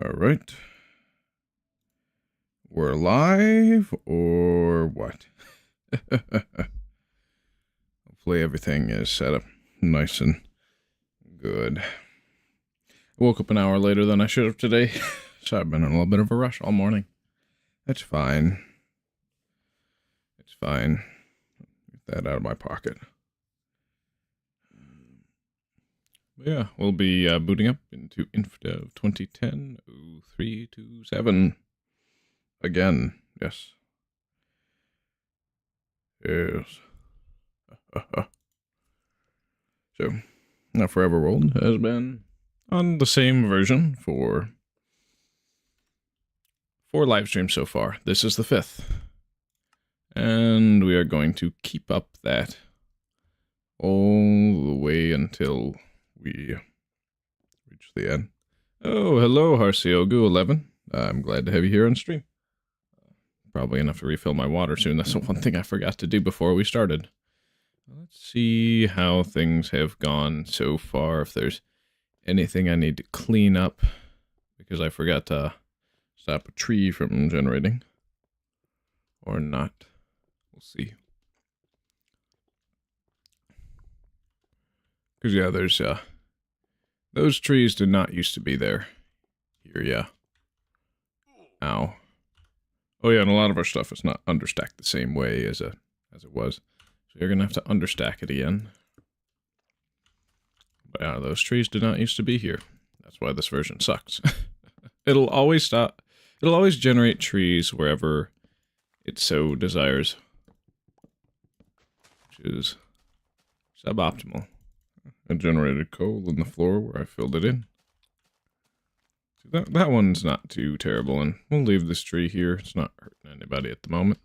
All right. We're live or what? Hopefully everything is set up nice and good. I woke up an hour later than I should have today, so I've been in a little bit of a rush all morning. That's fine. It's fine. Get that out of my pocket. Yeah, we'll be booting up into Infdev 2010-0327. Again, yes. Yes. So, now Forever World has been on the same version for 4 live streams so far. This is the 5th. And we are going to keep up that all the way until we reach the end. Oh, hello, Harciogu11. I'm glad to have you here on stream. Probably enough to refill my water soon. That's the one thing I forgot to do before we started. Let's see how things have gone so far, if there's anything I need to clean up, because I forgot to stop a tree from generating. Or not. We'll see. Because, yeah, there's, those trees did not used to be there. Here, yeah. Ow. Oh, yeah, and a lot of our stuff is not understacked the same way as it was. So you're going to have to understack it again. But, yeah, those trees did not used to be here. That's why this version sucks. It'll always generate trees wherever it so desires. Which is suboptimal. I generated coal in the floor where I filled it in. So that one's not too terrible, and we'll leave this tree here. It's not hurting anybody at the moment.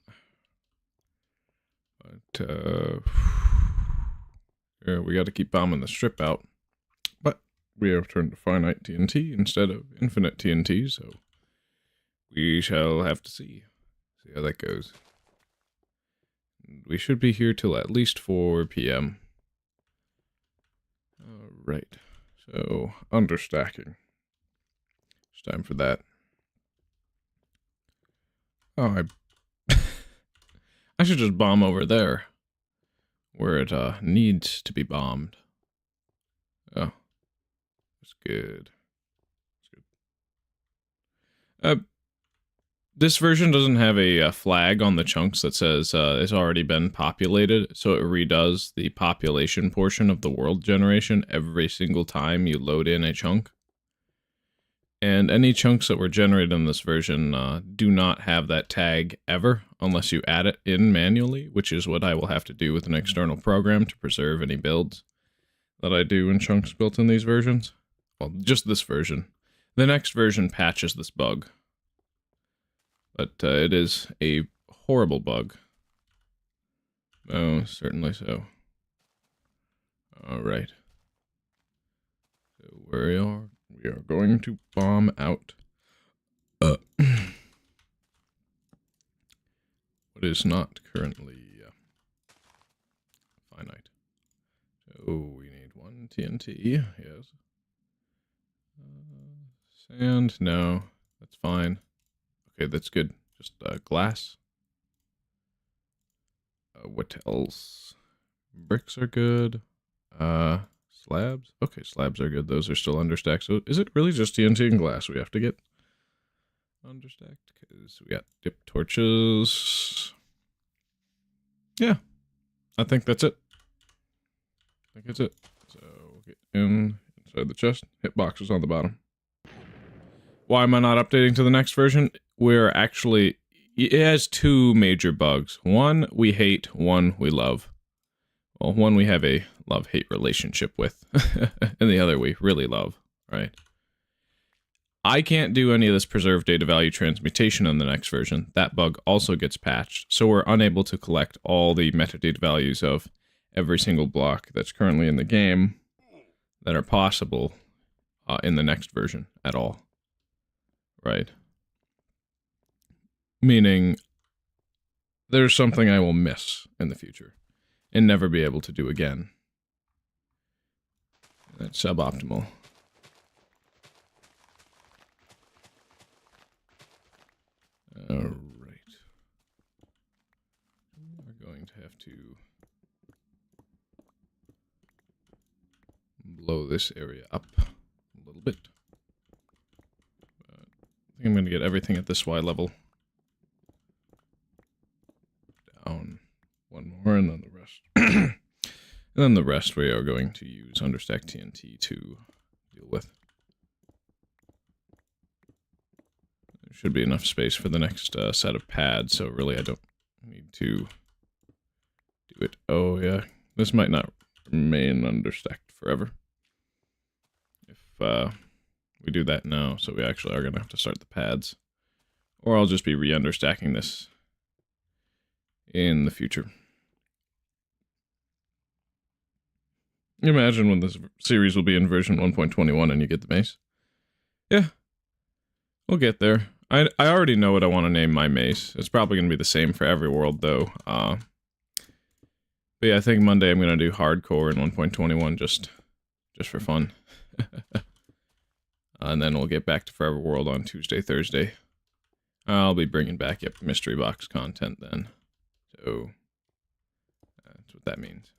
But, yeah, we got to keep bombing the strip out. But we have turned to finite TNT instead of infinite TNT, so we shall have to see how that goes. We should be here till at least 4 p.m. Alright, so understacking. It's time for that. Oh, I should just bomb over there, where it needs to be bombed. Oh, that's good. That's good. This version doesn't have a flag on the chunks that says it's already been populated, so it redoes the population portion of the world generation every single time you load in a chunk. And any chunks that were generated in this version do not have that tag ever, unless you add it in manually, which is what I will have to do with an external program to preserve any builds that I do in chunks built in these versions. Well, just this version. The next version patches this bug. But it is a horrible bug. Oh, certainly so. Alright. So we are going to bomb out what is not currently finite. So we need 1 TNT, yes. Sand, no, that's fine. Okay, that's good. Just glass. What else? Bricks are good. Slabs? Okay, slabs are good. Those are still understacked. So is it really just TNT and glass we have to get understacked? Because we got dip torches. Yeah, I think that's it. So get inside the chest. Hitbox on the bottom. Why am I not updating to the next version? We're actually... It has 2 major bugs. One we hate, one we love. Well, one we have a love-hate relationship with, and the other we really love, right? I can't do any of this preserved data value transmutation in the next version. That bug also gets patched, so we're unable to collect all the metadata values of every single block that's currently in the game that are possible in the next version at all. Right. Meaning, there's something I will miss in the future and never be able to do again. That's suboptimal. Alright. We're going to have to blow this area up a little bit. I think I'm going to get everything at this Y level. Down one more, and then the rest. And then the rest we are going to use understack TNT to deal with. There should be enough space for the next set of pads, so really I don't need to do it. Oh yeah, this might not remain understacked forever. If we do that now, so we actually are going to have to start the pads. Or I'll just be re-understacking this in the future. Imagine when this series will be in version 1.21 and you get the mace. Yeah, we'll get there. I already know what I want to name my mace. It's probably going to be the same for every world, though. But yeah, I think Monday I'm going to do hardcore in 1.21 just for fun. And then we'll get back to Forever World on Tuesday, Thursday. I'll be bringing back, yep, mystery box content then. So, that's what that means.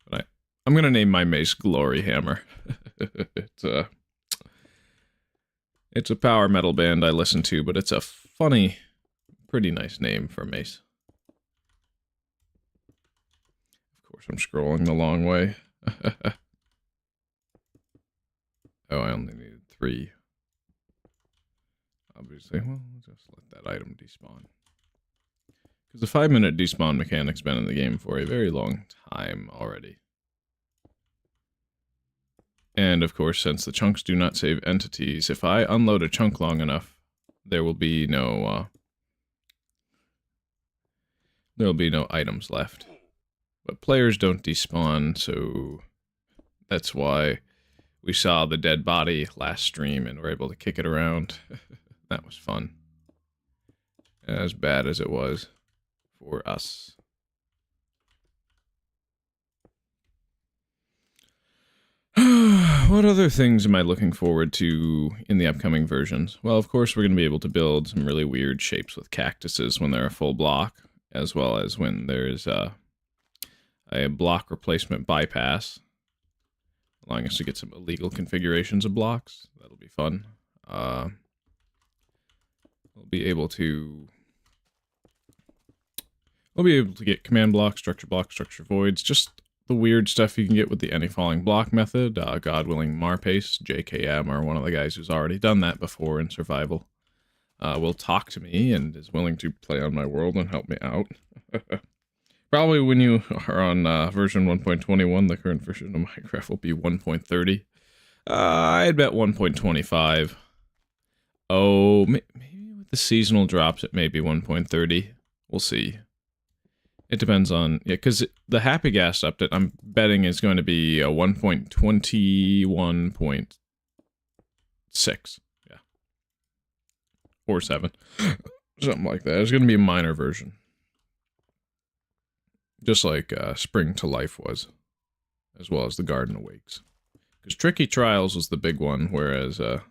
But I'm going to name my mace Glory Hammer. It's a power metal band I listen to, but it's a funny, pretty nice name for a mace. Of course, I'm scrolling the long way. Oh, I only needed 3. Obviously, well, we'll just let that item despawn. Because the 5-minute despawn mechanic's been in the game for a very long time already. And of course, since the chunks do not save entities, if I unload a chunk long enough, there will be no items left. But players don't despawn, so that's why we saw the dead body last stream and were able to kick it around. That was fun. As bad as it was for us. What other things am I looking forward to in the upcoming versions? Well, of course, we're going to be able to build some really weird shapes with cactuses when they're a full block, as well as when there's a block replacement bypass, allowing us to get some illegal configurations of blocks. That'll be fun. We'll be able to get command blocks, structure voids, just the weird stuff you can get with the any falling block method. God willing, Marpace, JKM, or one of the guys who's already done that before in survival, will talk to me and is willing to play on my world and help me out. Probably when you are on version 1.21, the current version of Minecraft will be 1.30. I'd bet 1.25. Oh, maybe with the seasonal drops, it may be 1.30. We'll see. It depends on, yeah, because the Happy Gas update, I'm betting, is going to be a 1.21.6. Yeah. Or 7. Something like that. It's going to be a minor version. Just like Spring to Life was, as well as the Garden Awakes. Because Tricky Trials was the big one, whereas the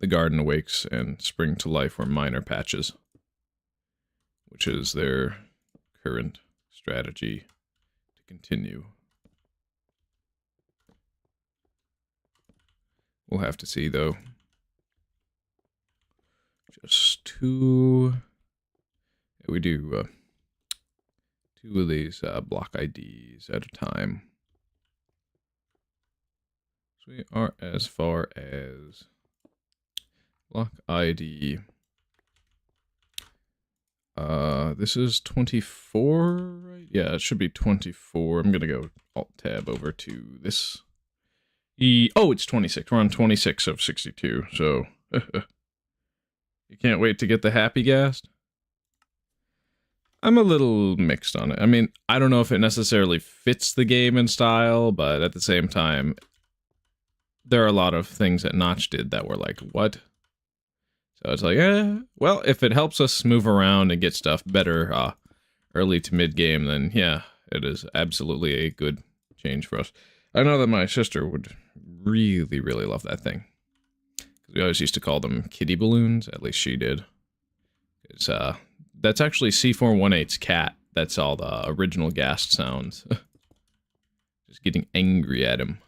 Garden Awakes and Spring to Life were minor patches, which is their current strategy to continue. We'll have to see, though. Just 2... We do 2 of these block IDs at a time. So we are as far as block ID. This is 24, right? Yeah, it should be 24. I'm gonna go Alt-Tab over to this. Oh, it's 26. We're on 26 of 62, so... You can't wait to get the Happy Gas? I'm a little mixed on it. I mean, I don't know if it necessarily fits the game and style, but at the same time, there are a lot of things that Notch did that were like, what? So it's like, well, if it helps us move around and get stuff better early to mid-game, then yeah, it is absolutely a good change for us. I know that my sister would really, really love that thing. We always used to call them kitty balloons, at least she did. It's, that's actually C418's cat. That's all the original ghast sounds. Just getting angry at him.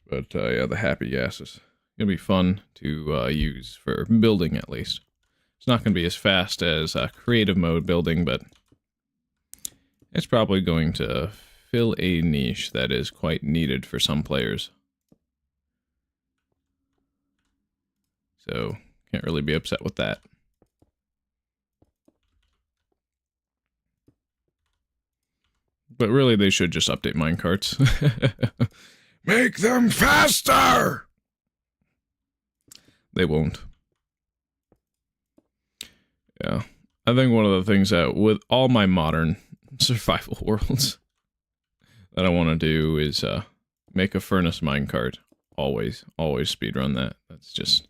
But, yeah, the happy gas is going to be fun to use for building, at least. It's not going to be as fast as creative mode building, but it's probably going to fill a niche that is quite needed for some players. So, can't really be upset with that. But really, they should just update minecarts. Make them faster! They won't. Yeah. I think one of the things that, with all my modern survival worlds, that I want to do is make a furnace minecart. Always speedrun that. That's just...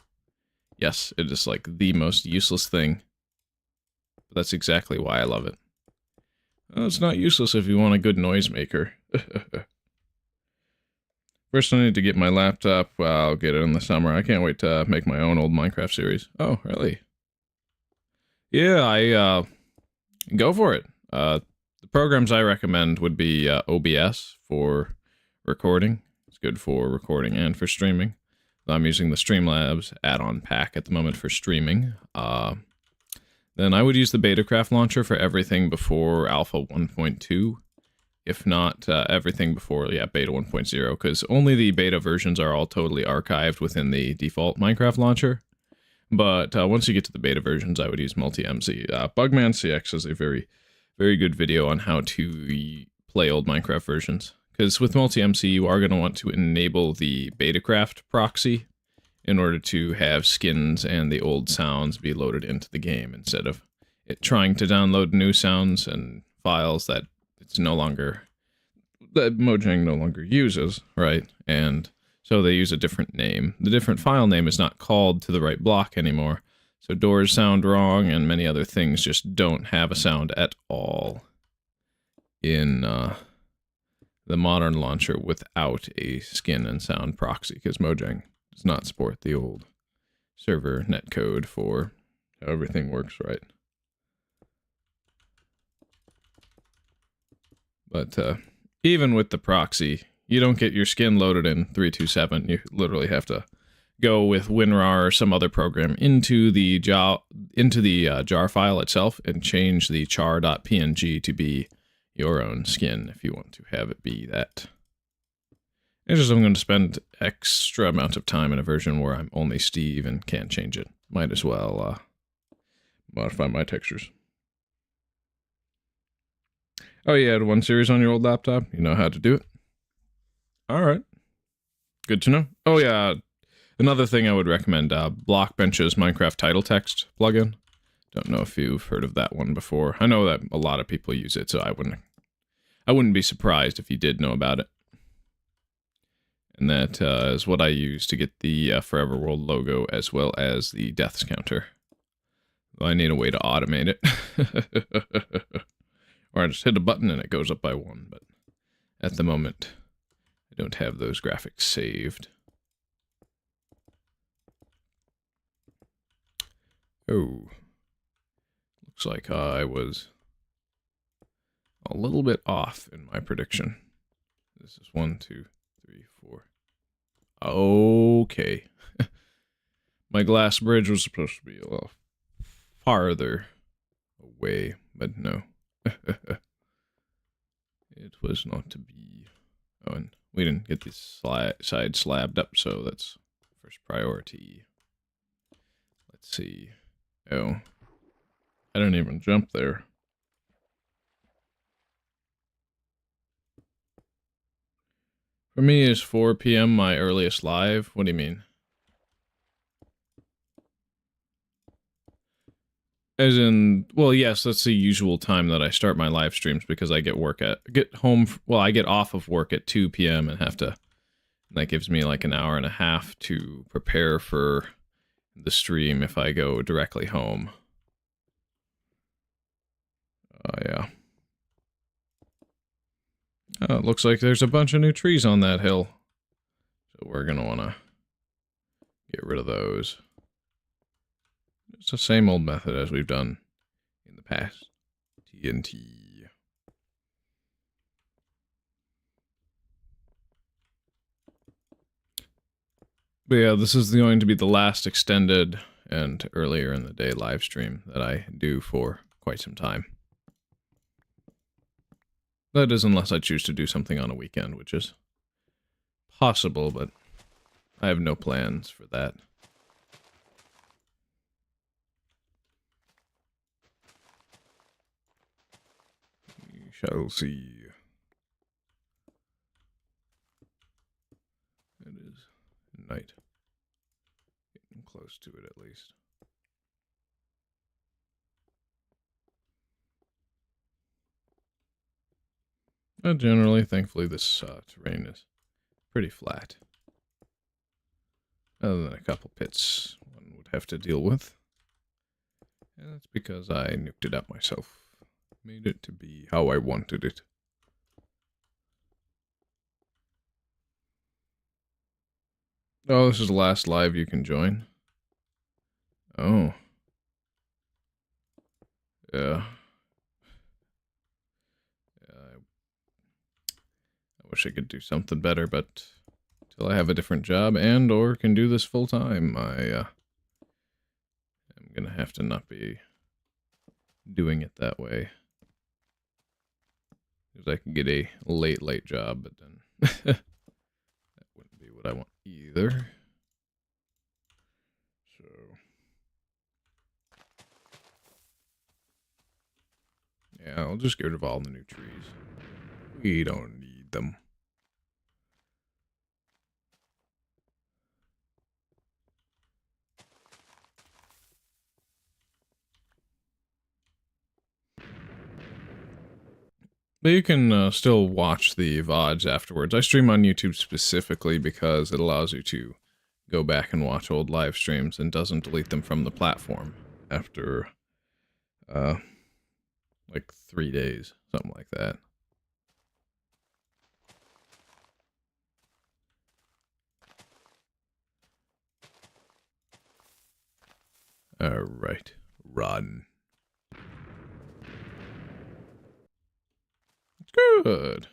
Yes, it is like the most useless thing. But that's exactly why I love it. Well, it's not useless if you want a good noisemaker. First, I need to get my laptop. Well, I'll get it in the summer. I can't wait to make my own old Minecraft series. Oh, really? Yeah, I go for it. The programs I recommend would be OBS for recording. It's good for recording and for streaming. I'm using the Streamlabs add-on pack at the moment for streaming. Then I would use the Betacraft launcher for everything before Alpha 1.2. If not, everything before, yeah, Beta 1.0, because only the beta versions are all totally archived within the default Minecraft launcher. But once you get to the beta versions, I would use Multi-MZ. Bugman CX is a very, very good video on how to play old Minecraft versions. Because with Multi-MC, you are going to want to enable the Betacraft proxy in order to have skins and the old sounds be loaded into the game instead of it trying to download new sounds and files that it's no longer, that Mojang no longer uses, right? And so they use a different name. The different file name is not called to the right block anymore. So doors sound wrong and many other things just don't have a sound at all in the modern launcher without a skin and sound proxy, because Mojang does not support the old server netcode for how everything works, right? But even with the proxy, you don't get your skin loaded in 327. You literally have to go with WinRAR or some other program into the jar file itself and change the char.png to be your own skin if you want to have it be that. It's just I'm going to spend extra amount of time in a version where I'm only Steve and can't change it. Might as well modify my textures. Oh, you had one series on your old laptop? You know how to do it? Alright. Good to know. Oh yeah, another thing I would recommend, Blockbench's Minecraft title text plugin. Don't know if you've heard of that one before. I know that a lot of people use it, so I wouldn't be surprised if you did know about it. And that is what I use to get the Forever World logo as well as the deaths counter. Well, I need a way to automate it. Or I just hit a button and it goes up by 1, but at the moment I don't have those graphics saved. Oh. Looks like I was a little bit off in my prediction. This is 1, 2, 3, 4. Okay. My glass bridge was supposed to be a little farther away, but no. It was not to be. Oh, and we didn't get this side slabbed up, so that's first priority. Let's see. Oh. I didn't even jump there. For me, is 4 p.m. my earliest live? What do you mean? As in, well, yes, that's the usual time that I start my live streams because I get off of work at 2 p.m. and have to, that gives me like an hour and a half to prepare for the stream if I go directly home. Oh, yeah. Oh, it looks like there's a bunch of new trees on that hill. So we're going to want to get rid of those. It's the same old method as we've done in the past. TNT. But yeah, this is going to be the last extended and earlier in the day live stream that I do for quite some time. That is unless I choose to do something on a weekend, which is possible, but I have no plans for that. We shall see. It is night. Getting close to it, at least. But generally, thankfully, this terrain is pretty flat. Other than a couple pits one would have to deal with. And that's because I nuked it up myself. Made it to be how I wanted it. Oh, this is the last live you can join? Oh. Yeah. I wish I could do something better, but until I have a different job and or can do this full time, I'm gonna have to not be doing it that way. Because I can get a late job, but then that wouldn't be what I want either. So yeah, I'll just get rid of all the new trees. We don't need them. But you can still watch the VODs afterwards. I stream on YouTube specifically because it allows you to go back and watch old live streams and doesn't delete them from the platform after, like 3 days, something like that. Alright, run. Good.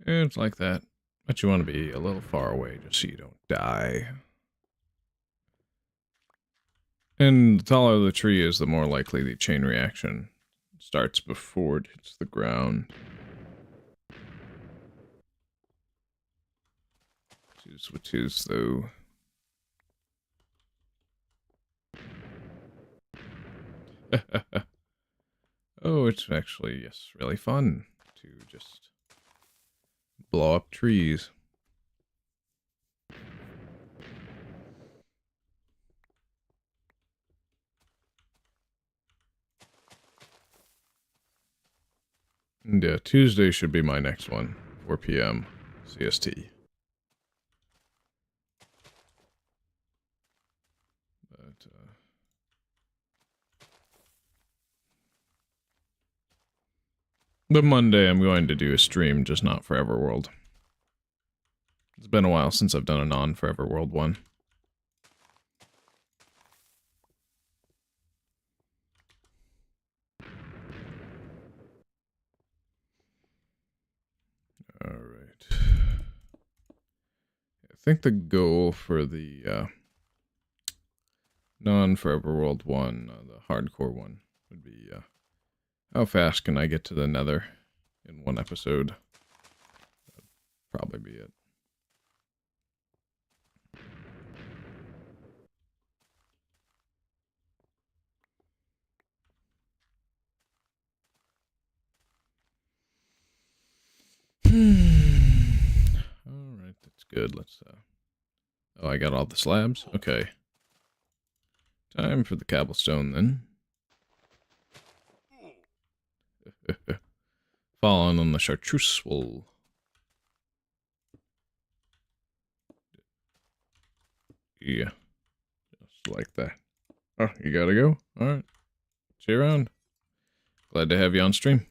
It's like that. But you want to be a little far away just so you don't die. And the taller the tree is, the more likely the chain reaction starts before it hits the ground. Which is though. Oh, it's actually, yes, really fun to just blow up trees. And yeah, Tuesday should be my next one, 4 p.m. CST. But Monday I'm going to do a stream, just not for Everworld. It's been a while since I've done a non-Forever World one. Alright. I think the goal for the non-Forever World one, the hardcore one, would be how fast can I get to the Nether in one episode? That'd probably be it. Alright, that's good. Let's oh, I got all the slabs? Okay. Time for the cobblestone then. Falling on the chartreuse wool. Yeah. Just like that. Oh, you gotta go? Alright. See you around. Glad to have you on stream.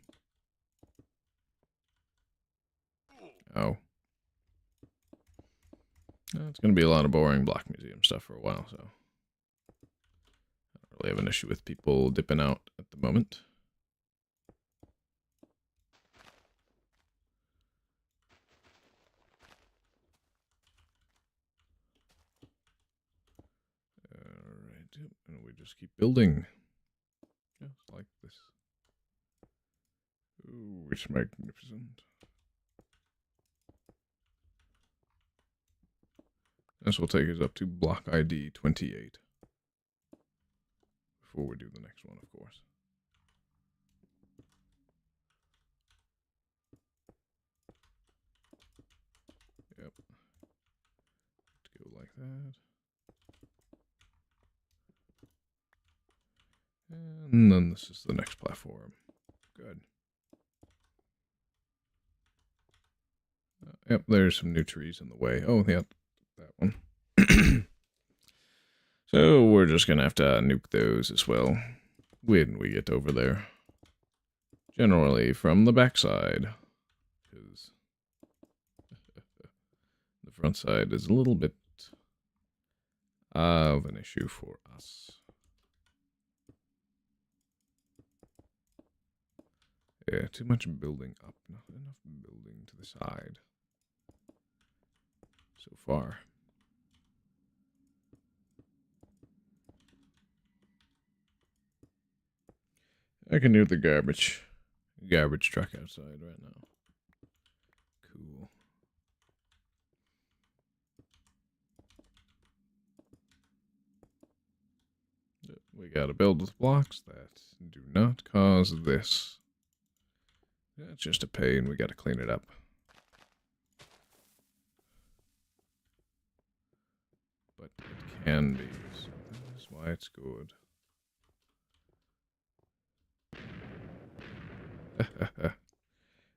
Oh. It's gonna be a lot of boring block museum stuff for a while, so I don't really have an issue with people dipping out at the moment. Alright, and we just keep building. Just like this. Ooh, it's magnificent. This will take us up to block ID 28. Before we do the next one, of course. Yep. Let's go like that. And then this is the next platform. Good. Yep, there's some new trees in the way. Oh, yeah, that one. So we're just gonna have to nuke those as well when we get over there. Generally from the backside, because the front side is a little bit of an issue for us. Yeah, too much building up, not enough building to the side. So far. I can hear the garbage truck outside right now. Cool. We gotta build with blocks that do not cause this. That's just a pain, we gotta clean it up. But it can be, so that's why it's good.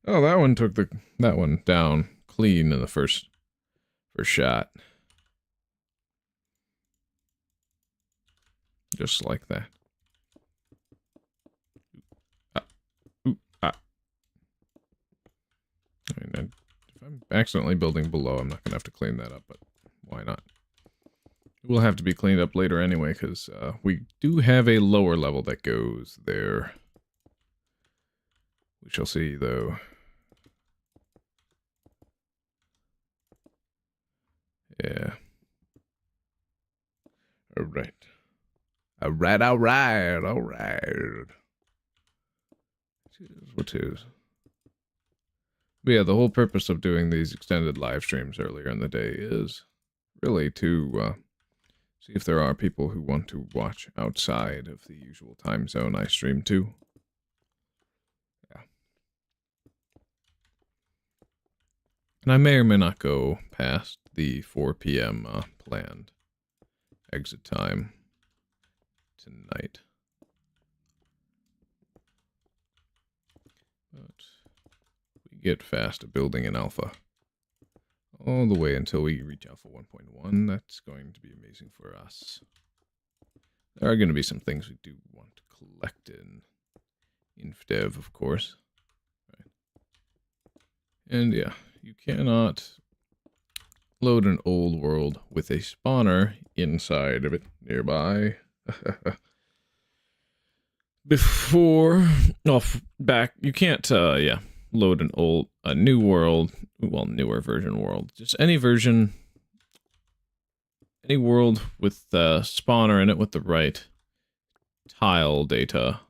Oh, that one took that one down clean in the first shot. Just like that. I mean, if I'm accidentally building below, I'm not going to have to clean that up, but why not? It will have to be cleaned up later anyway, because we do have a lower level that goes there. We shall see, though. Yeah. Alright. Alright. What is? But yeah, the whole purpose of doing these extended live streams earlier in the day is really to see if there are people who want to watch outside of the usual time zone I stream to. Yeah. And I may or may not go past the 4 p.m. Planned exit time tonight. But we get fast at building an alpha. All the way until we reach alpha 1.1. That's going to be amazing for us. There are going to be some things we do want to collect in Infdev, of course. Right. And yeah, you cannot load an old world with a spawner inside of it nearby. Before, you can't, load a new world, well, newer version world, just any version, any world with the spawner in it with the right tile data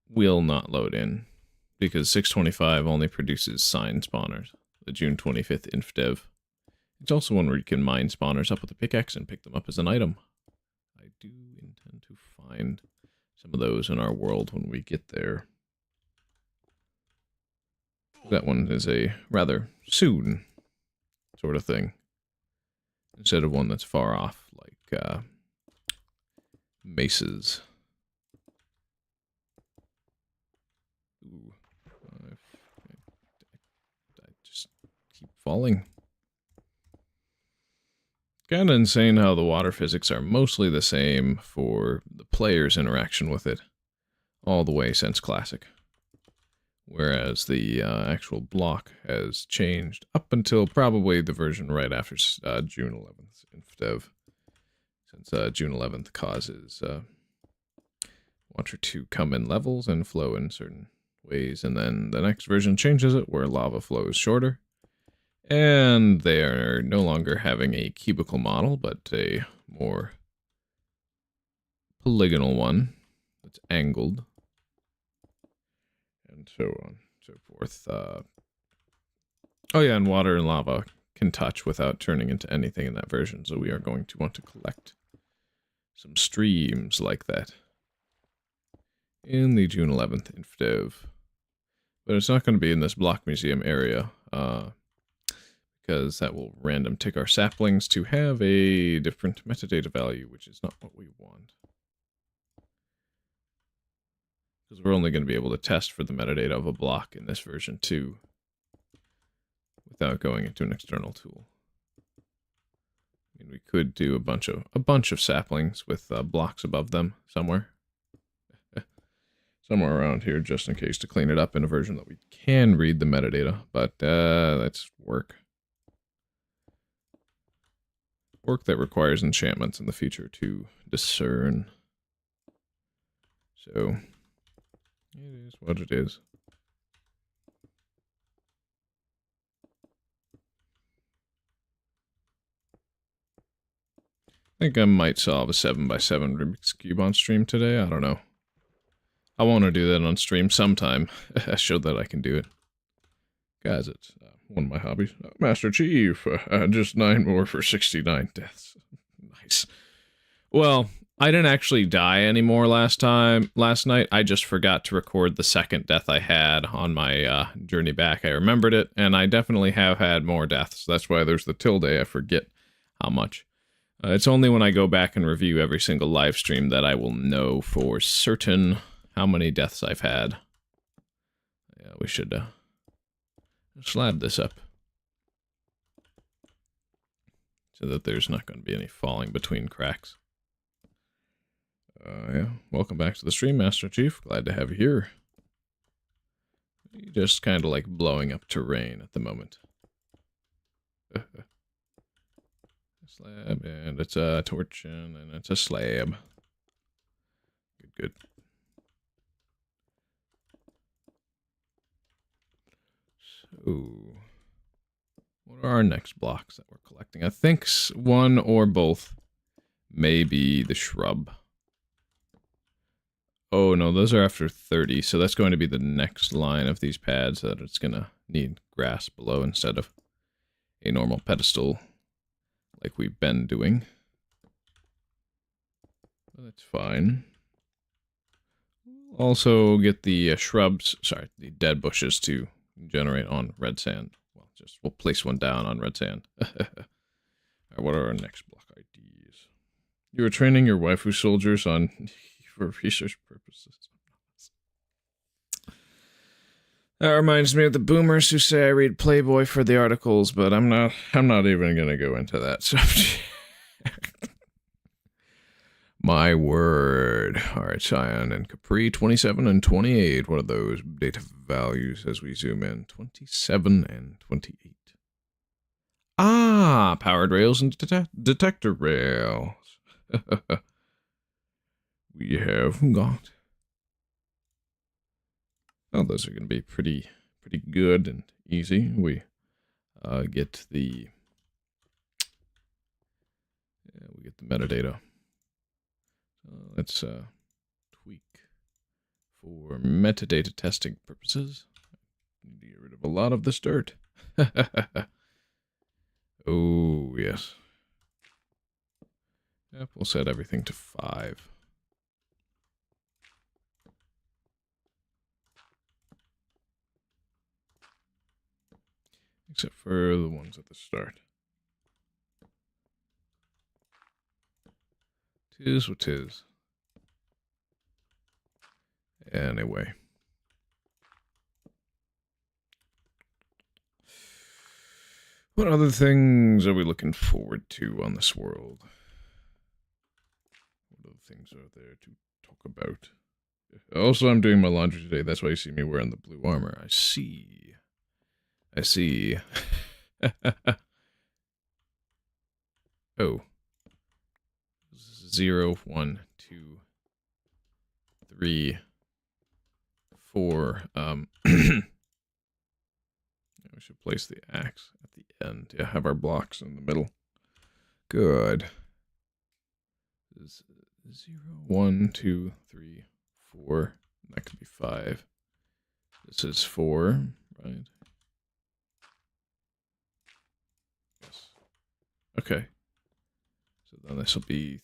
will not load in, because 625 only produces sign spawners, the June 25th Infdev. It's also one where you can mine spawners up with a pickaxe and pick them up as an item. I do intend to find some of those in our world when we get there. That one is a rather soon sort of thing, instead of one that's far off, like Mace's. Ooh, I just keep falling. kind of insane how the water physics are mostly the same for the player's interaction with it all the way since Classic. Whereas the actual block has changed up until probably the version right after June 11th Infdev. Since June 11th causes water to come in levels and flow in certain ways, and then the next version changes it where lava flows shorter. And they are no longer having a cubical model, but a more polygonal one that's angled. And so on and so forth. Oh yeah, and water and lava can touch without turning into anything in that version, so we are going to want to collect some streams like that in the June 11th Infdev. But it's not going to be in this block museum area, because that will random tick our saplings to have a different metadata value, which is not what we want. Because we're only going to be able to test for the metadata of a block in this version too, without going into an external tool. I mean, we could do a bunch of saplings with blocks above them somewhere. Somewhere around here, just in case, to clean it up in a version that we can read the metadata, but that's work. Work that requires enchantments in the future to discern. So, it is what it is. I think I might solve a 7x7 Rubik's Cube on stream today. I don't know. I want to do that on stream sometime. I showed that I can do it. Guys, it's one of my hobbies. Master Chief, just 9 more for 69 deaths. Nice. Well, I didn't actually die anymore last night. I just forgot to record the second death I had on my journey back. I remembered it, and I definitely have had more deaths. That's why there's the tilde. I forget how much. It's only when I go back and review every single live stream that I will know for certain how many deaths I've had. Yeah, we should slab this up so that there's not going to be any falling between cracks. Yeah, welcome back to the stream, Master Chief. Glad to have you here. You're just kind of like blowing up terrain at the moment. Slab, and it's a torch, and it's a slab. Good, good. So, what are our next blocks that we're collecting? I think one or both may be the shrub. Oh no, those are after 30, so that's going to be the next line of these pads that it's going to need grass below instead of a normal pedestal like we've been doing. That's fine. Also get the the dead bushes to generate on red sand. Well, we'll place one down on red sand. Alright, what are our next block IDs? You were training your waifu soldiers for research purposes. That reminds me of the boomers who say I read Playboy for the articles, but I'm not even gonna go into that subject. My word. Alright, Cyan and Capri, 27 and 28. What are those data values as we zoom in? 27 and 28. Ah, powered rails and detector rails. We have got. Oh, those are going to be pretty good and easy. We get the metadata. Let's tweak for metadata testing purposes. Get rid of a lot of this dirt. Oh, yes. Yep, we'll set everything to 5. Except for the ones at the start. Tis what tis. Anyway. What other things are we looking forward to on this world? What other things are there to talk about? Also, I'm doing my laundry today. That's why you see me wearing the blue armor. I see. I see. Oh. 0, 1, 2, 3, 4. We should place the axe at the end. Yeah, have our blocks in the middle. Good. 0, 1, 2, 3, 4. That could be 5. This is 4, right? Yes. Okay. So then this will be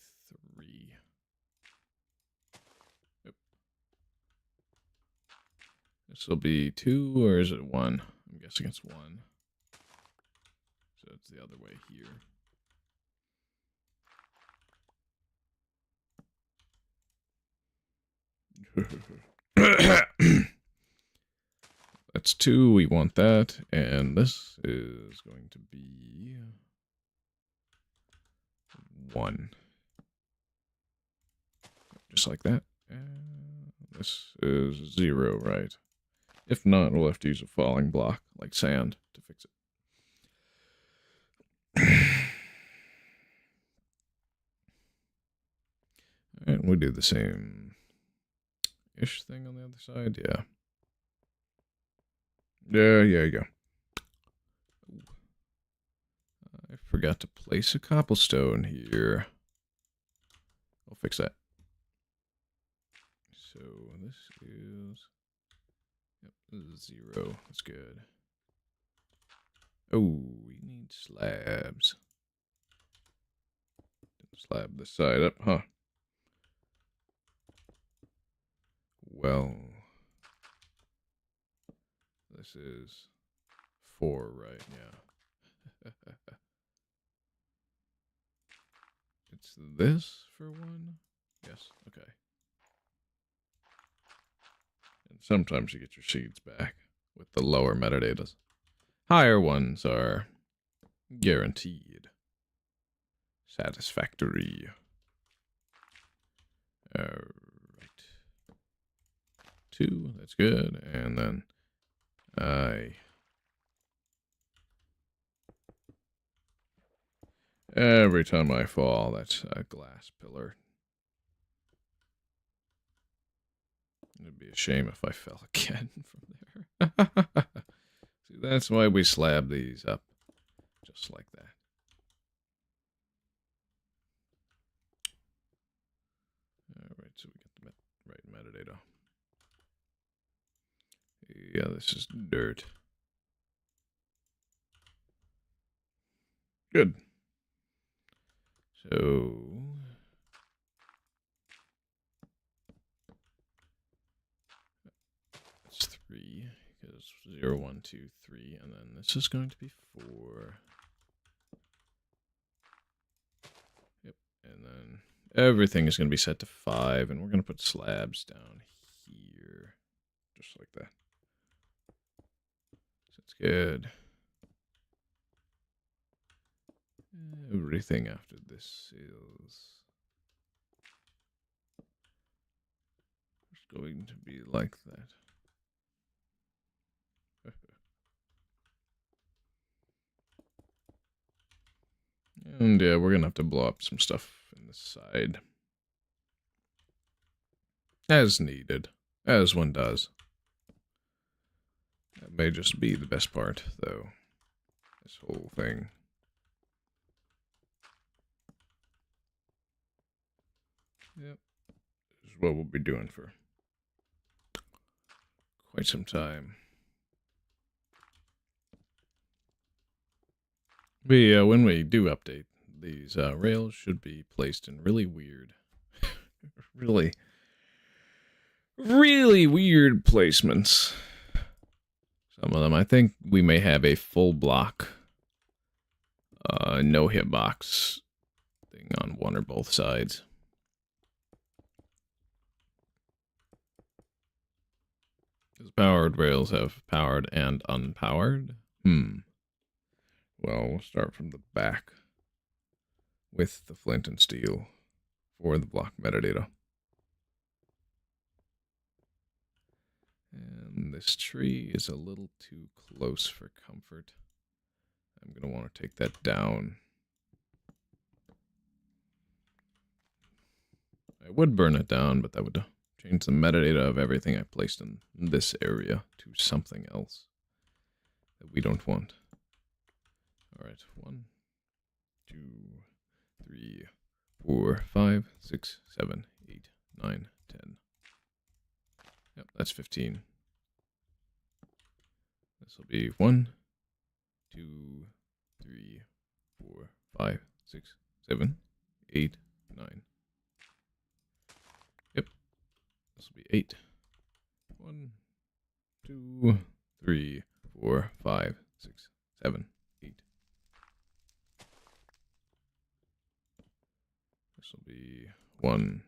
3. Yep. This will be 2, or is it 1? I'm guessing it's 1. So it's the other way here. That's 2, we want that, and this is going to be 1. Just like that. And this is 0, right? If not, we'll have to use a falling block, like sand, to fix it. Alright, we do the same-ish thing on the other side, yeah. Yeah, you go. I forgot to place a cobblestone here. I'll fix that. So this is... Yep, this is 0. That's good. Oh, we need slabs. Slab this side up, huh? Well, this is 4, right? Yeah. It's this for 1? Yes, okay. And sometimes you get your seeds back with the lower metadatas. Higher ones are guaranteed. Satisfactory. Alright. 2, that's good. And then every time I fall, that's a glass pillar. It'd be a shame if I fell again from there. See, that's why we slab these up. Just like that. Alright, so we get the right metadata. Yeah, this is dirt. Good. So... That's 3, because 0, 1, 2, 3, and then this is going to be 4. Yep, and then everything is going to be set to 5, and we're going to put slabs down here. Just like that. So it's good. Everything after this is going to be like that. And yeah, we're gonna have to blow up some stuff in the side. As needed. As one does. That may just be the best part, though. This whole thing. Yep. This is what we'll be doing for quite some time. When we do update, these rails should be placed in really weird, really weird placements. Some of them, I think we may have a full block, no hitbox thing on one or both sides. Because powered rails have powered and unpowered. well, we'll start from the back with the flint and steel for the block metadata. And this tree is a little too close for comfort. I'm going to want to take that down. I would burn it down, but that would change the metadata of everything I placed in this area to something else that we don't want. All right, 1, 2, 3, 4, 5, 6, 7, 8, 9, 10. Yep, that's 15. This will be 1, 2, 3, 4, 5, 6, 7, 8, 9. Yep, this will be 8. 1, 2, 3, 4, 5, 6, 7, 8. This will be 1,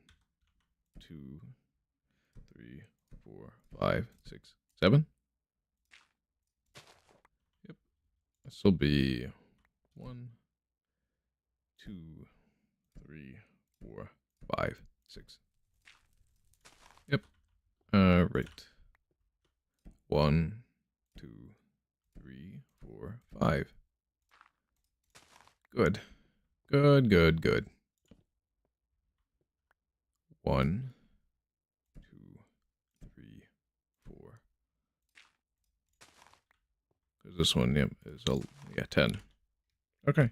2, 3, 4, 5, 6, 7. Yep. This will be 1, 2, 3, 4, 5, 6. Yep. Right. 1, 2, 3, 4, 5. Good. Good, good, good. 1, 2, 3, 4. Because this one, yep, is 10. Okay.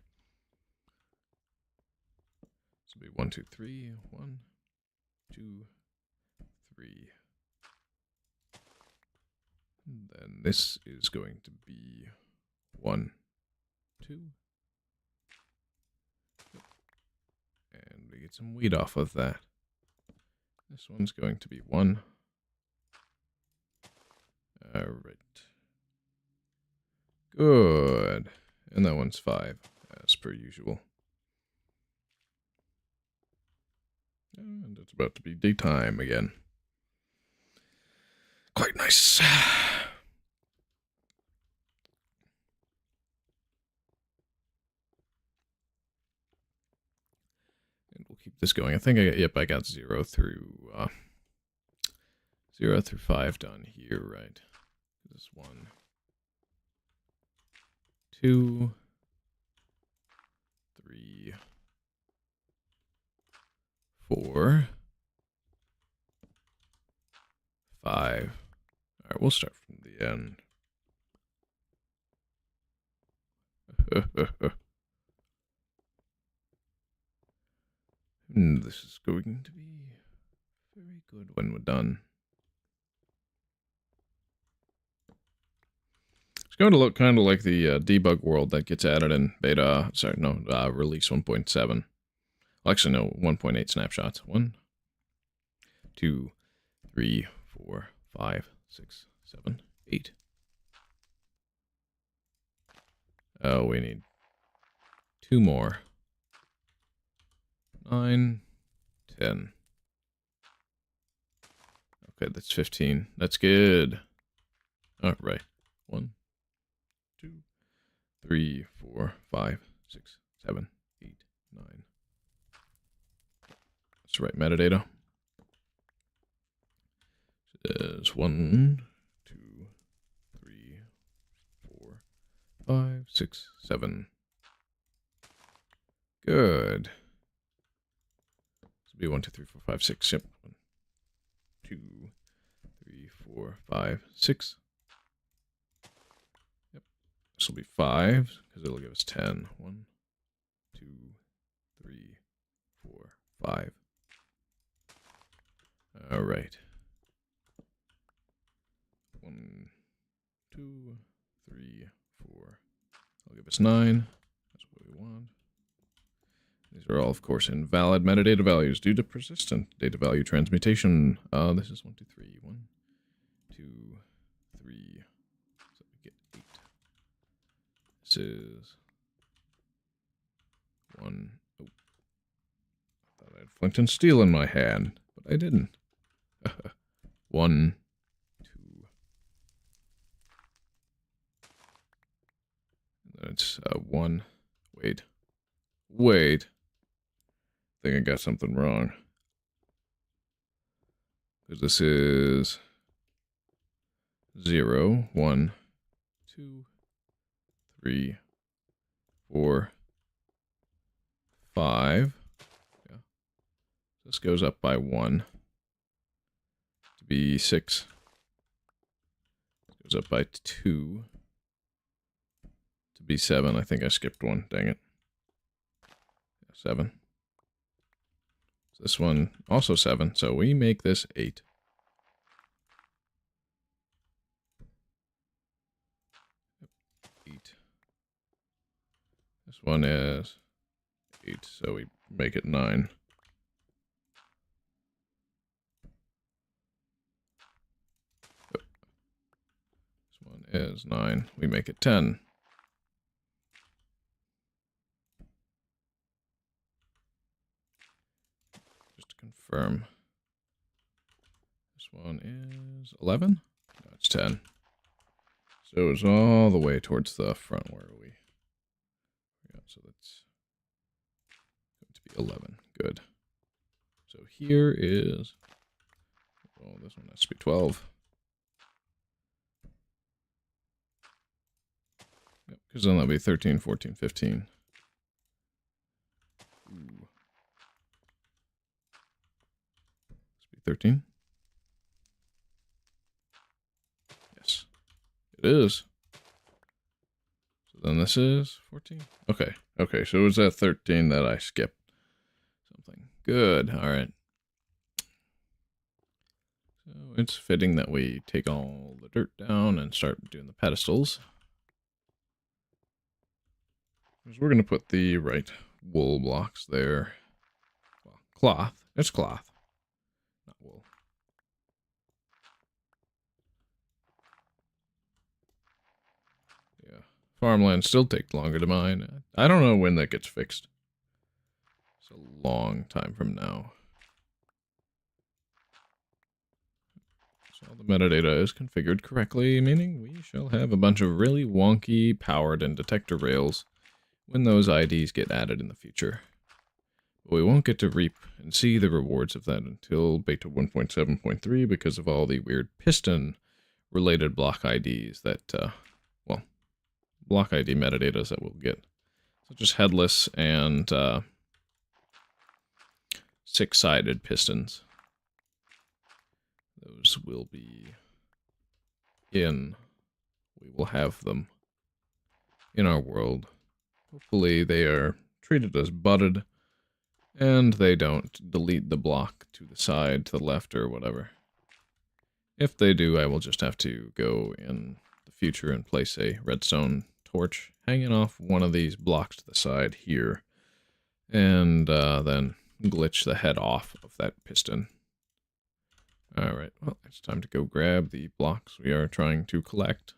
This will be 1, 2, 3. 1, 2, 3. And then this is going to be 1, 2. Yep. And we get some wheat off of that. This one's going to be 1. All right. Good. And that one's 5, as per usual. And it's about to be daytime again. Quite nice. And we'll keep this going. I think I got 0 through 5 done here, right? This 1, 2, 3, 4, 5. All right, we'll start from the end. This is going to be very good when we're done. It's going to look kind of like the debug world that gets added in beta, release 1.7. Well, actually, no, 1.8 snapshots. 1, 2, 3, 4, 5, 6, 7, 8. Oh, we need 2 more. 9, 10. Okay, that's 15. That's good. All right. 1, 2, 3, 4, 5, 6, 7, 8, 9. That's the right metadata. Is 1, 2, 3, 4, 5, 6, 7. Good. This will be 1, 2, 3, 4, 5, 6. Yep. 1, 2, 3, 4, 5, 6. Yep. This will be 5 because it'll give us 10. 1, 2, 3, 4, 5. All right. 1, 2, 3, 4. I'll give us 9. That's what we want. These are all, of course, invalid metadata values due to persistent data value transmutation. This is 1, 2, 3. 1, 2, 3. So we get 8. This is 1. Oh, I thought I had flint and steel in my hand, but I didn't. 1, 2. Then it's 1. Wait. I think I got something wrong. Because this is 0, 1, 2, 3, 4, 5. Yeah. This goes up by 1 to be 6. Goes up by 2 to be 7. I think I skipped one. Dang it. 7. This one also 7. So we make this 8. This one is 8, so we make it 9. This one is 9. We make it 10. Just to confirm. This one is 11? No, it's 10. So it's all the way towards the front. Where are we? Yeah, so that's going to be 11. Good. So here is... Oh, this one has to be 12. Yep, because then that'll be 13, 14, 15. Ooh. This be 13? Yes. It is. So then this is 14. Okay. Okay, so it was at 13 that I skipped something. Good. All right. So it's fitting that we take all the dirt down and start doing the pedestals. Because we're going to put the right wool blocks there. Well, cloth. It's cloth, not wool. Yeah. Farmland still takes longer to mine. I don't know when that gets fixed. It's a long time from now. So all the metadata is configured correctly, meaning we shall have a bunch of really wonky powered and detector rails when those IDs get added in the future. But we won't get to reap and see the rewards of that until beta 1.7.3 because of all the weird piston-related block IDs that, well, block ID metadatas that we'll get. Such as headless and 6-sided pistons. Those will be in. We will have them in our world. Hopefully they are treated as butted, and they don't delete the block to the side, to the left, or whatever. If they do, I will just have to go in the future and place a redstone torch hanging off one of these blocks to the side here, and then glitch the head off of that piston. Alright, well, it's time to go grab the blocks we are trying to collect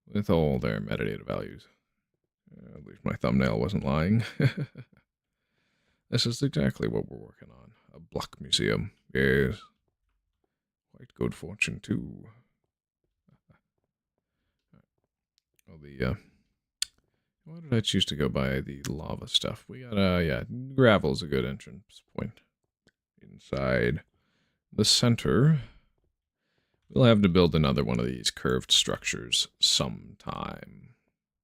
with all their metadata values. At least my thumbnail wasn't lying. This is exactly what we're working on. A block museum. Yes. Quite good fortune, too. Well, why did I choose to go by the lava stuff? We got, yeah, gravel's a good entrance point. Inside the center, we'll have to build another one of these curved structures sometime.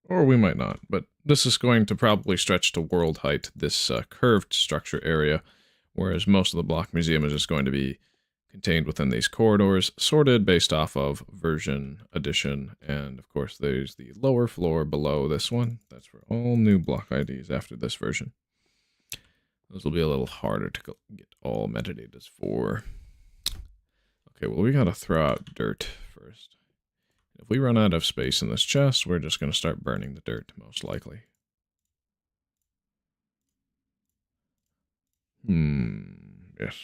Or we might not, but this is going to probably stretch to world height, this curved structure area, whereas most of the block museum is just going to be contained within these corridors, sorted based off of version, edition, and of course there's the lower floor below this one. That's for all new block IDs after this version. Those will be a little harder to get all metadatas for. Okay, well we gotta throw out dirt first. If we run out of space in this chest, we're just going to start burning the dirt, most likely. Yes.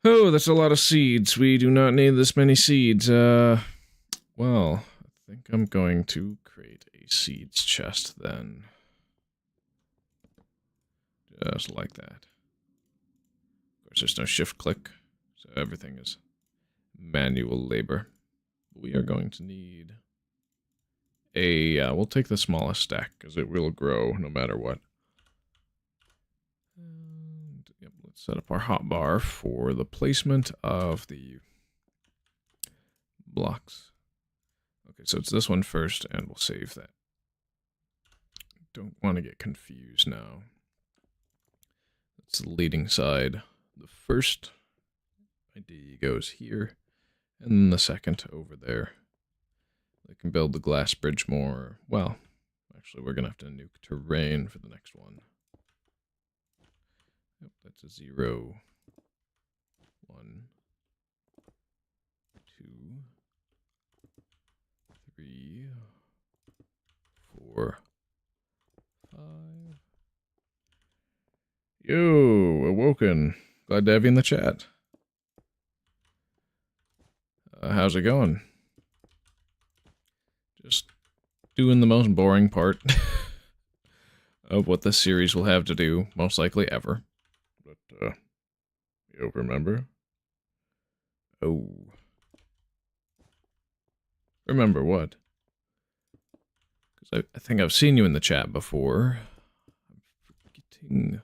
Oh, that's a lot of seeds. We do not need this many seeds. Well, I think I'm going to create a seeds chest then. Just like that. Of course, there's no shift click, so everything is manual labor. We are going to need a, we'll take the smallest stack, because it will grow no matter what. And, yep, let's set up our hotbar for the placement of the blocks. Okay, so it's this one first, and we'll save that. Don't want to get confused now. That's the leading side. The first ID goes here, and then the second over there. They can build the glass bridge more. Well, actually, we're going to have to nuke terrain for the next one. Yep, that's a 0, 1, 2, 3, 4, 5. Yo, Awoken. Glad to have you in the chat. How's it going? Just doing the most boring part of what this series will have to do, most likely ever. But, you remember? Oh. Remember what? Because I think I've seen you in the chat before. I'm forgetting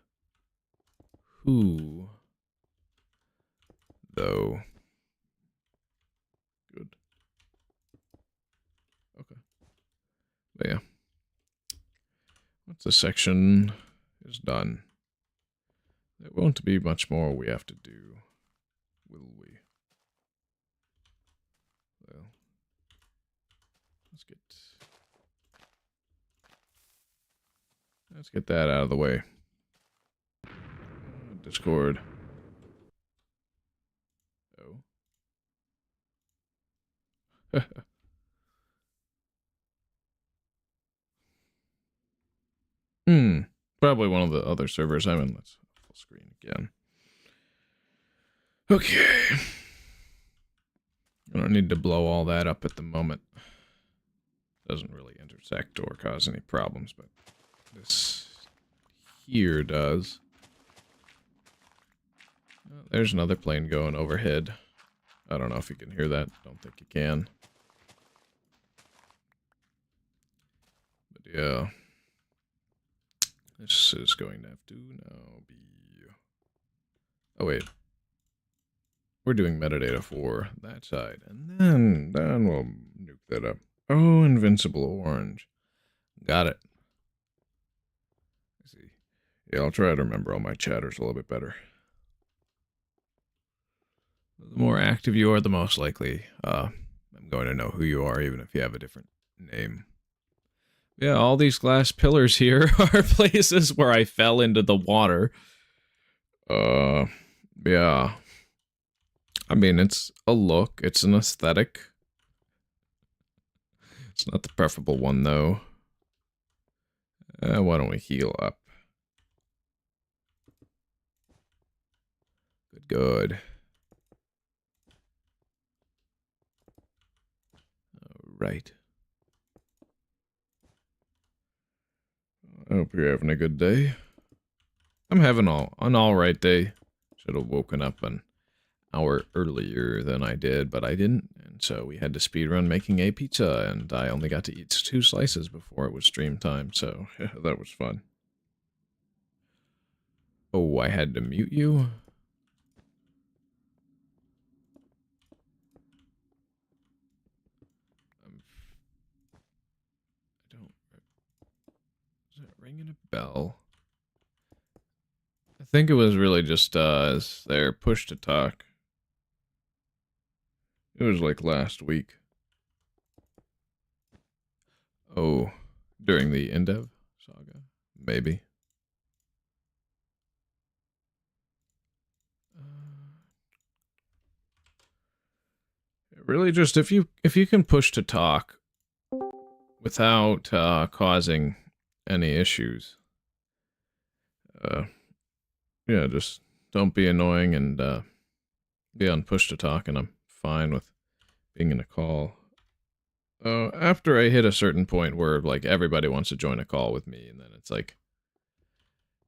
who, though. Good. Okay. But yeah. Once this section is done, there won't be much more we have to do, will we? Well, let's get that out of the way. Discord. Oh. Probably one of the other servers I'm in. Let's full screen again. Okay. I don't need to blow all that up at the moment. Doesn't really intersect or cause any problems, but this here does. There's another plane going overhead. I don't know if you can hear that. Don't think you can. But yeah. This is going to have to now be... Oh, wait. We're doing metadata for that side. And then we'll nuke that up. Oh, invincible orange. Got it. Let's see. Yeah, I'll try to remember all my chatters a little bit better. The more active you are, the most likely I'm going to know who you are, even if you have a different name. Yeah, all these glass pillars here are places where I fell into the water. Yeah. I mean, it's a look. It's an aesthetic. It's not the preferable one, though. Why don't we heal up? Good. All right. I hope you're having a good day. I'm having an alright day. Should have woken up an hour earlier than I did, but I didn't, and so we had to speedrun making a pizza, and I only got to eat 2 slices before it was stream time, so yeah, that was fun. Oh, I had to mute you? Is that ringing a bell? I think it was really just their push to talk. It was like last week. Oh, during the Indev saga? Maybe. Really just if you can push to talk without causing any issues. Yeah, just don't be annoying and be on push to talk, and I'm fine with being in a call. After I hit a certain point where like everybody wants to join a call with me, and then it's like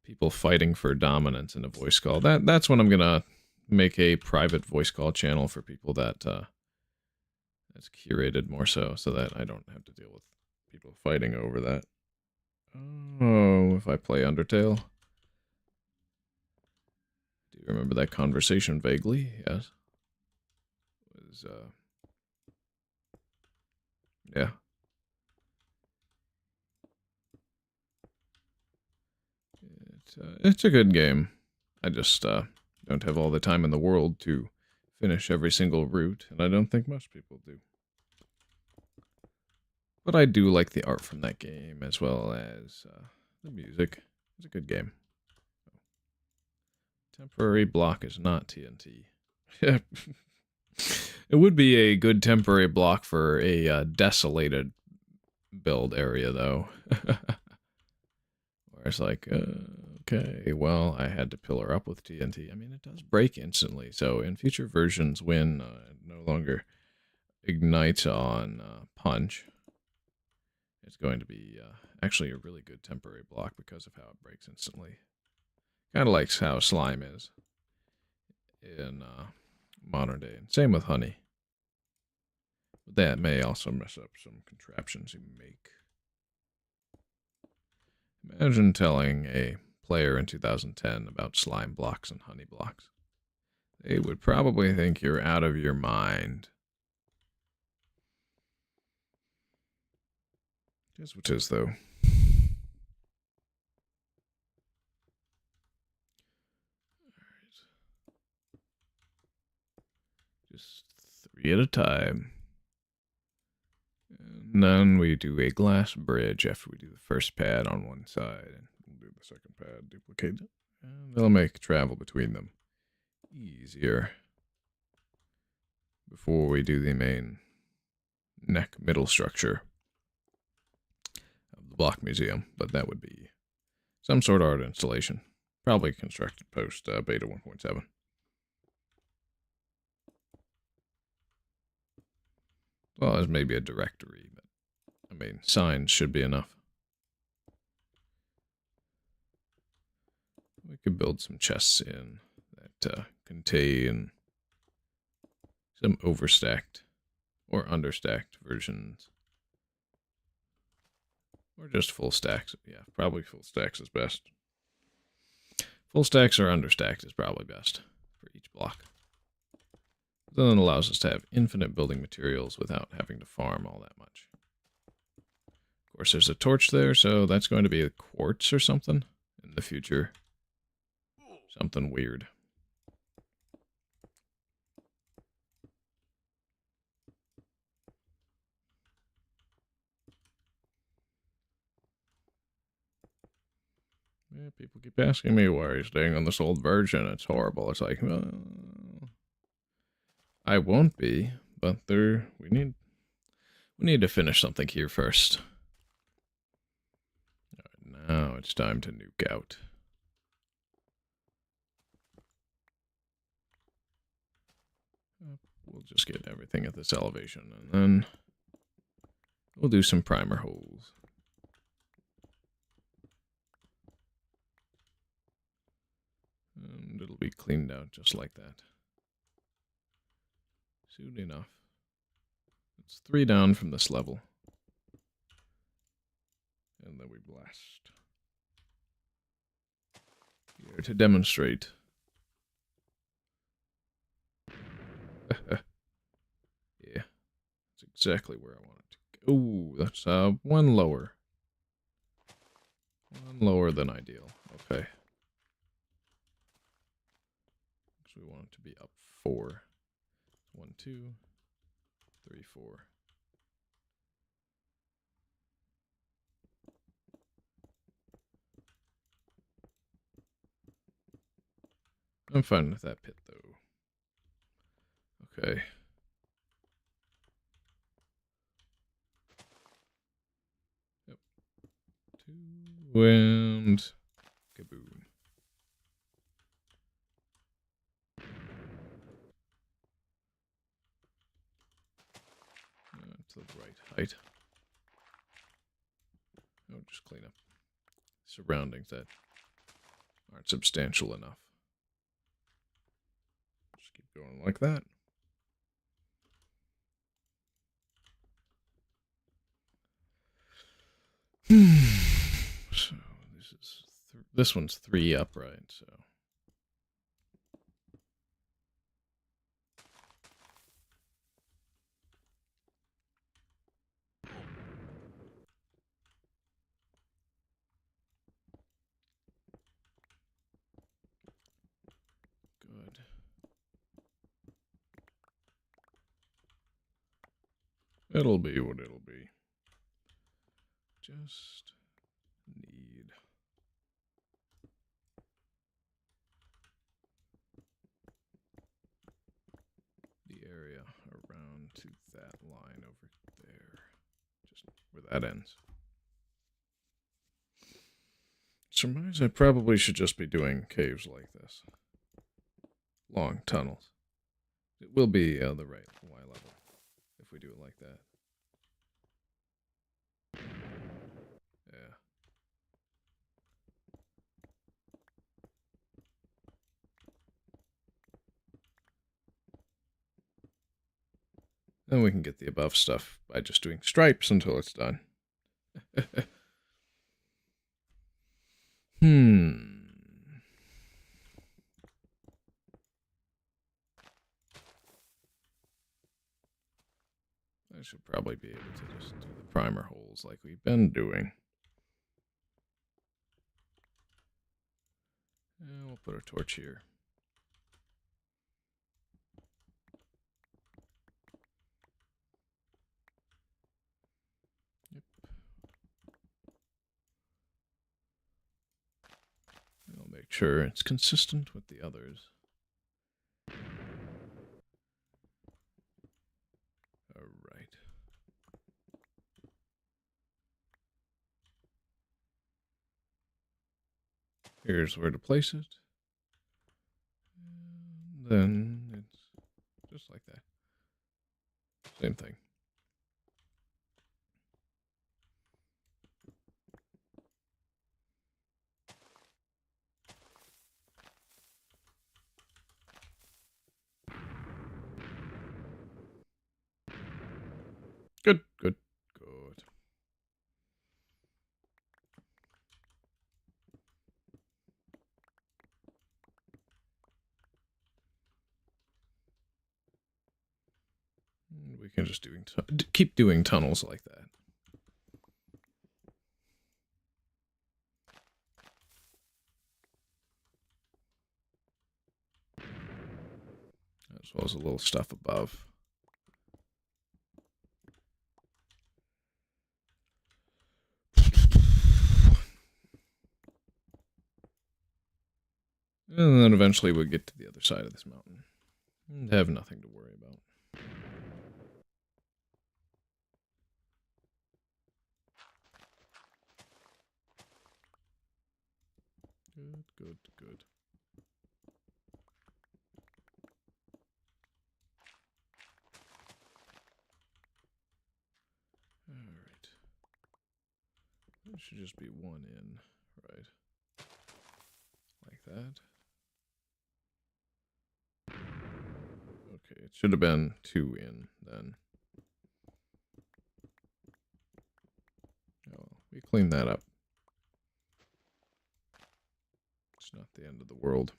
people fighting for dominance in a voice call. That's when I'm gonna make a private voice call channel for people that It's curated more so that I don't have to deal with people fighting over that. Oh, if I play Undertale. Do you remember that conversation vaguely? Yes. It was, yeah. It's a good game. I just don't have all the time in the world to finish every single route, and I don't think most people do. But I do like the art from that game, as well as the music. It's a good game. Temporary block is not TNT. It would be a good temporary block for a desolated build area, though. Where it's like, okay, well, I had to pillar up with TNT. I mean, it does break instantly, so in future versions, when it no longer ignites on punch, it's going to be actually a really good temporary block because of how it breaks instantly. Kind of like how slime is in modern day, and same with honey. But that may also mess up some contraptions you make. Imagine telling a player in 2010 about slime blocks and honey blocks. They would probably think you're out of your mind. Guess which is, though. Alright. Just 3 at a time. And then we do a glass bridge after we do the first pad on one side. And we'll do the second pad, duplicate it. And they'll make travel between them easier before we do the main neck middle structure of the block museum. But that would be some sort of art installation. Probably constructed post beta 1.7. Well, as maybe a directory, but I mean, signs should be enough. We could build some chests in that contain some overstacked or understacked versions. Or just full stacks. Yeah, probably full stacks is best. Full stacks or understacked is probably best for each block. Then it allows us to have infinite building materials without having to farm all that much. Of course, there's a torch there, so that's going to be a quartz or something in the future. Something weird. Yeah, people keep asking me why are you staying on this old version. It's horrible. It's like, well, I won't be, but we need to finish something here first. All right, now it's time to nuke out. We'll just get everything at this elevation, and then we'll do some primer holes. And it'll be cleaned out just like that. Soon enough. It's 3 down from this level. And then we blast. Here to demonstrate. Yeah. That's exactly where I want it to go. Ooh, that's 1 lower. 1 lower than ideal. Okay. So we want it to be up 4. 1, 2, 3, 4. I'm fine with that pit, though. Okay. Yep. 2, and kaboom. To the right height. Oh, just clean up surroundings that aren't substantial enough. Just keep going like that. So this one's 3 upright, so. Good. It'll be what it'll be. Just need the area around to that line over there. Just where that ends. Surmise I probably should just be doing caves like this. Long tunnels. It will be the right Y level if we do it like that. Yeah. Then we can get the above stuff by just doing stripes until it's done. I should probably be able to just do the primer holes like we've been doing. And we'll put a torch here. Yep. I'll make sure it's consistent with the others. Alright. Here's where to place it. And then it's just like that. Same thing. Good, good, good. We can just keep doing tunnels like that. As well as a little stuff above. And then eventually we'll get to the other side of this mountain. And have nothing to worry about. Good, good, good. Alright. That should just be 1 in, right? Like that. Okay, it should have been 2 in then. Oh, we cleaned that up. It's not the end of the world.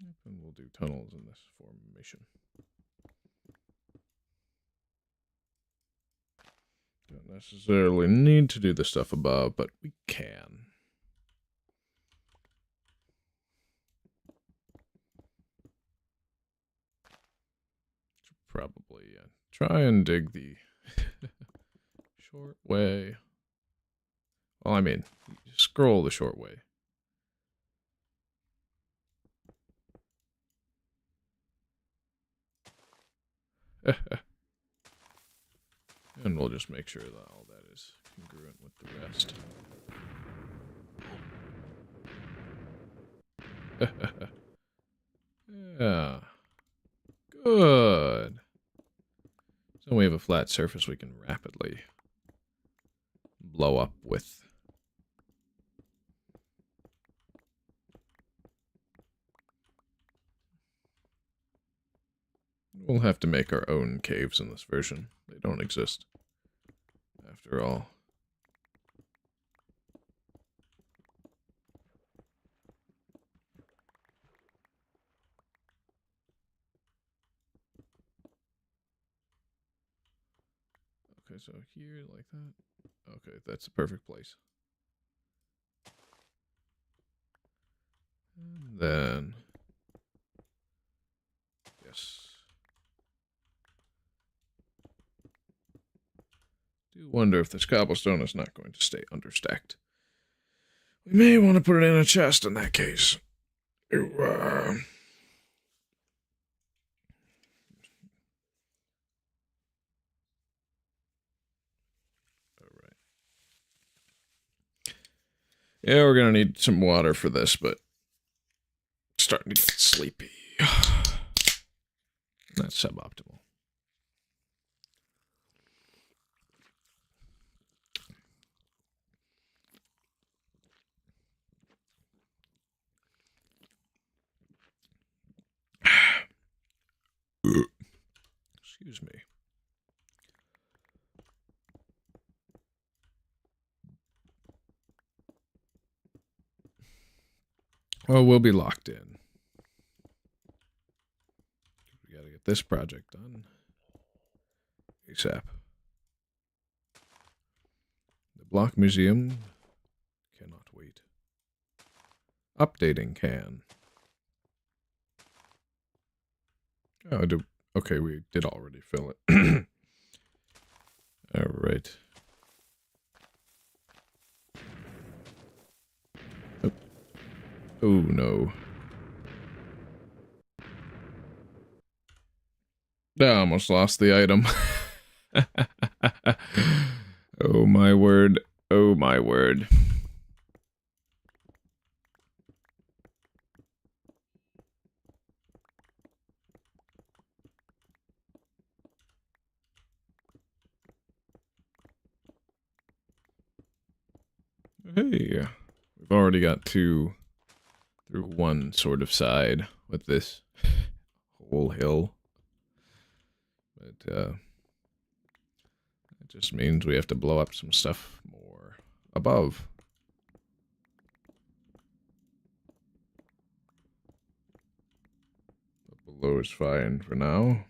Yep, and we'll do tunnels in this formation. Don't necessarily need to do the stuff above, but we can. Should probably try and dig the short way. Well, I mean, scroll the short way. And we'll just make sure that all that is congruent with the rest. Yeah. Good. So we have a flat surface we can rapidly blow up with. We'll have to make our own caves in this version. They don't exist, after all. Okay, so here, like that. Okay, that's the perfect place. And then... Yes. Do wonder if this cobblestone is not going to stay understacked. We may want to put it in a chest in that case. Alright. Yeah, we're gonna need some water for this, but starting to get sleepy. That's suboptimal. Excuse me. Well, we'll be locked in. We gotta get this project done ASAP. The block museum cannot wait. Updating can. Oh, okay, we did already fill it. All right. Oh no. I almost lost the item. Oh my word. Oh my word. Hey, we've already got 2 through 1 sort of side with this whole hill. But, it just means we have to blow up some stuff more above. But below is fine for now.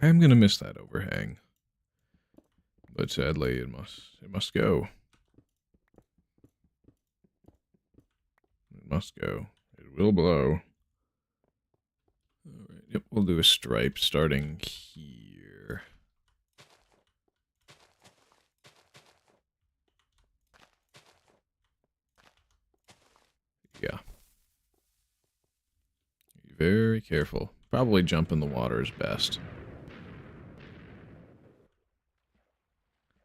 I am gonna miss that overhang. But sadly, it must go. It must go. It will blow. Alright, yep, we'll do a stripe starting here. Yeah. Be very careful. Probably jump in the water is best.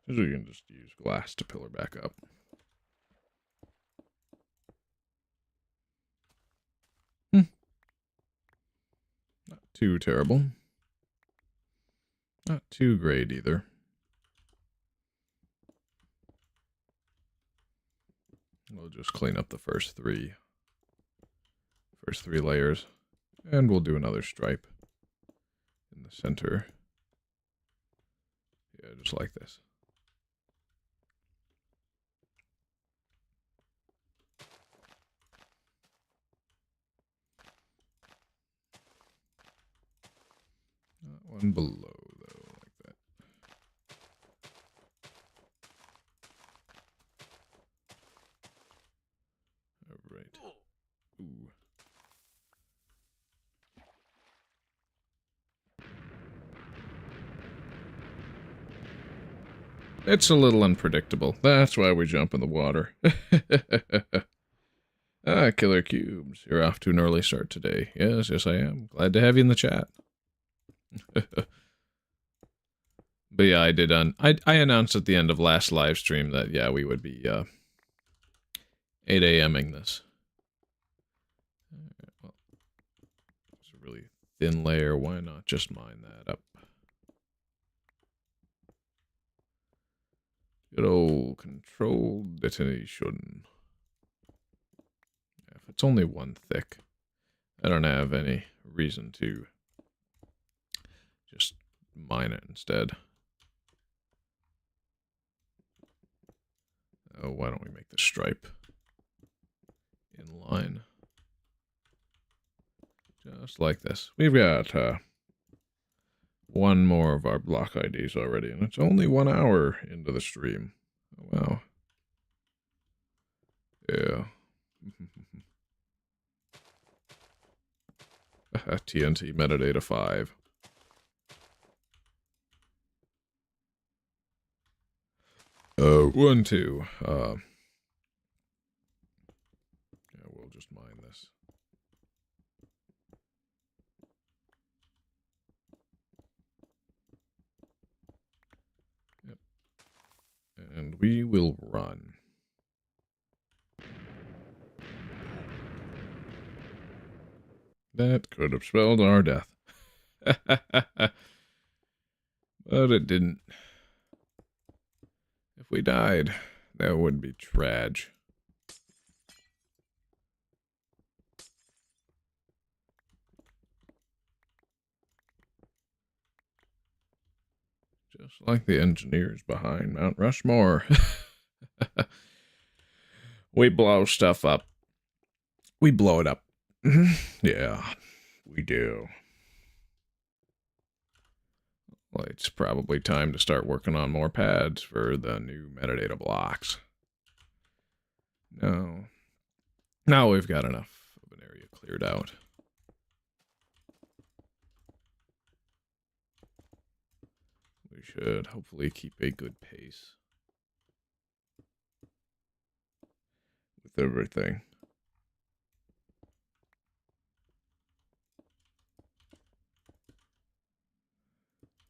Because we can just use glass to pillar back up. Not too terrible. Not too great either. We'll just clean up the first three layers. And we'll do another stripe in the center. Yeah, just like this. Not one below, though, like that. Alright. Ooh. It's a little unpredictable. That's why we jump in the water. Ah, Killer Cubes. You're off to an early start today. Yes, yes I am. Glad to have you in the chat. But yeah, I did I announced at the end of last live stream that yeah, we would be 8 a.m.ing this. Well, it's a really thin layer. Why not just mine that up? Good old controlled detonation. It's only 1 thick. I don't have any reason to just mine it instead. Oh, why don't we make the stripe in line? Just like this. We've got 1 more of our block IDs already, and it's only 1 hour into the stream. Oh, wow. Yeah. TNT metadata 5. Oh, 1, 2. Yeah, we'll just mine this. Yep. And we will run. That could have spelled our death. But it didn't. If we died, that would be trag. Just like the engineers behind Mount Rushmore. We blow stuff up. We blow it up. Yeah, we do. Well, it's probably time to start working on more pads for the new metadata blocks. No. Now we've got enough of an area cleared out. We should hopefully keep a good pace with everything.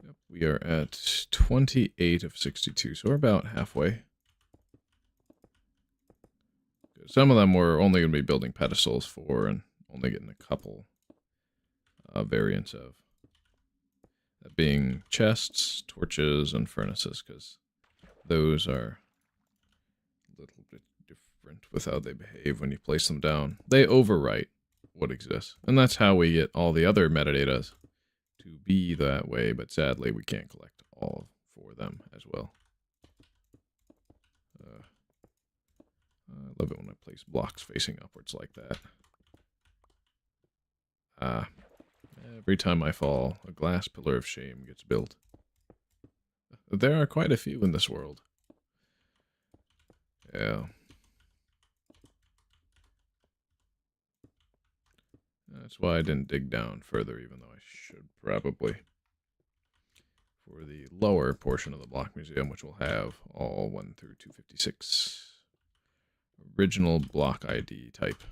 Yep, we are at 28 of 62, so we're about halfway. Some of them we're only going to be building pedestals for and only getting a couple variants of. That being chests, torches, and furnaces, because those are a little bit different with how they behave when you place them down. They overwrite what exists, and that's how we get all the other metadatas to be that way, but sadly we can't collect all for them as well. I love it when I place blocks facing upwards like that. Every time I fall, a glass pillar of shame gets built. There are quite a few in this world. Yeah. That's why I didn't dig down further, even though I should probably. For the lower portion of the block museum, which will have all 1 through 256 original block ID type.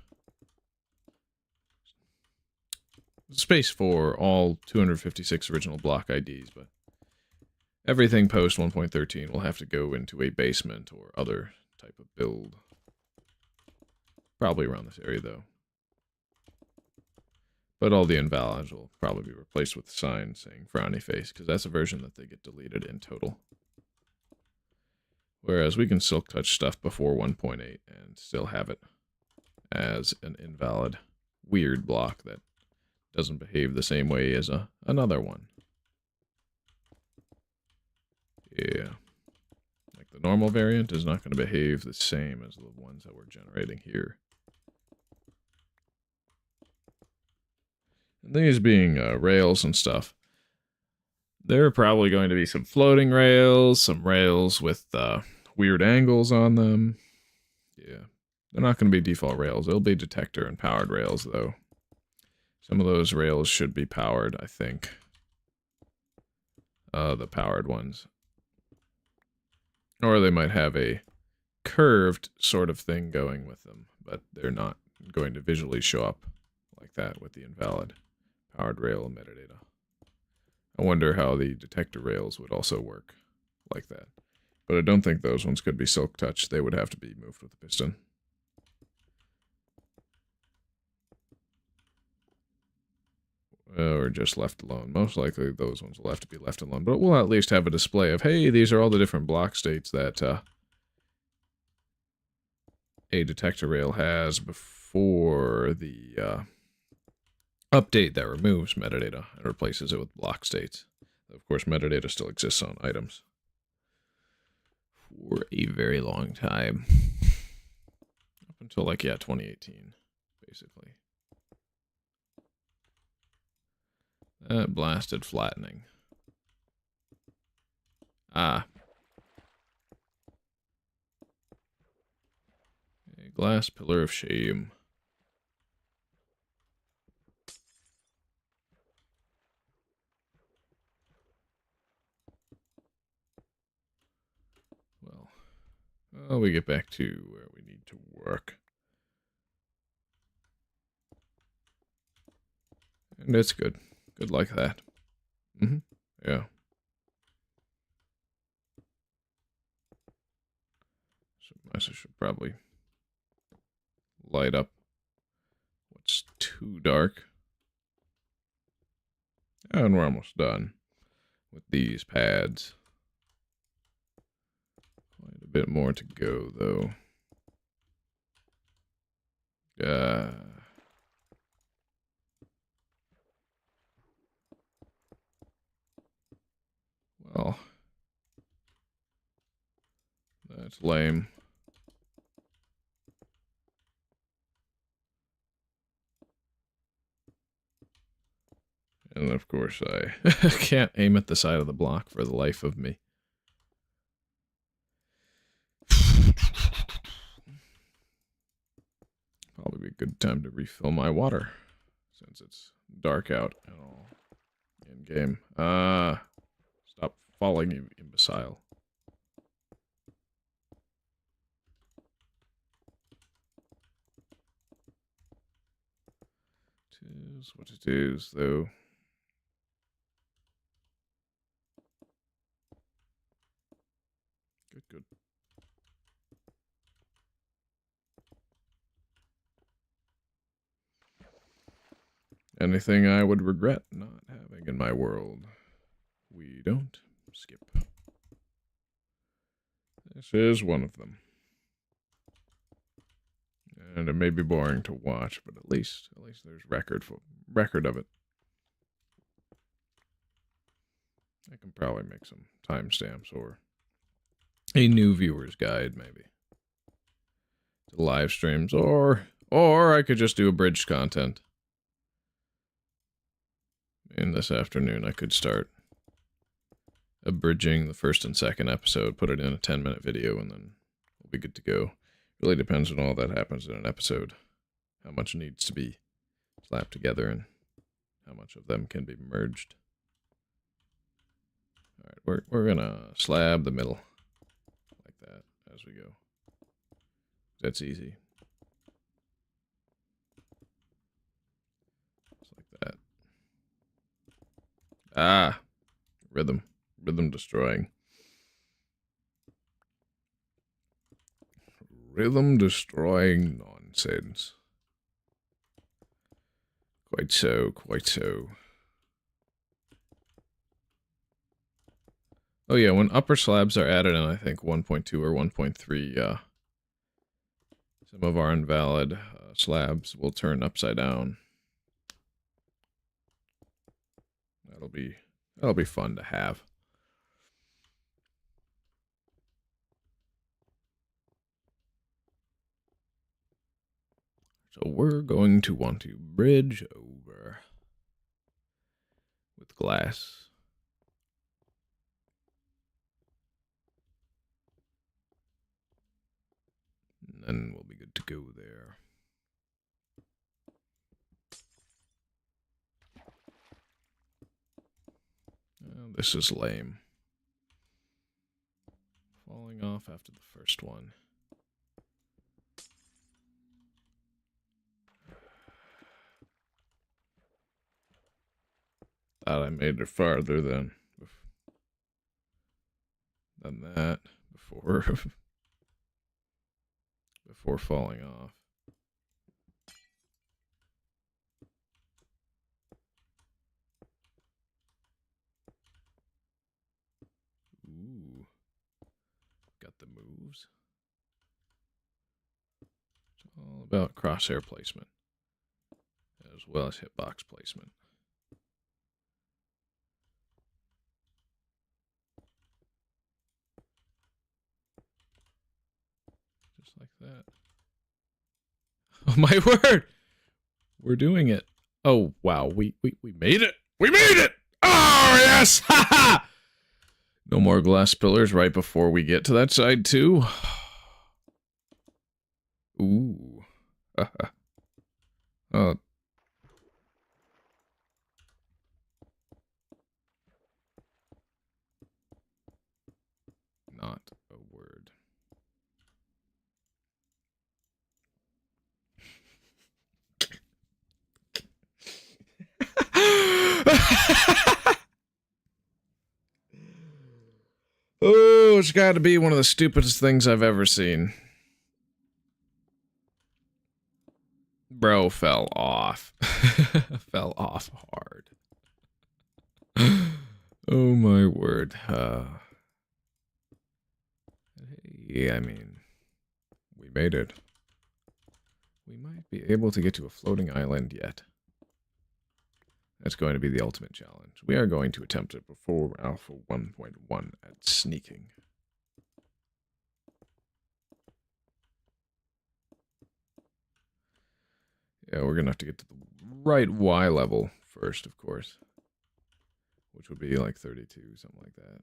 Space for all 256 original block IDs, but everything post 1.13 will have to go into a basement or other type of build. Probably around this area, though. But all the invalids will probably be replaced with a sign saying frowny face, because that's a version that they get deleted in total. Whereas we can silk touch stuff before 1.8 and still have it as an invalid, weird block that doesn't behave the same way as another one. Yeah. Like the normal variant is not going to behave the same as the ones that we're generating here. And these being rails and stuff, there are probably going to be some floating rails, some rails with weird angles on them. Yeah. They're not going to be default rails. They'll be detector and powered rails, though. Some of those rails should be powered, I think. The powered ones. Or they might have a curved sort of thing going with them, but they're not going to visually show up like that with the invalid powered rail and metadata. I wonder how the detector rails would also work like that. But I don't think those ones could be silk touch. They would have to be moved with a piston. Or just left alone. Most likely those ones will have to be left alone. But we'll at least have a display of, hey, these are all the different block states that a detector rail has for the update that removes metadata and replaces it with block states. Of course, metadata still exists on items for a very long time. Up until, like, yeah, 2018, basically. That blasted flattening. Ah. A glass pillar of shame. Well, we get back to where we need to work. And it's good. Good like that. Yeah. So I should probably light up what's too dark. And we're almost done with these pads. Quite a bit more to go, though. Well, that's lame. And of course, I can't aim at the side of the block for the life of me. Probably be a good time to refill my water, since it's dark out and all in game. Stop falling, you imbecile. Tis what it is, though. Good. Anything I would regret not having in my world, we don't skip. This is one of them. And it may be boring to watch, but at least there's record of it. I can probably make some timestamps or a new viewer's guide, maybe, to live streams, or I could just do abridged content. And this afternoon I could start abridging the first and second episode, put it in a 10-minute video, and then we'll be good to go. Really depends on all that happens in an episode, how much needs to be slapped together and how much of them can be merged. All right, we're gonna slab the middle like that as we go. That's easy. Just like that. Ah, rhythm destroying. Rhythm destroying nonsense. Quite so. Oh yeah, when upper slabs are added in, I think 1.2 or 1.3, some of our invalid slabs will turn upside down. That'll be fun to have. So we're going to want to bridge over with glass. And then we'll be good to go there. Oh, this is lame. Falling off after the first one. Thought I made it farther than that before before falling off. Ooh. Got the moves. It's all about crosshair placement, as well as hitbox placement. Just like that. Oh my word! We're doing it. Oh wow, we made it! We made it! Oh yes! Ha ha! No more glass pillars right before we get to that side too. Ooh. Oh. Not a word. Oh, it's got to be one of the stupidest things I've ever seen. Bro fell off. Fell off hard. Oh my word. Hey, I mean, we made it. We might be able to get to a floating island yet. That's going to be the ultimate challenge. We are going to attempt it before Alpha 1.1 at sneaking. Yeah, we're going to have to get to the right Y level first, of course. Which would be like 32, something like that.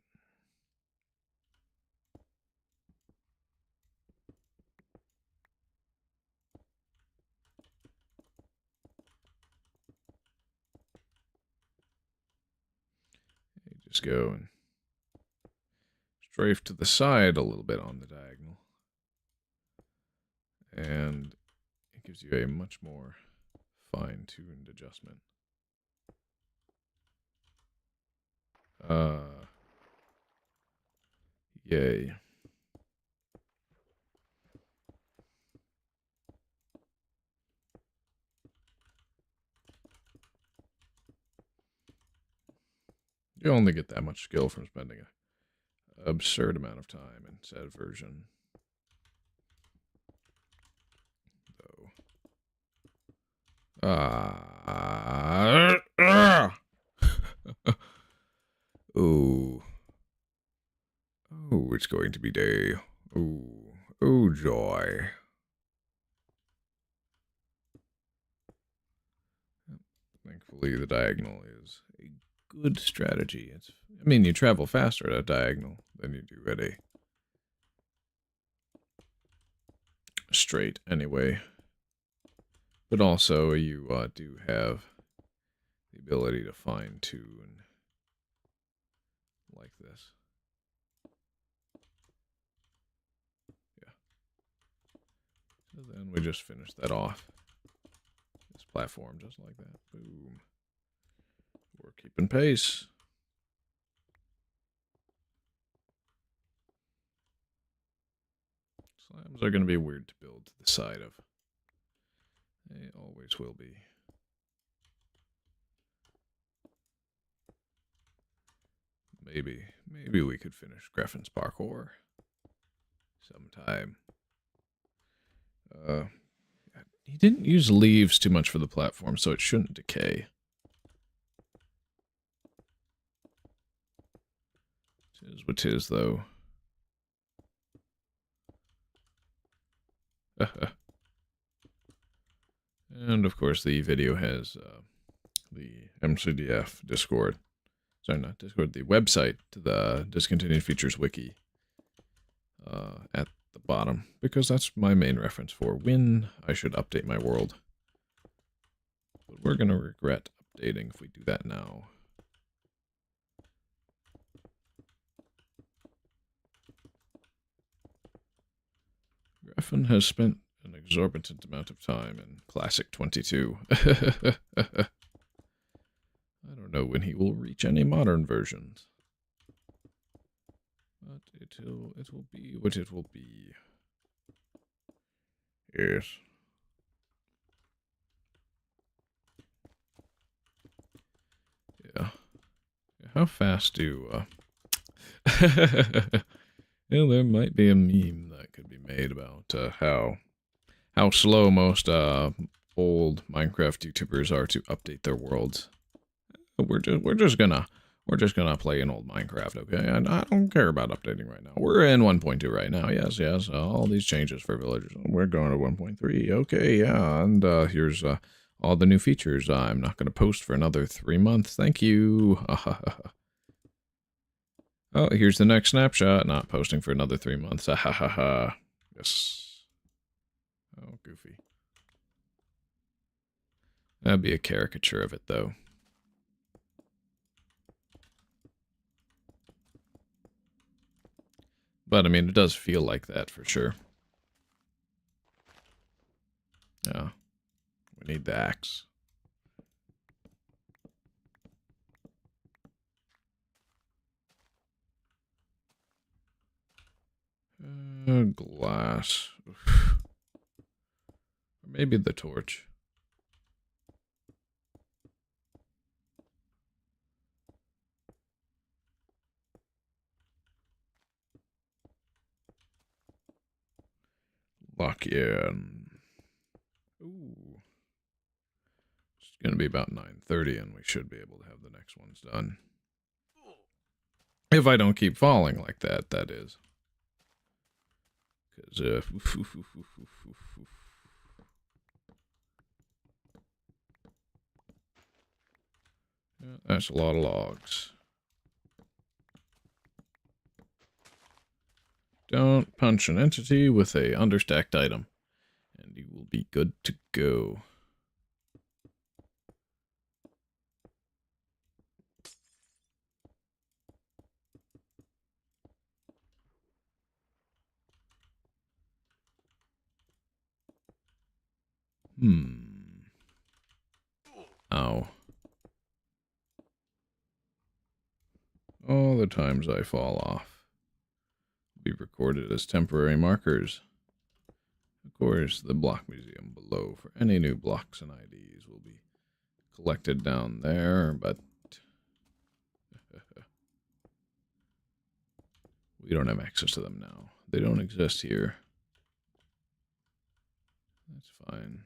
You just go and strafe to the side a little bit on the diagonal. And it gives you a much more fine-tuned adjustment. Yay. You only get that much skill from spending an absurd amount of time in said version. Ooh. Oh, it's going to be day. Ooh. Oh, joy. Thankfully, the diagonal is a good strategy. I mean, you travel faster at a diagonal than you do at a straight, anyway. But also, you do have the ability to fine-tune like this. Yeah. So then we just finish that off. This platform, just like that. Boom. We're keeping pace. Slabs are going to be weird to build to the side of. They always will be. Maybe we could finish Griffin's parkour sometime. He didn't use leaves too much for the platform, so it shouldn't decay. Tis what tis, though. And of course, the video has the MCDF Discord. Sorry, not Discord, the website to the Discontinued Features Wiki at the bottom, because that's my main reference for when I should update my world. But we're going to regret updating if we do that now. Griffin has spent an exorbitant amount of time in Classic 22. I don't know when he will reach any modern versions. But it will be what it will be. Yes. Yeah. How fast do well, there might be a meme that could be made about how how slow most old Minecraft YouTubers are to update their worlds. We're just gonna play an old Minecraft, okay? And I don't care about updating right now. We're in 1.2 right now. Yes, yes. All these changes for villagers. We're going to 1.3. Okay, yeah. And here's all the new features. I'm not gonna post for another 3 months. Thank you. Oh, here's the next snapshot. Not posting for another 3 months. Yes. Oh, goofy. That'd be a caricature of it, though. But, I mean, it does feel like that for sure. Yeah. We need the axe. Glass. Or maybe the torch. Lock in. Ooh. It's going to be about 9:30, and we should be able to have the next ones done. If I don't keep falling like that, that is. Because, yeah, that's a lot of logs. Don't punch an entity with a understacked item, and you will be good to go. Ow. All the times I fall off will be recorded as temporary markers. Of course, the block museum below for any new blocks and IDs will be collected down there, but we don't have access to them now. They don't exist here. That's fine.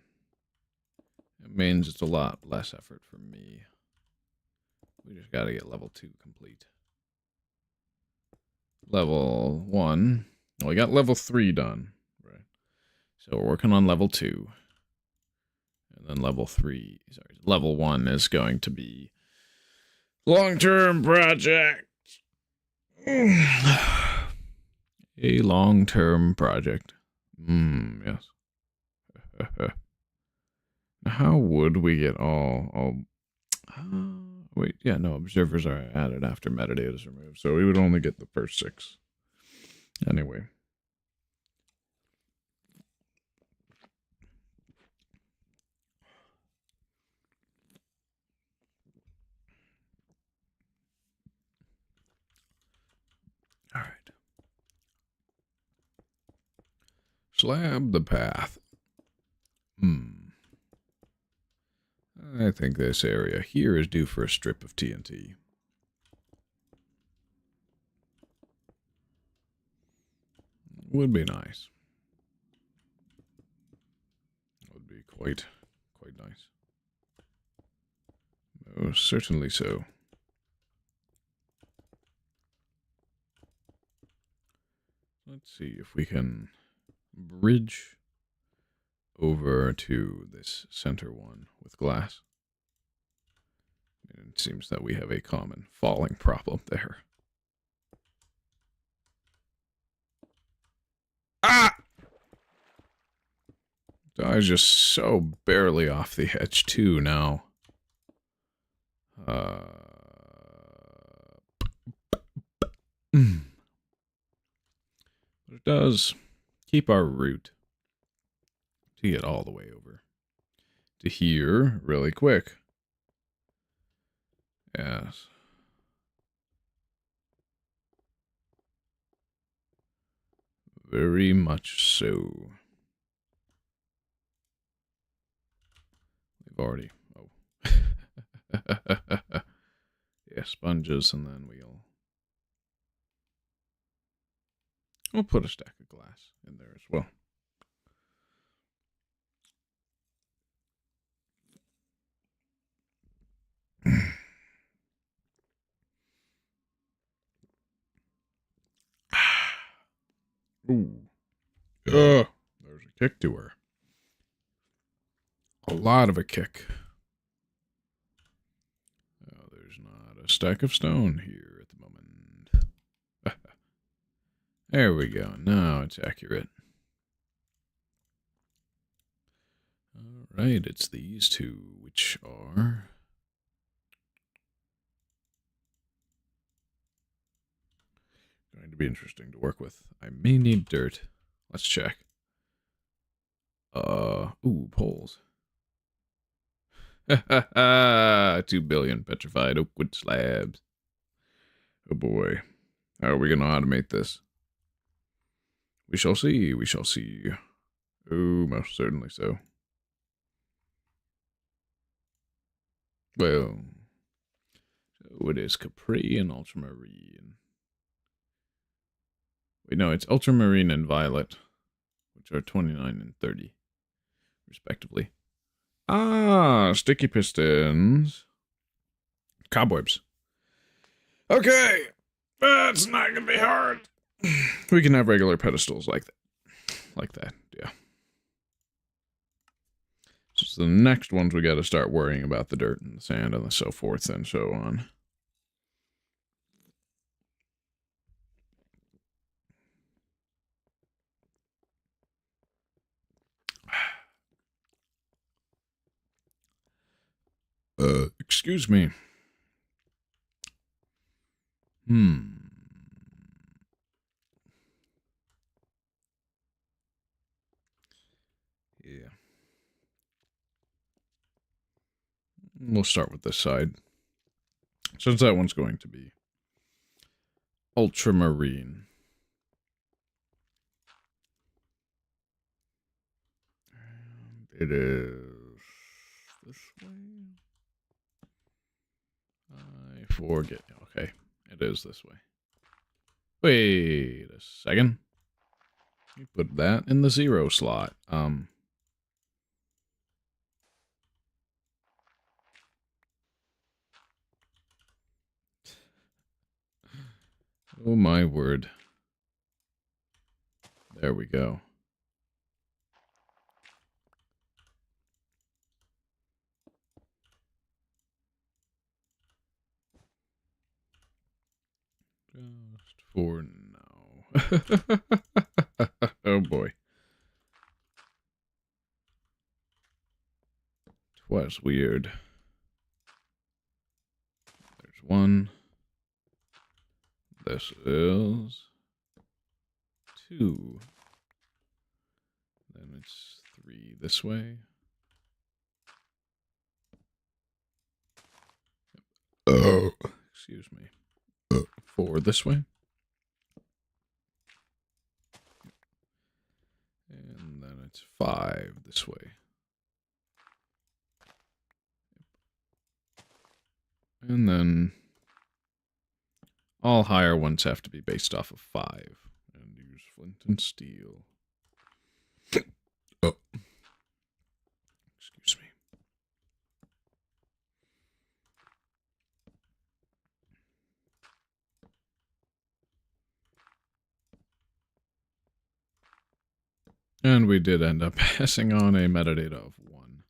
It means it's a lot less effort for me. We just gotta get level 2 complete. Level 1. Well, we got level 3 done. Right. So we're working on level 2. And then level 3, sorry, level 1 is going to be long-term project. A long-term project. Yes. How would we get all wait, yeah, no, observers are added after metadata is removed, so we would only get the first 6. Anyway. All right. Slab the path. I think this area here is due for a strip of TNT. Would be nice. Would be quite nice. Oh, certainly so. Let's see if we can bridge over to this center one with glass. It seems that we have a common falling problem there. Ah! I was just so barely off the edge too now. But it does keep our route to get all the way over to here really quick. Yes. Very much so. We've already... Oh. Yeah, sponges, and then we'll put a stack of glass in there as well. Ooh. There's a kick to her. A lot of a kick. Oh, there's not a stack of stone here at the moment. There we go. Now it's accurate. All right, it's these two, which are going to be interesting to work with. I may need dirt. Let's check. Ooh, poles. 2 billion petrified oak wood slabs. Oh boy. How are we going to automate this? We shall see, we shall see. Oh, most certainly so. Well, so it is Capri and Ultramarine. Wait, no, it's Ultramarine and Violet, which are 29 and 30, respectively. Ah, sticky pistons. Cobwebs. Okay, that's not going to be hard. We can have regular pedestals like that. Like that, yeah. So the next ones we got to start worrying about the dirt and the sand and so forth and so on. Excuse me. Yeah. We'll start with this side. Since that one's going to be ultramarine. It is this way. I forget. Okay, it is this way. Wait a second. You put that in the 0 slot. Oh my word. There we go. Just for now. Oh boy. Twas weird. There's one. This is 2. Then it's 3 this way. Oh, excuse me. 4 this way. And then it's 5 this way. And then all higher ones have to be based off of 5. And use flint and steel. Oh. Excuse me. And we did end up passing on a metadata of 1.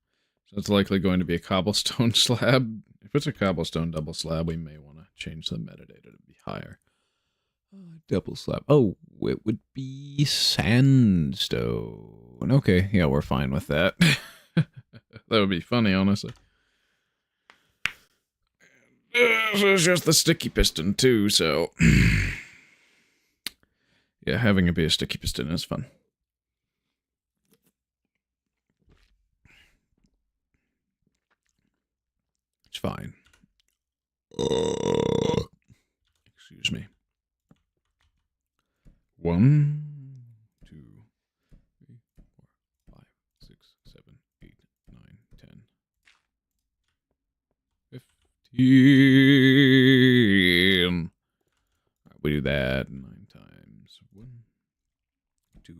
So it's likely going to be a cobblestone slab. If it's a cobblestone double slab, we may want to change the metadata to be higher. Double slab. Oh, it would be sandstone. Okay, yeah, we're fine with that. That would be funny, honestly. This is just the sticky piston, too, so... yeah, having it be a sticky piston is fun. It's fine. Excuse me. 1, 2, 3, 4, 5, 6, 7, 8, 9, 10, 15. We do that 9 times. 1, 2,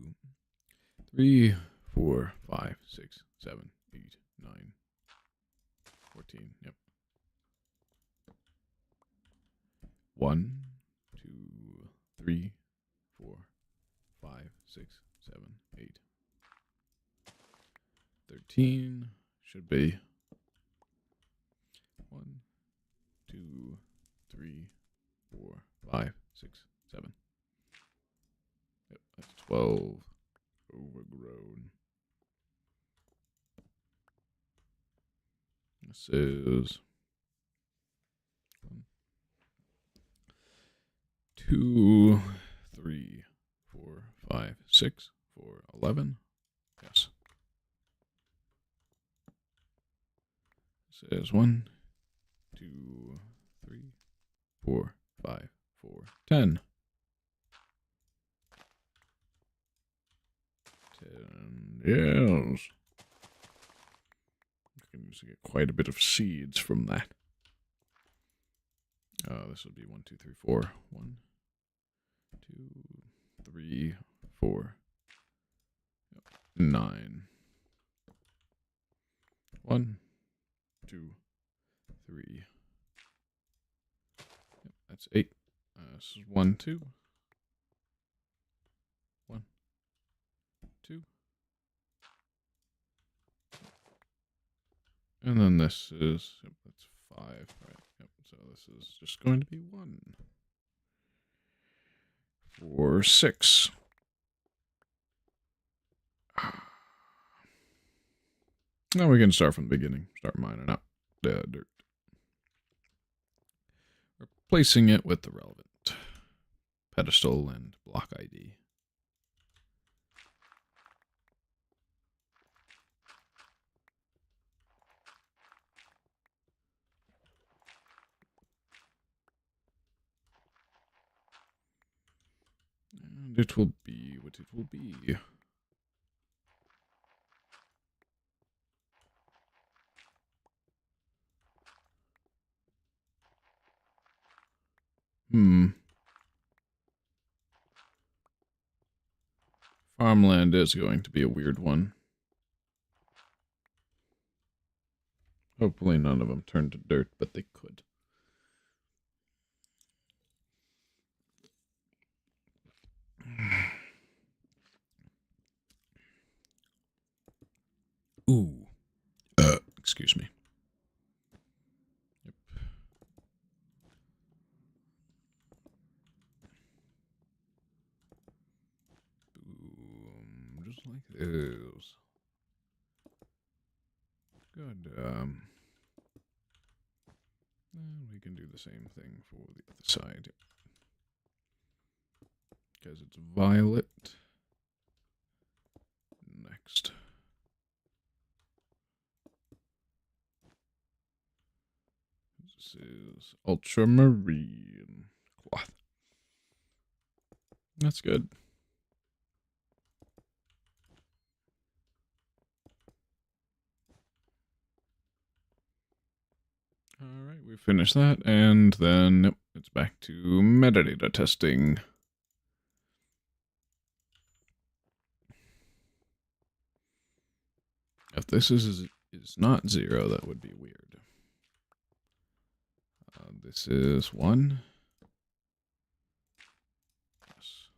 3, 4, 5, 6, 7, 8, 9, 14. Yep. 1, 2, 3, 4, 5, 5, 6, 7, 8. 13 should be 1, 2, 3, 4, 5, 6, 7. Yep, that's 12. Overgrown. This is 1, 2, 3, 4, 5, 6, 4, 11. Yes. This is 1, 2, 3, 4, 5, 4, 10. 10. Yes. I can usually get quite a bit of seeds from that. This would be 1, 2, 3, 4. 1, 2, 3, 4. 9. 1, 2, 3. Yep, that's 8. This is 1, 2. 1, 2. And then this is, yep, that's 5, right? Yep, so this is just going to be 1. 4, 6. Now we can start from the beginning. Start mining up the dirt. Replacing it with the relevant pedestal and block ID. And it will be what it will be. Farmland is going to be a weird one. Hopefully none of them turn to dirt, but they could. Ooh. Excuse me. Yep. Boom. Just like this. Good. We can do the same thing for the other side. Because it's violet. Next. This is ultramarine cloth. That's good. All right, we finished that, and then yep, it's back to metadata testing. If this is not 0, that would be weird. This is 1. Yes.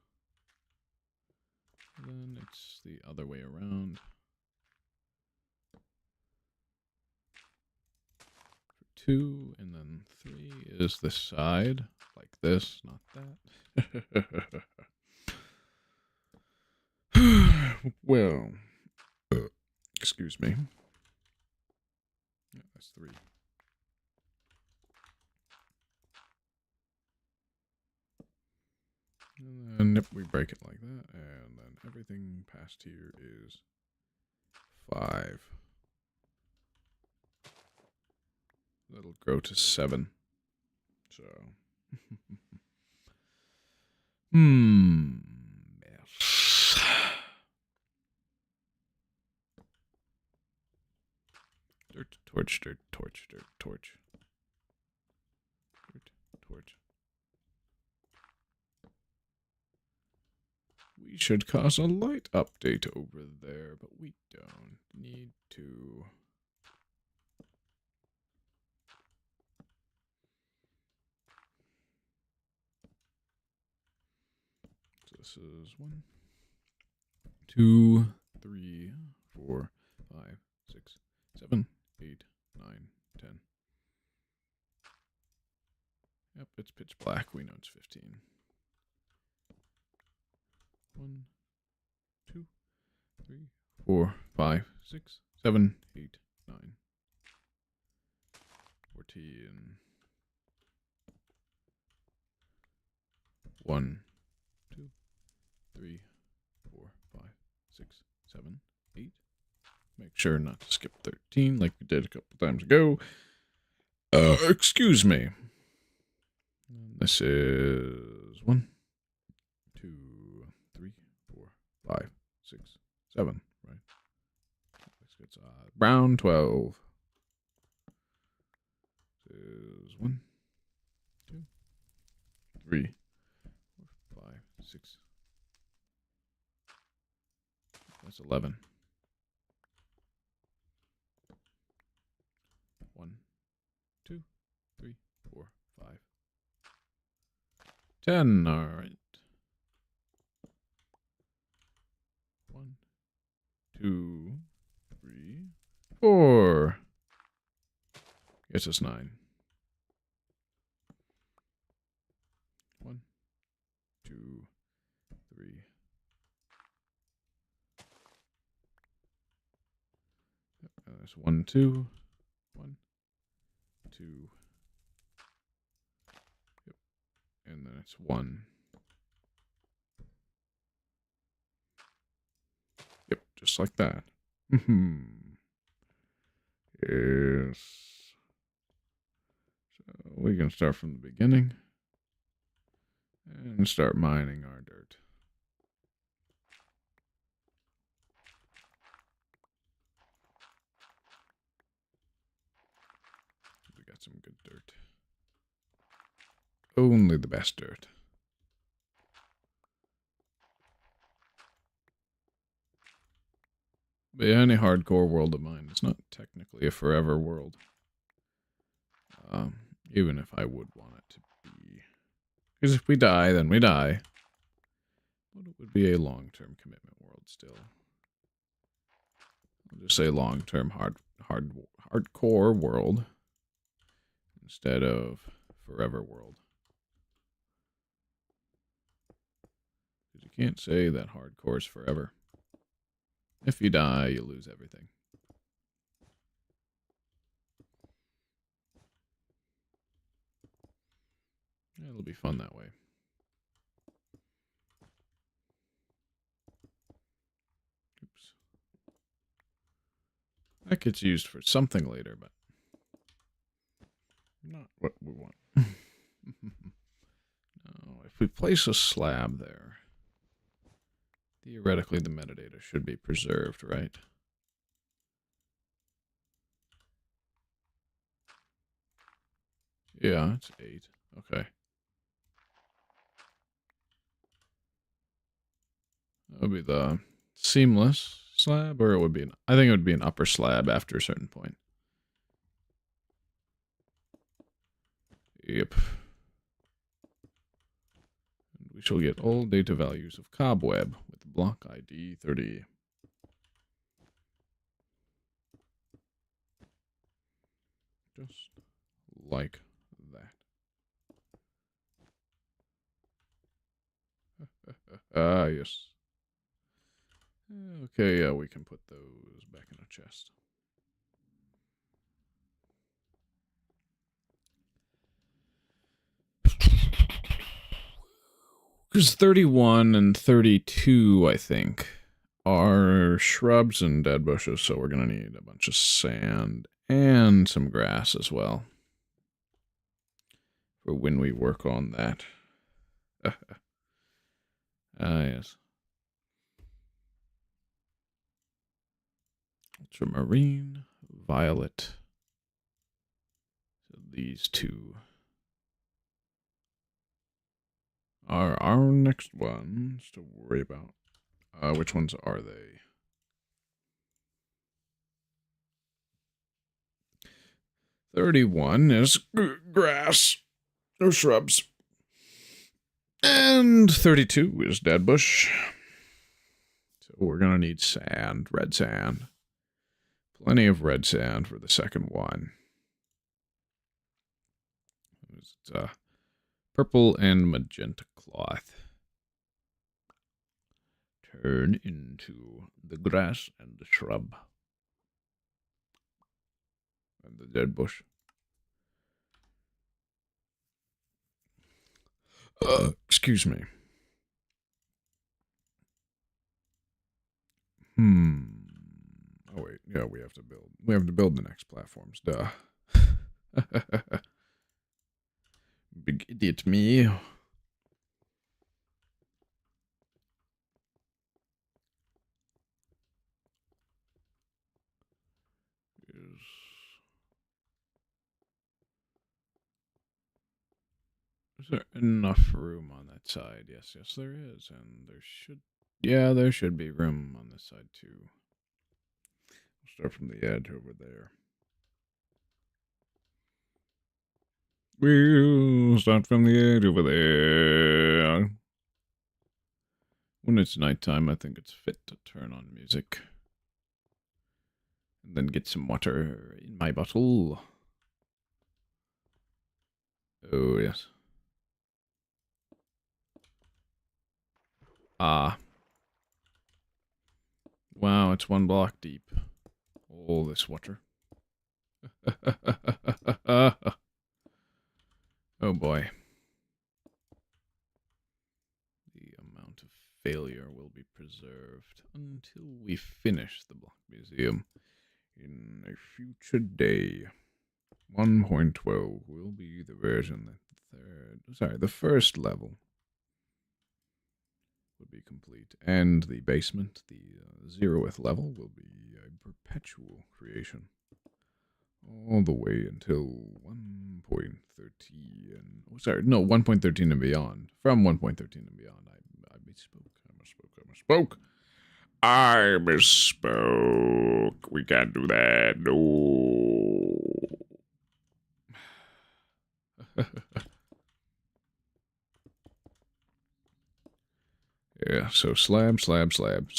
Then it's the other way around. 2, and then 3 is this side, like this, not that. Well, excuse me. Yeah, that's 3. And then yep, we break it like that, and then everything past here is 5. That'll grow to 7. So, yes. Dirt, torch, dirt, torch, dirt, torch. Dirt, torch. We should cause a light update over there, but we don't need to. So this is 1, 2, 3, 4, 5, 6, 7, 8, 9, 10. Yep, it's pitch black. We know it's 15. 1, 2, 3, 4, 5, 6, 7, 8, 9. 14. 1, 2, 3, 4, 5, 6, 7, 8. Make sure not to skip 13 like we did a couple times ago. Excuse me. This is 1, 2, 3, 4, 5, 6, 7, right? This gets brown 12. This is 1, 2, 3, 4, 5, 6. That's 11. 1, 2, 3, 4, 5. 10, all right. 1, 2, 3, 4. Gets us 9. 1, 2, 3. There's 1, 2. 1, 2. Yep. And then it's 1. Yep, just like that. Yes. So we can start from the beginning and start mining our dirt. We got some good dirt. Only the best dirt. But yeah, any hardcore world of mine is not technically a forever world. Even if I would want it to be. Because if we die, then we die. But it would be a long-term commitment world still. I'll just say long-term hardcore world instead of forever world. Because you can't say that hardcore is forever. If you die, you lose everything. It'll be fun that way. Oops. That gets used for something later, but not what we want. No, if we place a slab there, theoretically the metadata should be preserved, right? Yeah, it's 8. Okay. That would be the seamless slab, or it would be I think it would be an upper slab after a certain point. Yep. And we shall get all data values of cobweb with block ID 30. Just like that. Ah, yes. Okay, yeah, we can put those back in a chest. Because 31 and 32, I think, are shrubs and dead bushes, so we're going to need a bunch of sand and some grass as well for when we work on that. Yes. Ultramarine, violet. So these two are our next ones to worry about. Which ones are they? $31 is grass or shrubs. And 32 is dead bush. So we're going to need sand, red sand. Plenty of red sand for the second one. It's purple and magenta cloth. Turn into the grass and the shrub. And the dead bush. Excuse me. Oh wait, yeah, we have to build. We have to build the next platforms. Duh. Big idiot me. Is there enough room on that side? Yes, yes, there is, and there should. Yeah, there should be room on this side too. We'll start from the edge over there. We'll start from the edge over there. When it's nighttime, I think it's fit to turn on music. And then get some water in my bottle. Oh, yes. Ah. Wow, it's 1 block deep. All this water. Oh boy. The amount of failure will be preserved until we finish the block museum in a future day. 1.12 will be the version that the first level would be complete, and the basement, the 0th level, will be a perpetual creation. All the way until 1.13. Oh, sorry, no, 1.13 and beyond. From 1.13 and beyond, I misspoke. I misspoke. We can't do that. No. Yeah, so slab. Slab.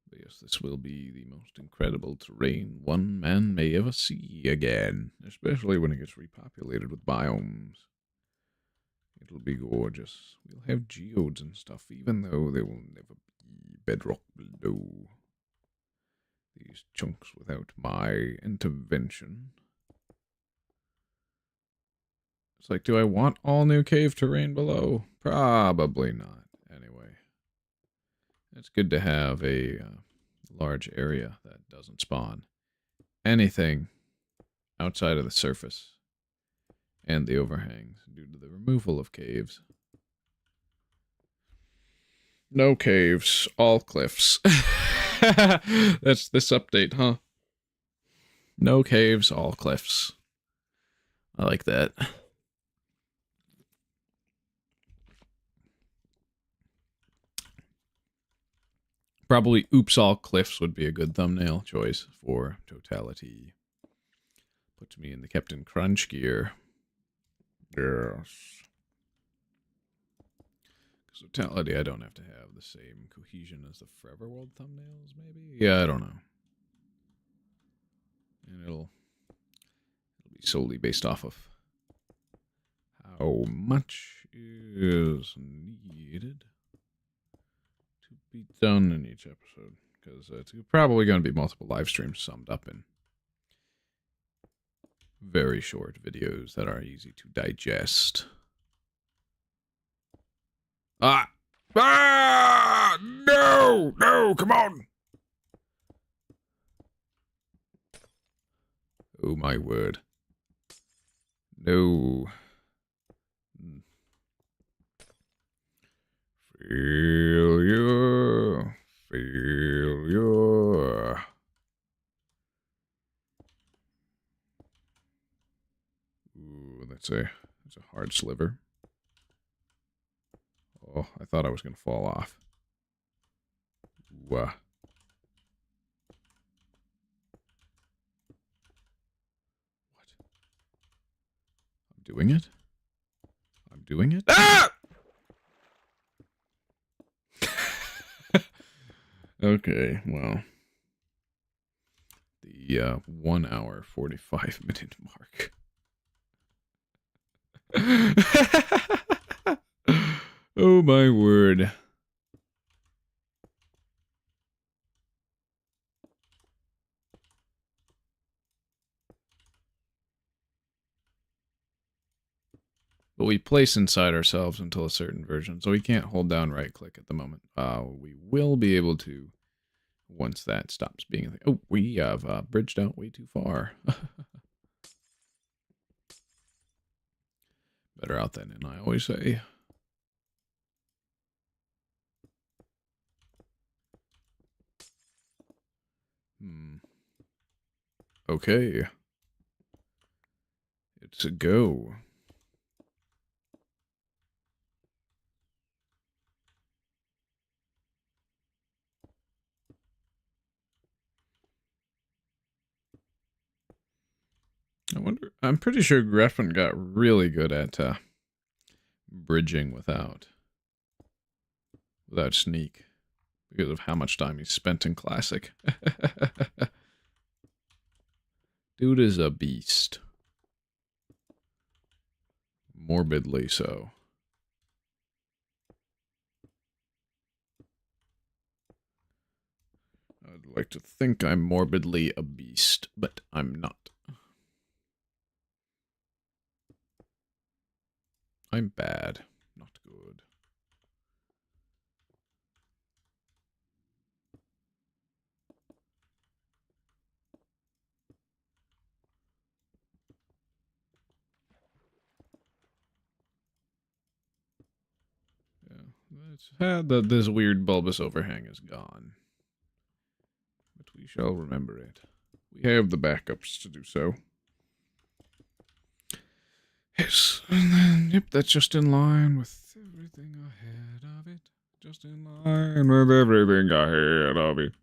But yes, this will be the most incredible terrain one man may ever see again, especially when it gets repopulated with biomes. It'll be gorgeous. We'll have geodes and stuff, even though there will never be bedrock below these chunks without my intervention. It's like, do I want all new cave terrain below? Probably not. Anyway, it's good to have a large area that doesn't spawn anything outside of the surface and the overhangs due to the removal of caves. No caves, all cliffs. That's this update, huh? No caves, all cliffs. I like that. Probably oops all cliffs would be a good thumbnail choice for totality. Puts me in the Captain Crunch gear. Yes. Totality, I don't have to have the same cohesion as the Forever World thumbnails, maybe? Yeah, I don't know. And it'll be solely based off of how much is needed to be done in each episode. Because it's probably going to be multiple live streams summed up in very short videos that are easy to digest. Ah! Ah! No! No! Come on! Oh my word. No. Failure. Failure. Ooh, that's a hard sliver. Oh, I thought I was going to fall off. Ooh. doing it. I'm doing it. Ah! Okay, well. The 1 hour 45-minute mark. Oh my word. But we place inside ourselves until a certain version, so we can't hold down right click at the moment. We will be able to once that stops being a thing. Oh, we have bridged out way too far. Better out than in, I always say. Okay. It's a go. I wonder, I'm pretty sure Griffin got really good at bridging without sneak because of how much time he spent in Classic. Dude is a beast. Morbidly so. I'd like to think I'm morbidly a beast, but I'm not. I'm bad. Not good. Yeah, this weird bulbous overhang is gone. But we shall remember it. We have the backups to do so. Yes, and then, yep, that's just in line with everything ahead of it. Just in line with everything ahead of it.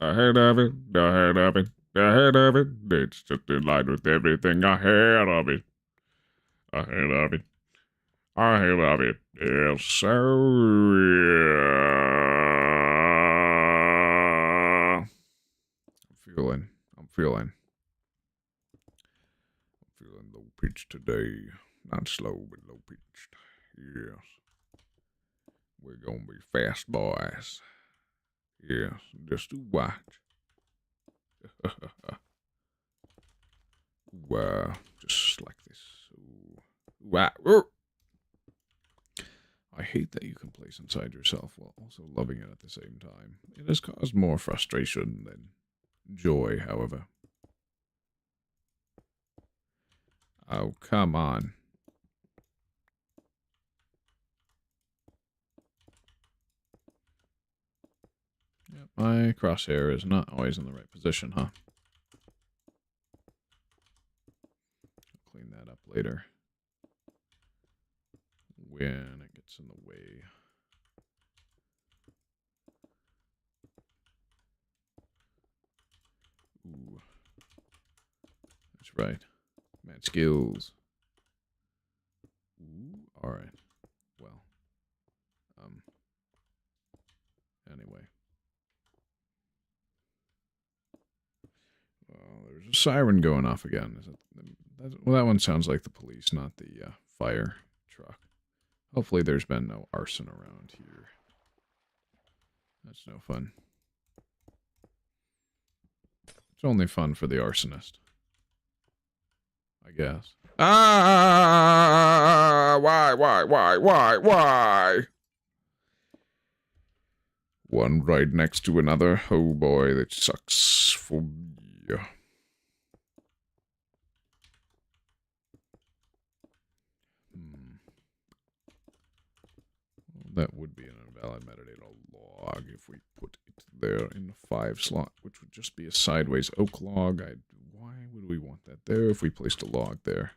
Ahead of it, ahead of it, ahead of it. It's just in line with everything ahead of it. Ahead of it. Ahead of it. Yes, sir. I'm feeling low pitched today. Not slow, but low pitched. Yes. We're gonna be fast boys. Yes, just to watch. Wow, just like this. Wow. I hate that you can place inside yourself while also loving it at the same time. It has caused more frustration than joy, however. Oh, come on. Yep, my crosshair is not always in the right position, huh? I'll clean that up later. When it gets in the way. Ooh. That's right. Mad skills. Ooh, alright. Well. Anyway. There's a siren going off again. Is it? Well, that one sounds like the police, not the fire truck. Hopefully there's been no arson around here. That's no fun. It's only fun for the arsonist, I guess. Ah! Why? One right next to another. Oh boy, that sucks for me. That would be an invalid metadata log if we put it there in the 5 slot, which would just be a sideways oak log. Why would we want that there if we placed a log there?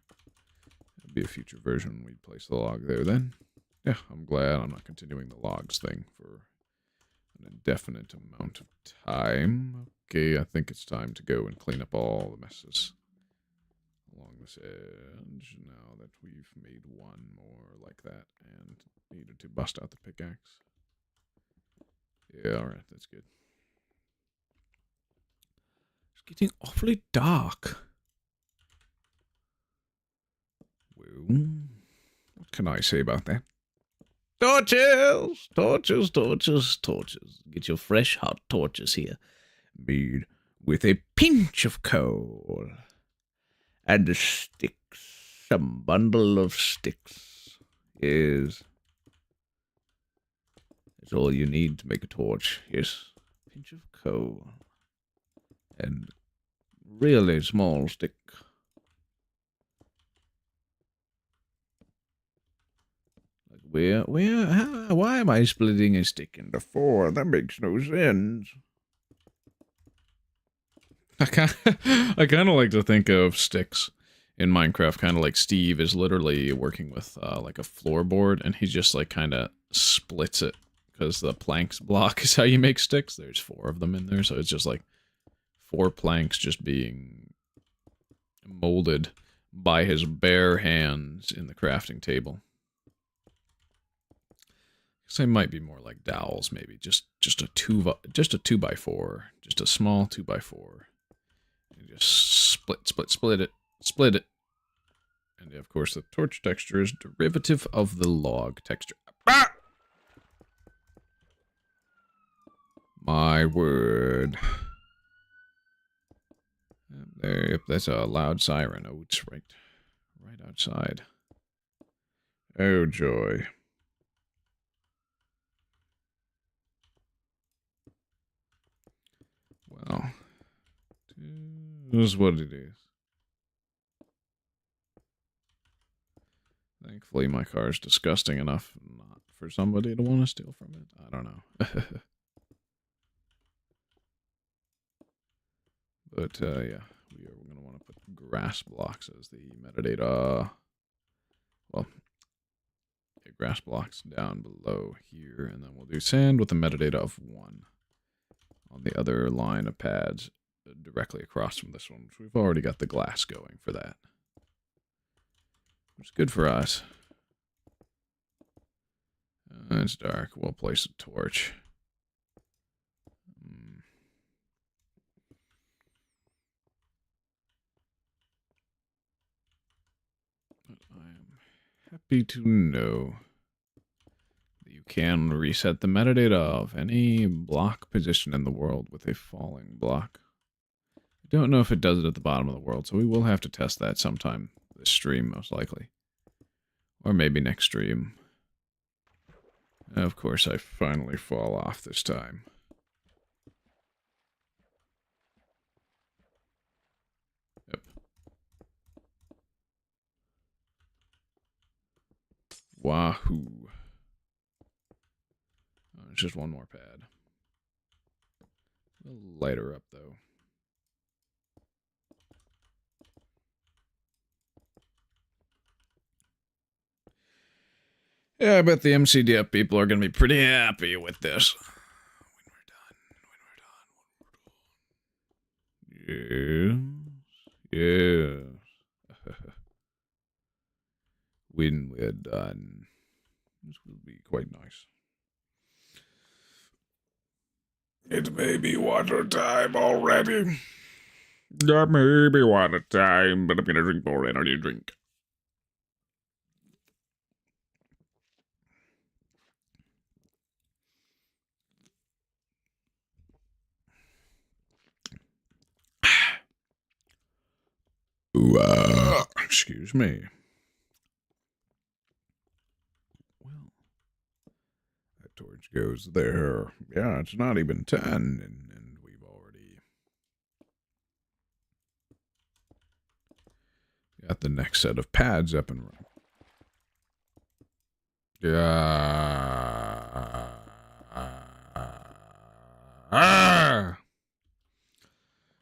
It'd be a future version. We'd place the log there then. Yeah, I'm glad I'm not continuing the logs thing for an indefinite amount of time. Okay, I think it's time to go and clean up all the messes along this edge now that we've made one more like that and needed to bust out the pickaxe. Yeah, alright, that's good. It's getting awfully dark. Well, what can I say about that? Torches! Torches, torches, torches. Get your fresh hot torches here. Made with a pinch of coal. And the sticks. Some bundle of sticks is... That's all you need to make a torch. Yes. Pinch of coal. And really small stick. Why am I splitting a stick into 4? That makes no sense. I kind of like to think of sticks in Minecraft, kind of like Steve is literally working with like a floorboard, and he just like kind of splits it because the planks block is how you make sticks. There's 4 of them in there, so it's just like 4 planks just being molded by his bare hands in the crafting table. So they might be more like dowels, maybe just a 2x4, just a small 2x4. And just split it. And of course, the torch texture is derivative of the log texture. Ah! My word. There, yep, that's a loud siren. Oh, it's right outside. Oh joy. Well, this is what it is. Thankfully, my car is disgusting enough not for somebody to want to steal from it. I don't know. But, yeah, we're going to want to put grass blocks as the metadata. Well, yeah, grass blocks down below here, and then we'll do sand with the metadata of 1 on the other line of pads directly across from this one, which we've already got the glass going for that. Which is good for us. It's dark. We'll place a torch. But I am happy to know that you can reset the metadata of any block position in the world with a falling block. I don't know if it does it at the bottom of the world, so we will have to test that sometime this stream, most likely. Or maybe next stream. Of course, I finally fall off this time. Yep. Wahoo. Oh, it's just one more pad. A little lighter up, though. Yeah, I bet the MCDF people are going to be pretty happy with this. When we're done. Yes. When we're done. This will be quite nice. It may be water time already. It may be water time, but I'm going to drink more energy drink. Excuse me. Well, that torch goes there. Yeah, it's not even 10, and we've already got the next set of pads up and running.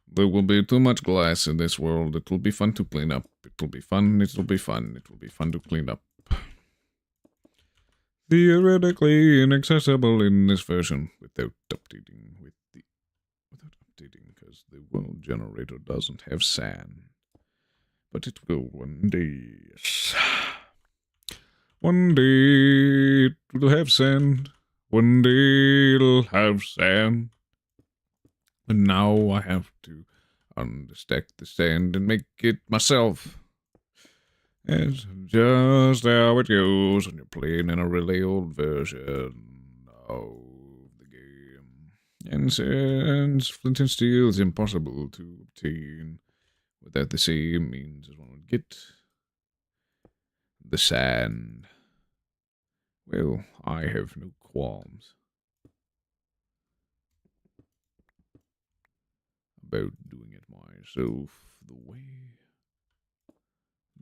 There will be too much glass in this world. It will be fun to clean up. It will be fun. It will be fun. It will be fun to clean up. Theoretically inaccessible in this version without updating because the world generator doesn't have sand. But it will one day. Yes. One day it will have sand. One day it'll have sand. And now I have to understack the sand and make it myself. It's just how it goes when you're playing in a really old version of the game. And since flint and steel is impossible to obtain without the same means as one would get the sand, well, I have no qualms about doing it myself the way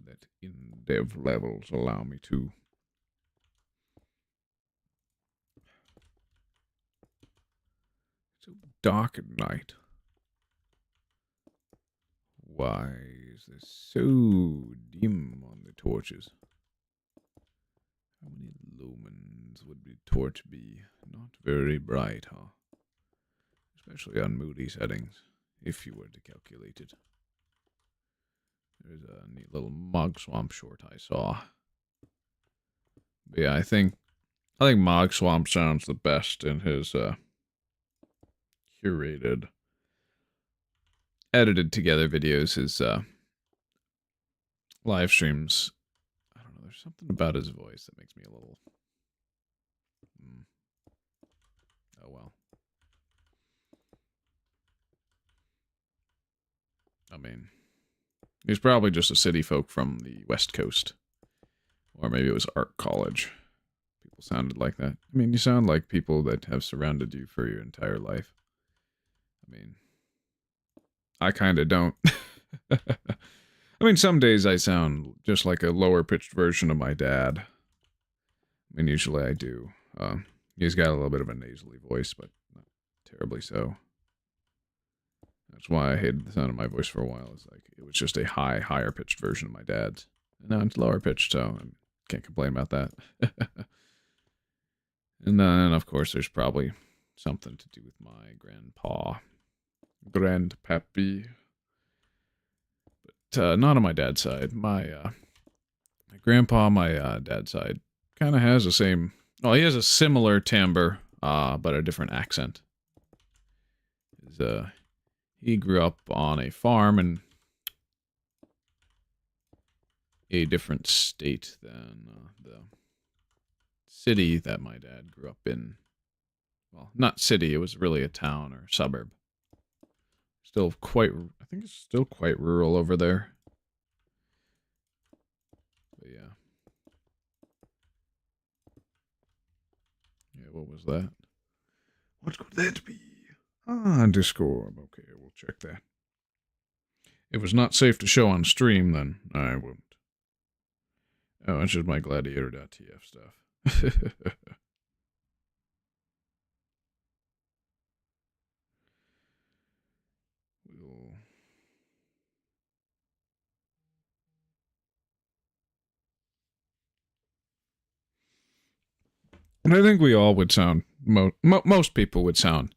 that Indev levels allow me to. So dark at night. Why is this so dim on the torches? How many lumens would the torch be? Not very bright, huh? Especially on moody settings, if you were to calculate it. There's a neat little Mog Swamp short I saw. But yeah, I think Mog Swamp sounds the best in his curated, edited together videos, his live streams. I don't know, there's something about his voice that makes me a little... Oh well. I mean, he's probably just a city folk from the West Coast. Or maybe it was art college. People sounded like that. I mean, you sound like people that have surrounded you for your entire life. I mean, I kind of don't. I mean, some days I sound just like a lower-pitched version of my dad. I mean, usually I do. He's got a little bit of a nasally voice, but not terribly so. That's why I hated the sound of my voice for a while. It's like it was just a higher-pitched version of my dad's. And now it's lower-pitched, so I can't complain about that. And then, of course, there's probably something to do with my grandpa. Grandpappy. But not on my dad's side. My grandpa on my dad's side kind of has the same... Well, he has a similar timbre, but a different accent. He grew up on a farm in a different state than the city that my dad grew up in. Well, not city, it was really a town or suburb. Still quite, I think it's still quite rural over there. But yeah. Yeah, what was that? What could that be? Ah, Discord. Okay, we'll check that. If it's not safe to show on stream, then I wouldn't. Oh, it's just my gladiator.tf stuff. And I think we all would sound, most people would sound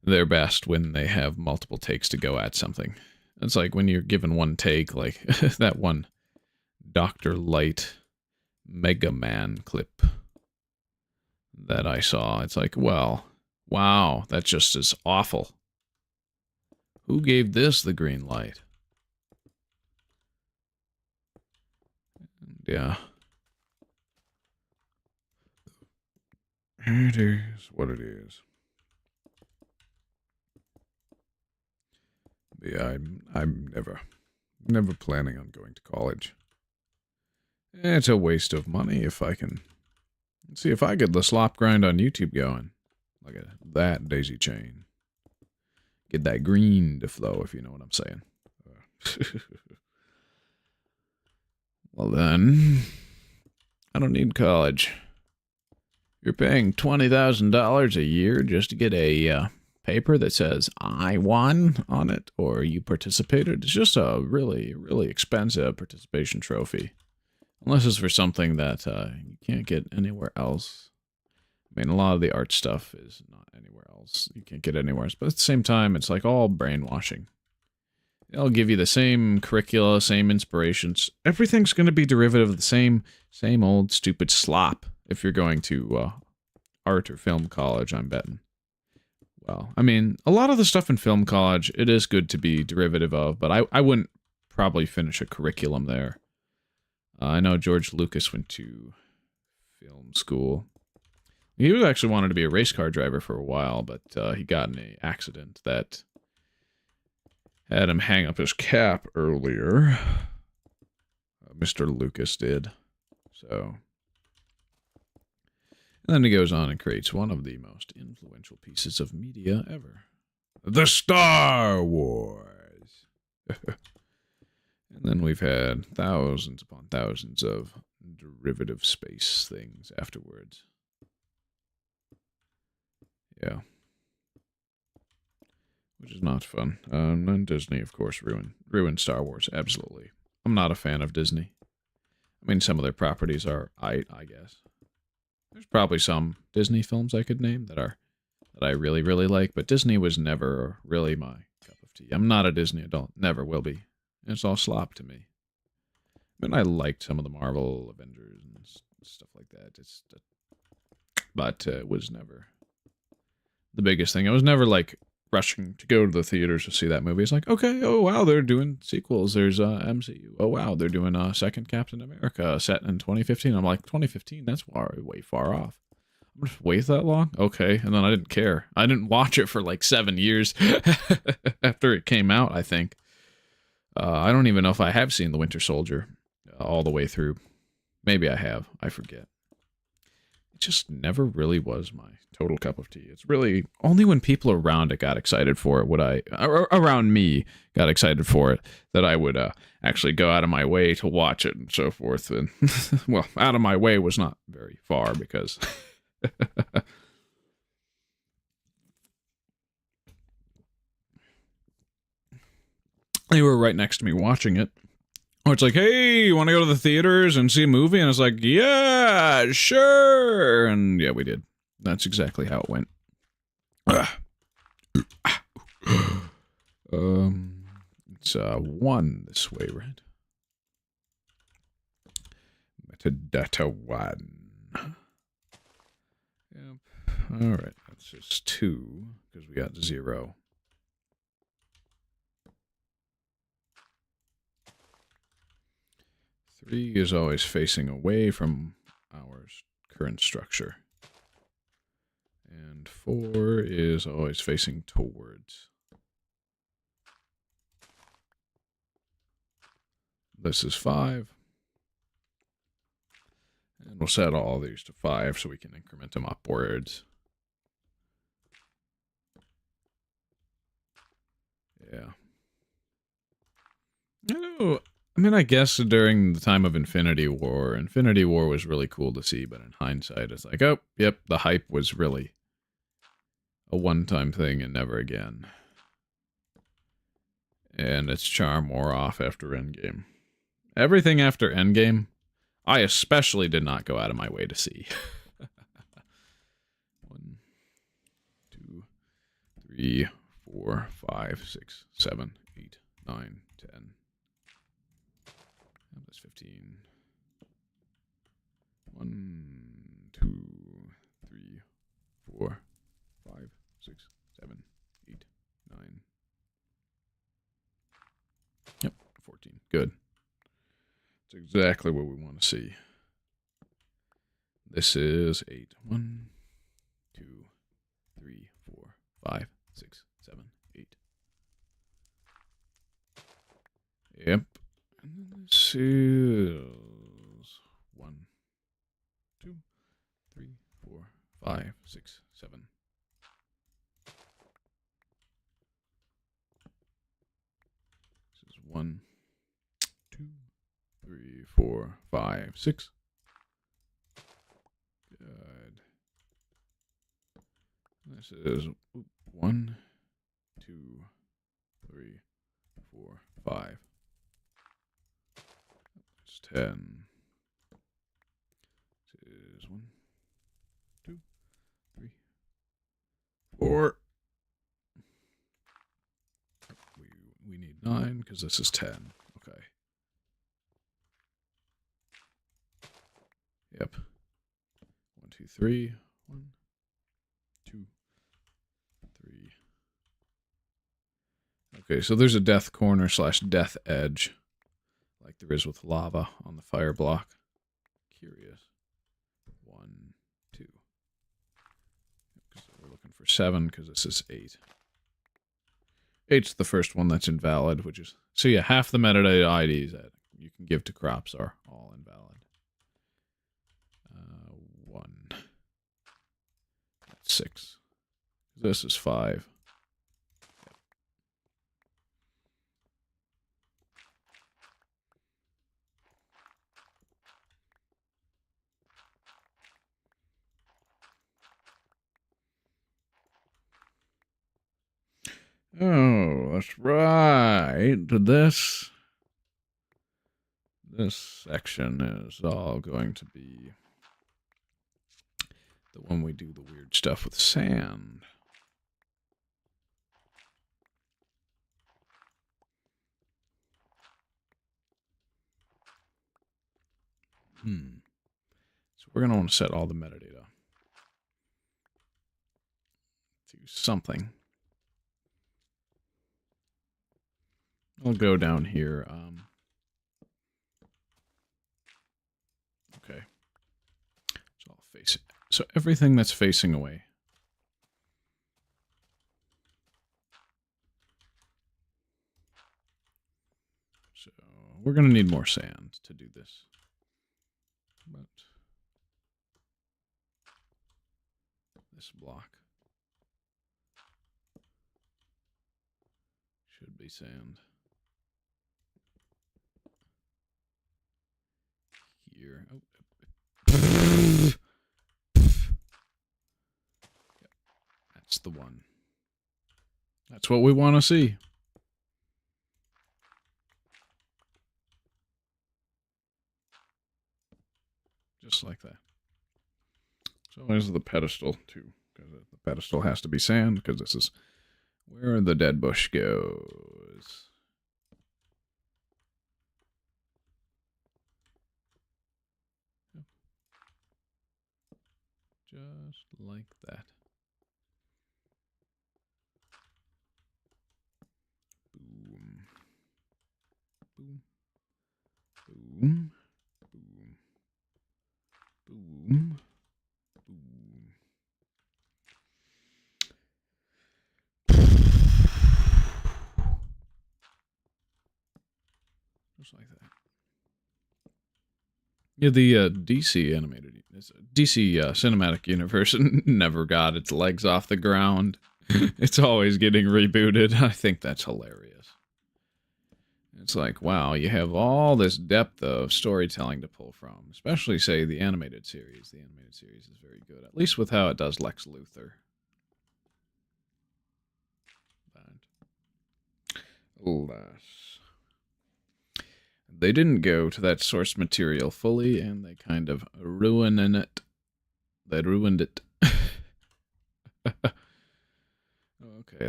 their best when they have multiple takes to go at something. It's like when you're given one take, like that one Dr. Light Mega Man clip that I saw. It's like, well, wow, that's just as awful. Who gave this the green light? Yeah. It is what it is. Yeah, I'm never planning on going to college. It's a waste of money if I can... See, if I get the slop grind on YouTube going. Look at that daisy chain. Get that green to flow, if you know what I'm saying. Well then, I don't need college. You're paying $20,000 a year just to get a paper that says I won on it or you participated. It's just a really, really expensive participation trophy. Unless it's for something that you can't get anywhere else. I mean, a lot of the art stuff is not anywhere else. You can't get anywhere else. But at the same time, it's like all brainwashing. They'll give you the same curricula, same inspirations. Everything's going to be derivative of the same old stupid slop if you're going to art or film college, I'm betting. Well, I mean, a lot of the stuff in film college, it is good to be derivative of, but I wouldn't probably finish a curriculum there. I know George Lucas went to film school. He was actually wanted to be a race car driver for a while, but he got in an accident that had him hang up his cap earlier. Mr. Lucas did. So, and then he goes on and creates one of the most influential pieces of media ever. The Star Wars! And then we've had thousands upon thousands of derivative space things afterwards. Yeah. Which is not fun. And Disney, of course, ruined Star Wars. Absolutely. I'm not a fan of Disney. I mean, some of their properties are I guess. There's probably some Disney films I could name that I really, really like, but Disney was never really my cup of tea. I'm not a Disney adult. Never will be. It's all slop to me. I mean, I liked some of the Marvel Avengers and stuff like that. But it was never the biggest thing. I was never like rushing to go to the theaters to see that movie. It's like, okay, oh wow, they're doing sequels. There's MCU. Oh wow, they're doing a second Captain America set in 2015. I'm like, 2015? That's way far off. I'm just wait that long? Okay. And then I didn't care. I didn't watch it for like 7 years after it came out, I think. I don't even know if I have seen The Winter Soldier all the way through. Maybe I have. I forget. It just never really was my total cup of tea. It's really only when people around it got excited for it around me got excited for it, that I would actually go out of my way to watch it and so forth. And well, out of my way was not very far because they were right next to me watching it. Or it's like, hey, you want to go to the theaters and see a movie? And it's like, yeah, sure. And yeah, we did. That's exactly how it went. It's 1 this way, right? Metadata 1. Yep. All right, that's just 2 because we got 0. Three is always facing away from our current structure. And 4 is always facing towards. This is 5. And we'll set all these to 5 so we can increment them upwards. Yeah. Oh, I mean, I guess during the time of Infinity War was really cool to see, but in hindsight, it's like, oh, yep, the hype was really a one-time thing and never again. And its charm wore off after Endgame. Everything after Endgame, I especially did not go out of my way to see. 1, 2, 3, 4, 5, 6, 7, 8, 9, 10. That's 15. 1, 2, 3, 4, 5, 6, 7, 8, 9. Yep, 14. Good. That's exactly what we want to see. This is 8. 1, 2, 3, 4, 5, 6, 7, 8. Yep. And then this is 1, 2, 3, 4, 5, 6, 7. This is 1, 2, 3, 4, 5, 6. Good. This is 1, 2, 3, 4, 5. It's 10. This is 1, 2, 3, 4. We need 9 because this is 10. Okay. Yep. 1, 2, 3. 1, 2, 3. Okay, so there's a death corner / death edge, like there is with lava on the fire block. Curious. 1, 2. We're looking for 7 because this is 8. 8's the first one that's invalid, which is... So yeah, half the metadata IDs that you can give to crops are all invalid. 1. That's 6. This is 5. Oh, that's right. This section is all going to be the one we do the weird stuff with sand. So we're going to want to set all the metadata to something. I'll go down here. Okay. So I'll face it. So everything that's facing away. So we're going to need more sand to do this. But this block should be sand. Here. Oh. Yep. That's the one. That's what we want to see. Just like that. So there's the pedestal too, because the pedestal has to be sand, because this is where the dead bush goes. Just like that. Boom. Boom. Boom. Boom. Boom. Boom. Just like that. Yeah, the DC animated, DC cinematic universe never got its legs off the ground. It's always getting rebooted. I think that's hilarious. It's like, wow, you have all this depth of storytelling to pull from, especially, say, the animated series. The animated series is very good, at least with how it does Lex Luthor. Alas. They didn't go to that source material fully, and they kind of ruined it. They ruined it. Okay,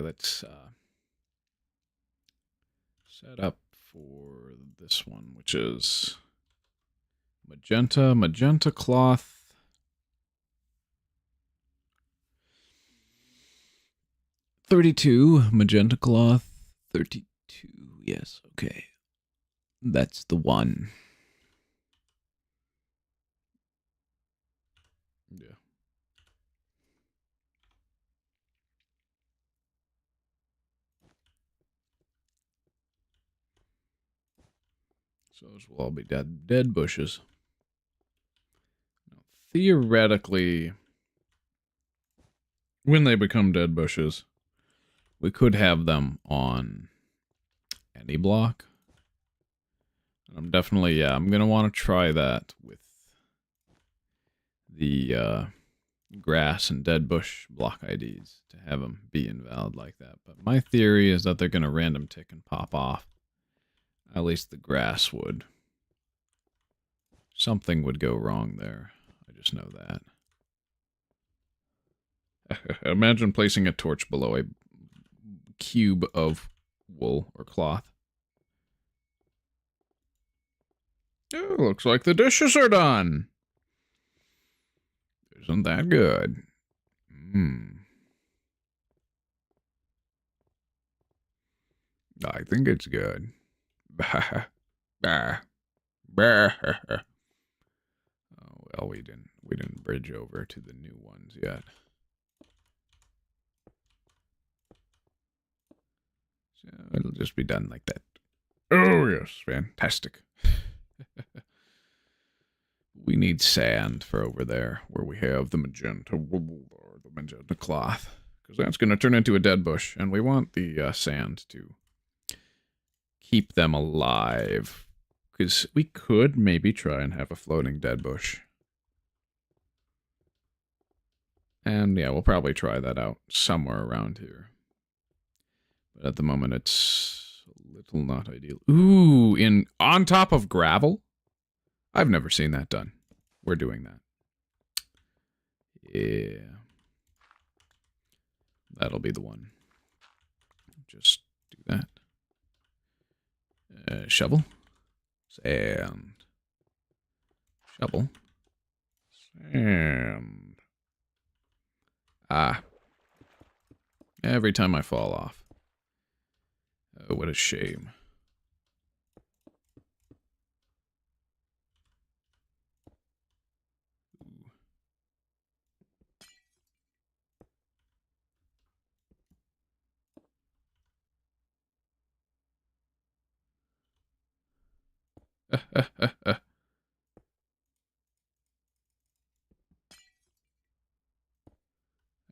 let's set up for this one, which is magenta cloth. $32 magenta cloth. 32. Yes, okay. That's the one. Yeah. So those will all be dead bushes. Now, theoretically, when they become dead bushes, we could have them on any block. I'm definitely, I'm going to want to try that with the grass and dead bush block IDs to have them be invalid like that. But my theory is that they're going to random tick and pop off. At least the grass would. Something would go wrong there. I just know that. Imagine placing a torch below a cube of wool or cloth. Oh, looks like the dishes are done. Isn't that good? I think it's good. Oh, well, we didn't bridge over to the new ones yet. So it'll just be done like that. Oh, yes, fantastic. We need sand for over there, where we have the magenta wool or the magenta cloth, because that's going to turn into a dead bush, and we want the sand to keep them alive, because we could maybe try and have a floating dead bush. And yeah, we'll probably try that out somewhere around here. But at the moment, it's a little not ideal. Ooh, on top of gravel? I've never seen that done. We're doing that. Yeah. That'll be the one. Just do that. Shovel. Sand. Shovel. Sand. Ah. Every time I fall off. Oh, what a shame.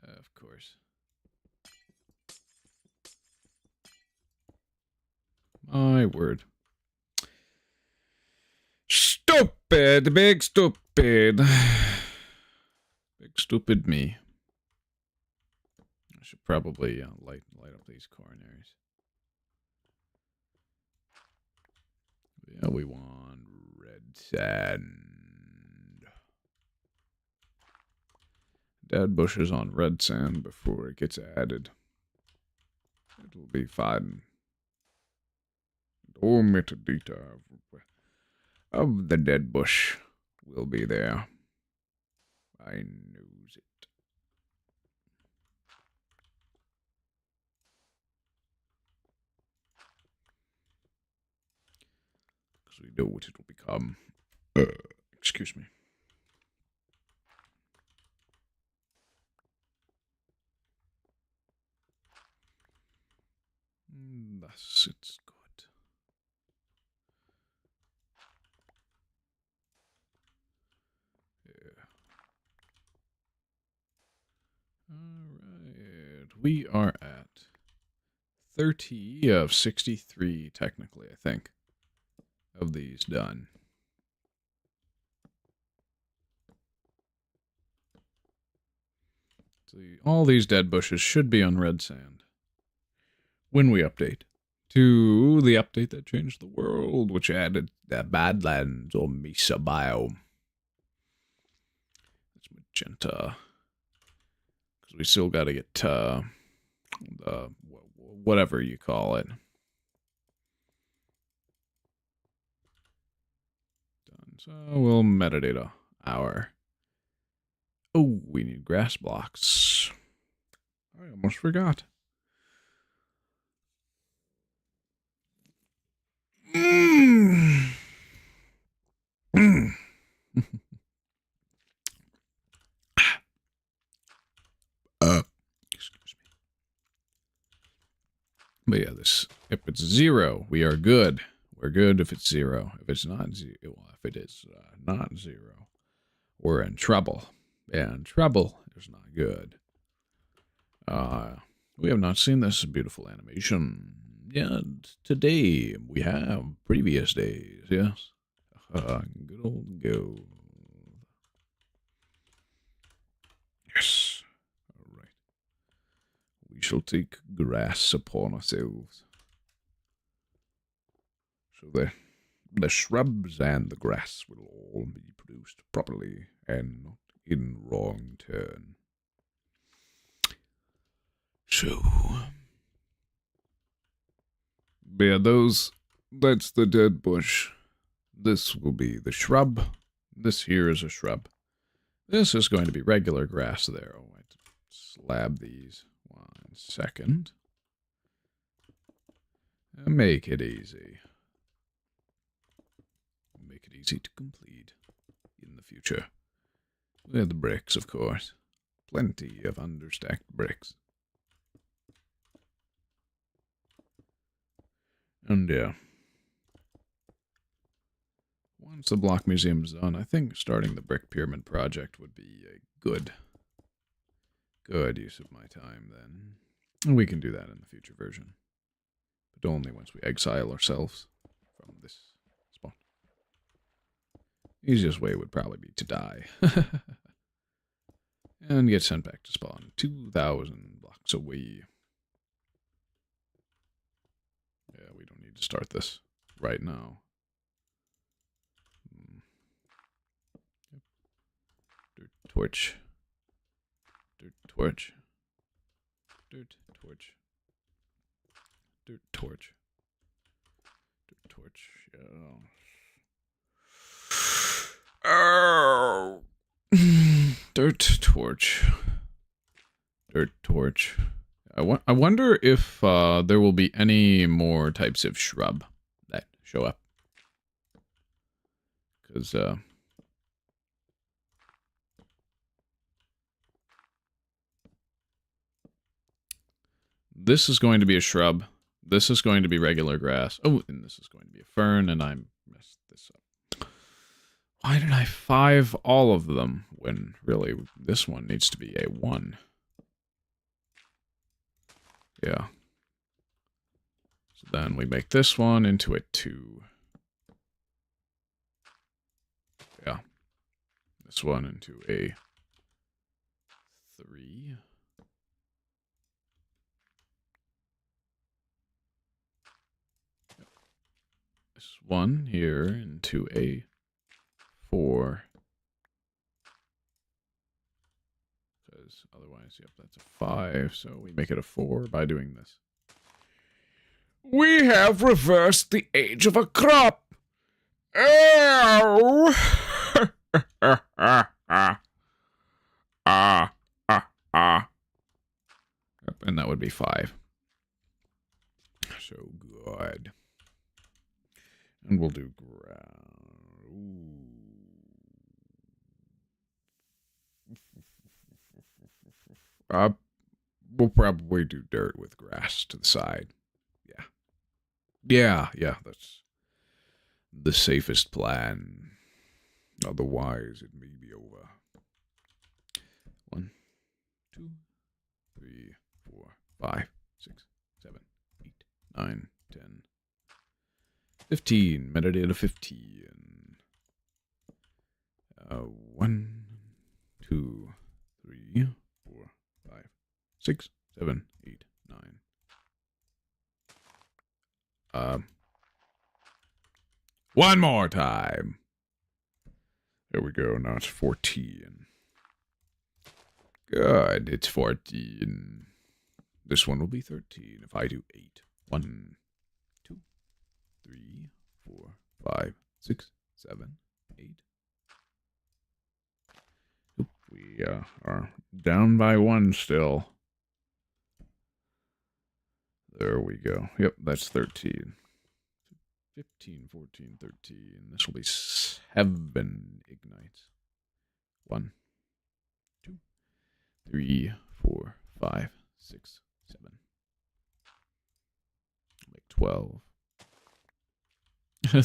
Of course. My word. Stupid, big stupid. Big stupid me. I should probably light up these coronaries. Yeah, we want red sand. Dead bushes on red sand before it gets added. It'll be fine. Oh, metadata of the dead bush will be there. I knows it. Because we know what it will become. Excuse me. Thus, it's good. Yeah. Alright. We are at 30 of 63, technically, I think, of these done. So all these dead bushes should be on red sand when we update to the update that changed the world, which added the Badlands or Mesa biome. It's magenta. Because we still got to get the whatever you call it done. So we'll metadata our. Oh, we need grass blocks. I almost forgot. Excuse me. But yeah, if it's 0, we are good. We're good if it's 0. If it's not 0, if it is not 0, we're in trouble. And trouble is not good. We have not seen this beautiful animation yet. Today, we have previous days, yes. Good old gold. Yes. All right. We shall take grass upon ourselves. So the shrubs and the grass will all be produced properly and not in wrong turn. So, yeah, that's the dead bush. This will be the shrub. This here is a shrub. This is going to be regular grass there. Oh, I have to slab these. 1 second. Make it easy. Make it easy to complete in the future. With the bricks, of course. Plenty of understacked bricks. And yeah. Once the block museum's done, I think starting the brick pyramid project would be a good use of my time then. And we can do that in the future version. But only once we exile ourselves from this spot. Easiest way would probably be to die. And get sent back to spawn 2,000 blocks away. Yeah, we don't need to start this right now. Dirt torch. Dirt torch. Dirt torch. Dirt torch. Dirt torch. Yeah. Oh. Dirt torch. Dirt torch. I wonder if there will be any more types of shrub that show up. Because, this is going to be a shrub. This is going to be regular grass. Oh, and this is going to be a fern, and I messed this up. Why did I 5 all of them when really this one needs to be a 1? Yeah. So then we make this one into a 2. Yeah. This one into a 3. This one here into a 4. Because otherwise, yep, that's a 5. So we make it a 4 by doing this. We have reversed the age of a crop. Ow! Yep, and that would be 5. So good. And we'll do we'll probably do dirt with grass to the side. Yeah, that's the safest plan. Otherwise, it may be over. 1, 2, 3, 4, 5, 6, 7, 8, 9, 10, 15. Metadata 15. 1, 2, 3, 4, 5, 6, 7, 8, 9. One more time. There we go. Now it's 14. Good. It's 14. This one will be 13 if I do 8. 1, 2, 3, 4, 5, 6, 7, 8. Oop, we are down by 1 still. There we go. Yep, that's 13. 15, 14, 13. This will be 7 ignites. 1, 2, 3, 4, 5, 6, 7. Make 12.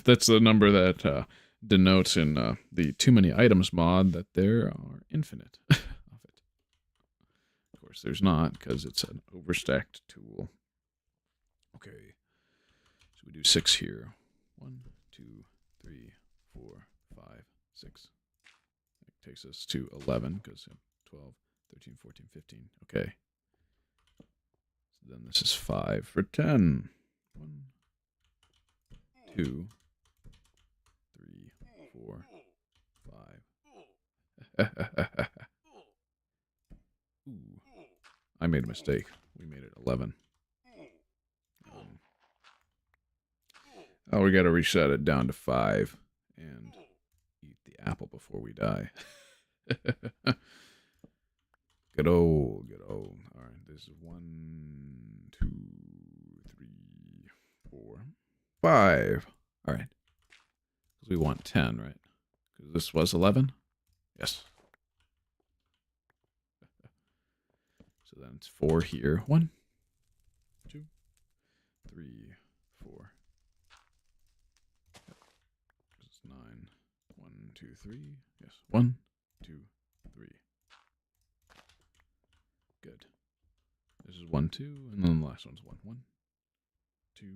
That's the number that denotes in the too many items mod that there are infinite of it. Of course, there's not, because it's an overstacked tool. Okay, so we do 6 here. 1, 2, 3, 4, 5, 6. That takes us to 11, because 12, 13, 14, 15. Okay. So then this is 5 for 10. 1, 2, 3, 4, 5. Ooh. I made a mistake. We made it 11. Oh, we got to reset it down to 5. and eat the apple before we die. Good old. All right, this is 1, 2, 3, 4, 5. All right, because we want 10, right? Because this was 11. Yes. So then it's 4 here. 1, 2, 3, 4. This is 9. 1, 2, 3. Yes. 1, 2, 3. Good. This is 1, 2, and then the last one's 1, 1, 2.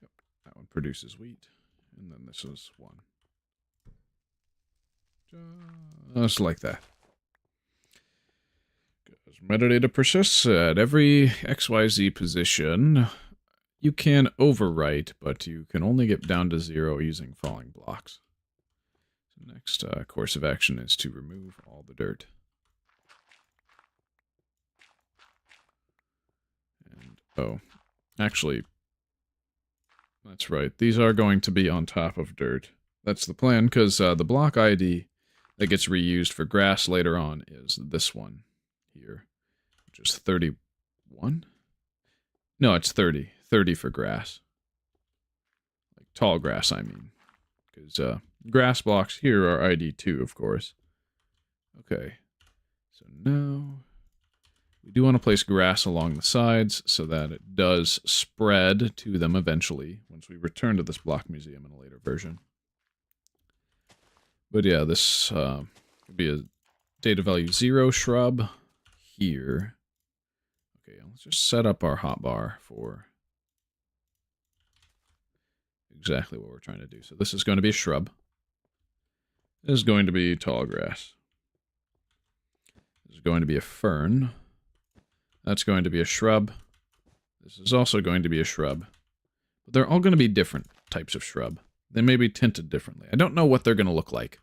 Yep. That one produces wheat, and then this is 1. Just like that. Because metadata persists at every XYZ position. You can overwrite, but you can only get down to 0 using falling blocks. So next course of action is to remove all the dirt. And, oh, actually, that's right. These are going to be on top of dirt. That's the plan, because the block ID that gets reused for grass later on is this one here, which is 31? No, it's 30. 30 for grass. Like tall grass, I mean. Because grass blocks here are ID 2, of course. Okay. So now we do want to place grass along the sides so that it does spread to them eventually once we return to this block museum in a later version. But yeah, this could be a data value 0 shrub here. Okay, let's just set up our hotbar for exactly what we're trying to do. So this is going to be a shrub. This is going to be tall grass. This is going to be a fern. That's going to be a shrub. This is also going to be a shrub. But they're all going to be different types of shrub. They may be tinted differently. I don't know what they're going to look like,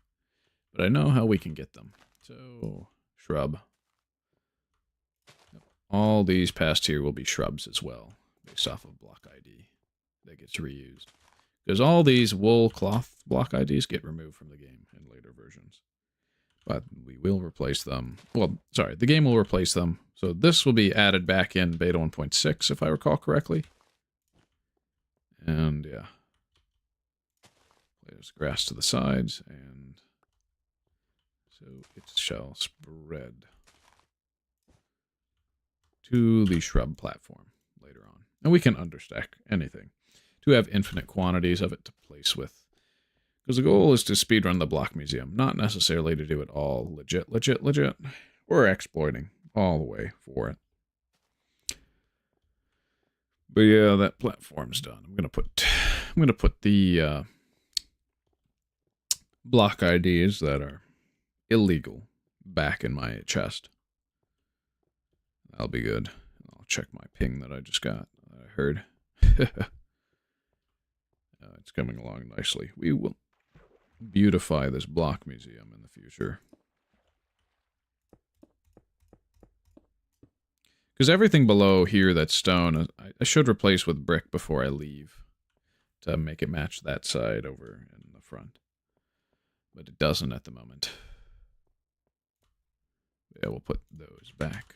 but I know how we can get them. So, shrub. All these past here will be shrubs as well, based off of block ID that gets reused. Because all these wool cloth block IDs get removed from the game in later versions. But we will replace them. Well, sorry, the game will replace them. So this will be added back in beta 1.6, if I recall correctly. And yeah. There's grass to the sides, and so it shall spread to the shrub platform later on. And we can understack anything to have infinite quantities of it to place with. Because the goal is to speedrun the block museum, not necessarily to do it all legit. We're exploiting all the way for it. But yeah, that platform's done. I'm gonna put the block IDs that are illegal back in my chest. That'll be good. I'll check my ping that I just got. I heard. It's coming along nicely. We will beautify this block museum in the future. Because everything below here that's stone, I should replace with brick before I leave to make it match that side over in the front. But it doesn't at the moment. Yeah, we'll put those back.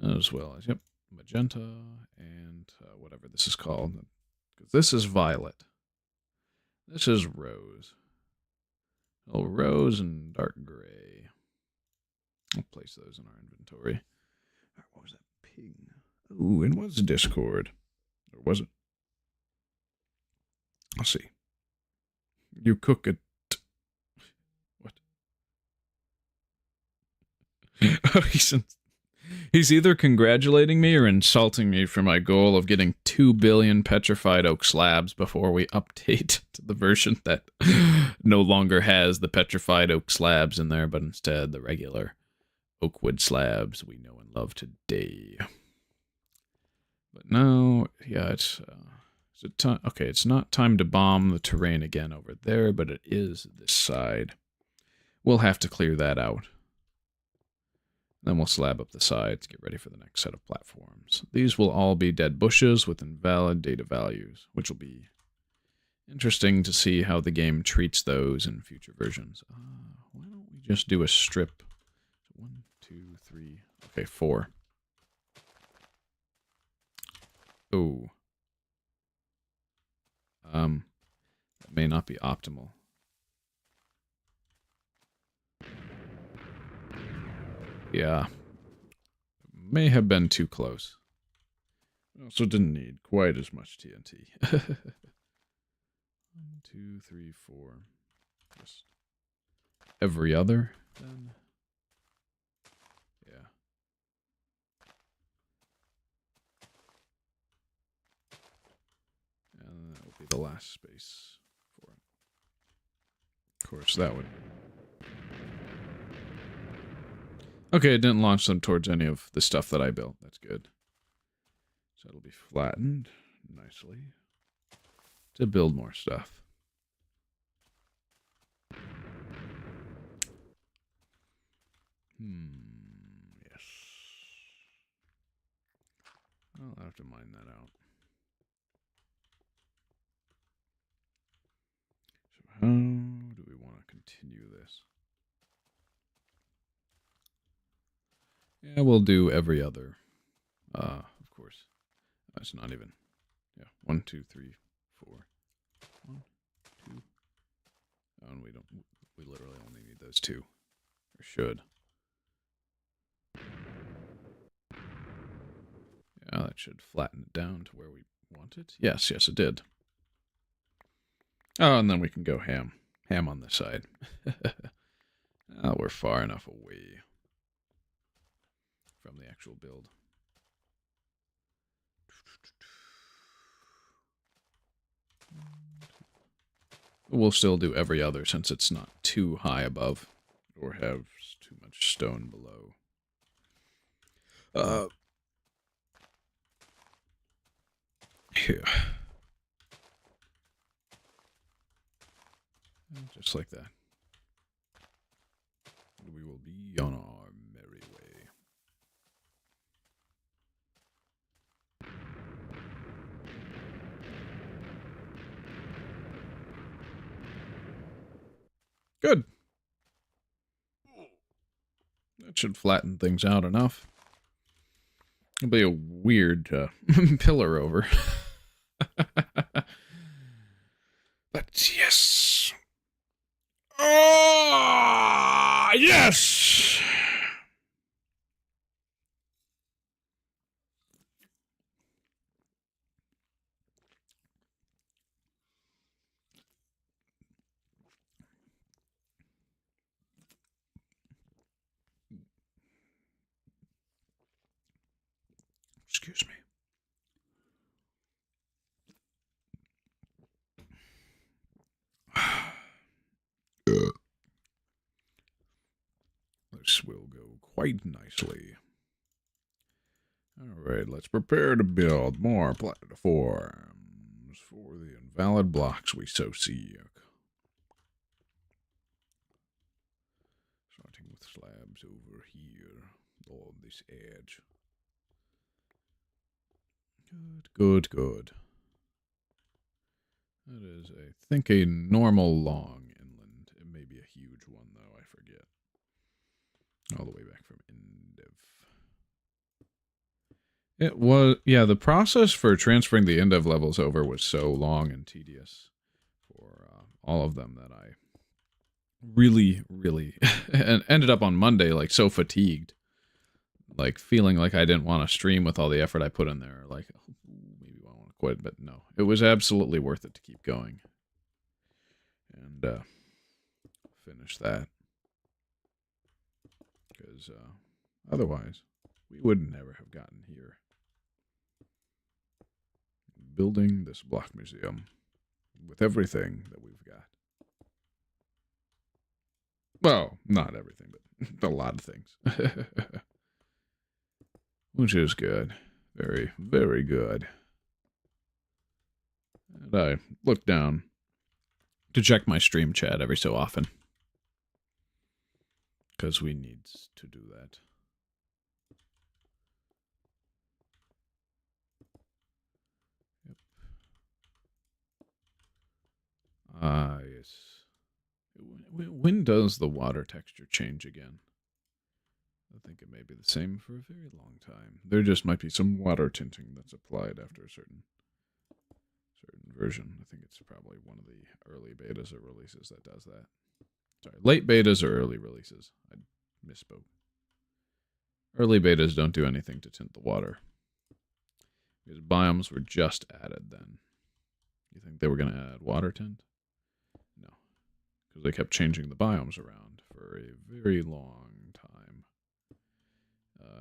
As well as, yep, magenta and whatever this is called. Because this is violet. This is rose. Oh, rose and dark gray. I'll place those in our inventory. All right, what was that ping? Ooh, it was Discord. Or was it? I'll see. You cook it. What? Oh, he's either congratulating me or insulting me for my goal of getting 2 billion petrified oak slabs before we update to the version that no longer has the petrified oak slabs in there, but instead the regular oakwood slabs we know and love today. But no, yeah, it's okay, it's not time to bomb the terrain again over there, but it is this side. We'll have to clear that out. Then we'll slab up the sides, get ready for the next set of platforms. These will all be dead bushes with invalid data values, which will be interesting to see how the game treats those in future versions. Why don't we just do a strip? 1, 2, 3. Okay, 4. Oh. That may not be optimal. Yeah. May have been too close. Also didn't need quite as much TNT. 1, 2, 3, 4. Just every other, then. Yeah. And that will be the last space for it. Of course, that would... Okay, it didn't launch them towards any of the stuff that I built. That's good. So it'll be flattened nicely to build more stuff. Yes. I'll have to mine that out. So how do we want to continue this? Yeah, we'll do every other. Of course. That's not even. Yeah, 1, 2, 3, 4. 1, 2. Oh, and we don't. We literally only need those 2. Or should. Yeah, that should flatten it down to where we want it. Yes, yes, it did. Oh, and then we can go ham. Ham on this side. Oh, we're far enough away from the actual build. We'll still do every other since it's not too high above or have too much stone below. Here. Just like that. We will be on our merry way. Good. That should flatten things out enough. It'll be a weird pillar over. But yes. Ah, yes. Excuse me. This will go quite nicely. Alright, let's prepare to build more platforms for the invalid blocks we so seek. Starting with slabs over here on this edge. Good, good, good. That is, I think, a normal long inland. It may be a huge one, though, I forget. All the way back from Indev. It was, yeah, the process for transferring the Indev levels over was so long and tedious for all of them that I really, really and ended up on Monday, like, so fatigued. Like, feeling like I didn't want to stream with all the effort I put in there. Like, maybe I want to quit, but no. It was absolutely worth it to keep going. And finish that. Because otherwise, we would never have gotten here. Building this block museum with everything that we've got. Well, not everything, but a lot of things. Which is good. Very, very good. And I look down to check my stream chat every so often. Because we need to do that. Yes. When does the water texture change again? I think it may be the same for a very long time. There just might be some water tinting that's applied after a certain version. I think it's probably one of the early betas or releases that does that. Sorry, late betas or early releases. I misspoke. Early betas don't do anything to tint the water. Because biomes were just added then. You think they were going to add water tint? No. Because they kept changing the biomes around for a very long time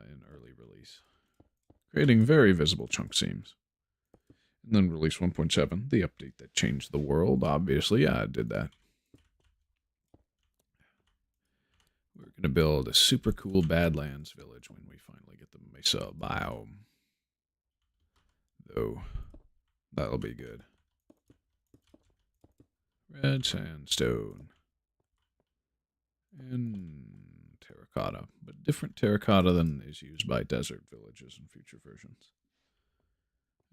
in early release. Creating very visible chunk seams. And then release 1.7, the update that changed the world, obviously. Yeah, it did that. We're going to build a super cool Badlands village when we finally get the Mesa biome. Though, that'll be good. Red sandstone. And terracotta. But different terracotta than is used by desert villages in future versions.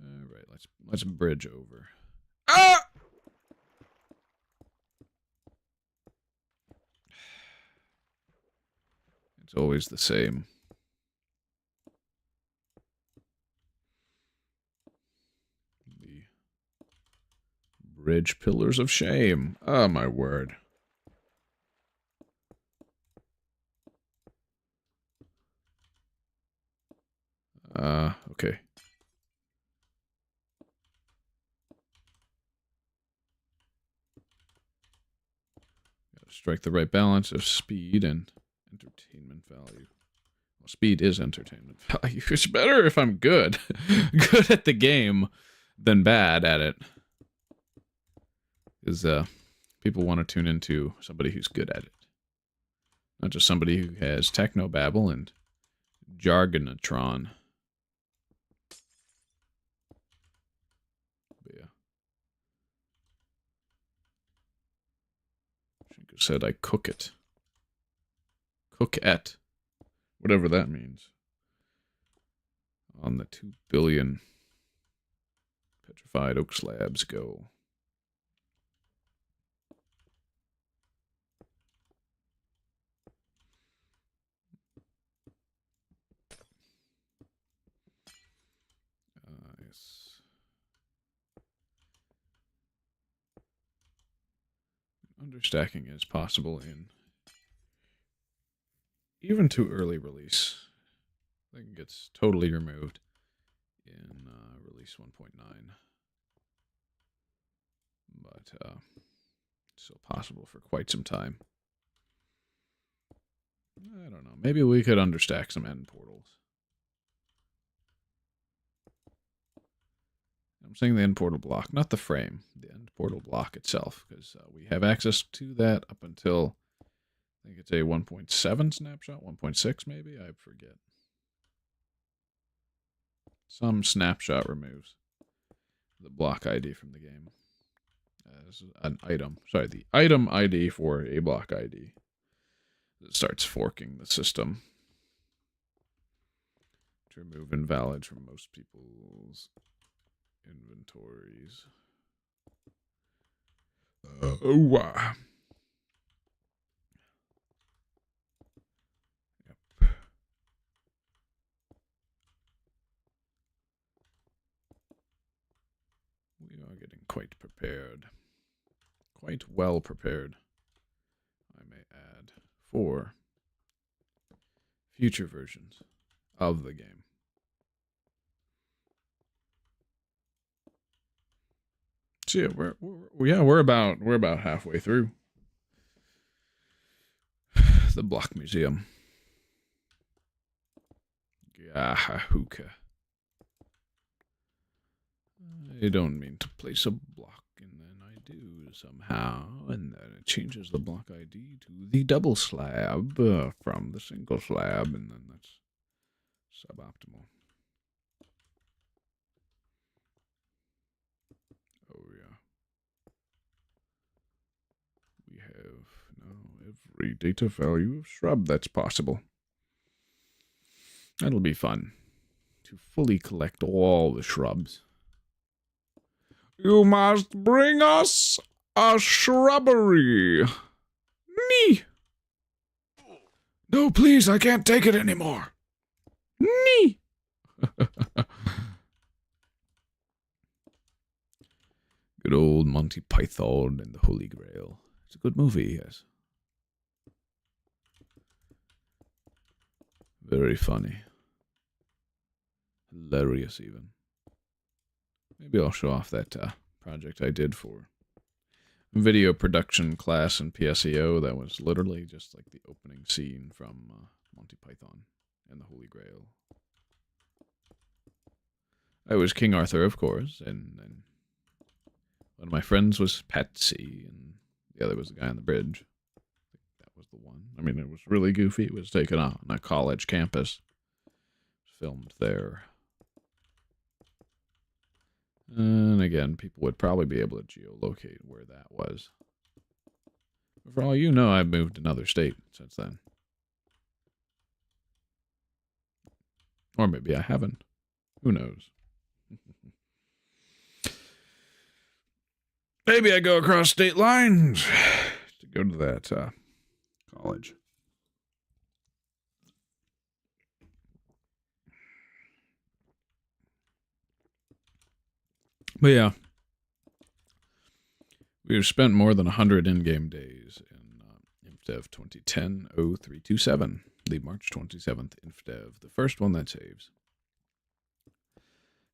Alright, let's bridge over. Ah! It's always the same. The bridge pillars of shame. Oh, my word. Okay. Gotta strike the right balance of speed and entertainment value. Well, speed is entertainment value. It's better if I'm good. Good at the game than bad at it. Because people want to tune into somebody who's good at it. Not just somebody who has technobabble and jargonatron. But yeah. Shinko said I cook it. Cook at. Whatever that means. On the 2 billion petrified oak slabs go. Yes. Understacking is possible in even too early release. I think it gets totally removed in release 1.9. But still possible for quite some time. I don't know. Maybe we could understack some end portals. I'm saying the end portal block, not the frame. The end portal block itself, because we have access to that up until, I think it's a 1.7 snapshot, 1.6 maybe? I forget. Some snapshot removes the block ID from the game as an item. Sorry, the item ID for a block ID. It starts forking the system to remove invalids from most people's inventories. Oh, wow. Yep. We are getting quite prepared. Quite well prepared, I may add, for future versions of the game. So yeah, we're about halfway through the block museum. Hookah. I don't mean to place a block, and then I do somehow, and then it changes the block ID to the double slab from the single slab, and then that's suboptimal. Oh yeah. We have now every data value of shrub that's possible. That'll be fun to fully collect all the shrubs. You must bring us a shrubbery. Nee. No, please, I can't take it anymore. Nee. Good old Monty Python and the Holy Grail. It's a good movie, yes. Very funny. Hilarious, even. Maybe I'll show off that project I did for video production class in PSEO. That was literally just like the opening scene from Monty Python and the Holy Grail. I was King Arthur, of course, and one of my friends was Patsy, and the other was the guy on the bridge. That was the one. I mean, it was really goofy. It was taken on a college campus. It was filmed there. And again, people would probably be able to geolocate where that was. But for all you know, I've moved to another state since then. Or maybe I haven't. Who knows? Maybe I go across state lines to go to that college. But yeah, we've spent more than 100 in-game days in Infdev 2010-0327, the March 27th Infdev, the first one that saves.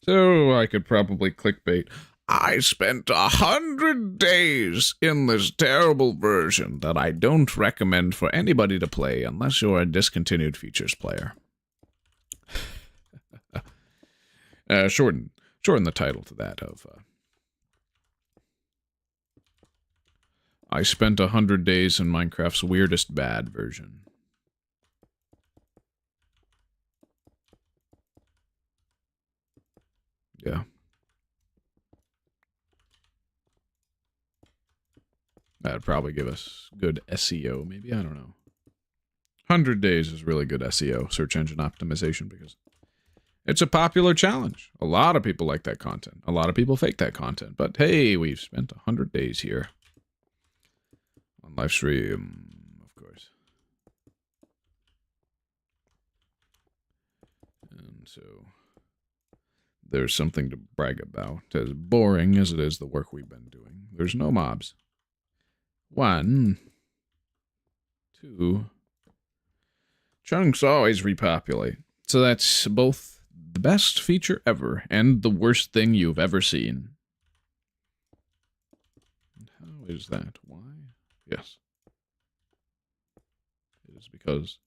So I could probably clickbait. I spent 100 days in this terrible version that I don't recommend for anybody to play unless you're a discontinued features player. Shorten the title to that of I spent 100 days in Minecraft's weirdest bad version. Yeah. That'd probably give us good SEO, maybe. I don't know. 100 days is really good SEO, search engine optimization, because it's a popular challenge. A lot of people like that content. A lot of people fake that content. But hey, we've spent 100 days here. On Livestream, of course. And so there's something to brag about. As boring as it is the work we've been doing. There's no mobs. 1, 2. Chunks always repopulate. So that's both the best feature ever and the worst thing you've ever seen. How is that? Why? Yes. It is because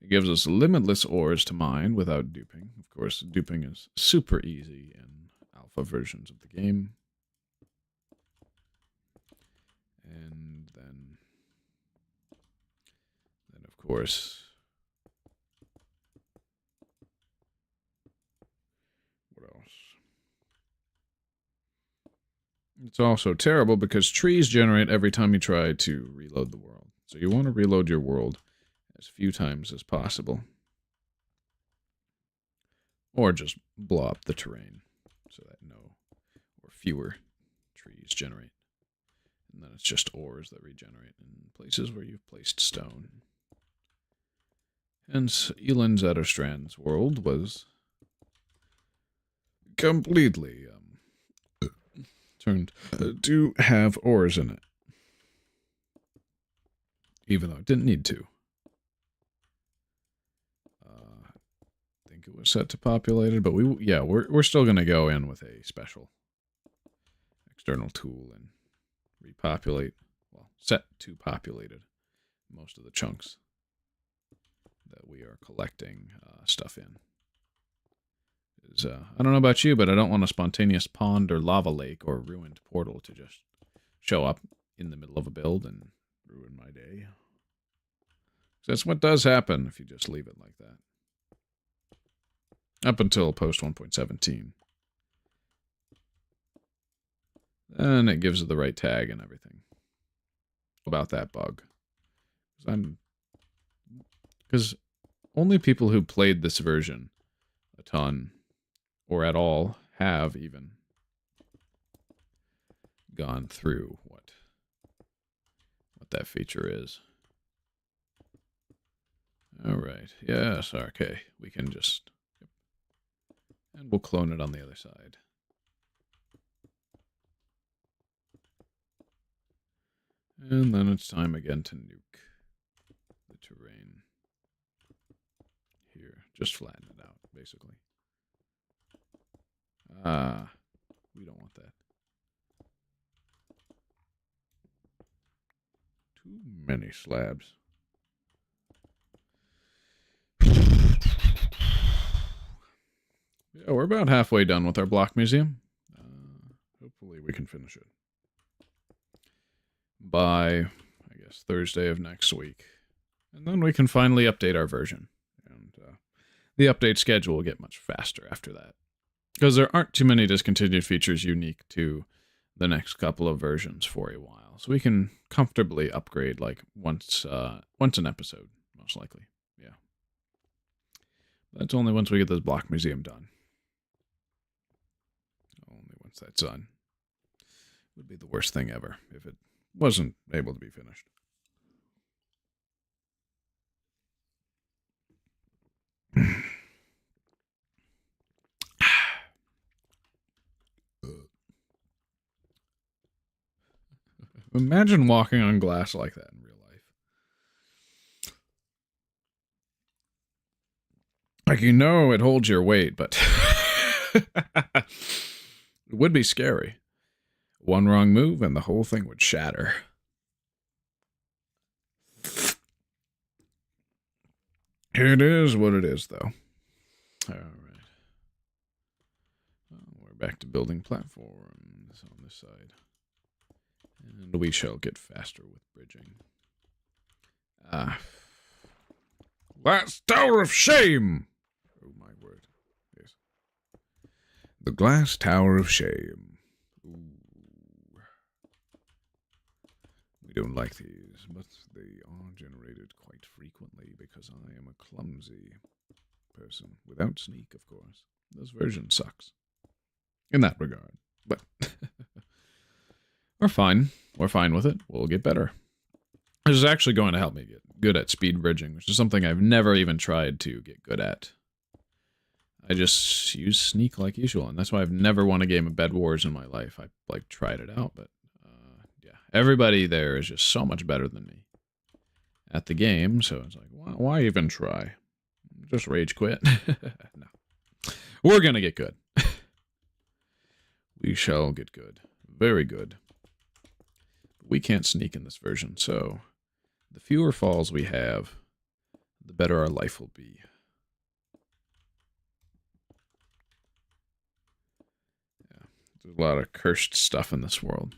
it gives us limitless ores to mine without duping. Of course, duping is super easy in alpha versions of the game. And then of course, what else? It's also terrible because trees generate every time you try to reload the world. So you want to reload your world as few times as possible. Or just blow up the terrain so that no or fewer trees generate. And then it's just ores that regenerate in places where you've placed stone. Hence, Elan's Etterstrand's world was completely turned to have ores in it. Even though it didn't need to. I think it was set to populated, but we're still going to go in with a special external tool and repopulate, well, set to populated most of the chunks that we are collecting stuff in. I don't know about you, but I don't want a spontaneous pond or lava lake or ruined portal to just show up in the middle of a build and ruin my day. That's what does happen if you just leave it like that. Up until post 1.17. Then it gives it the right tag and everything. About that bug. Because only people who played this version a ton, or at all, have even gone through, what, what that feature is. All right. Yes, okay. We can just... Yep. And we'll clone it on the other side. And then it's time again to nuke the terrain. Here. Just flatten it out, basically. We don't want that. Too many slabs. Yeah, we're about halfway done with our block museum. Hopefully we can finish it by, I guess, Thursday of next week. And then we can finally update our version. And the update schedule will get much faster after that. Because there aren't too many discontinued features unique to the next couple of versions for a while. So we can comfortably upgrade like once an episode, most likely. Yeah. That's only once we get this block museum done. Only once that's done. Would be the worst thing ever if it wasn't able to be finished. Imagine walking on glass like that in real life. Like, you know it holds your weight, but it would be scary. One wrong move and the whole thing would shatter. It is what it is, though. All right. Well, we're back to building platforms on this side. And we shall get faster with bridging. Glass Tower of Shame! Oh, my word. Yes. The Glass Tower of Shame. Ooh. We don't like these, but they are generated quite frequently because I am a clumsy person. Without sneak, of course. This version sucks. In that regard. But we're fine. We're fine with it. We'll get better. This is actually going to help me get good at speed bridging, which is something I've never even tried to get good at. I just use sneak like usual, and that's why I've never won a game of Bed Wars in my life. I, like, tried it out, but, yeah. Everybody there is just so much better than me at the game, so it's like, why even try? Just rage quit. No. We're gonna get good. We shall get good. Very good. We can't sneak in this version, so the fewer falls we have, the better our life will be. Yeah, there's a lot of cursed stuff in this world.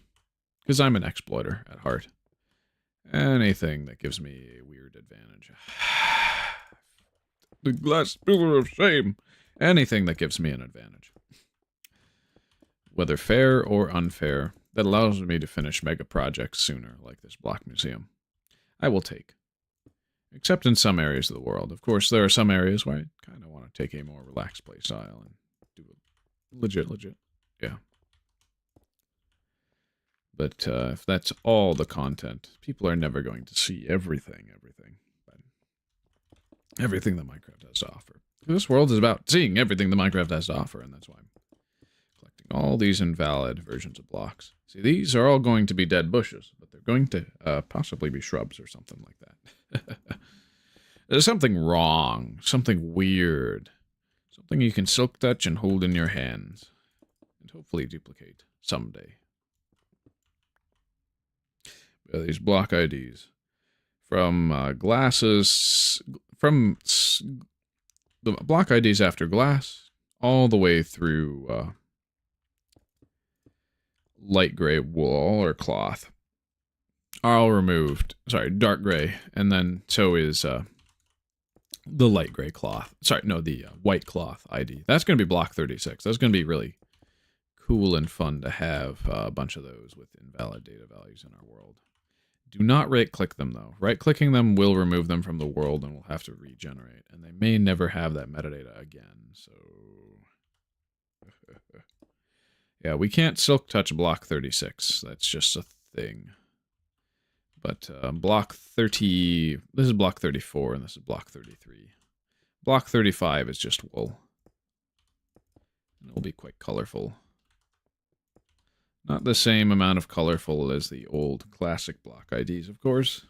Because I'm an exploiter at heart. Anything that gives me a weird advantage. The glass pillar of shame. Anything that gives me an advantage. Whether fair or unfair, that allows me to finish mega projects sooner, like this block museum, I will take. Except in some areas of the world. Of course, there are some areas where I kind of want to take a more relaxed play style and do it legit. Yeah. But if that's all the content, people are never going to see everything. But everything that Minecraft has to offer. This world is about seeing everything that Minecraft has to offer, and that's why I'm collecting all these invalid versions of blocks. See, these are all going to be dead bushes, but they're going to possibly be shrubs or something like that. There's something wrong, something weird, something you can silk touch and hold in your hands, and hopefully duplicate someday. These block IDs from glasses, from the block IDs after glass, all the way through light gray wool or cloth are all removed. Sorry, dark gray, and then so is the light gray cloth. Sorry, no, the white cloth ID. That's going to be block 36. That's going to be really cool and fun to have a bunch of those with invalid data values in our world. Do not right-click them, though. Right-clicking them will remove them from the world and we'll have to regenerate. And they may never have that metadata again, so... Yeah, we can't silk touch block 36. That's just a thing. But block 30, this is block 34, and this is block 33. Block 35 is just wool. And it will be quite colorful. Not the same amount of colorful as the old classic block IDs, of course.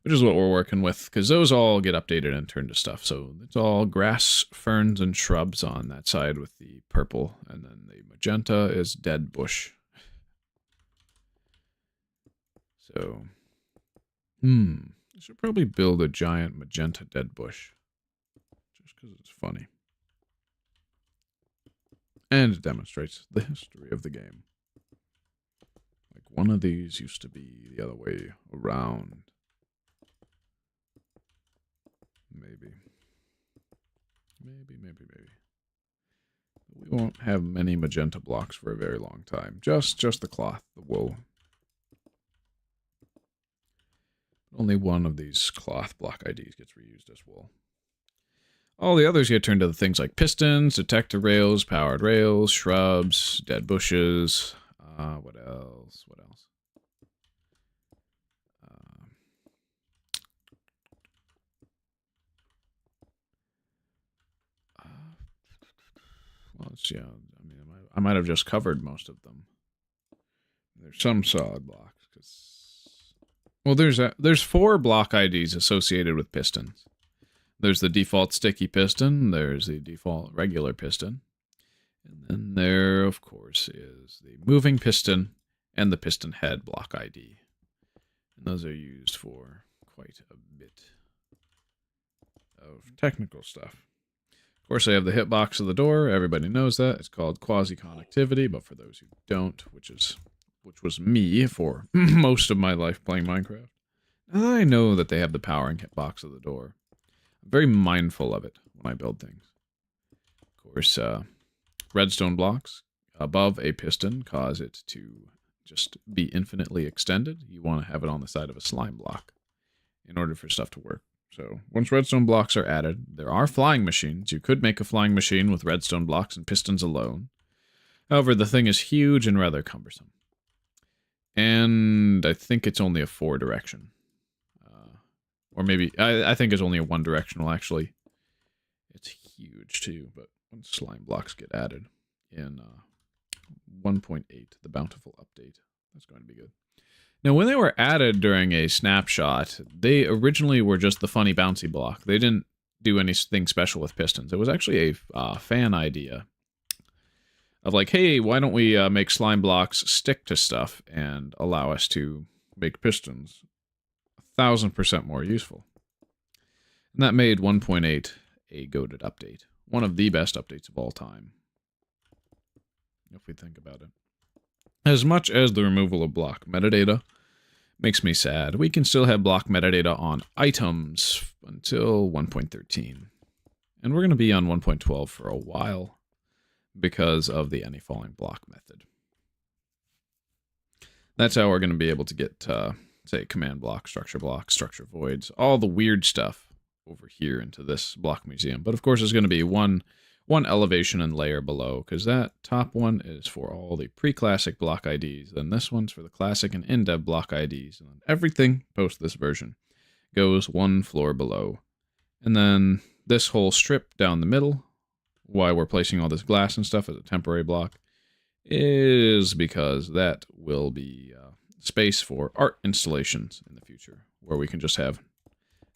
Which is what we're working with, because those all get updated and turned to stuff. So it's all grass, ferns, and shrubs on that side with the purple. And then the magenta is dead bush. So, I should probably build a giant magenta dead bush. Just because it's funny. And it demonstrates the history of the game. Like one of these used to be the other way around. Maybe. We won't have many magenta blocks for a very long time. Just the cloth, the wool. Only one of these cloth block IDs gets reused as wool. All the others get turned into things like pistons, detector rails, powered rails, shrubs, dead bushes. What else? Well, yeah, I mean, I might have just covered most of them. There's some solid blocks. Well, there's 4 block IDs associated with pistons. There's the default sticky piston, there's the default regular piston, and then there, of course, is the moving piston and the piston head block ID. And those are used for quite a bit of technical stuff. Of course, I have the hitbox of the door. Everybody knows that. It's called quasi-connectivity, but for those who don't, which was me for most of my life playing Minecraft, I know that they have the powering hitbox of the door. I'm very mindful of it when I build things. Of course, redstone blocks above a piston cause it to just be infinitely extended. You want to have it on the side of a slime block in order for stuff to work. So once redstone blocks are added, there are flying machines. You could make a flying machine with redstone blocks and pistons alone. However, the thing is huge and rather cumbersome. And I think it's only a 4-direction. Or maybe, I think it's only a 1-directional, actually. It's huge, too, but when slime blocks get added in 1.8, the bountiful update, that's going to be good. Now, when they were added during a snapshot, they originally were just the funny bouncy block. They didn't do anything special with pistons. It was actually a fan idea of like, hey, why don't we make slime blocks stick to stuff and allow us to make pistons 1,000% more useful. And that made 1.8 a goated update. One of the best updates of all time, if we think about it. As much as the removal of block metadata makes me sad, we can still have block metadata on items until 1.13. And we're going to be on 1.12 for a while because of the any falling block method. That's how we're going to be able to get, say, command block, structure voids, all the weird stuff over here into this block museum. But of course, there's going to be one elevation and layer below, because that top one is for all the pre-classic block IDs, then this one's for the classic and Indev block IDs, and then everything post this version goes 1 floor below. And then this whole strip down the middle, why we're placing all this glass and stuff as a temporary block, is because that will be space for art installations in the future, where we can just have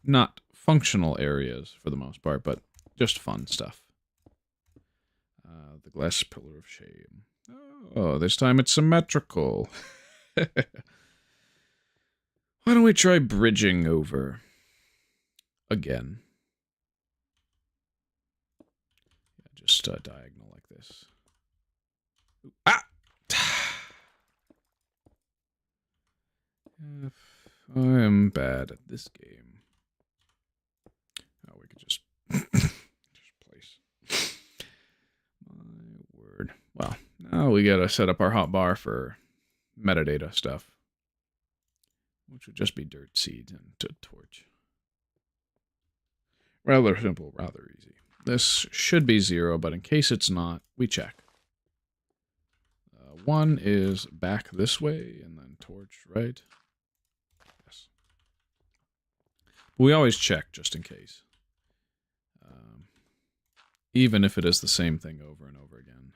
not functional areas for the most part, but just fun stuff. The glass pillar of shame. Oh, this time it's symmetrical. Why don't we try bridging over again? Yeah, just diagonal like this. Ah! I am bad at this game. Oh, we could just place. My word. Well, now we gotta set up our hotbar for metadata stuff, which would just be dirt, seeds, and a torch. Rather simple, rather easy. This should be 0, but in case it's not, we check. 1 is back this way, and then torch right. We always check just in case. Even if it is the same thing over and over again.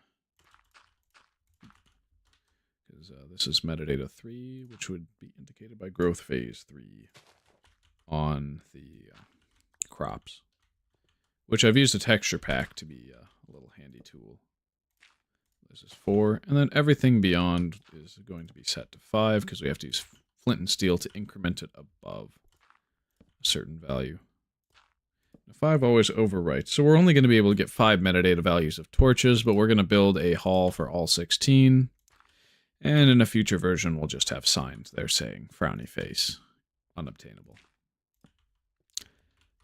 Because this is metadata 3, which would be indicated by growth phase 3 on the crops. Which I've used a texture pack to be a little handy tool. This is 4, and then everything beyond is going to be set to 5, because we have to use flint and steel to increment it above a certain value. 5 always overwrites, so we're only going to be able to get 5 metadata values of torches, but we're going to build a hall for all 16, and in a future version we'll just have signs there saying frowny face, unobtainable.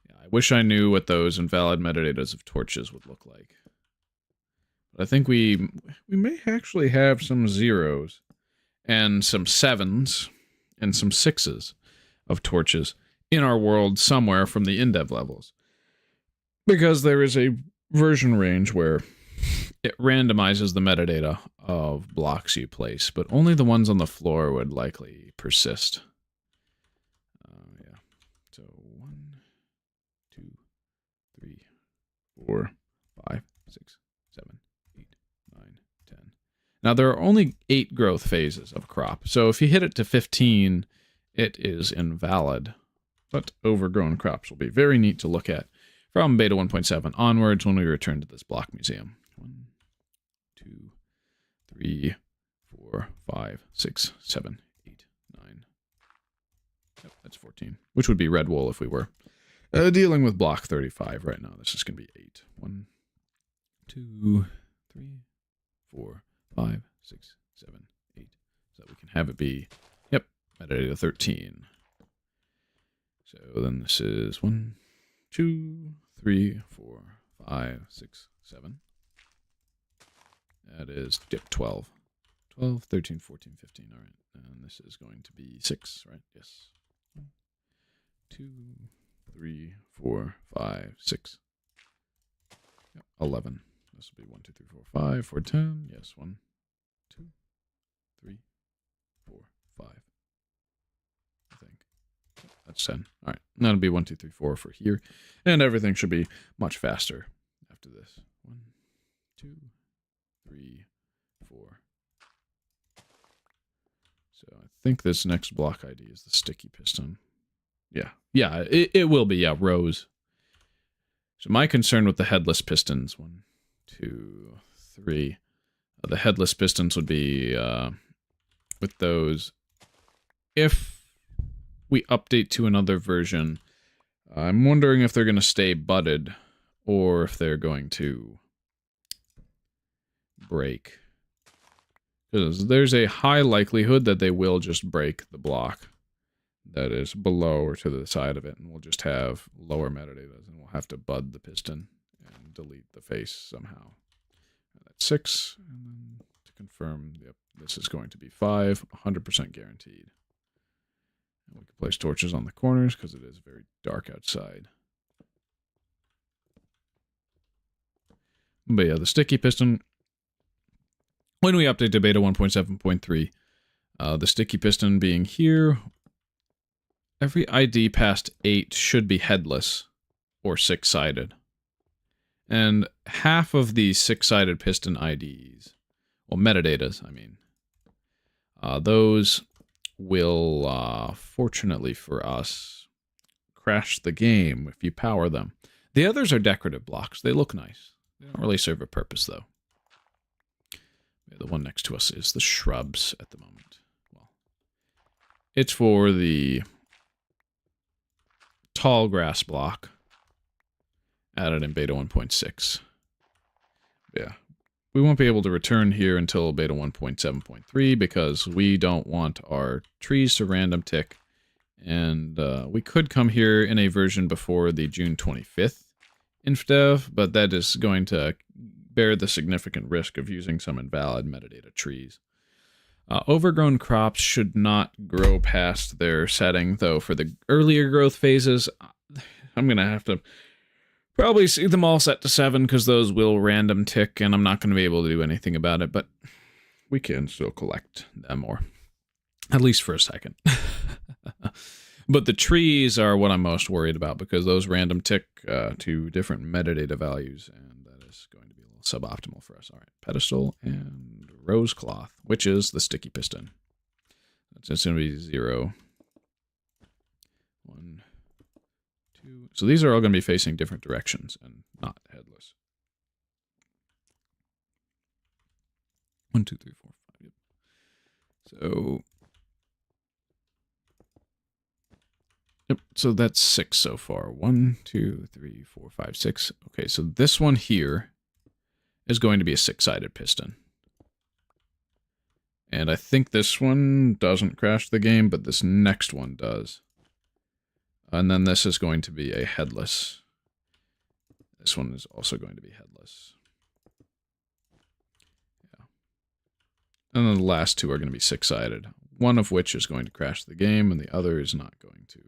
Yeah, I wish I knew what those invalid metadatas of torches would look like. But I think we may actually have some 0s, and some 7s, and some 6s of torches in our world somewhere from the Indev levels. Because there is a version range where it randomizes the metadata of blocks you place, but only the ones on the floor would likely persist. Yeah. So 1, 2, 3, 4, 5, 6, 7, 8, 9, 10. Now there are only 8 growth phases of a crop, so if you hit it to 15, it is invalid. But overgrown crops will be very neat to look at from beta 1.7 onwards when we return to this block museum. 1, 2, 3, 4, 5, 6, 7, 8, 9. Yep, that's 14, which would be red wool if we were dealing with block 35 right now. This is going to be 8. 1, 2, 3, 4, 5, 6, 7, 8. So that we can have it be, yep, metadata 13. So then this is 1, 2, 3, 4, 5, 6, 7. That is 12. 12, 13, 14, 15. All right. And this is going to be 6, right? Yes. 1, 2, 3, 4, 5, 6. Yep, 11. This will be 1, 2, 3, 4, 5, 4, 10. Yes, 1, 2, 3, 4, 5. I think. That's 10. All right. And that'll be 1, 2, 3, 4 for here. And everything should be much faster after this. 1, 2, 3, 4. So I think this next block ID is the sticky piston. Yeah. Yeah, it will be. Yeah, rows. So my concern with the headless pistons, 1, 2, 3. The headless pistons would be with those. If we update to another version, I'm wondering if they're going to stay butted or if they're going to break. Because there's a high likelihood that they will just break the block that is below or to the side of it, and we'll just have lower metadatas, and we'll have to bud the piston and delete the face somehow. That's 6, and then to confirm, yep, this is going to be 5, 100% guaranteed. We can place torches on the corners because it is very dark outside. But yeah, the sticky piston, when we update to beta 1.7.3, the sticky piston being here, every ID past 8 should be headless or 6-sided. And half of the 6-sided piston IDs, well, metadatas, I mean, those will, fortunately for us, crash the game if you power them. The others are decorative blocks. They look nice. They don't really serve a purpose, though. The one next to us is the shrubs at the moment. Well, it's for the tall grass block added in beta 1.6. Yeah. We won't be able to return here until beta 1.7.3 because we don't want our trees to random tick. And we could come here in a version before the June 25th Infdev, but that is going to bear the significant risk of using some invalid metadata trees. Overgrown crops should not grow past their setting, though for the earlier growth phases, I'm going to have to probably see them all set to 7 because those will random tick, and I'm not going to be able to do anything about it, but we can still collect them, or at least for a second. But the trees are what I'm most worried about because those random tick to different metadata values, and that is going to be a little suboptimal for us. All right, pedestal and rose cloth, which is the sticky piston. That's just going to be 0, 1, 2. So these are all going to be facing different directions and not headless. 1, 2, 3, 4, 5. Yep. So. Yep, so that's 6 so far. 1, 2, 3, 4, 5, 6. Okay, so this one here is going to be a 6-sided piston. And I think this one doesn't crash the game, but this next one does. And then this is going to be a headless. This one is also going to be headless. Yeah. And then the last two are going to be 6-sided. One of which is going to crash the game, and the other is not going to.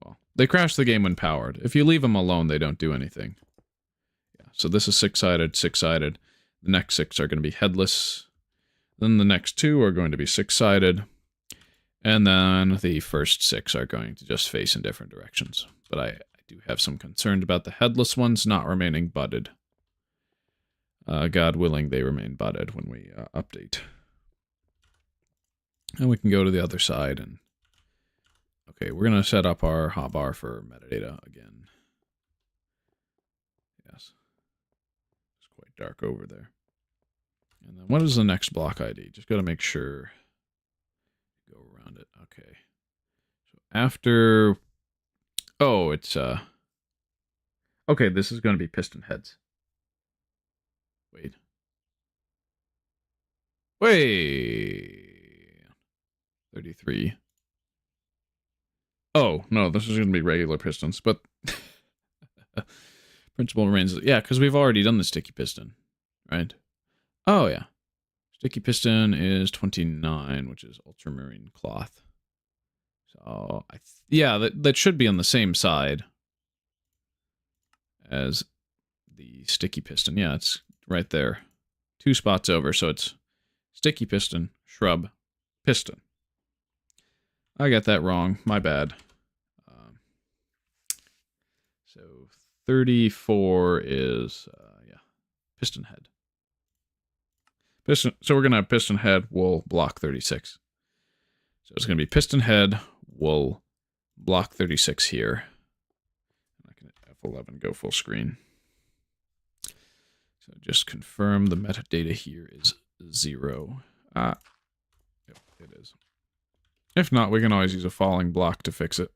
Well, they crash the game when powered. If you leave them alone, they don't do anything. Yeah, so this is 6-sided, 6-sided. The next 6 are going to be headless. Then the next 2 are going to be 6-sided. And then the first 6 are going to just face in different directions. But I do have some concerns about the headless ones not remaining budded. God willing, they remain budded when we update. And we can go to the other side and... Okay, we're going to set up our hotbar for metadata again. Yes. It's quite dark over there. And then what is the next block ID? Just got to make sure. Go around it. Okay. So after... Oh, it's... Okay, this is going to be piston heads. Wait. Wait! 33. Oh, no, this is going to be regular pistons, but... Principle remains... Yeah, because we've already done the sticky piston, right? Oh, yeah. Sticky piston is 29, which is ultramarine cloth. So, yeah, that should be on the same side as the sticky piston. Yeah, it's right there. 2 spots over, so it's sticky piston, shrub, piston. I got that wrong. My bad. So 34 is, yeah, piston head. Piston. So we're going to have piston head, wool, block 36. So it's going to be piston head, wool, block 36 here. I can hit F11, go full screen. So just confirm the metadata here is 0. Yep, it is. If not, we can always use a falling block to fix it.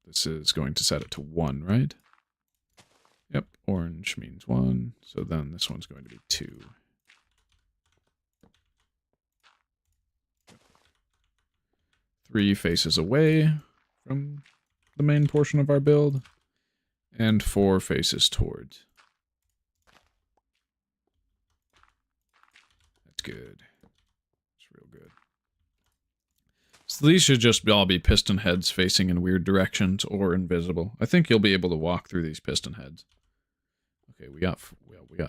This is going to set it to 1, right? Yep, orange means 1. So then this one's going to be 2. 3 faces away from the main portion of our build. And 4 faces towards. That's good. That's real good. So these should just all be piston heads facing in weird directions or invisible. I think you'll be able to walk through these piston heads. Okay, we got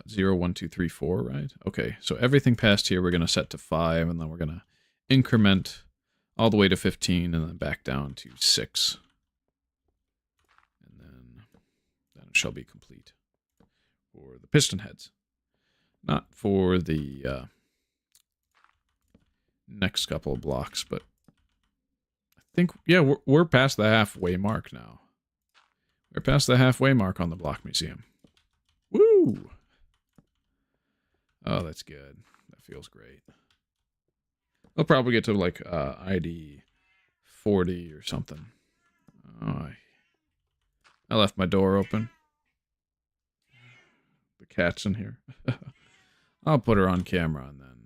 0, 1, 2, 3, 4, right? Okay, so everything past here we're going to set to 5, and then we're going to increment all the way to 15, and then back down to 6. And then it shall be complete for the piston heads. Not for the next couple of blocks, but I think, yeah, we're past the halfway mark now. We're past the halfway mark on the block museum. Woo! Oh, that's good. That feels great. I'll probably get to like ID 40 or something. Oh, I left my door open. The cat's in here. I'll put her on camera and then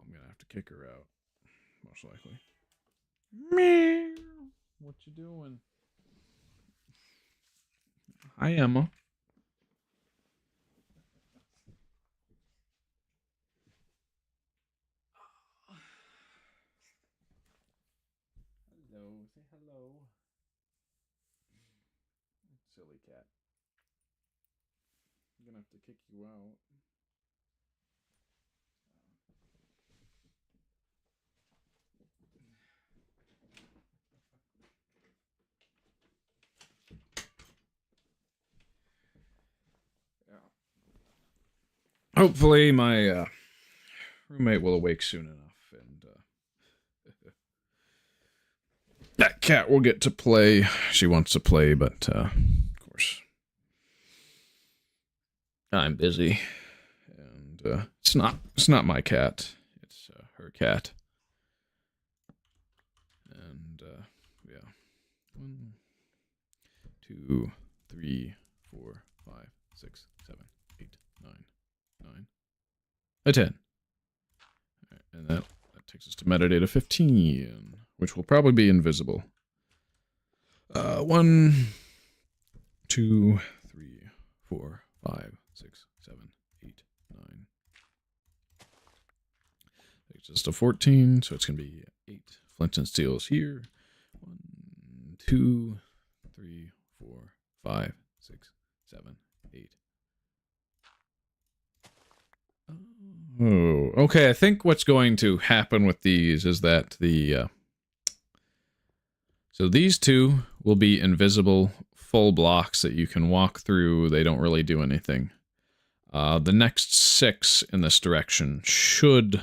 I'm going to have to kick her out. Most likely. Meow. What you doing? Hi, Emma. Hello. Say hello. Silly cat. I'm going to have to kick you out. hopefully my roommate will awake soon enough, and that cat will get to play. She wants to play, but of course I'm busy, and it's not my cat. It's her cat. And yeah, 1, 2, 3, 4, 5, 6, 7, 8, 9, 10. All right, and that takes us to metadata 15, which will probably be invisible. 1, 2, 3, 4, 5, 6, 7, 8, 9. Takes us to 14, so it's going to be 8 flint and steels here. 1, 2, 3, 4, 5, 6, 7, 8. Oh, okay. I think what's going to happen with these is that so these two will be invisible full blocks that you can walk through. They don't really do anything. The next 6 in this direction should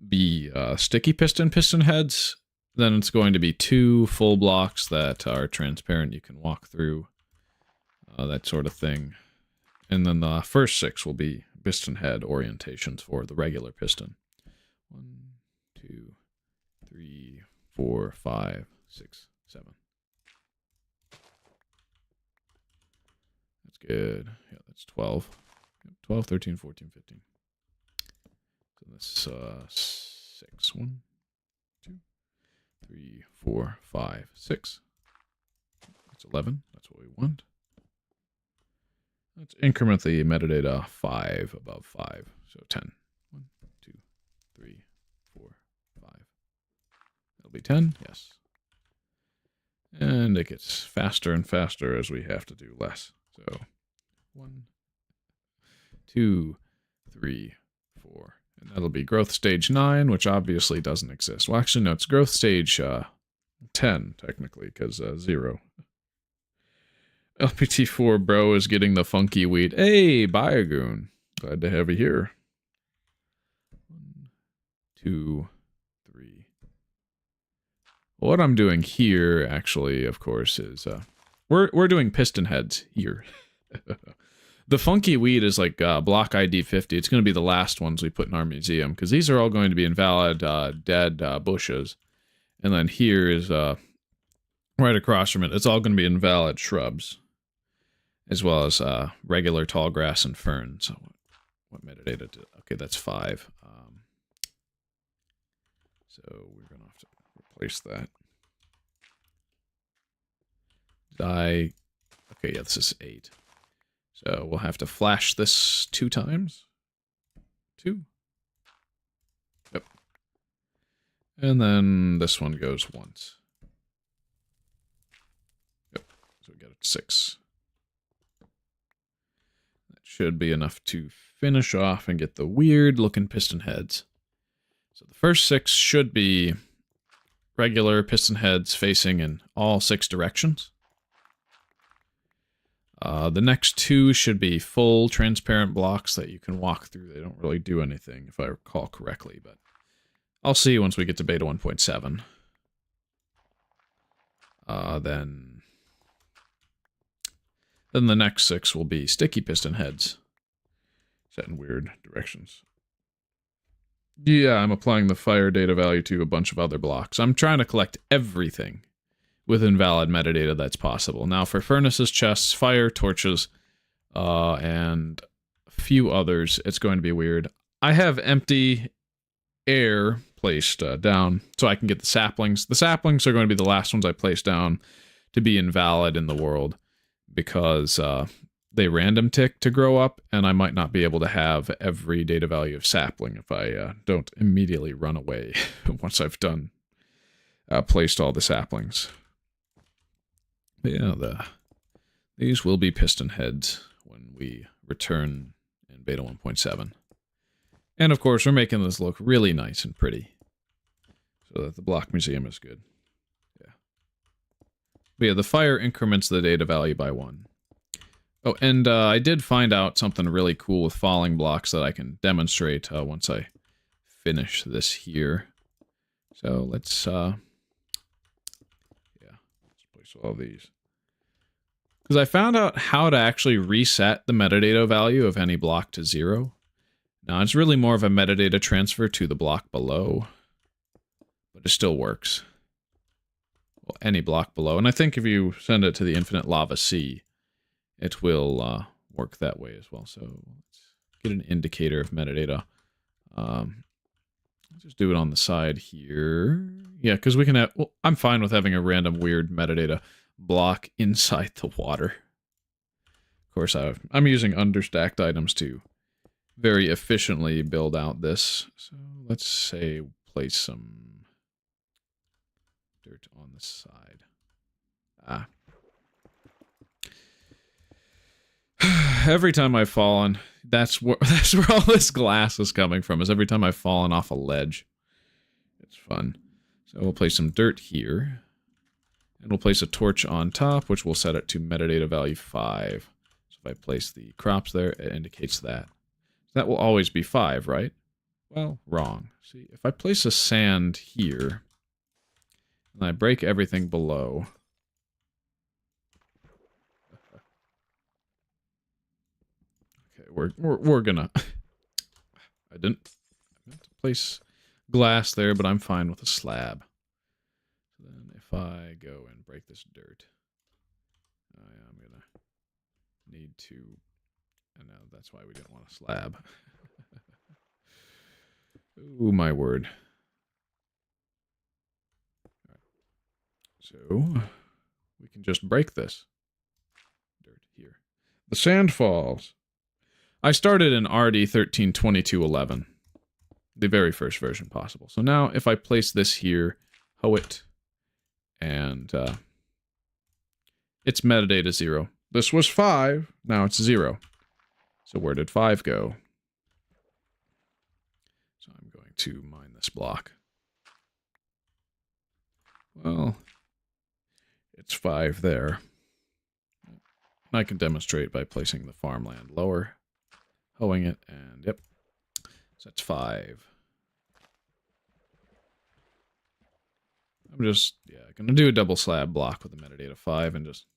be sticky piston heads. Then it's going to be 2 full blocks that are transparent. You can walk through, that sort of thing. And then the first 6 will be piston head orientations for the regular piston. 1, 2, 3, 4, 5, 6, 7. That's good. Yeah, that's 12. 12, 13, 14, 15. So that's 6. 1, 2, 3, 4, 5, 6. That's 11. That's what we want. Let's increment the metadata 5 above 5. So 10. 1, 2, 3, 4, 5. That'll be 10. Yes. And it gets faster and faster as we have to do less. So 1, 2, 3, 4. And that'll be growth stage 9, which obviously doesn't exist. Well, actually, no, it's growth stage 10, technically, because 0. LPT4 bro is getting the funky wheat. Hey, Biogoon. Glad to have you here. 1, 2, 3. What I'm doing here, actually, of course, is we're doing piston heads here. The funky wheat is like block ID 50. It's going to be the last ones we put in our museum, because these are all going to be invalid dead bushes. And then here is right across from it. It's all going to be invalid shrubs, as well as regular tall grass and ferns. So what metadata did? Okay, that's 5. So we're going to have to replace that. Okay, yeah, this is 8. So we'll have to flash this 2 times. 2. Yep. And then this one goes once. Yep. So we got it 6. That should be enough to finish off and get the weird looking piston heads. So the first 6 should be regular piston heads facing in all 6 directions. The next 2 should be full transparent blocks that you can walk through. They don't really do anything, if I recall correctly, but I'll see once we get to beta 1.7. Then the next 6 will be sticky piston heads, set in weird directions. Yeah, I'm applying the fire data value to a bunch of other blocks. I'm trying to collect everything with invalid metadata that's possible. Now for furnaces, chests, fire, torches, and a few others, it's going to be weird. I have empty air placed down so I can get the saplings. The saplings are going to be the last ones I place down to be invalid in the world, because they random tick to grow up, and I might not be able to have every data value of sapling if I don't immediately run away once I've done placed all the saplings. But yeah, these will be piston heads when we return in beta 1.7. And of course, we're making this look really nice and pretty, so that the block museum is good. Yeah. But yeah, the fire increments the data value by 1. Oh, and I did find out something really cool with falling blocks that I can demonstrate once I finish this here. So let's, let's place all these. Because I found out how to actually reset the metadata value of any block to 0. Now, it's really more of a metadata transfer to the block below, but it still works. Well, any block below. And I think if you send it to the infinite lava sea, it will work that way as well. So let's get an indicator of metadata. Just do it on the side here. Yeah, because we can have... Well, I'm fine with having a random weird metadata block inside the water. Of course, I'm using understacked items to very efficiently build out this. So let's say place some dirt on the side. Every time I've fallen, that's where all this glass is coming from, is every time I've fallen off a ledge. It's fun. So we'll place some dirt here. And we'll place a torch on top, which will set it to metadata value 5. So if I place the crops there, it indicates that. That will always be 5, right? Well, wrong. See, if I place a sand here, and I break everything below... Okay, we're gonna... I meant to place glass there, but I'm fine with a slab. So then if I go and break this dirt, I'm gonna need to... And now that's why we didn't want a slab. Ooh, my word. Right. So, we can just break this dirt here. The sand falls. I started in RD 13.22.11. The very first version possible. So now, if I place this here, hoe it, and it's metadata 0. This was 5, now it's 0. So where did 5 go? So I'm going to mine this block. Well, it's 5 there. I can demonstrate by placing the farmland lower, hoeing it, and yep. So that's 5. I'm just, going to do a double slab block with a metadata 5 and just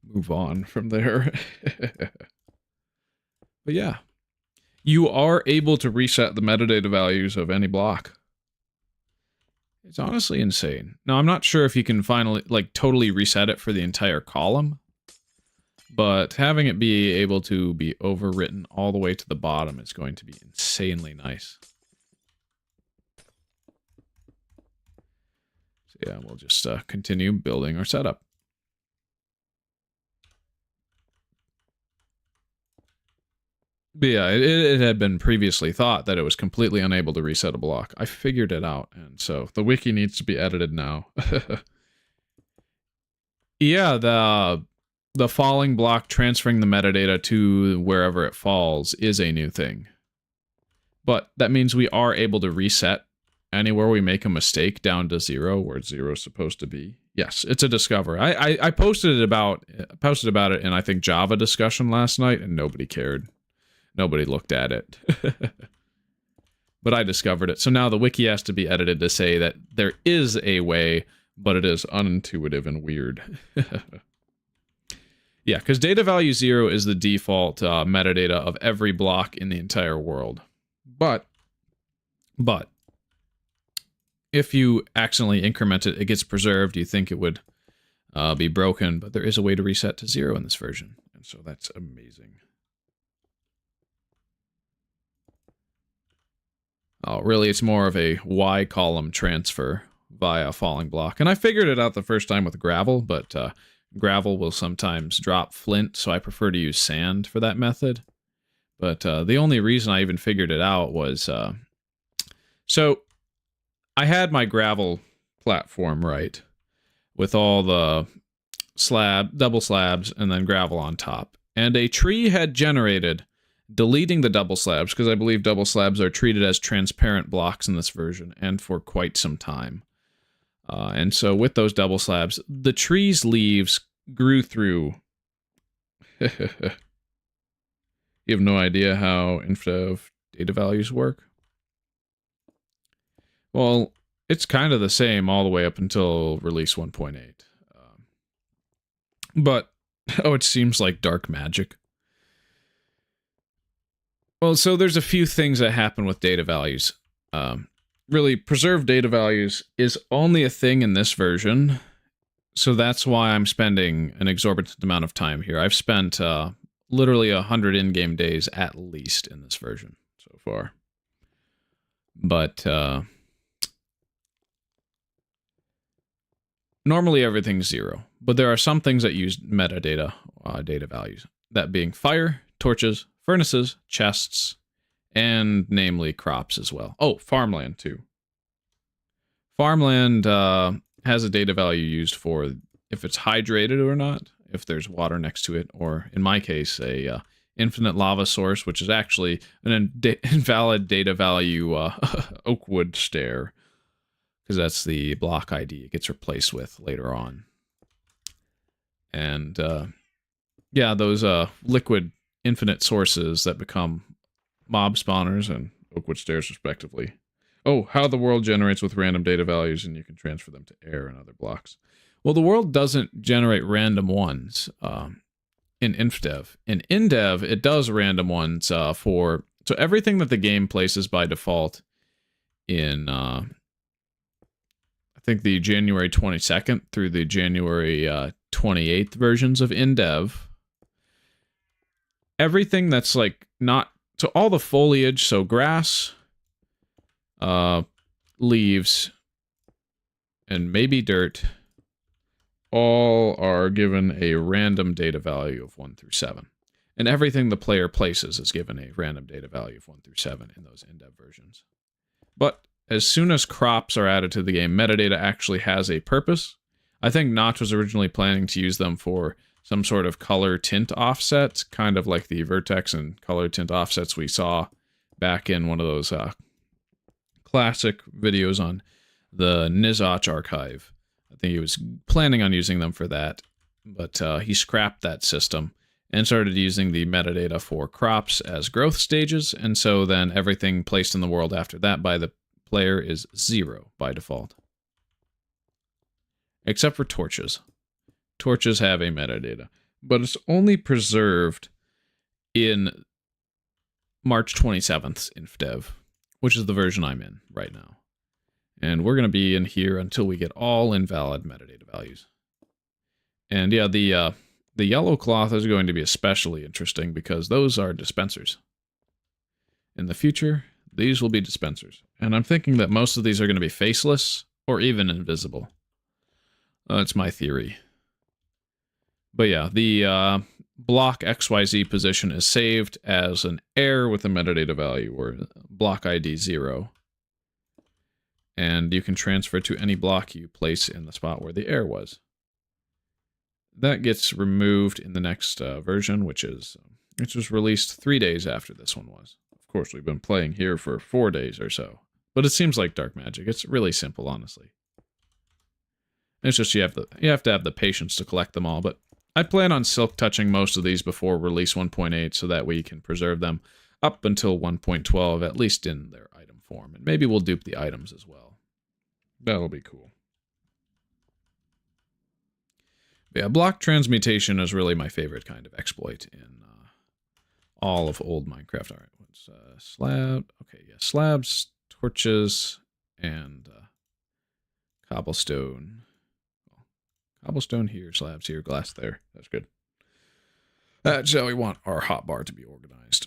move on from there. But yeah, you are able to reset the metadata values of any block. It's honestly insane. Now, I'm not sure if you can finally, totally reset it for the entire column, but having it be able to be overwritten all the way to the bottom is going to be insanely nice. So yeah, we'll just continue building our setup. But yeah, it had been previously thought that it was completely unable to reset a block. I figured it out, and so the wiki needs to be edited now. Yeah, the falling block transferring the metadata to wherever it falls is a new thing. But that means we are able to reset anywhere we make a mistake down to 0, where 0 is supposed to be. Yes, it's a discover. I posted about it in, I think, Java discussion last night, and nobody cared. Nobody looked at it. But I discovered it. So now the wiki has to be edited to say that there is a way, but it is unintuitive and weird. Yeah, because data value 0 is the default metadata of every block in the entire world. But if you accidentally increment it, it gets preserved. You think it would be broken, but there is a way to reset to 0 in this version. And so that's amazing. Oh, really, it's more of a Y column transfer via falling block. And I figured it out the first time with gravel, but gravel will sometimes drop flint, so I prefer to use sand for that method. But the only reason I even figured it out was... so I had my gravel platform right, with all the double slabs, and then gravel on top. And a tree had generated... deleting the double slabs, because I believe double slabs are treated as transparent blocks in this version, and for quite some time. And so with those double slabs, the tree's leaves grew through You have no idea how Infdev data values work? Well, it's kind of the same all the way up until release 1.8. But, oh, it seems like dark magic. Well, so there's a few things that happen with data values. Really, preserved data values is only a thing in this version, so that's why I'm spending an exorbitant amount of time here. I've spent literally 100 in-game days at least in this version so far. But normally everything's 0, but there are some things that use metadata data values, that being fire, torches, furnaces, chests, and namely crops as well. Oh, farmland too. Farmland has a data value used for if it's hydrated or not, if there's water next to it, or in my case, a infinite lava source, which is actually an invalid data value oakwood stair, because that's the block ID it gets replaced with later on. And yeah, those liquid infinite sources that become mob spawners and oakwood stairs respectively. Oh, how the world generates with random data values and you can transfer them to air and other blocks. Well, the world doesn't generate random ones in Infdev. In Indev, it does random ones for... So everything that the game places by default in, I think, the January 22nd through the January 28th versions of Indev, everything that's like not... So all the foliage, so grass, leaves, and maybe dirt, all are given a random data value of 1 through 7. And everything the player places is given a random data value of 1 through 7 in those Indev versions. But as soon as crops are added to the game, metadata actually has a purpose. I think Notch was originally planning to use them for some sort of color tint offset, kind of like the vertex and color tint offsets we saw back in one of those classic videos on the Nizotch archive. I think he was planning on using them for that, but he scrapped that system and started using the metadata for crops as growth stages, and so then everything placed in the world after that by the player is 0 by default. Except for torches. Torches have a metadata, but it's only preserved in March 27th Infdev, which is the version I'm in right now. And we're going to be in here until we get all invalid metadata values. And yeah, the yellow cloth is going to be especially interesting because those are dispensers. In the future, these will be dispensers. And I'm thinking that most of these are going to be faceless or even invisible. That's my theory. But yeah, the block XYZ position is saved as an air with a metadata value, or block ID 0. And you can transfer to any block you place in the spot where the air was. That gets removed in the next version, which was released 3 days after this one was. Of course, we've been playing here for 4 days or so. But it seems like dark magic. It's really simple, honestly. It's just you have to have the patience to collect them all, but I plan on silk touching most of these before release 1.8 so that we can preserve them up until 1.12, at least in their item form. And maybe we'll dupe the items as well. That'll be cool. But yeah, block transmutation is really my favorite kind of exploit in all of old Minecraft. All right, what's slab? Okay, yeah, slabs, torches, and cobblestone. Cobblestone here, slabs here, glass there. That's good. That's how we want our hotbar to be organized.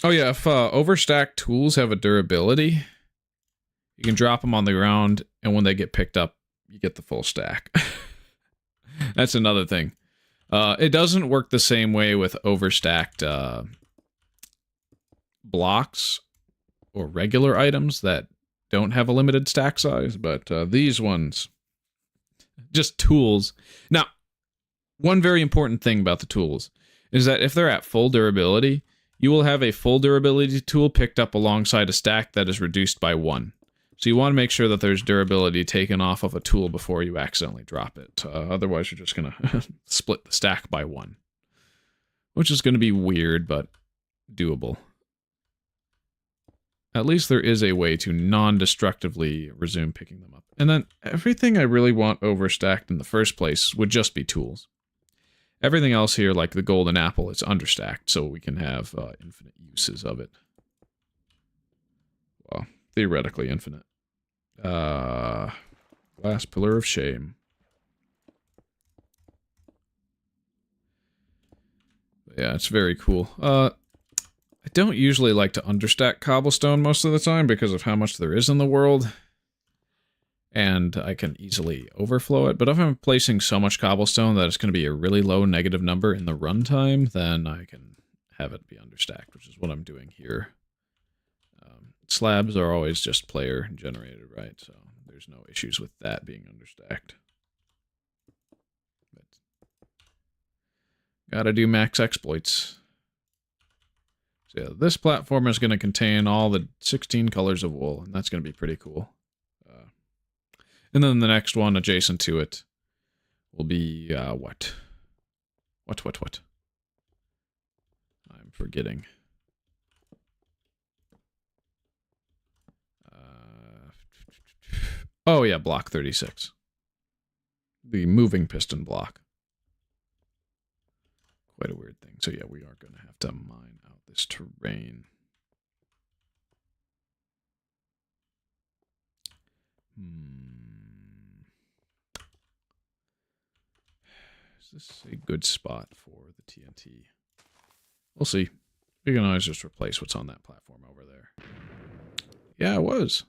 Oh yeah, if overstacked tools have a durability, you can drop them on the ground, and when they get picked up, you get the full stack. That's another thing. It doesn't work the same way with overstacked blocks or regular items that don't have a limited stack size, but these ones... just tools. Now, one very important thing about the tools is that if they're at full durability, you will have a full durability tool picked up alongside a stack that is reduced by 1. So you want to make sure that there's durability taken off of a tool before you accidentally drop it. Otherwise, you're just going to split the stack by 1. which is going to be weird, but doable. At least there is a way to non-destructively resume picking them up. And then everything I really want overstacked in the first place would just be tools. Everything else here, like the golden apple, it's understacked, so we can have infinite uses of it. Well, theoretically infinite. Glass pillar of shame. Yeah, it's very cool. I don't usually like to understack cobblestone most of the time because of how much there is in the world. And I can easily overflow it. But if I'm placing so much cobblestone that it's going to be a really low negative number in the runtime, then I can have it be understacked, which is what I'm doing here. Slabs are always just player generated, right? So there's no issues with that being understacked. But gotta do max exploits. So yeah, this platform is going to contain all the 16 colors of wool, and that's going to be pretty cool. And then the next one adjacent to it will be, what? What? I'm forgetting. Oh yeah, block 36. The moving piston block. Quite a weird thing. So yeah, we are going to have to mine out this terrain. Is this a good spot for the TNT? We'll see. We can always just replace what's on that platform over there. Yeah, it was.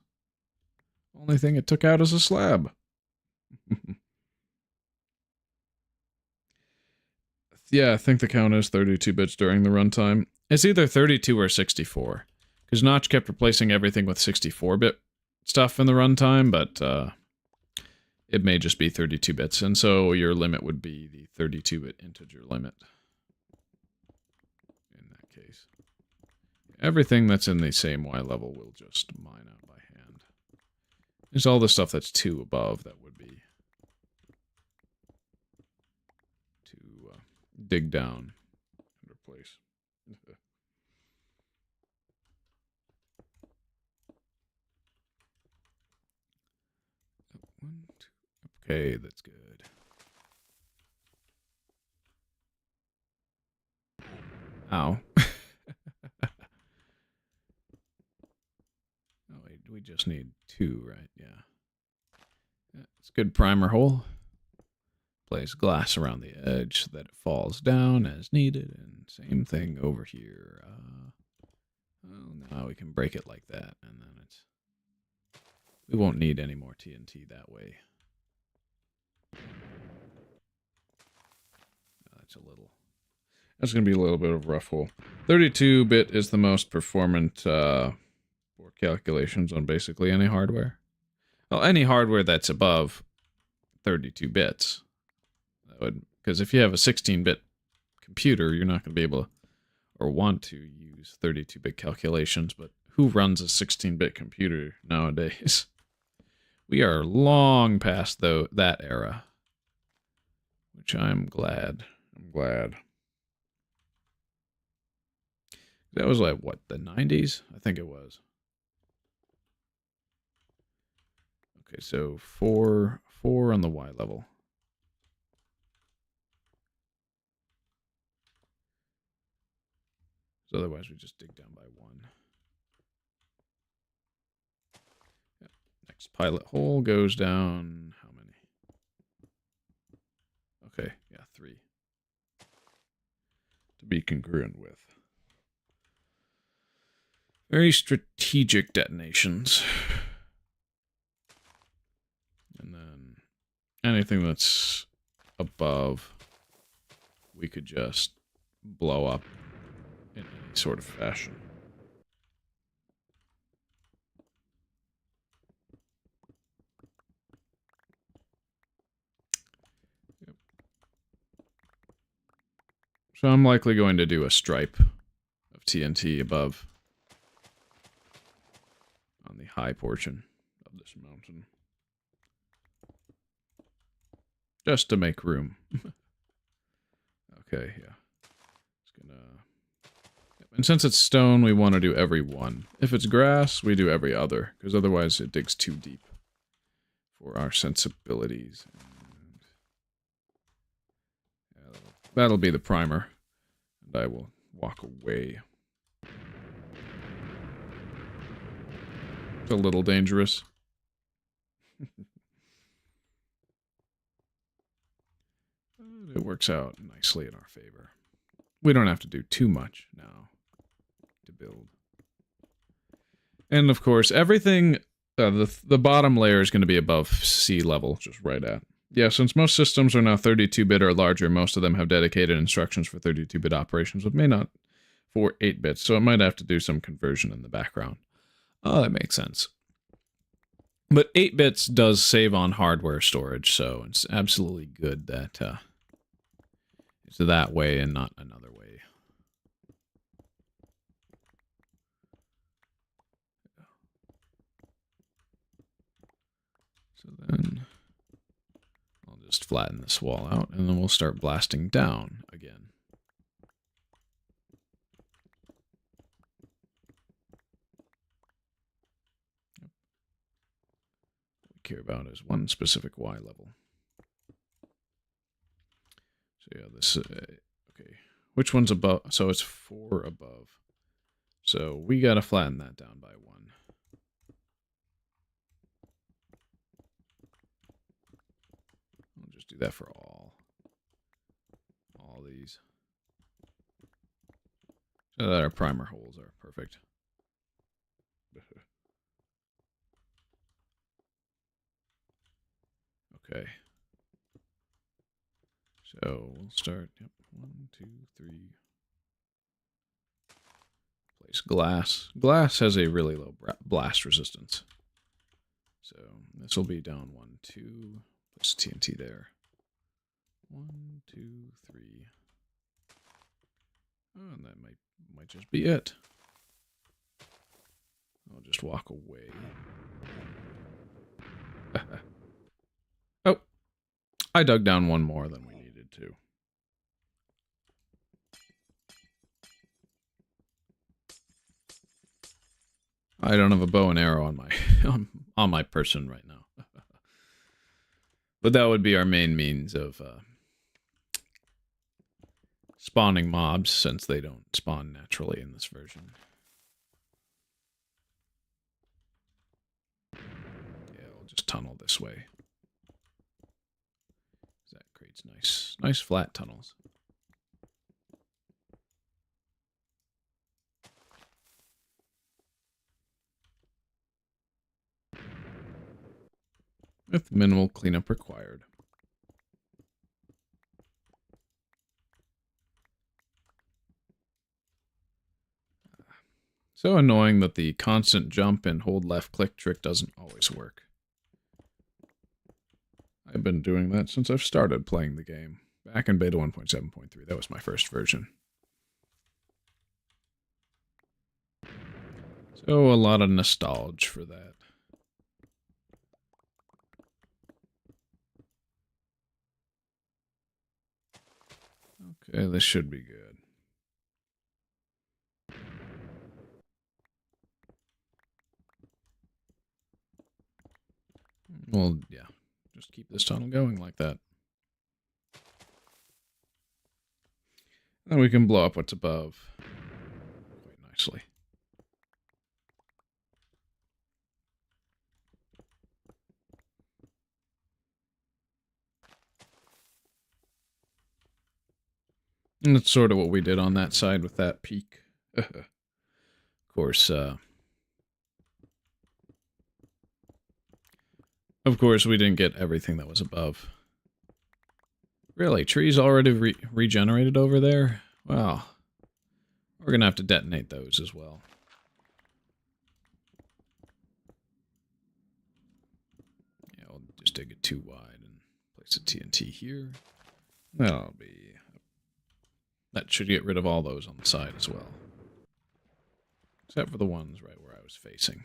Only thing it took out is a slab. Yeah, I think the count is 32 bits during the runtime. It's either 32 or 64. Because Notch kept replacing everything with 64-bit stuff in the runtime, but it may just be 32 bits. And so your limit would be the 32-bit integer limit. In that case. Everything that's in the same Y level will just mine out by hand. There's all the stuff that's 2 above that would be to dig down and replace. Okay, that's good. Ow. Oh, wait, we just need 2, right? Yeah. It's a good primer hole. Place glass around the edge so that it falls down as needed, and same thing over here. Well, now we can break it like that, and then we won't need any more TNT that way. That's going to be a little bit of a rough hole. 32-bit is the most performant for calculations on basically any hardware. Well, any hardware that's above 32 bits. Because if you have a 16-bit computer, you're not going to be able to or want to use 32-bit calculations, but who runs a 16-bit computer nowadays? We are long past that era, which I'm glad. That was like, what, the 90s? I think it was. Okay, so 4 on the Y level. So otherwise we just dig down by 1. Yep. Next pilot hole goes down, how many? Okay, yeah, 3. To be congruent with. Very strategic detonations. And then anything that's above, we could just blow up in any sort of fashion. Yep. So I'm likely going to do a stripe of TNT above on the high portion of this mountain. Just to make room. Okay, yeah. It's And since it's stone, we want to do every one. If it's grass, we do every other, because otherwise it digs too deep for our sensibilities. And that'll be the primer. And I will walk away. It's a little dangerous. It works out nicely in our favor. We don't have to do too much now to build. And of course, everything, the bottom layer is going to be above sea level, just right at. Yeah, since most systems are now 32-bit or larger, most of them have dedicated instructions for 32-bit operations, but may not for 8-bits, so it might have to do some conversion in the background. Oh, that makes sense. But 8 bits does save on hardware storage, so it's absolutely good that it's that way and not another way. So then I'll just flatten this wall out, and then we'll start blasting down again. Care about is one specific Y level. So yeah, this, okay. Which one's above? So it's 4 above. So we got to flatten that down by 1. I'll just do that for all these. So that our primer holes are perfect. Okay. So we'll start, yep, 1, 2, 3. Place glass. Glass has a really low blast resistance. So this will be down 1, 2. Place TNT there. 1, 2, 3. Oh, and that might just be it. I'll just walk away. Oh, I dug down 1 more than we needed to. I don't have a bow and arrow on my on my person right now. But that would be our main means of spawning mobs, since they don't spawn naturally in this version. Yeah, we'll just tunnel this way. That creates nice flat tunnels. With minimal cleanup required. So annoying that the constant jump and hold left click trick doesn't always work. I've been doing that since I've started playing the game. Back in beta 1.7.3, that was my first version. So a lot of nostalgia for that. Okay, this should be good. Well, yeah. Just keep this tunnel going like that. Then we can blow up what's above quite nicely. And that's sort of what we did on that side with that peak. Of course, we didn't get everything that was above. Really, trees already regenerated over there? Wow. We're going to have to detonate those as well. Yeah, I'll just dig it too wide and place a TNT here. That'll be... That should get rid of all those on the side as well. Except for the ones right where I was facing.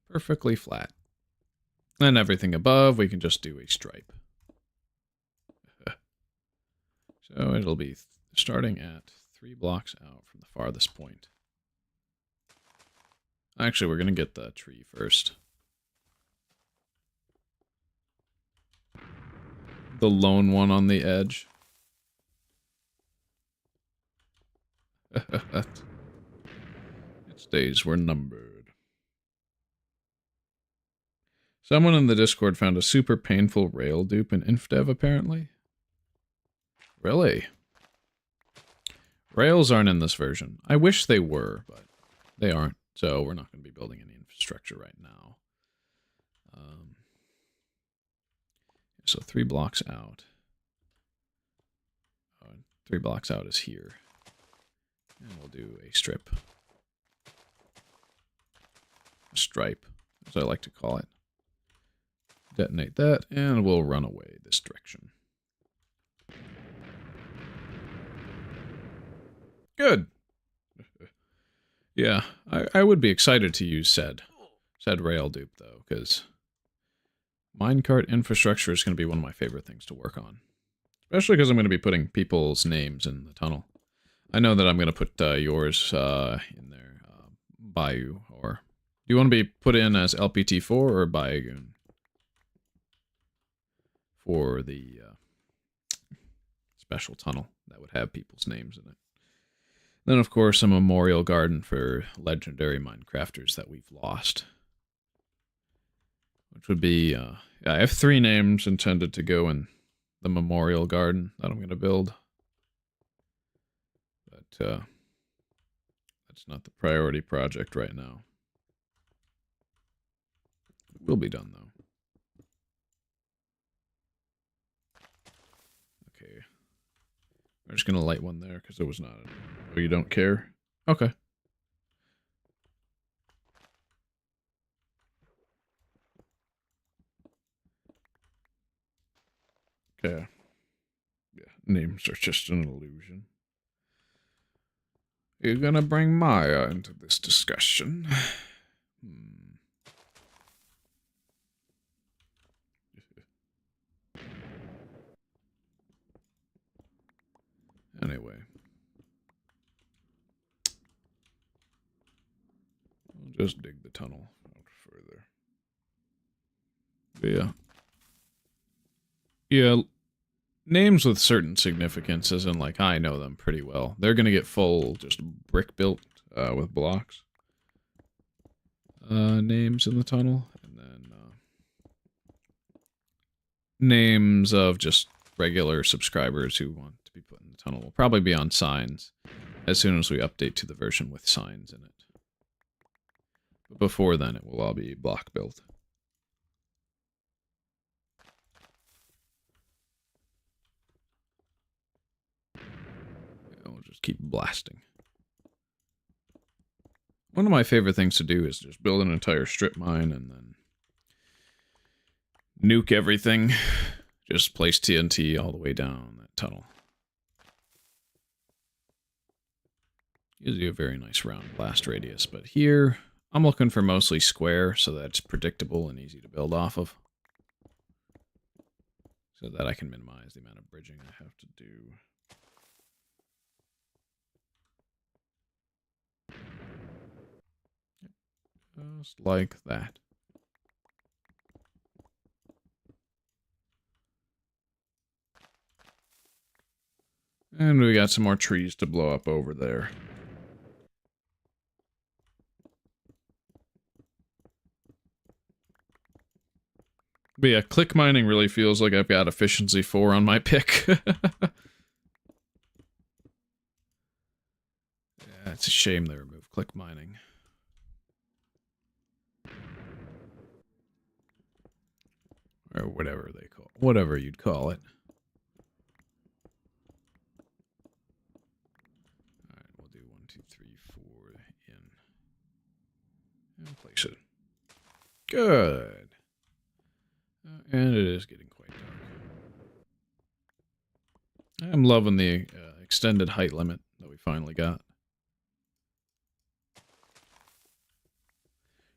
Perfectly flat. And everything above, we can just do a stripe. So it'll be starting at 3 blocks out from the farthest point. Actually, we're going to get the tree first. The lone one on the edge. Its days were numbered. Someone in the Discord found a super painful rail dupe in Infdev, apparently. Really? Rails aren't in this version. I wish they were, but they aren't. So we're not going to be building any infrastructure right now. So 3 blocks out. 3 blocks out is here. And we'll do a strip. A stripe, as I like to call it. Detonate that, and we'll run away this direction. Good. Yeah, I would be excited to use said rail dupe, though, because minecart infrastructure is going to be one of my favorite things to work on. Especially because I'm going to be putting people's names in the tunnel. I know that I'm going to put yours in there, Bayou, or... Do you want to be put in as LPT4 or Bayagoon? For the special tunnel that would have people's names in it. Then, of course, a memorial garden for legendary Minecrafters that we've lost. Which would be... I have 3 names intended to go in the memorial garden that I'm going to build. But that's not the priority project right now. It will be done, though. Okay. I'm just going to light one there because it was not... Oh, you don't care? Okay. Okay. Yeah, names are just an illusion. You're gonna bring Maya into this discussion. Anyway. I'll just dig the tunnel out further. But yeah. Yeah, names with certain significance, as in, like, I know them pretty well. They're gonna get full, just brick built with blocks. Names in the tunnel, and then names of just regular subscribers who want to be put in the tunnel will probably be on signs as soon as we update to the version with signs in it. But before then, it will all be block built. We'll just keep blasting. One of my favorite things to do is just build an entire strip mine and then nuke everything. Just place TNT all the way down that tunnel. Gives you a very nice round blast radius, but here I'm looking for mostly square so that it's predictable and easy to build off of. So that I can minimize the amount of bridging I have to do. Just like that. And we got some more trees to blow up over there. But yeah, click mining really feels like I've got efficiency 4 on my pick. Yeah, it's a shame they removed click mining. Or whatever they call it. Whatever you'd call it. Alright, we'll do 1, 2, 3, 4 in. And place it. Good. And it is getting quite dark. I'm loving the extended height limit that we finally got.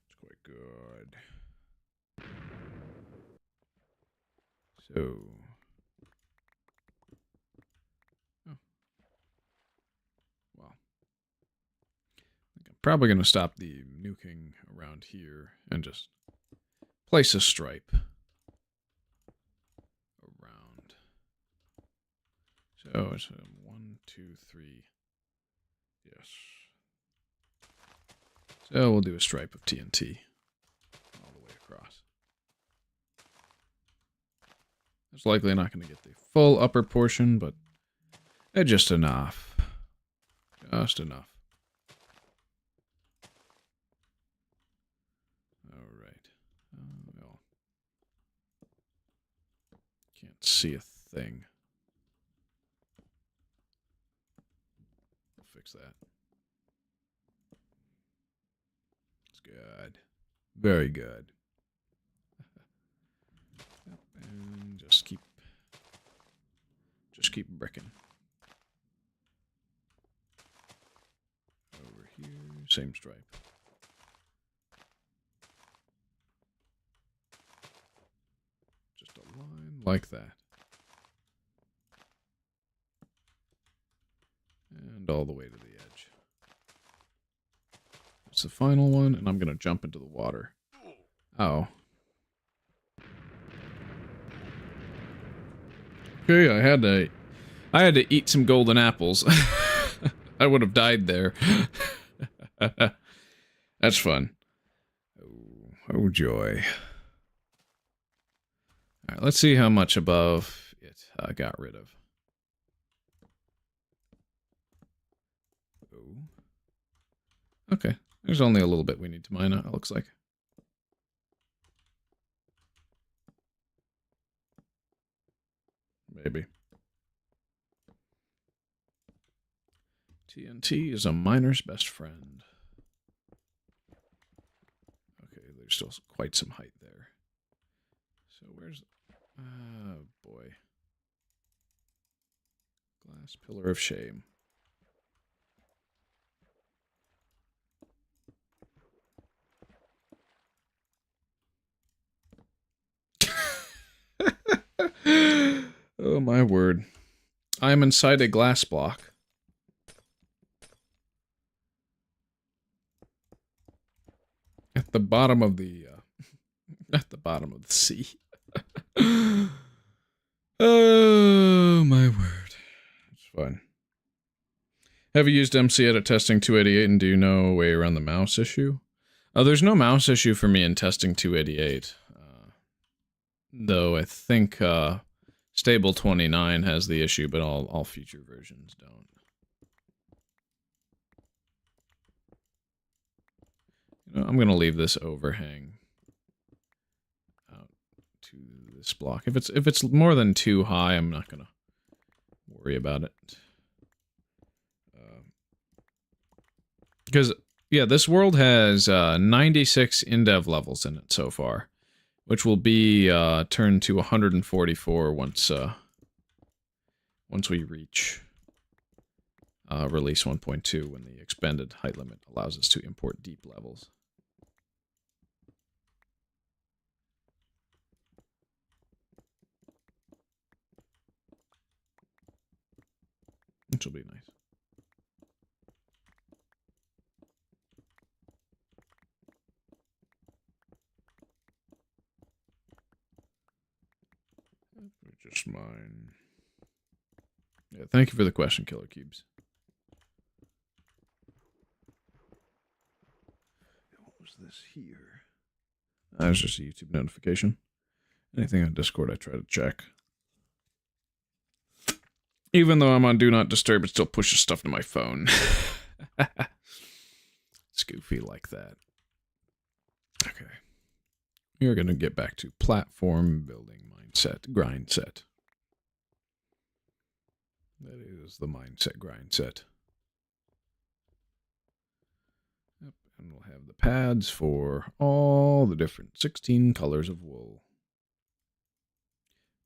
It's quite good. So... probably going to stop the nuking around here and just place a stripe around. So it's 1, 2, 3. Yes. So we'll do a stripe of TNT all the way across. It's likely not going to get the full upper portion, but just enough. Just enough. Alright. Well, can't see a thing. We'll fix that. It's good. Very good. And just keep bricking. Over here, same stripe. Just a line like that. And all the way to the edge. It's the final one, and I'm going to jump into the water. Oh. Okay, I had to eat some golden apples. I would have died there. That's fun. Oh joy. Alright, let's see how much above it I got rid of. Oh. Okay, there's only a little bit we need to mine out, it looks like. Maybe. TNT is a miner's best friend. Okay, there's still quite some height there. So where's... Oh, boy. Glass pillar of shame. Oh, my word. I am inside a glass block. At the bottom of the, at the bottom of the sea. Oh, my word. It's fun. Have you used MC Edit testing 288, and do you know a way around the mouse issue? There's no mouse issue for me in testing 288. Though I think, Stable 29 has the issue, but all future versions don't. You know, I'm going to leave this overhang out to this block. If it's more than 2 high, I'm not going to worry about it. Because, yeah, this world has 96 Indev levels in it so far, which will be turned to 144 once we reach release 1.2, when the expanded height limit allows us to import deep levels. Which will be nice. Just mine. Yeah, thank you for the question, Killer Cubes. What was this here? That was just a YouTube notification. Anything on Discord, I try to check. Even though I'm on Do Not Disturb, it still pushes stuff to my phone. It's goofy like that. Okay. We are going to get back to platform building mindset, grind set. That is the mindset, grind set. Yep, and we'll have the pads for all the different 16 colors of wool.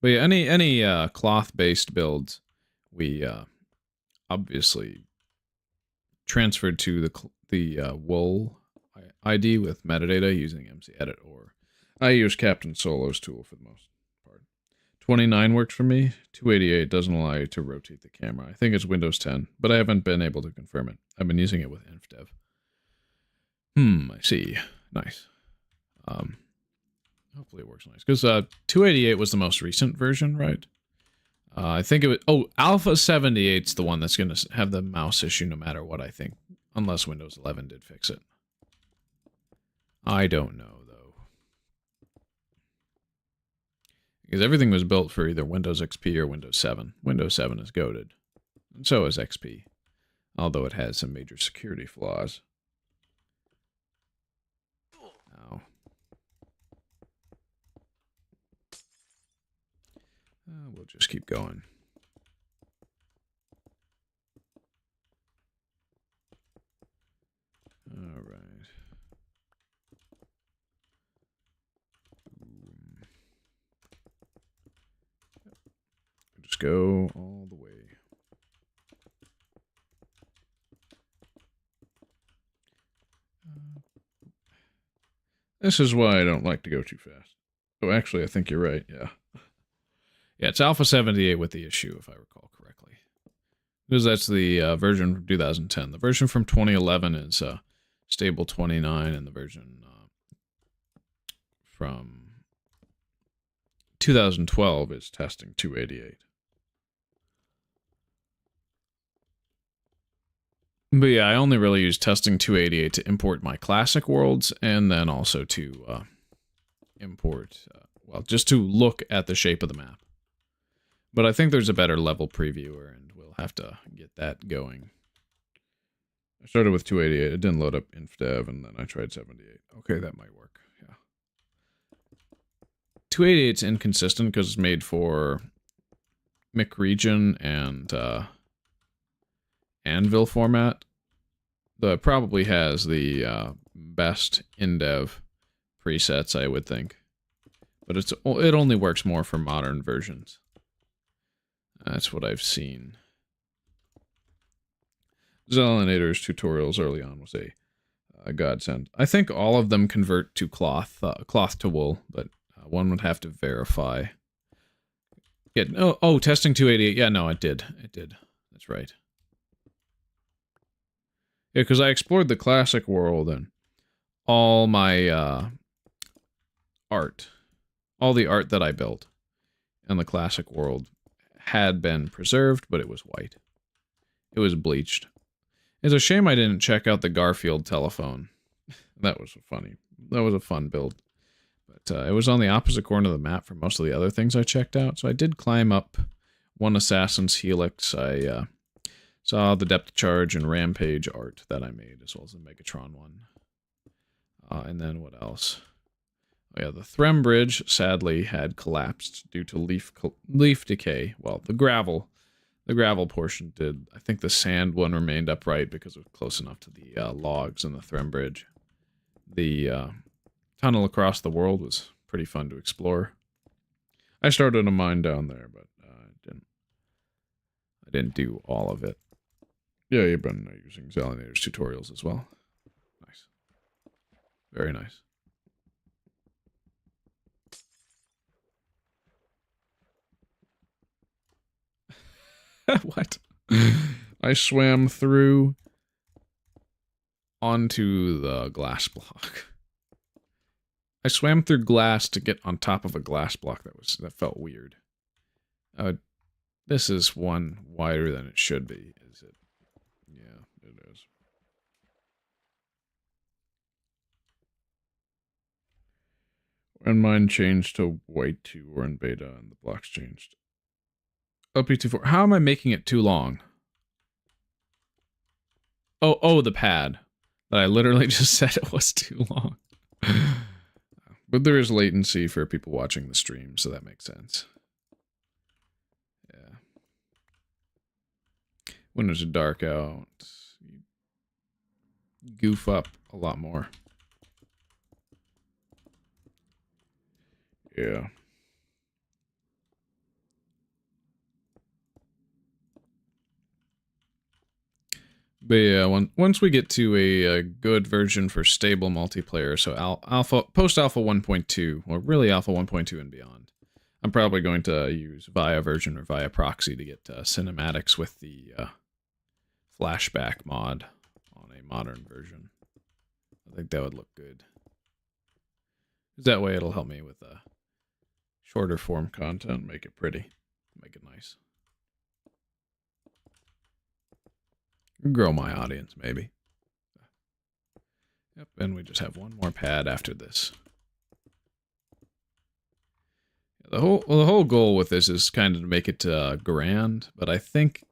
But yeah, any cloth-based builds, we obviously transferred to the wool ID with metadata using MC Edit, or I use Captain Solo's tool for the most part. 29 works for me. 288 doesn't allow you to rotate the camera. I think it's Windows 10, but I haven't been able to confirm it. I've been using it with Infdev. I see. Nice. Hopefully it works nice. Because 288 was the most recent version, right? I think it was... Oh, Alpha 78 is the one that's going to have the mouse issue no matter what, I think. Unless Windows 11 did fix it. I don't know, though. Because everything was built for either Windows XP or Windows 7. Windows 7 is goated. And so is XP. Although it has some major security flaws. Ow. We'll just keep going. All right. Just go all the way. This is why I don't like to go too fast. Oh, actually, I think you're right, yeah. Yeah, it's Alpha 78 with the issue, if I recall correctly. Because that's the version from 2010. The version from 2011 is stable 29, and the version from 2012 is testing 288. But yeah, I only really use testing 288 to import my classic worlds, and then also to import, well, just to look at the shape of the map. But I think there's a better level previewer, and we'll have to get that going. I started with 288, it didn't load up Infdev, and then I tried 78. Okay, that might work, yeah. 288's inconsistent because it's made for MIC region and Anvil format. That probably has the best Indev presets, I would think. But it only works more for modern versions. That's what I've seen. Zelinator's tutorials early on was a godsend. I think all of them convert to cloth to wool, but one would have to verify. Yeah, oh, testing 288. Yeah, no, it did. It did. That's right. Yeah, because I explored the classic world and all my art, all the art that I built in the classic world had been preserved, but it was white. It was bleached. It's a shame I didn't check out the Garfield telephone. That was a fun build. But it was on the opposite corner of the map for most of the other things I checked out, so I did climb up one Assassin's Helix. I saw the Depth Charge and Rampage art that I made, as well as the Megatron one. And then what else? Oh yeah, the Threm Bridge sadly had collapsed due to leaf decay. Well, the gravel portion did. I think the sand one remained upright because it was close enough to the logs in the Threm Bridge. The tunnel across the world was pretty fun to explore. I started a mine down there, but I didn't do all of it. Yeah, you've been using Zelinator's tutorials as well. Nice. Very nice. What? I swam through onto the glass block. I swam through glass to get on top of a glass block that felt weird. This is one wider than it should be, is it? Yeah, it is. When mine changed to white 2 or in beta and the blocks changed. LP24. How am I making it too long? Oh, the pad. That I literally just said it was too long. But there is latency for people watching the stream, so that makes sense. Yeah. When there's a dark out, you goof up a lot more. Yeah. But yeah, once we get to a good version for stable multiplayer, so post-alpha 1.2, or really alpha 1.2 and beyond, I'm probably going to use via version or via proxy to get cinematics with the flashback mod on a modern version. I think that would look good. That way it'll help me with shorter form content, make it pretty, make it nice. Grow my audience, maybe. Yep, and we just have one more pad after this. The whole goal with this is kind of to make it grand, but I think,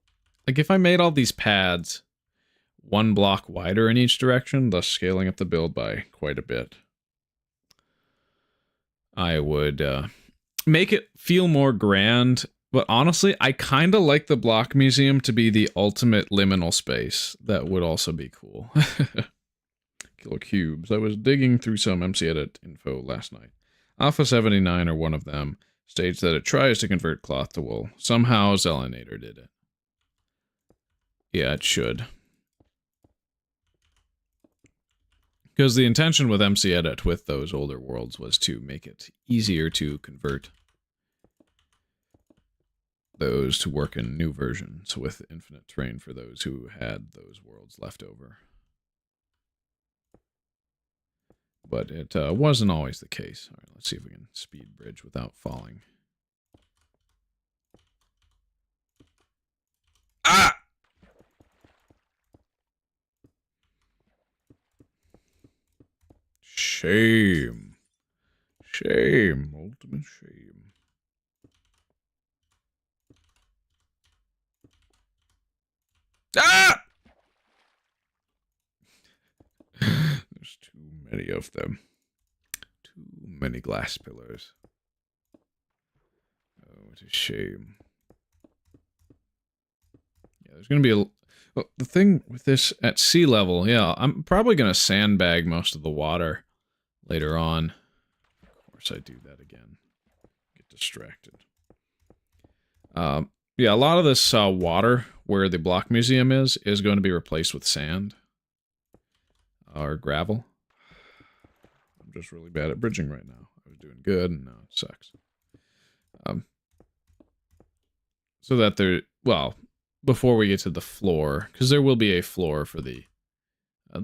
like, if I made all these pads one block wider in each direction, thus scaling up the build by quite a bit, I would make it feel more grand. But honestly, I kind of like the block museum to be the ultimate liminal space. That would also be cool. Killer cubes. I was digging through some MC-Edit info last night. Alpha 79, or one of them, states that it tries to convert cloth to wool. Somehow Zelinator did it. Yeah, it should. Because the intention with MC-Edit with those older worlds was to make it easier to convert those to work in new versions with infinite terrain for those who had those worlds left over. But it wasn't always the case. All right, let's see if we can speed bridge without falling. Ah! Shame. Shame. Ultimate shame. Ah! There's too many of them. Too many glass pillars. Oh, what a shame. Yeah, there's going to be a... Well, the thing with this at sea level, yeah, I'm probably going to sandbag most of the water later on. Of course I do that again. Get distracted. Yeah, a lot of this water where the block museum is going to be replaced with sand. Or gravel. I'm just really bad at bridging right now. I was doing good, and now it sucks. So that there... Well... Before we get to the floor, because there will be a floor for the...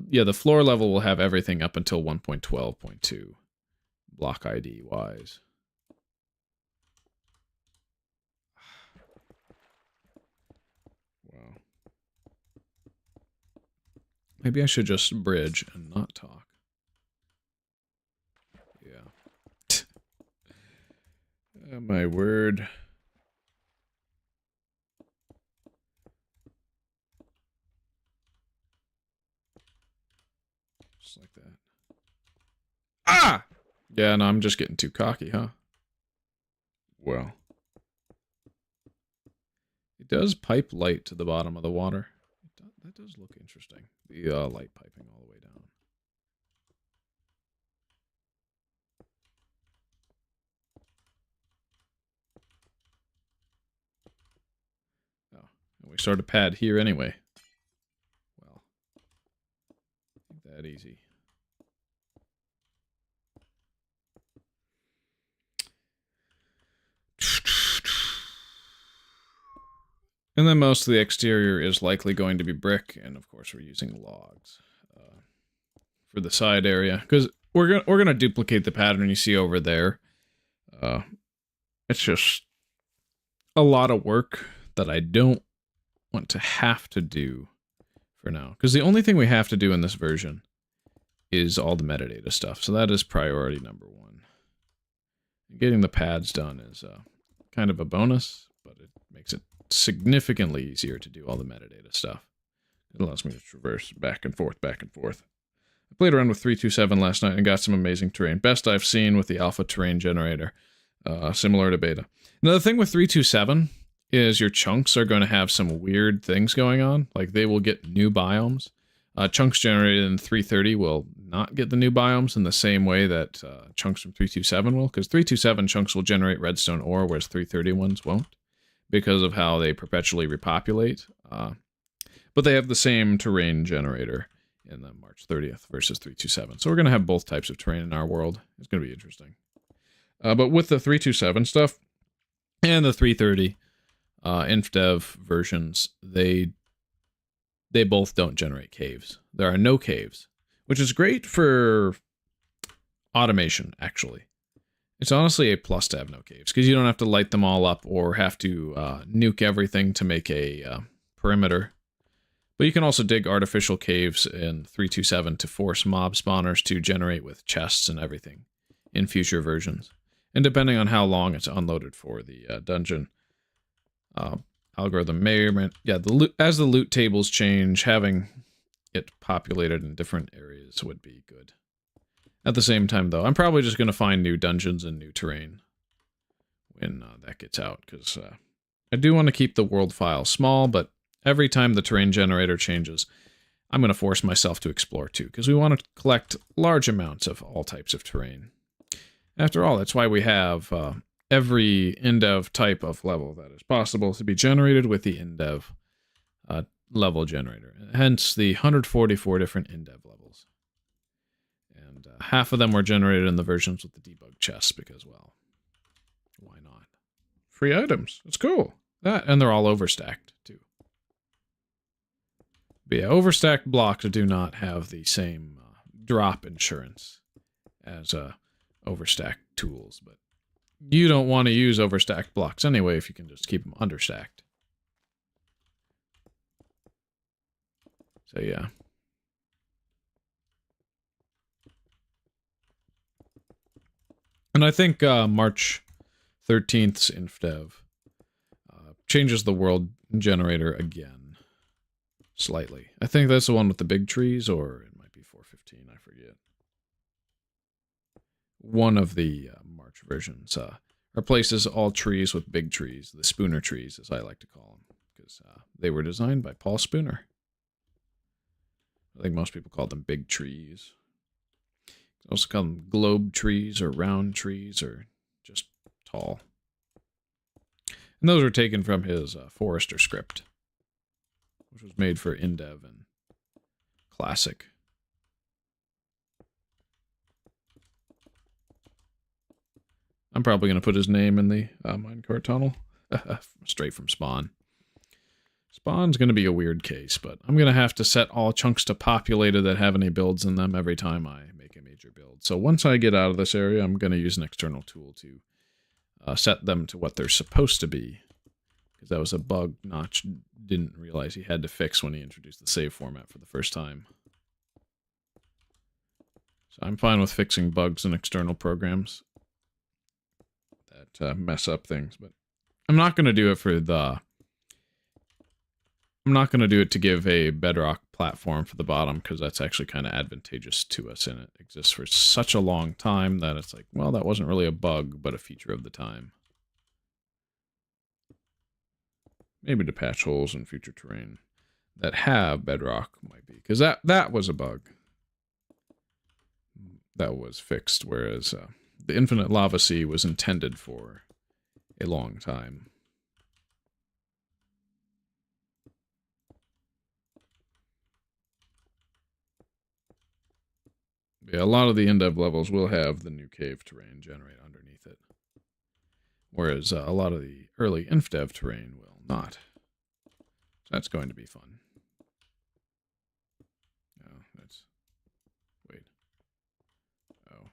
yeah, the floor level will have everything up until 1.12.2, block ID wise. Wow. Maybe I should just bridge and not talk. Yeah. Oh, my word. Like that. Ah! Yeah, no, I'm just getting too cocky, huh? Well. It does pipe light to the bottom of the water. That does look interesting. The light piping all the way down. Oh, and we start a pad here anyway. Well, ain't that easy. And then most of the exterior is likely going to be brick, and of course we're using logs for the side area, because we're gonna duplicate the pattern you see over there. It's just a lot of work that I don't want to have to do for now, because the only thing we have to do in this version is all the metadata stuff, so that is priority number one. Getting the pads done is kind of a bonus, but it makes it significantly easier to do all the metadata stuff. It allows me to traverse back and forth, back and forth. I played around with 327 last night and got some amazing terrain. Best I've seen with the alpha terrain generator, similar to beta. Now, the thing with 327 is your chunks are going to have some weird things going on. Like, they will get new biomes. Chunks generated in 330 will not get the new biomes in the same way that chunks from 327 will, because 327 chunks will generate redstone ore, whereas 330 ones won't, because of how they perpetually repopulate. But they have the same terrain generator in the March 30th versus 327. So we're going to have both types of terrain in our world. It's going to be interesting. But with the 327 stuff and the 330 Infdev versions, they both don't generate caves. There are no caves, which is great for automation, actually. It's honestly a plus to have no caves, because you don't have to light them all up or have to nuke everything to make a perimeter. But you can also dig artificial caves in 3.2.7 to force mob spawners to generate with chests and everything in future versions. And depending on how long it's unloaded for, the dungeon algorithm may or may... Yeah, as the loot tables change, having it populated in different areas would be good. At the same time, though, I'm probably just going to find new dungeons and new terrain when that gets out, because I do want to keep the world file small, but every time the terrain generator changes, I'm going to force myself to explore too, because we want to collect large amounts of all types of terrain. After all, that's why we have every Indev type of level that is possible to be generated with the Indev level generator. Hence the 144 different Indev levels. And half of them were generated in the versions with the debug chests because, well, why not? Free items. It's cool. That, and they're all overstacked too. But yeah, overstacked blocks do not have the same drop insurance as overstacked tools, but you don't want to use overstacked blocks anyway if you can just keep them understacked. So yeah. And I think March 13th's Infdev changes the world generator again. Slightly. I think that's the one with the big trees, or it might be 4.15, I forget. One of the March versions replaces all trees with big trees, the Spooner trees, as I like to call them, because they were designed by Paul Spooner. I think most people call them big trees. Also call them globe trees or round trees or just tall. And those were taken from his Forester script, which was made for Indev and Classic. I'm probably going to put his name in the minecart tunnel. Straight from Spawn. Spawn's going to be a weird case, but I'm going to have to set all chunks to populated that have any builds in them every time I make a major build. So once I get out of this area, I'm going to use an external tool to set them to what they're supposed to be. Because that was a bug Notch didn't realize he had to fix when he introduced the save format for the first time. So I'm fine with fixing bugs in external programs that mess up things, but I'm not going to do it for the... I'm not going to do it to give a bedrock platform for the bottom, because that's actually kind of advantageous to us, and it exists for such a long time that it's like, well, that wasn't really a bug, but a feature of the time. Maybe to patch holes in future terrain that have bedrock might be, because that was a bug that was fixed, whereas the infinite lava sea was intended for a long time. Yeah, a lot of the Indev levels will have the new cave terrain generate underneath it, whereas a lot of the early Infdev terrain will not. So that's going to be fun. Oh, that's... Wait. Oh.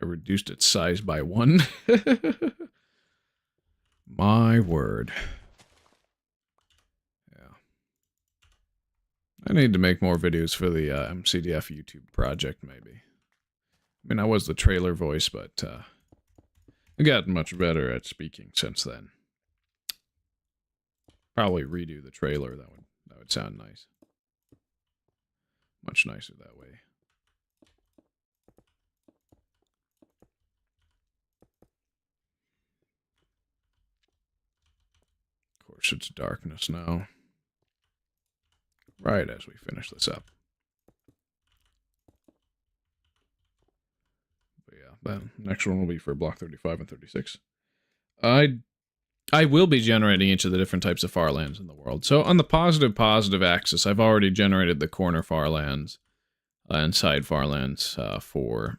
I reduced its size by 1. My word. I need to make more videos for the MCDF YouTube project, maybe. I mean, I was the trailer voice, but I've gotten much better at speaking since then. Probably redo the trailer. That would sound nice. Much nicer that way. Of course, it's darkness now. Right as we finish this up. But yeah, the next one will be for block 35 and 36. I will be generating each of the different types of farlands in the world. So on the positive axis, I've already generated the corner farlands and side farlands for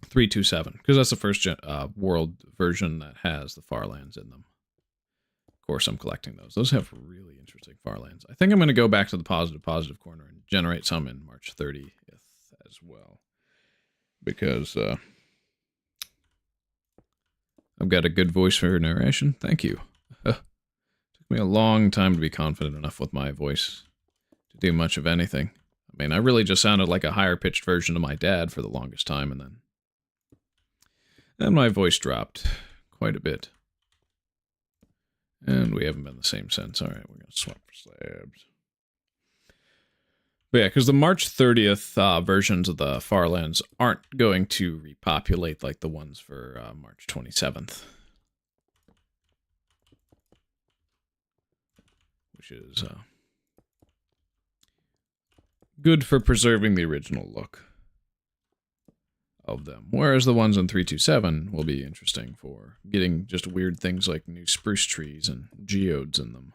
3.2.7, because that's the first world version that has the farlands in them. Of course, I'm collecting those. Those have really interesting farlands. I think I'm going to go back to the positive corner and generate some in March 30th as well. Because I've got a good voice for narration. Thank you. Took me a long time to be confident enough with my voice to do much of anything. I mean, I really just sounded like a higher-pitched version of my dad for the longest time, and then my voice dropped quite a bit. And we haven't been the same since. All right, we're going to swap for slabs. But yeah, because the March 30th versions of the Farlands aren't going to repopulate like the ones for March 27th. Which is good for preserving the original look of them. Whereas the ones on 327 will be interesting for getting just weird things like new spruce trees and geodes in them.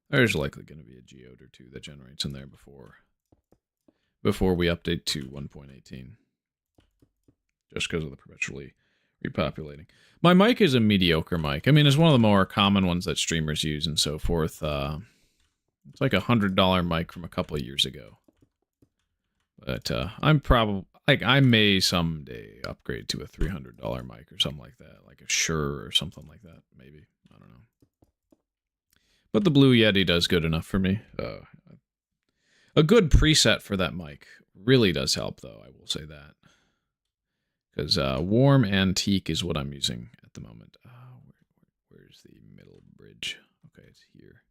There's likely going to be a geode or two that generates in there before we update to 1.18. Just because of the perpetually repopulating. My mic is a mediocre mic. I mean, it's one of the more common ones that streamers use and so forth. It's like $100 mic from a couple of years ago. But I'm probably... Like, I may someday upgrade to a $300 mic or something like that. Like a Shure or something like that, maybe. I don't know. But the Blue Yeti does good enough for me. A good preset for that mic really does help, though, I will say that. Because Warm Antique is what I'm using at the moment. Where's the middle bridge? Okay, it's here.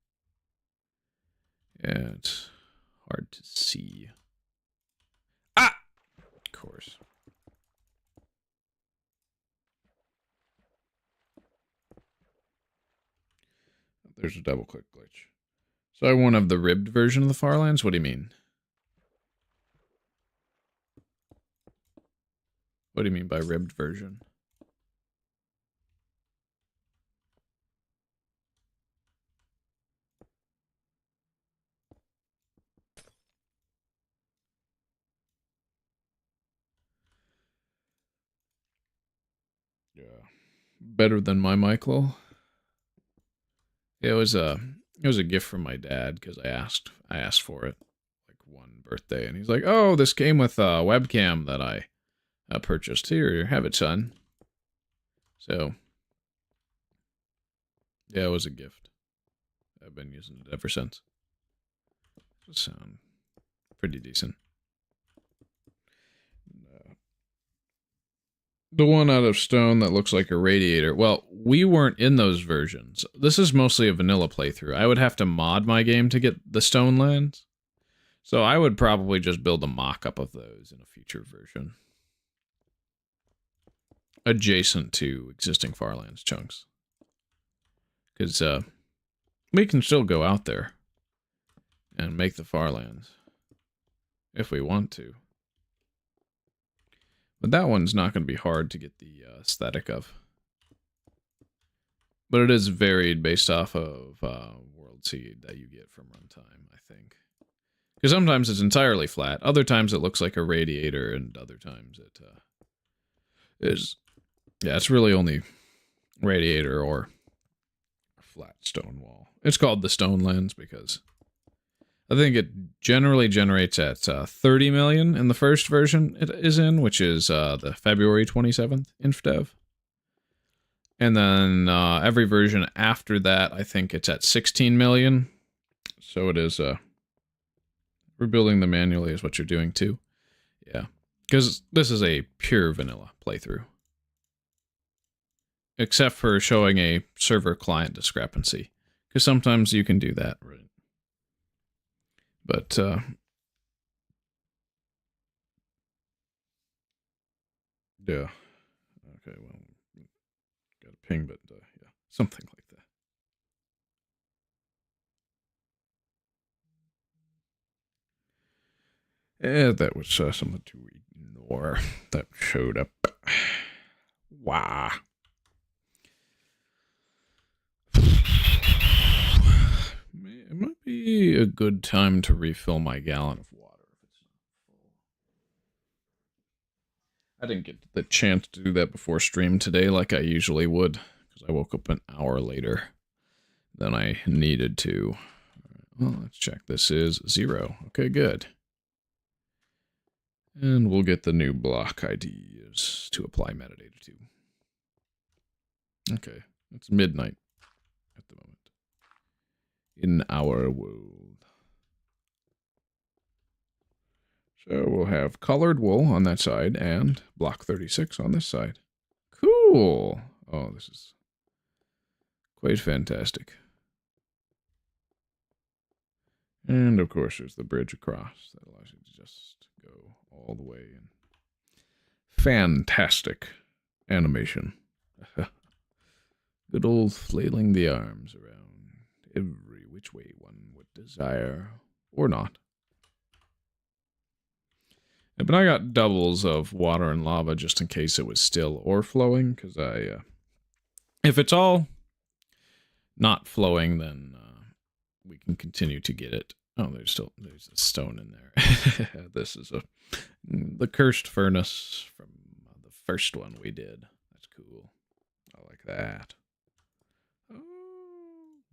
Yeah, it's hard to see. Course. There's a double click glitch. So I won't have the ribbed version of the Farlands? What do you mean? What do you mean by ribbed version? Yeah. Better than my Michael. It was a gift from my dad because I asked for it like one birthday, and he's like, "Oh, this came with a webcam that I purchased. Here, have it, son." So yeah, it was a gift. I've been using it ever since. It sound pretty decent. The one out of stone that looks like a radiator. Well, we weren't in those versions. This is mostly a vanilla playthrough. I would have to mod my game to get the stone lands. So I would probably just build a mock-up of those in a future version. Adjacent to existing Farlands chunks. Because we can still go out there and make the Farlands if we want to. But that one's not going to be hard to get the aesthetic of. But it is varied based off of world seed that you get from runtime, I think. Because sometimes it's entirely flat. Other times it looks like a radiator, and other times it is... Yeah, it's really only radiator or flat stone wall. It's called the stone lens because I think it generally generates at 30 million in the first version it is in, which is the February 27th Infdev. And then every version after that, I think it's at 16 million. So it is, rebuilding them manually is what you're doing too. Yeah, because this is a pure vanilla playthrough. Except for showing a server-client discrepancy. Because sometimes you can do that, right? But, yeah. Okay, well, got a ping, but, yeah, something like that. Yeah, that was something to ignore that showed up. Wow. It might be a good time to refill my gallon of water if it's not full. I didn't get the chance to do that before stream today like I usually would, because because I woke up an hour later than I needed to. Well, let's check. This is 0. Okay, good. And we'll get the new block IDs to apply metadata to. Okay, it's midnight at the moment in our world. So we'll have colored wool on that side and block 36 on this side. Cool. Oh, this is quite fantastic. And of course, there's the bridge across that allows you to just go all the way in. Fantastic animation. Good old flailing the arms around every which way one would desire, or not. But I got doubles of water and lava just in case it was still or flowing, because if it's all not flowing, then we can continue to get it. Oh, there's a stone in there. This is the cursed furnace from the first one we did. That's cool. I like that. Oh,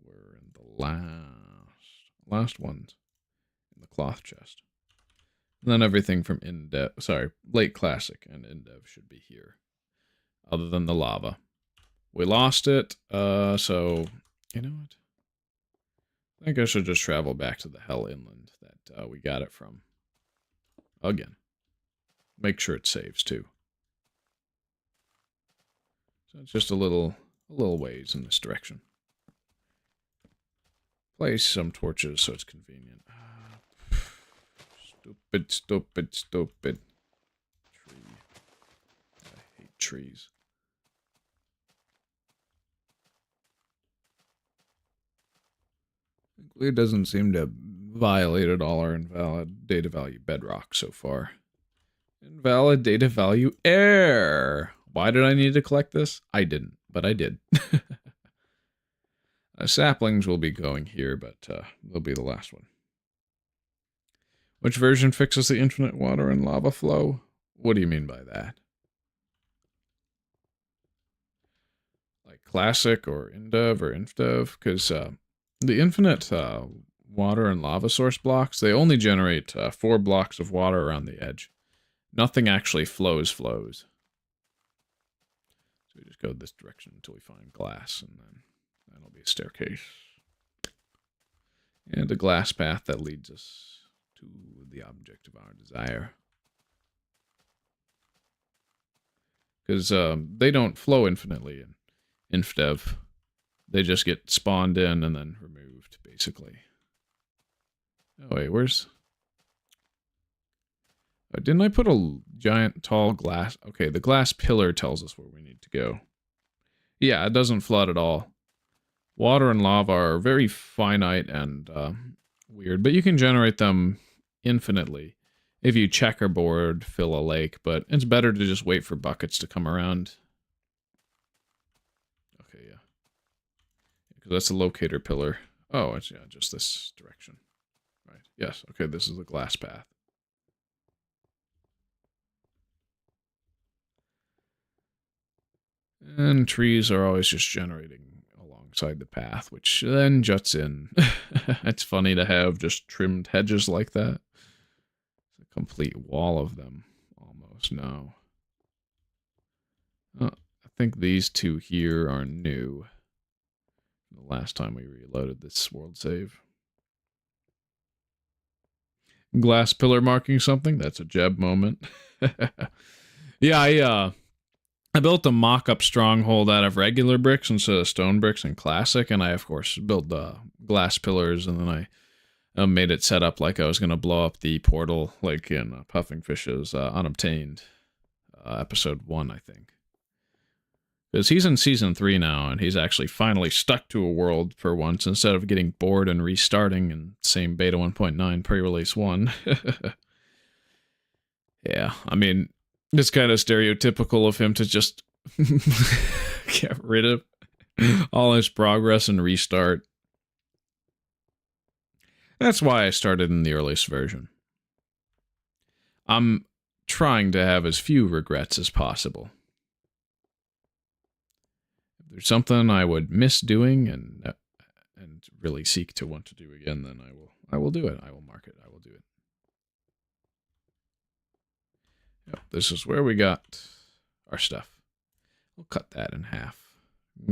we're in the last ones in the cloth chest. And then everything from late classic and Indev should be here, other than the lava. We lost it, so you know what? I think I should just travel back to the Hell Inland that we got it from. Again. Make sure it saves too. So it's just a little ways in this direction. Place some torches so it's convenient. Stupid. Tree. I hate trees. It doesn't seem to have violated all our invalid data value bedrock so far. Invalid data value error. Why did I need to collect this? I didn't, but I did. Saplings will be going here, but they'll be the last one. Which version fixes the infinite water and lava flow? What do you mean by that? Like classic or Indev or Infdev? Because the infinite water and lava source blocks, they only generate 4 blocks of water around the edge. Nothing actually flows. So we just go this direction until we find glass, and then that'll be a staircase. And a glass path that leads us to the object of our desire. Because they don't flow infinitely in Infdev. They just get spawned in and then removed, basically. Oh, wait, where's... didn't I put a giant, tall glass... Okay, the glass pillar tells us where we need to go. Yeah, it doesn't flood at all. Water and lava are very finite and weird, but you can generate them infinitely if you checkerboard fill a lake, but it's better to just wait for buckets to come around. Okay, yeah. Because that's a locator pillar. Oh, it's just this direction. Right, yes, okay, this is the glass path. And trees are always just generating alongside the path, which then juts in. It's funny to have just trimmed hedges like that. It's a complete wall of them, almost. No. I think these two here are new. The last time we reloaded this world save. Glass pillar marking something? That's a Jeb moment. Yeah, I built a mock-up stronghold out of regular bricks instead of stone bricks in Classic, and I, of course, built glass pillars, and then I made it set up like I was going to blow up the portal, like in Puffing Fish's Unobtained, episode 1, I think. Because he's in Season 3 now, and he's actually finally stuck to a world for once, instead of getting bored and restarting in same Beta 1.9 pre-release 1. Yeah, I mean... It's kind of stereotypical of him to just get rid of all his progress and restart. That's why I started in the earliest version. I'm trying to have as few regrets as possible. If there's something I would miss doing and really seek to want to do again, then I will do it. I will mark it. I will do it. Yep, this is where we got our stuff. We'll cut that in half.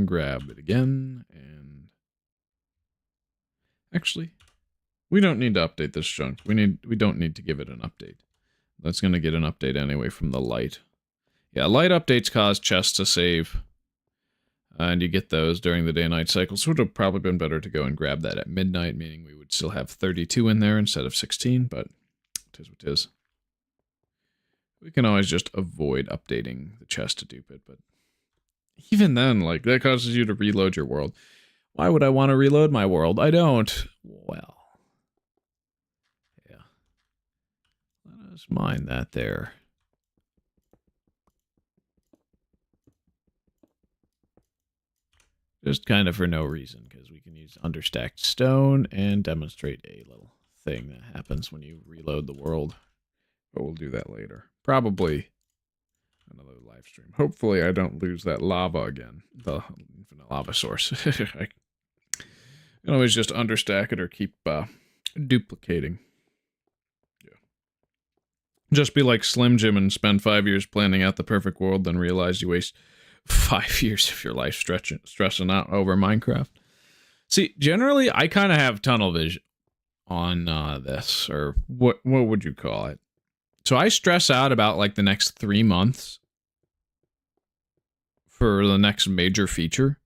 Grab it again, and actually, we don't need to update this chunk. We don't need to give it an update. That's going to get an update anyway from the light. Yeah, light updates cause chests to save. And you get those during the day-night cycle. So it would have probably been better to go and grab that at midnight, meaning we would still have 32 in there instead of 16, but it is what it is. We can always just avoid updating the chest to dupe it, but even then, like, that causes you to reload your world. Why would I want to reload my world? I don't. Well, yeah. Let us mine that there. Just kind of for no reason, because we can use understacked stone and demonstrate a little thing that happens when you reload the world. But we'll do that later. Probably another live stream. Hopefully I don't lose that lava again. The infinite lava source. I can always just understack it or keep duplicating. Yeah. Just be like Slim Jim and spend 5 years planning out the perfect world, then realize you waste 5 years of your life stressing out over Minecraft. See, generally, I kind of have tunnel vision on this, or what would you call it? So I stress out about like the next 3 months for the next major feature,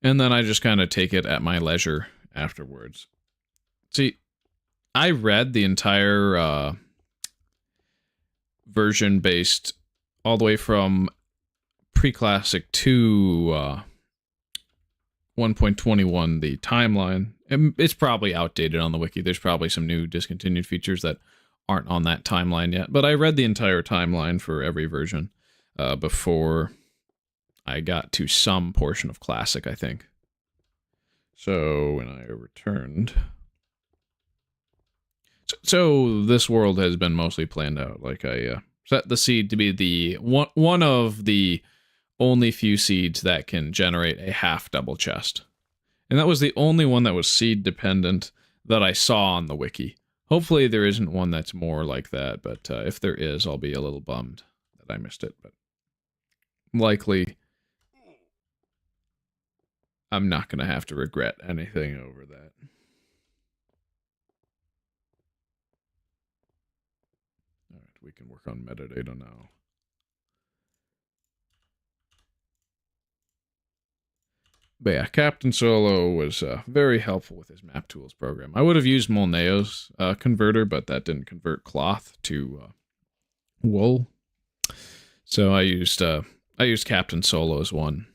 and then I just kind of take it at my leisure afterwards. See, I read the entire version based all the way from Preclassic to 1.21, the timeline. It's probably outdated on the wiki. There's probably some new discontinued features that aren't on that timeline yet. But I read the entire timeline for every version before I got to some portion of Classic, I think. So when I returned... So this world has been mostly planned out. Like I set the seed to be the one of the only few seeds that can generate a half double chest. And that was the only one that was seed dependent that I saw on the wiki. Hopefully there isn't one that's more like that, but if there is, I'll be a little bummed that I missed it. But likely, I'm not going to have to regret anything over that. All right, we can work on metadata now. But yeah, Captain Solo was very helpful with his map tools program. I would have used Molneo's converter, but that didn't convert cloth to wool. So I used Captain Solo's one.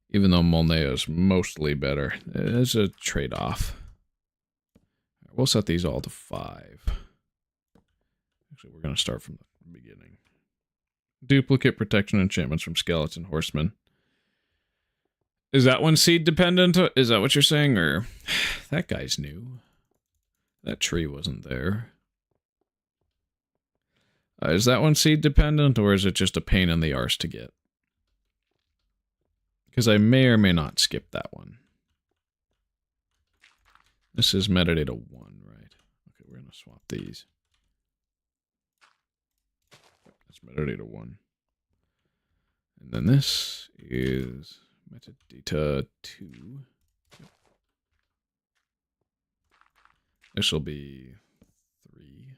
Even though Molneo's mostly better, it's a trade-off. We'll set these all to 5. Actually, we're going to start from the beginning. Duplicate protection enchantments from skeleton horsemen. Is that one seed dependent? Is that what you're saying? Or that guy's new. That tree wasn't there. Is that one seed dependent, or is it just a pain in the arse to get? Because I may or may not skip that one. This is metadata 1, right? Okay, we're going to swap these. That's metadata 1. And then this is metadata 2. This will be 3.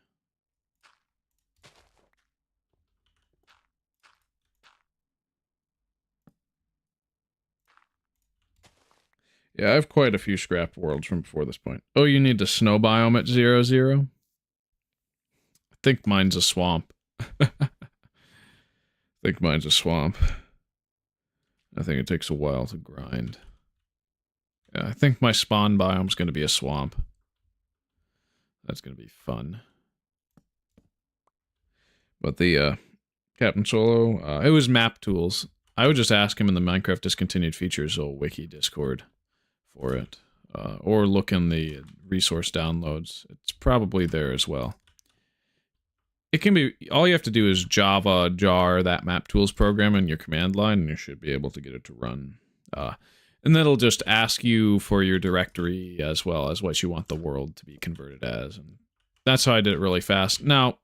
Yeah, I have quite a few scrapped worlds from before this point. Oh, you need the snow biome at 0, 0? I think mine's a swamp. I think mine's a swamp. I think it takes a while to grind. Yeah, I think my spawn biome's going to be a swamp. That's going to be fun. But the Captain Solo, it was map tools. I would just ask him in the Minecraft discontinued features wiki Discord for it. Or look in the resource downloads. It's probably there as well. it can be, all you have to do is Java jar that map tools program in your command line, and you should be able to get it to run. And then it'll just ask you for your directory as well as what you want the world to be converted as. And that's how I did it really fast. Now,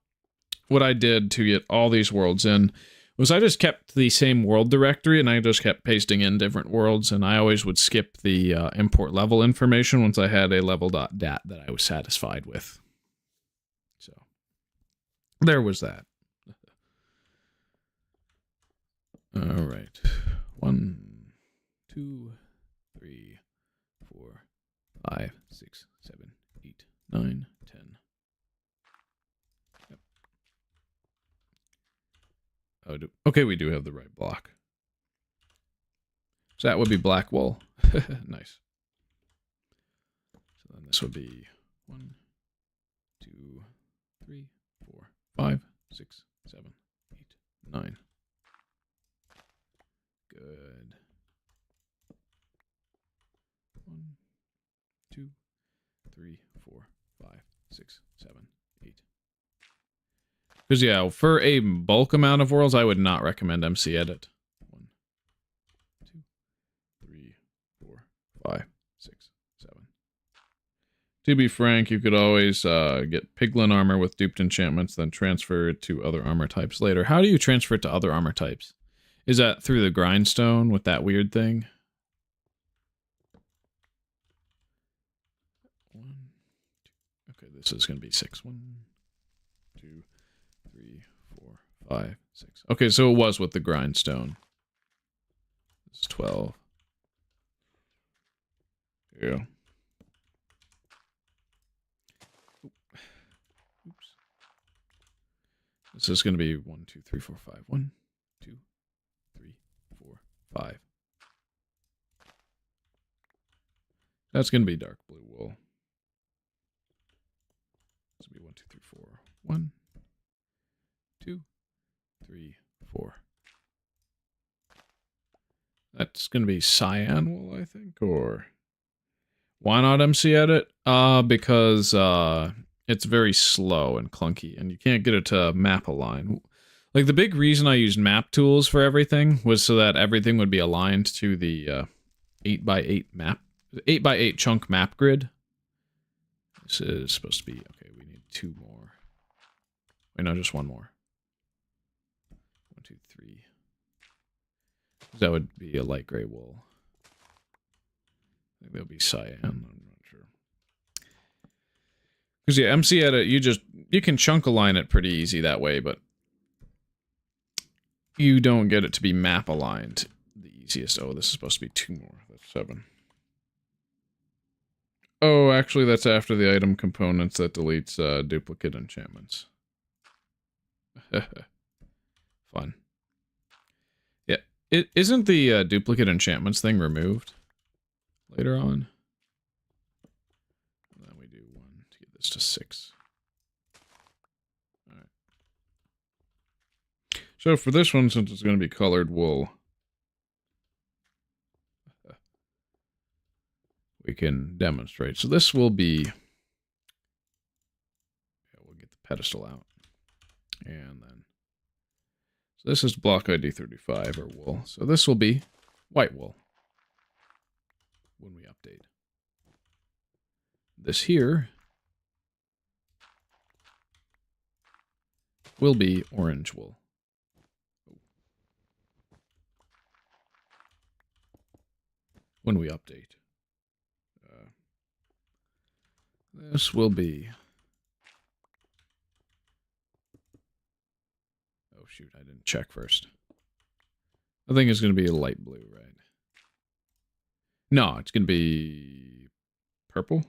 what I did to get all these worlds in was I just kept the same world directory, and I just kept pasting in different worlds, and I always would skip the import level information once I had a level.dat that I was satisfied with. So there was that. All right. 1, 2, 3, 4, 5, 6, 7, 8, 9, 10. Yep. Oh, okay, we do have the right block. So that would be black wool. Nice. So then this would be 1, 2, 3, 4, 5, 6, 7, 8, 9. Good. 1, 2, 3, 4, 5, 6, 7, 8. Because, yeah, for a bulk amount of worlds, I would not recommend MC Edit. 1, 2, 3, 4, 5, 6, 7. To be frank, you could always get Piglin armor with duped enchantments, then transfer it to other armor types later. How do you transfer it to other armor types? Is that through the grindstone with that weird thing? 1, 2. Okay, this is going to be 6. 1, 2, 3, 4, 5, 6. Okay, so it was with the grindstone. This is 12. Yeah. Oops. This is going to be 1, 2, 3, 4, 5. 1, 2, 3, 4, 5. That's going to be dark blue wool. This will be 1, 2, 3, 4. 1, 2, 3, 4. That's going to be cyan wool, I think, or why not MC Edit? Because it's very slow and clunky, and you can't get it to map align. Like, the big reason I used map tools for everything was so that everything would be aligned to the 8x8 map, 8x8 chunk map grid. This is supposed to be, okay, we need 2 more. Wait, no, just 1 more. 1, 2, 3. That would be a light gray wool. I think that would be cyan, I'm not sure. Because, yeah, MC Edit, you can chunk align it pretty easy that way, but you don't get it to be map aligned the easiest. Oh, this is supposed to be 2 more. That's 7. Oh, actually, that's after the item components that deletes duplicate enchantments. Fun. Yeah, isn't the duplicate enchantments thing removed later on? And then we do 1 to get this to 6. All right. So for this one, since it's going to be colored wool, we can demonstrate. So this will be, yeah, we'll get the pedestal out. And then, so this is block ID 35 or wool. So this will be white wool when we update. This here will be orange wool. When we update. This will be... Oh, shoot, I didn't check first. I think it's going to be a light blue, right? No, it's going to be purple.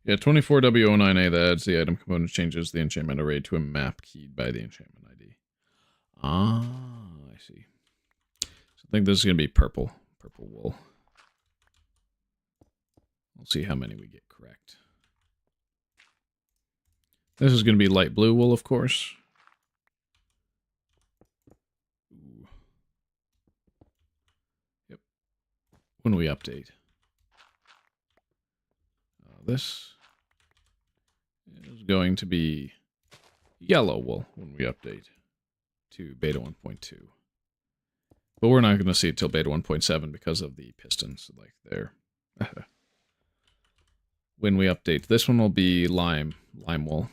Yeah, 24W09A, that adds the item component, changes the enchantment array to a map keyed by the enchantment ID. Ah, I see. So I think this is going to be purple. Purple wool. We'll see how many we get correct. This is going to be light blue wool, of course. Ooh. Yep. When we update. This is going to be yellow wool when we update to beta 1.2. But we're not going to see it till beta 1.7 because of the pistons, like there. When we update, this one will be lime wool.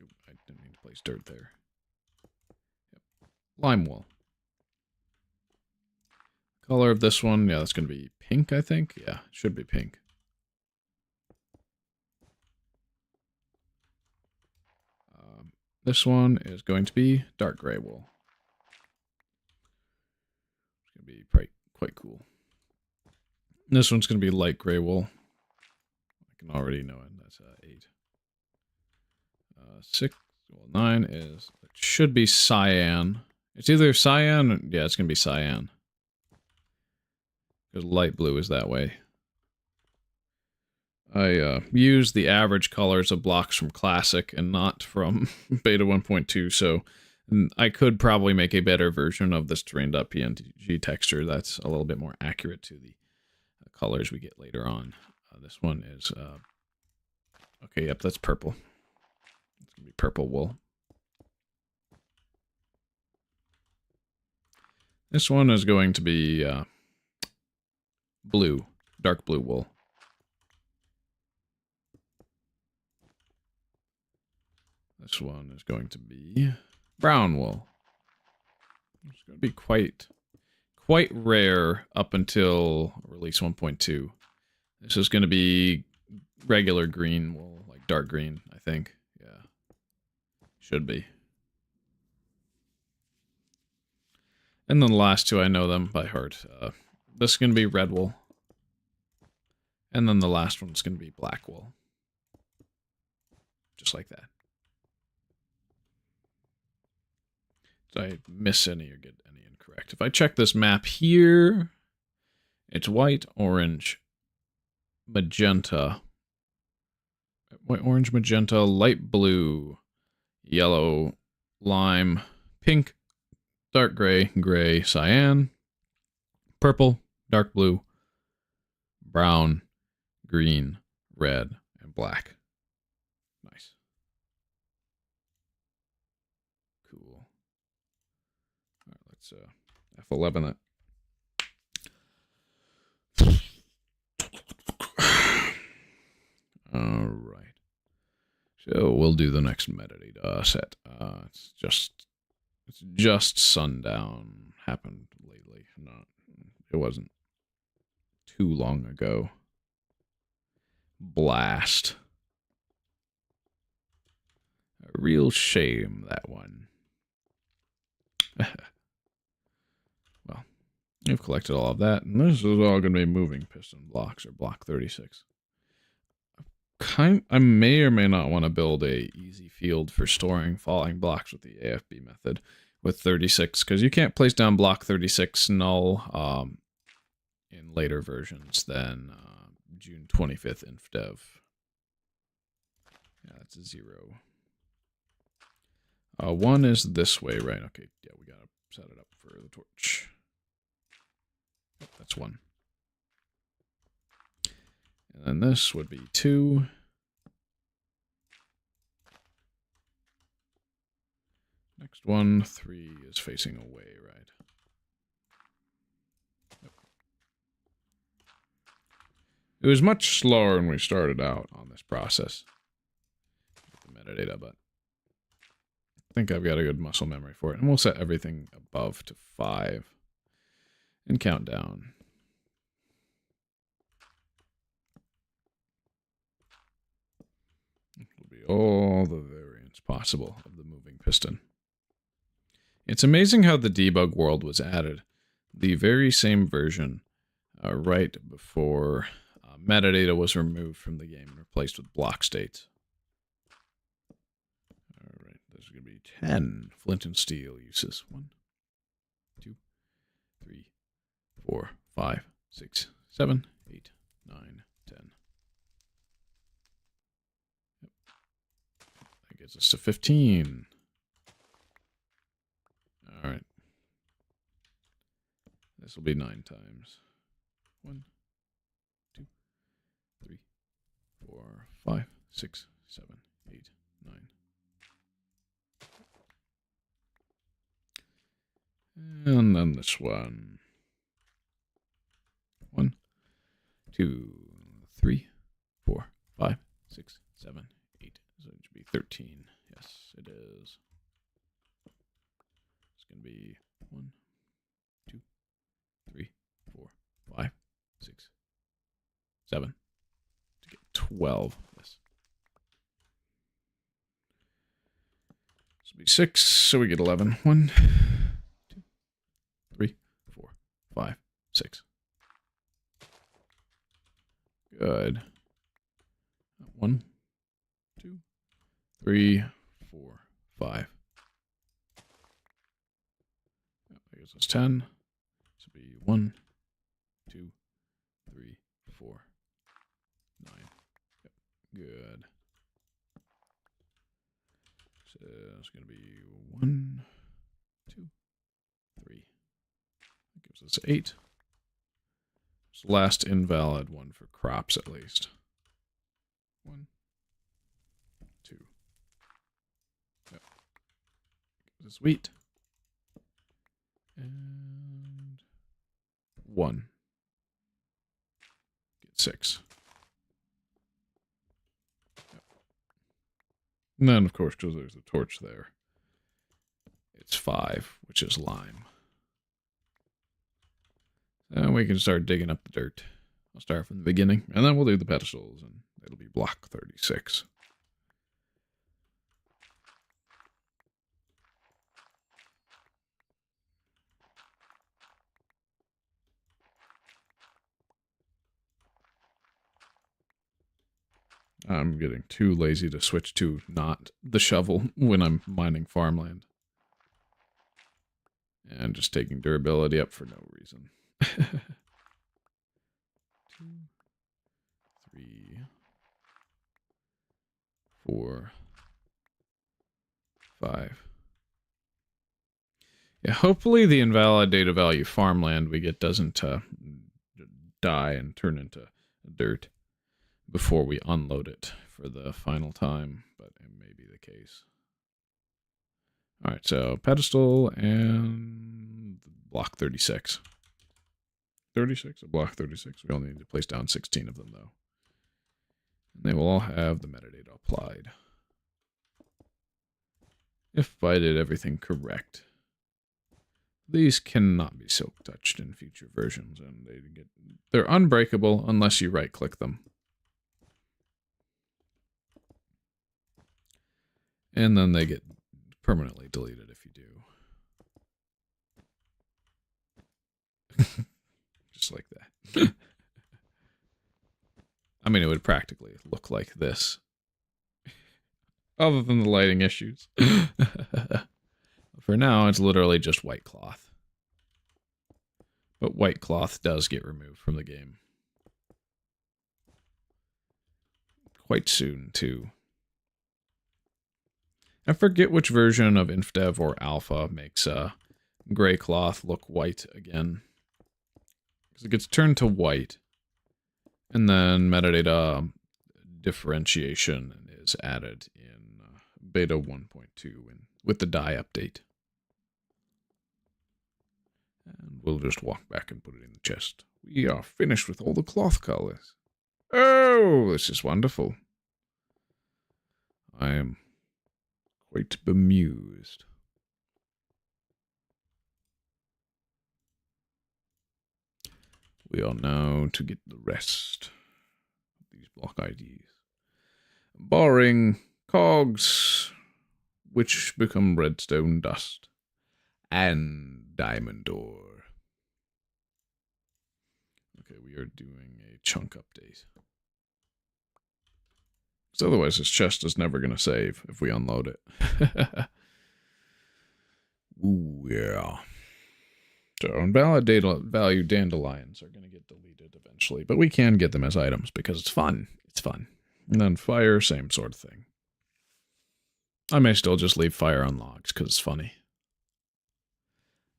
Ooh, I didn't mean to place dirt there. Yep. Lime wool. Color of this one, yeah, that's going to be pink, I think. Yeah, it should be pink. This one is going to be dark gray wool. It's going to be quite cool. And this one's going to be light gray wool. I can already know it. That's 8. 6, well, 9 is, it should be cyan. It's either cyan, yeah, it's going to be cyan. Because light blue is that way. I use the average colors of blocks from Classic and not from Beta 1.2, so I could probably make a better version of this terrain.png texture that's a little bit more accurate to the colors we get later on. This one is, okay, yep, that's purple. It's going to be purple wool. This one is going to be blue, dark blue wool. This one is going to be brown wool. It's going to be quite rare up until release 1.2. This is going to be regular green wool, like dark green, I think. Yeah, should be. And then the last two, I know them by heart. This is going to be red wool. And then the last one's going to be black wool. Just like that. Did I miss any or get any incorrect? If I check this map here, it's white, orange, magenta. White, orange, magenta, light blue, yellow, lime, pink, dark gray, gray, cyan, purple, dark blue, brown, green, red, and black. Nice. Cool. All right, let's F11 it. All right. So we'll do the next metadata set. It's just sundown. Happened lately. It wasn't too long ago. Blast. A real shame, that one. Well, you've collected all of that, and this is all going to be moving piston blocks, or block 36. I may or may not want to build a easy field for storing falling blocks with the AFB method with 36, because you can't place down block 36 null in later versions than June 25th Infdev. Yeah, that's a 0. 1 is this way, right? Okay, yeah, we gotta set it up for the torch. Oh, that's 1. And then this would be 2. Next one, 3 is facing away, right? Yep. It was much slower when we started out on this process. The metadata, but I think I've got a good muscle memory for it. And we'll set everything above to 5 and count down. It'll be all the variants possible of the moving piston. It's amazing how the debug world was added. The very same version right before metadata was removed from the game and replaced with block states. All right, there's going to be 10 flint and steel uses. 1, 2, 3, 4, 5, 6, 7, 8, 9, 10. Yep. That gets us to 15. All right. This will be 9 times. 1, 2, 3, 4, 5, 6, 7, 8, And then this one. 1, 2, 3, 4, 5, 6, 7, 8. So it should be 13. Yes, it is. It's going to be 1, 2, 3, 4, 5, 6, 7. To get 12. Yes. This will be 6, so we get 11. 1, 2, 3, 4, 5, 6. Good. 1, 2, 3, 4, 5. I guess it's 10. This will be 1, 2, 3, 4, 9. Yep. Good. So it's going to be 1, 2, 3. That gives us 8. It's the last invalid one for crops, at least. 1, 2. Yep. Gives us wheat. And 1. Get 6. Yep. And then, of course, because there's a torch there, it's 5, which is lime. And we can start digging up the dirt. I'll start from the beginning, and then we'll do the pedestals, and it'll be block 36. I'm getting too lazy to switch to not the shovel when I'm mining farmland. And just taking durability up for no reason. 2, 3, 4, 5. Yeah, hopefully the invalid data value farmland we get doesn't die and turn into dirt before we unload it for the final time, but it may be the case. All right, so pedestal and block 36. 36, a block 36. We only need to place down 16 of them, though. And they will all have the metadata applied. If I did everything correct. These cannot be silk touched in future versions, and they're unbreakable unless you right-click them. And then they get permanently deleted if you do. Just like that. I mean, it would practically look like this. Other than the lighting issues. For now, it's literally just white cloth. But white cloth does get removed from the game. Quite soon, too. I forget which version of Infdev or Alpha makes gray cloth look white again. Because it gets turned to white. And then metadata differentiation is added in beta 1.2 with the dye update. And we'll just walk back and put it in the chest. We are finished with all the cloth colors. Oh, this is wonderful. I am quite bemused. We are now to get the rest of these block IDs. Barring cogs, which become redstone dust, and diamond ore. Okay, we are doing a chunk update. Because otherwise this chest is never going to save if we unload it. Ooh, yeah. So invalid data value dandelions are going to get deleted eventually, but we can get them as items because it's fun. It's fun. And then fire, same sort of thing. I may still just leave fire on logs because it's funny.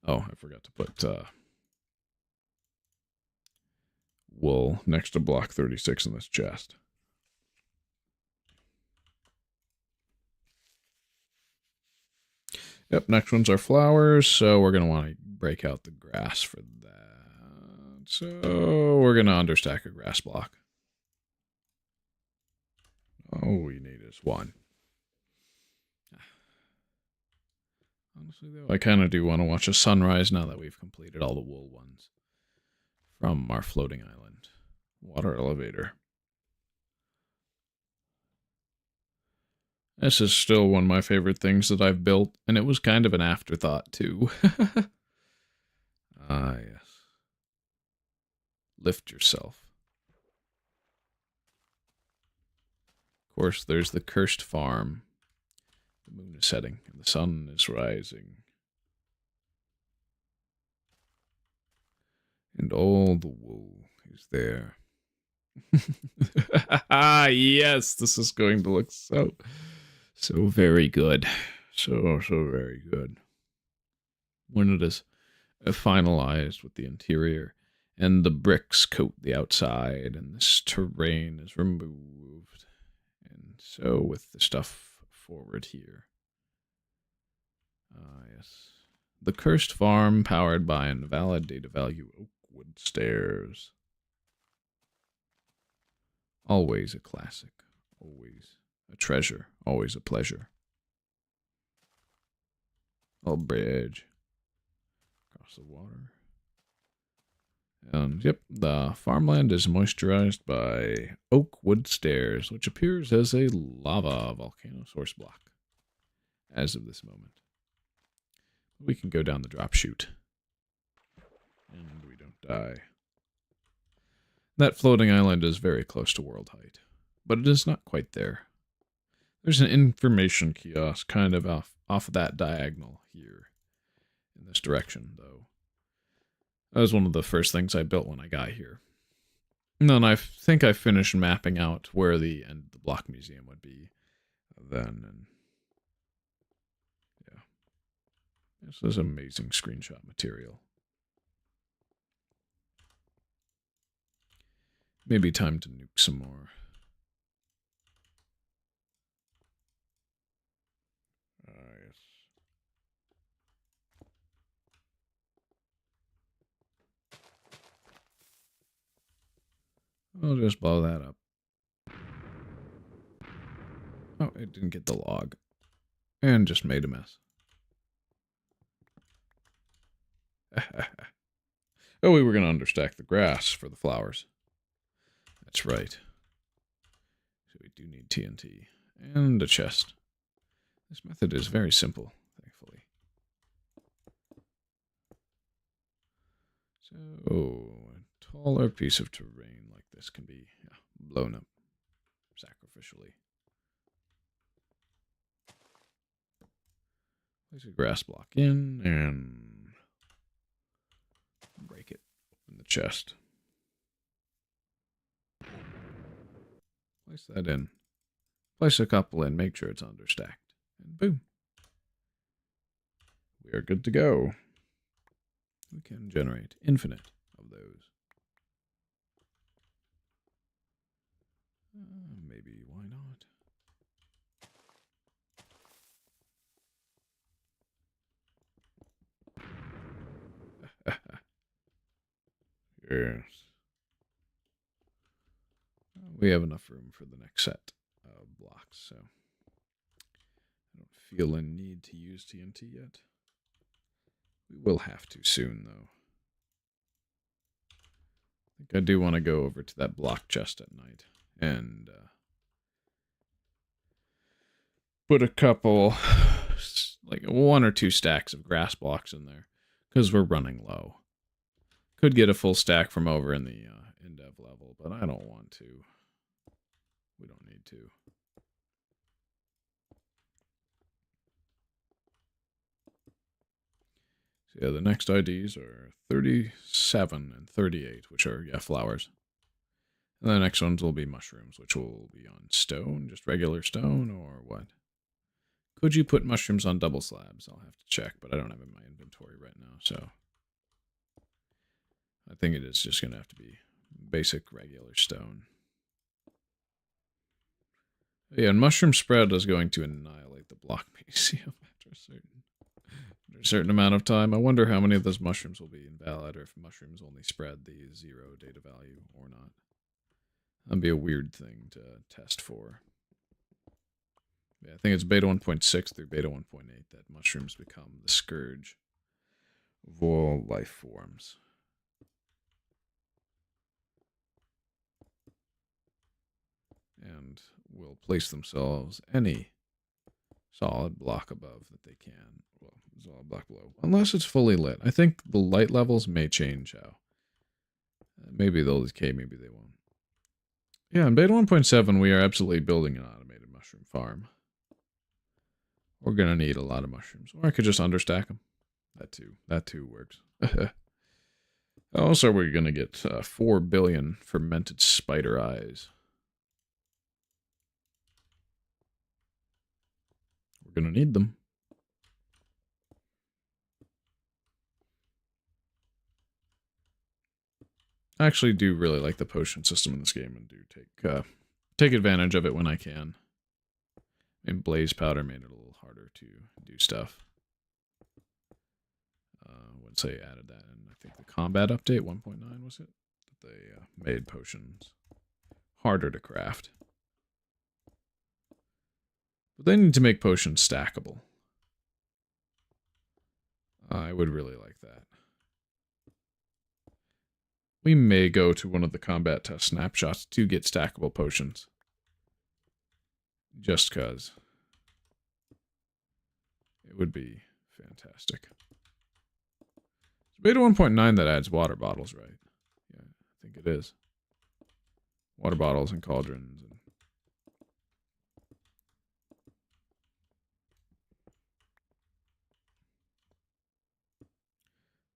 Oh, I forgot to put wool next to block 36 in this chest. Yep, next one's our flowers, so we're going to want to break out the grass for that. So we're going to understack a grass block. All we need is one. Honestly, though, I kind of do want to watch a sunrise now that we've completed all the wool ones from our floating island. Water elevator. This is still one of my favorite things that I've built, and it was kind of an afterthought, too. Ah, yes. Lift yourself. Of course, there's the cursed farm. The moon is setting, and the sun is rising. And all the wool is there. Ah, yes, this is going to look so very good. So very good. When it is finalized with the interior, and the bricks coat the outside, and this terrain is removed. And so with the stuff forward here. Ah, yes. The cursed farm powered by an invalid data value oak wood stairs. Always a classic. Always a treasure. Always a pleasure. A bridge. Across the water. And yep, the farmland is moisturized by oak wood stairs, which appears as a lava volcano source block as of this moment. We can go down the drop chute. And we don't die. That floating island is very close to world height, but it is not quite there. There's an information kiosk kind of off that diagonal here in this direction, though. That was one of the first things I built when I got here. And then I think I finished mapping out where the end of the block museum would be then. And yeah. This is amazing screenshot material. Maybe time to nuke some more. Yes. I'll just blow that up. Oh, it didn't get the log. And just made a mess. Oh, we were going to understack the grass for the flowers. That's right. So we do need TNT. And a chest. This method is very simple, thankfully. So, a taller piece of terrain like this can be blown up sacrificially. Place a grass block in and break it in the chest. Place that in. Place a couple in, make sure it's understacked. And boom. We are good to go. We can generate infinite of those. Maybe, why not? Yes. We have enough room for the next set of blocks, so I don't feel a need to use TNT yet. We will have to soon, though. I think I do want to go over to that block chest at night and put a couple, like 1 or 2 stacks of grass blocks in there, because we're running low. Could get a full stack from over in the Indev level, but I don't want to. We don't need to. So yeah, the next IDs are 37 and 38, which are, flowers. And the next ones will be mushrooms, which will be on stone, just regular stone, or what? Could you put mushrooms on double slabs? I'll have to check, but I don't have it in my inventory right now, so I think it is just going to have to be basic regular stone. Yeah, and mushroom spread is going to annihilate the block museum after a certain a certain amount of time. I wonder how many of those mushrooms will be invalid, or if mushrooms only spread the 0 data value or not. That'd be a weird thing to test for. Yeah, I think it's beta 1.6 through beta 1.8 that mushrooms become the scourge of all life forms. And will place themselves any solid block above that they can. Well, solid block below. Unless it's fully lit. I think the light levels may change how. Maybe they'll decay, maybe they won't. Yeah, in beta 1.7 we are absolutely building an automated mushroom farm. We're going to need a lot of mushrooms. Or I could just understack them. That too works. Also, we're going to get 4 billion fermented spider eyes. We're going to need them. I actually do really like the potion system in this game and do take advantage of it when I can. And blaze powder made it a little harder to do stuff. Once they added that, and I think the combat update 1.9 was it? That they made potions harder to craft. But they need to make potions stackable. I would really like that. We may go to one of the combat test snapshots to get stackable potions. Just because. It would be fantastic. It's beta 1.9 that adds water bottles, right? Yeah, I think it is. Water bottles and cauldrons. And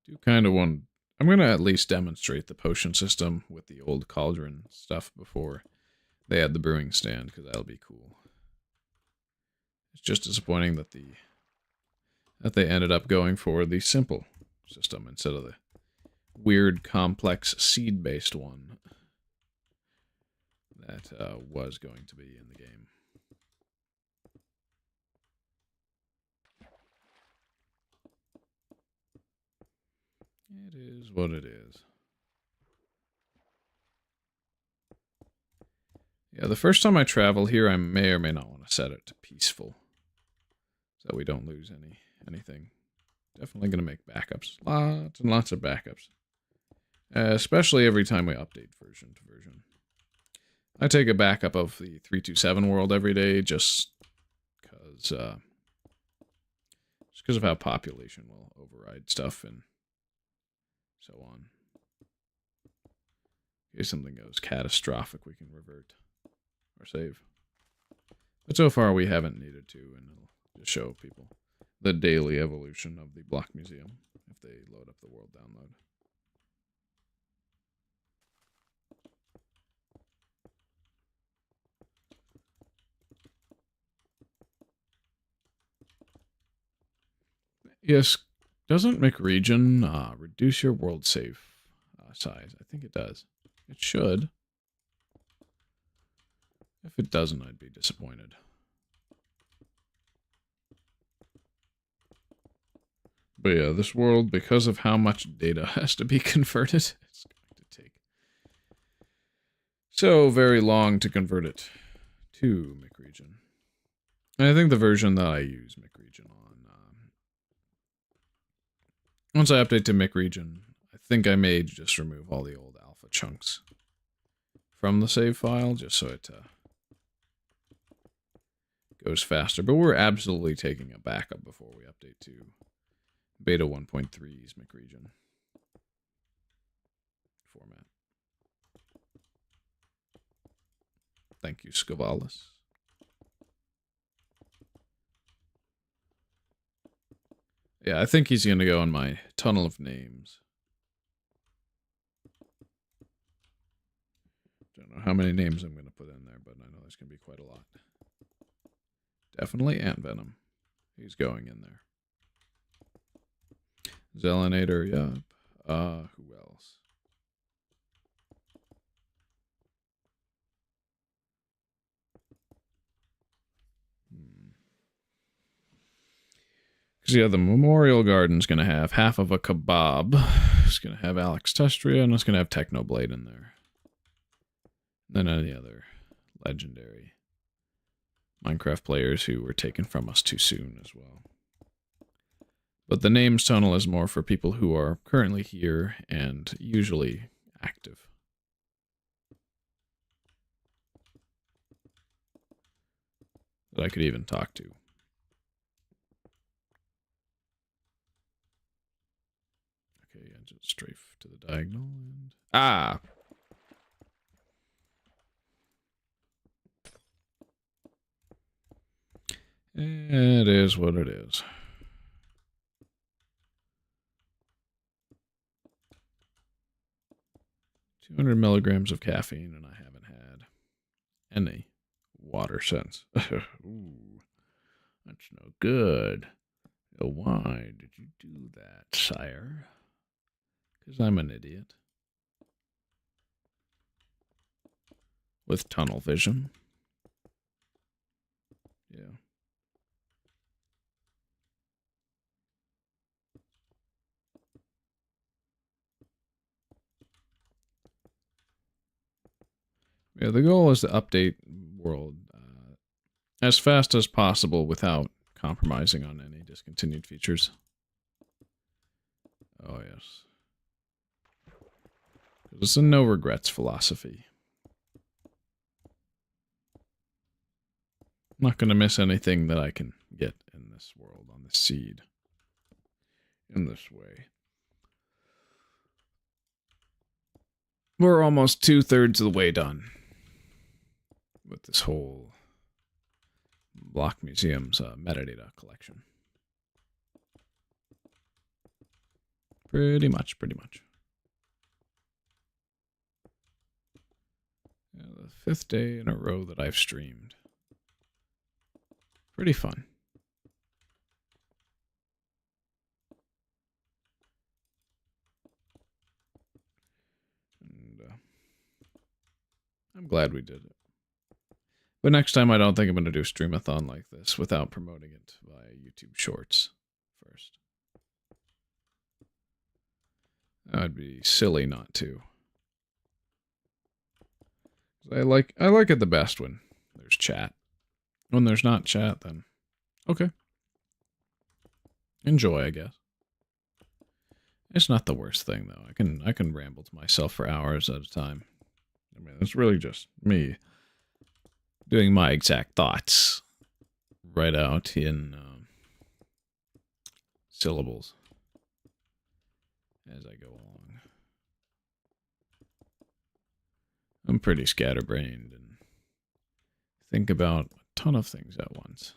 do kind of want... I'm going to at least demonstrate the potion system with the old cauldron stuff before they add the brewing stand, because that'll be cool. It's just disappointing that they ended up going for the simple system instead of the weird, complex, seed-based one that was going to be in the game. It is what it is. Yeah, the first time I travel here, I may or may not want to set it to peaceful, so we don't lose anything. Definitely going to make backups. Lots and lots of backups. Especially every time we update version to version. I take a backup of the 327 world every day just because of how population will override stuff and so on. In case something goes catastrophic, we can revert or save. But so far we haven't needed to, and it'll just show people the daily evolution of the block museum if they load up the world download. Yes, doesn't McRegion reduce your world save size? I think it does. It should. If it doesn't, I'd be disappointed. But yeah, this world, because of how much data has to be converted, it's going to take so very long to convert it to McRegion. And I think the version that I use McRegion on, once I update to McRegion, I think I may just remove all the old alpha chunks from the save file, just so it goes faster. But we're absolutely taking a backup before we update to beta 1.3's McRegion format. Thank you, Scovalis. Yeah, I think he's going to go in my tunnel of names. Don't know how many names I'm going to put in there, but I know there's going to be quite a lot. Definitely Ant Venom. He's going in there. Zelinator, yup. Who else? Because, yeah, the Memorial Garden's going to have half of a kebab. It's going to have Alex Testria, and it's going to have Technoblade in there. Then any other legendary Minecraft players who were taken from us too soon as well. But the names tunnel is more for people who are currently here and usually active. That I could even talk to. Okay, yeah, just strafe to the diagonal and... Ah! It is what it is. 200 milligrams of caffeine, and I haven't had any water since. Ooh, that's no good. Why did you do that, sire? Because I'm an idiot. With tunnel vision. Yeah. Yeah, the goal is to update world as fast as possible without compromising on any discontinued features. Oh, yes. It's a no regrets philosophy. I'm not going to miss anything that I can get in this world on this seed. In this way. We're almost 2/3 of the way done with this whole Block Museum's metadata collection. Pretty much. Yeah, the 5th day in a row that I've streamed. Pretty fun. And I'm glad we did it. But next time I don't think I'm going to do a streamathon like this without promoting it via YouTube Shorts first. That would be silly not to. I like it the best when there's chat. When there's not chat, then okay. Enjoy, I guess. It's not the worst thing though. I can ramble to myself for hours at a time. I mean, it's really just me doing my exact thoughts right out in syllables as I go along. I'm pretty scatterbrained and think about a ton of things at once.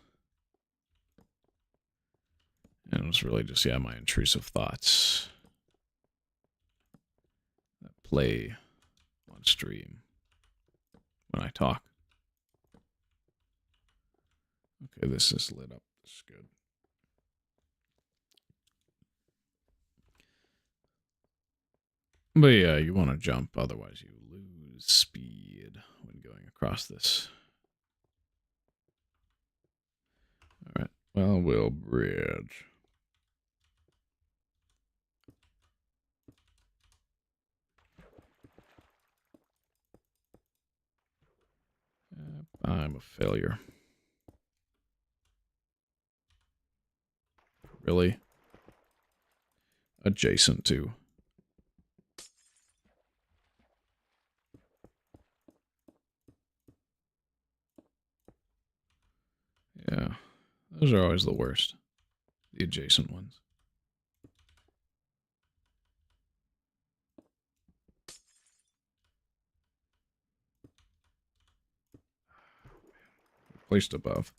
And it's really just, yeah, my intrusive thoughts that play on stream when I talk. Okay, this is lit up. This is good. But yeah, you want to jump, otherwise you lose speed when going across this. Alright, well, we'll bridge. I'm a failure. Really? Adjacent to. Yeah, those are always the worst. The adjacent ones. Placed above.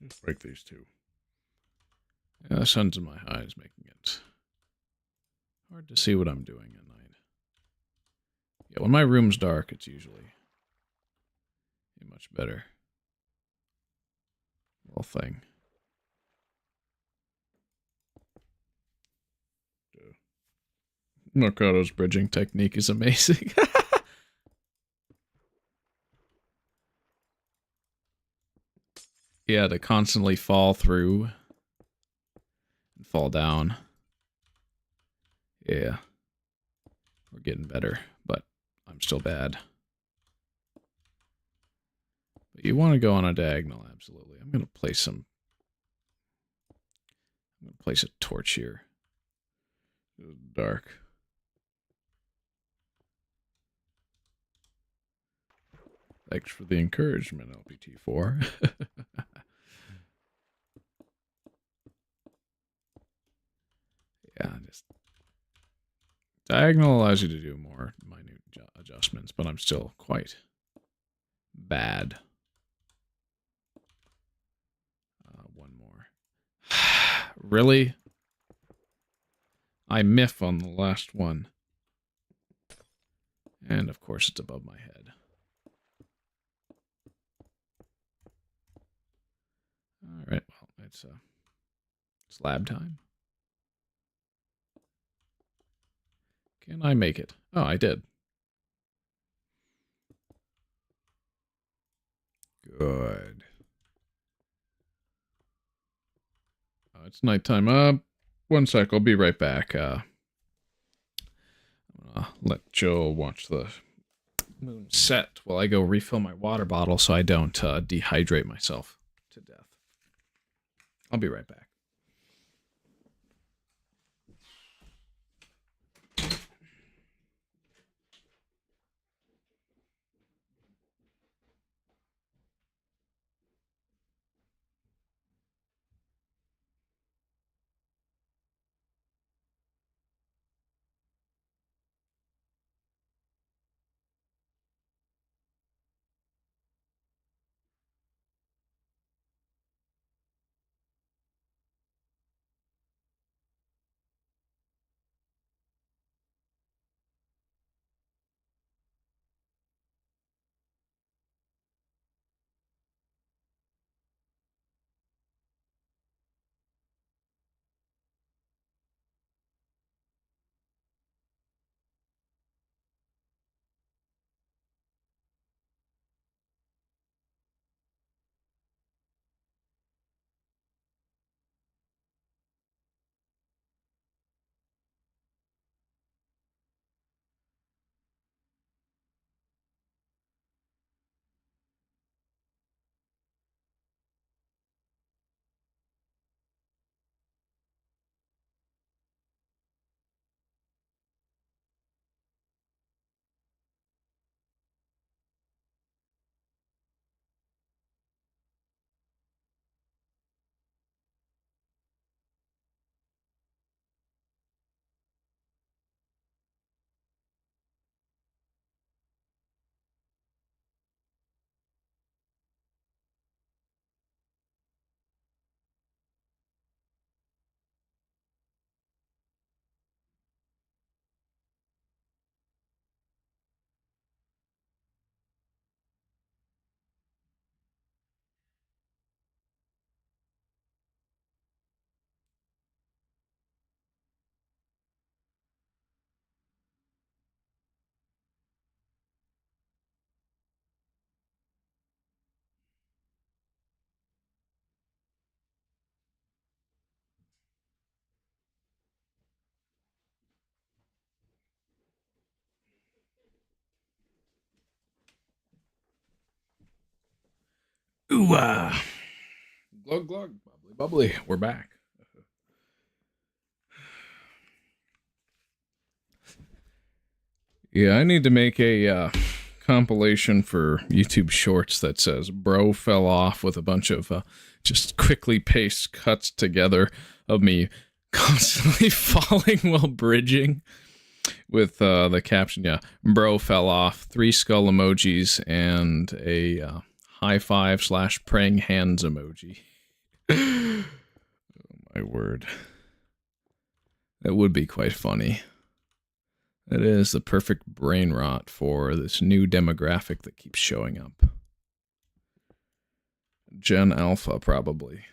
Just break these two. Yeah, the sun's in my eyes, making it hard to see what I'm doing at night. Yeah, when my room's dark, it's usually be much better. Little thing. Mercado's bridging technique is amazing. Yeah, to constantly fall through and fall down. Yeah. We're getting better, but I'm still bad. But you want to go on a diagonal, absolutely. I'm going to place a torch here. It's dark. Thanks for the encouragement, LPT4. Yeah, just diagonal allows you to do more minute adjustments, but I'm still quite bad. One more. Really? I miff on the last one. And of course it's above my head. Alright, well, it's slab time. Can I make it? Oh, I did. Good. Oh, it's nighttime. One sec, I'll be right back. I'm gonna let Joe watch the moon set while I go refill my water bottle so I don't dehydrate myself to death. I'll be right back. Ooh, glug glug, bubbly bubbly. We're back. Yeah, I need to make a compilation for YouTube Shorts that says "Bro fell off" with a bunch of just quickly paced cuts together of me constantly falling while bridging with the caption, yeah, "Bro fell off," 3 skull emojis, and a high five / praying hands emoji. Oh my word. That would be quite funny. That is the perfect brain rot for this new demographic that keeps showing up. Gen Alpha, probably.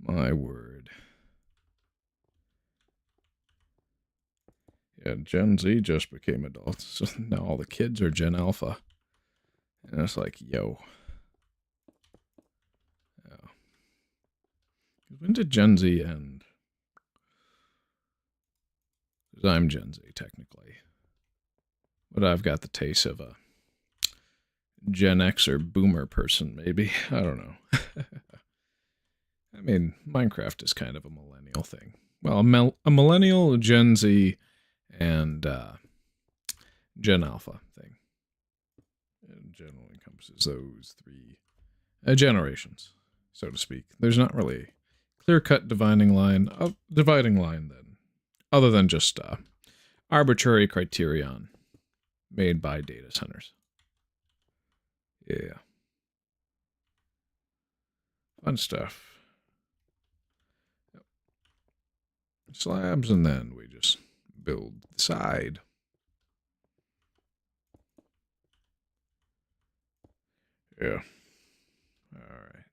My word. Yeah, Gen Z just became adults, so now all the kids are Gen Alpha. And it's like, yo. Yeah. When did Gen Z end? Because I'm Gen Z, technically. But I've got the taste of a Gen X or Boomer person, maybe. I don't know. I mean, Minecraft is kind of a millennial thing. Well, a millennial, Gen Z, and Gen Alpha thing. It generally encompasses those three generations, so to speak. There's not really a clear-cut dividing line then, other than just arbitrary criterion made by data centers. Yeah. Fun stuff. Yep. Slabs, and then we just build the side. Yeah. Alright.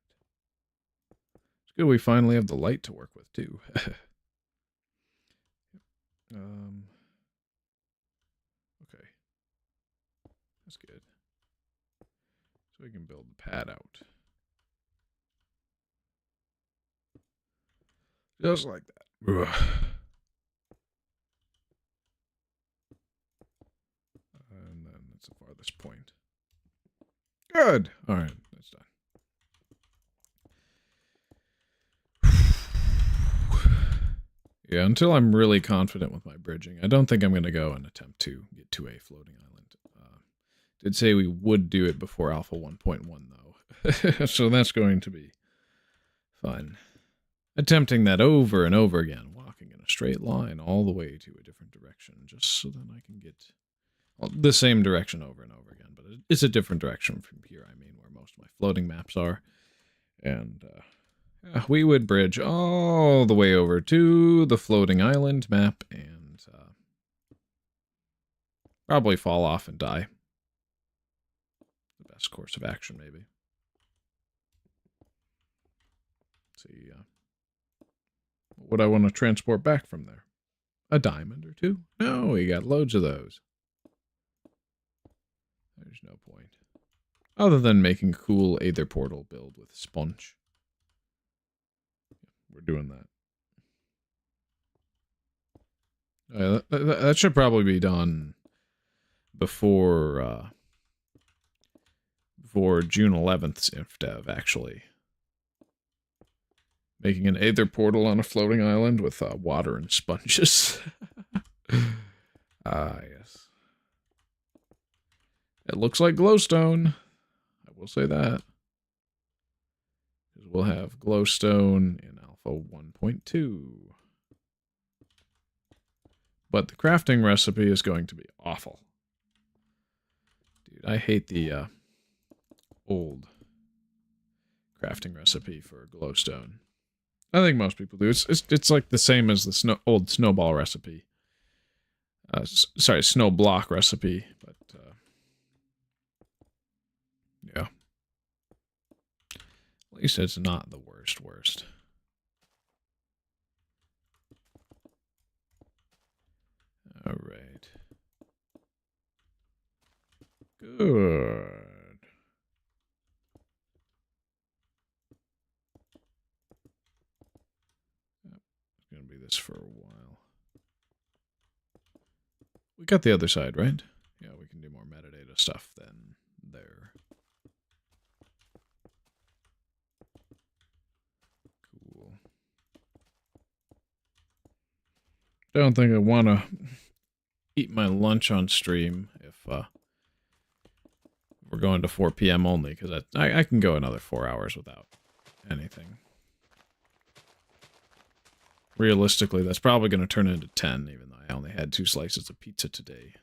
It's good we finally have the light to work with, too. Okay. That's good. So we can build the pad out. Just like that. Ugh. And then that's the farthest point. Good. All right, that's done. Yeah, until I'm really confident with my bridging, I don't think I'm going to go and attempt to get to a floating island. Did say we would do it before Alpha 1.1, though. So that's going to be fun. Attempting that over and over again, walking in a straight line all the way to a different direction, just so that I can get the same direction over and over again. But it's a different direction from here, I mean, where most of my floating maps are. And we would bridge all the way over to the floating island map and probably fall off and die. The best course of action, maybe. Let's see, what would I want to transport back from there? A diamond or two? No, we got loads of those. There's no point. Other than making a cool Aether Portal build with sponge. We're doing that. That should probably be done before June 11th's Infdev, actually. Making an Aether Portal on a floating island with water and sponges. Yes. It looks like glowstone. I will say that. We'll have glowstone in Alpha 1.2. But the crafting recipe is going to be awful. Dude, I hate the old crafting recipe for glowstone. I think most people do. It's like the same as the old snowball recipe. Sorry, snow block recipe, but yeah. At least it's not the worst. All right. Good. It's going to be this for a while. We got the other side, right? Yeah, we can do more metadata stuff than there. Cool. Don't think I want to eat my lunch on stream if we're going to 4 p.m. only, because I can go another 4 hours without anything. Realistically, that's probably going to turn into 10, even though I only had 2 slices of pizza today.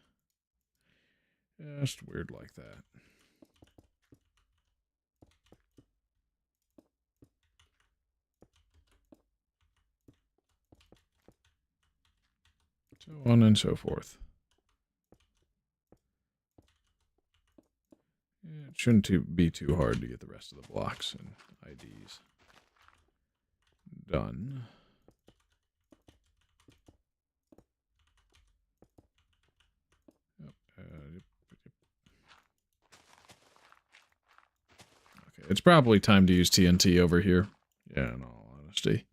Just weird like that. So on and so forth. It shouldn't be too hard to get the rest of the blocks and IDs done. Okay, it's probably time to use TNT over here. Yeah, in all honesty.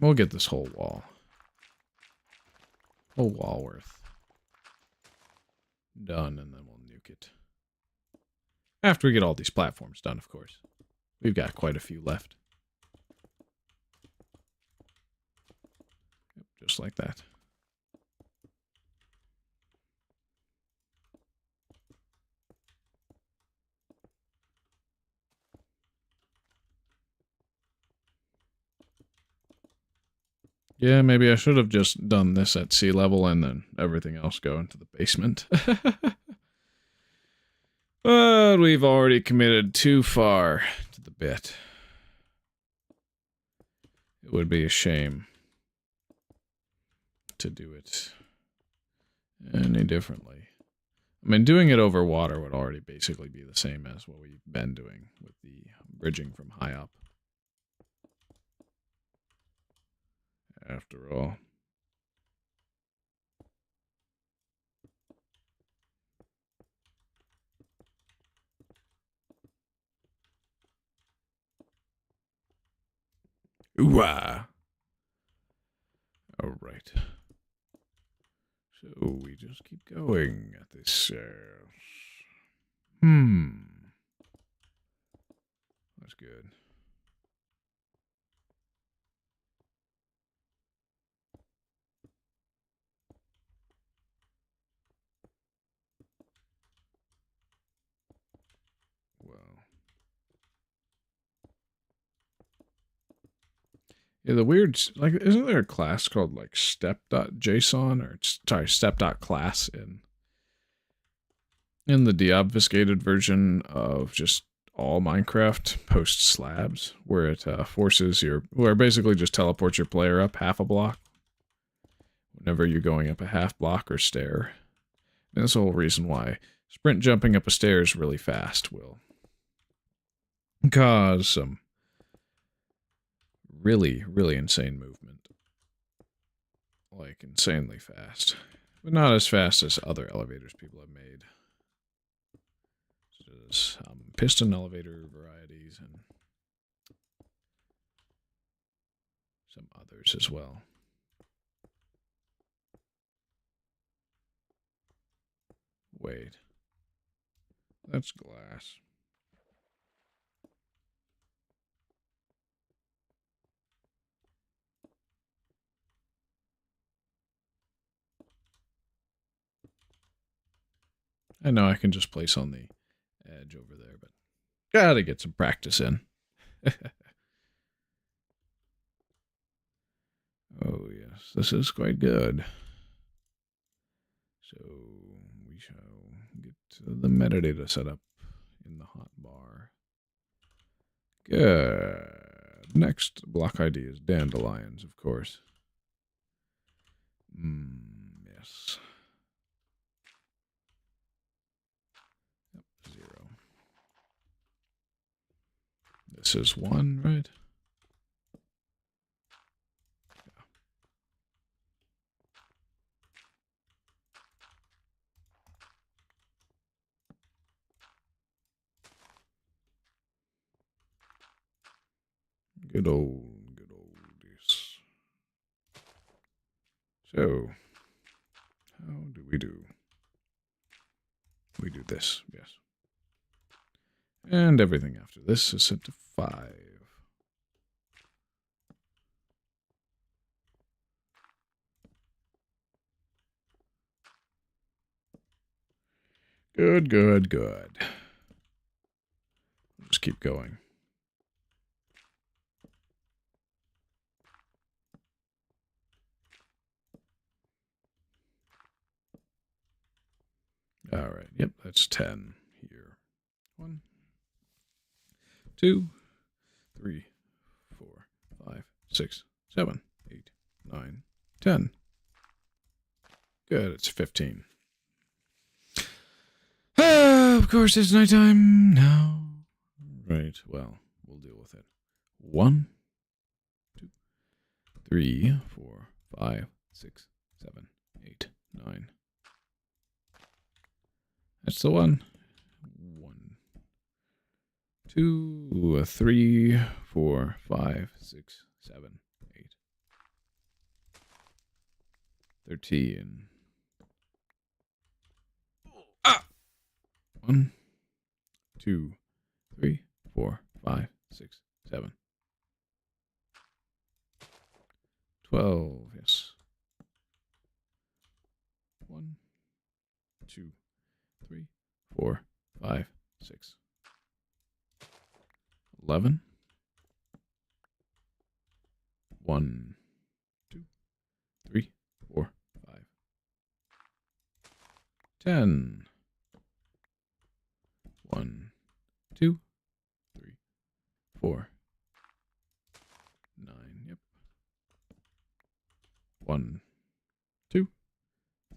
We'll get this whole wall. Whole wall worth done, and then we'll nuke it. After we get all these platforms done, of course. We've got quite a few left. Yep, just like that. Yeah, maybe I should have just done this at sea level and then everything else go into the basement. But we've already committed too far to the bit. It would be a shame to do it any differently. I mean, doing it over water would already basically be the same as what we've been doing with the bridging from high up. After all. Ooh-ah. All right. So we just keep going at this. That's good. Well. Yeah, the weird, like, isn't there a class called, like, step.json, or, sorry, step.class in the deobfuscated version of just all Minecraft post slabs, where it forces where it basically just teleports your player up half a block whenever you're going up a half block or stair. And that's the whole reason why sprint jumping up a stairs really fast will cause some really, really insane movement. Like, insanely fast. But not as fast as other elevators people have made. Such as piston elevator varieties and some others as well. Wait. That's glass. I know I can just place on the edge over there, but gotta get some practice in. Oh, yes, this is quite good. So we shall get the metadata set up in the hotbar. Good. Next block ID is dandelions, of course. Yes. Yep, 0. This is 1, right? Yeah. Good old this. So, how do we do? We do this, yes. And everything after this is set to 5. Good, good, good. Just keep going. All right, yep, that's 10 here. 1, 2, 3, 4, 5, 6, 7, 8, 9, 10. Good, it's 15. Of course, it's nighttime now. Right, well, we'll deal with it. 1, 2, 3, 4, 5, 6, 7, 8, 9. That's the one. 1, 2, 3, 4, 5, 6, 7, 8. 13. Ah! 1, 2, 3, 4, 5, 6, 7. 12, yes. 1, 2, 3, 4, 5, 6. 11. 1, 2, 3, 4, 5. 10. 1, 2, 3, 4. 9, yep. 1, 2,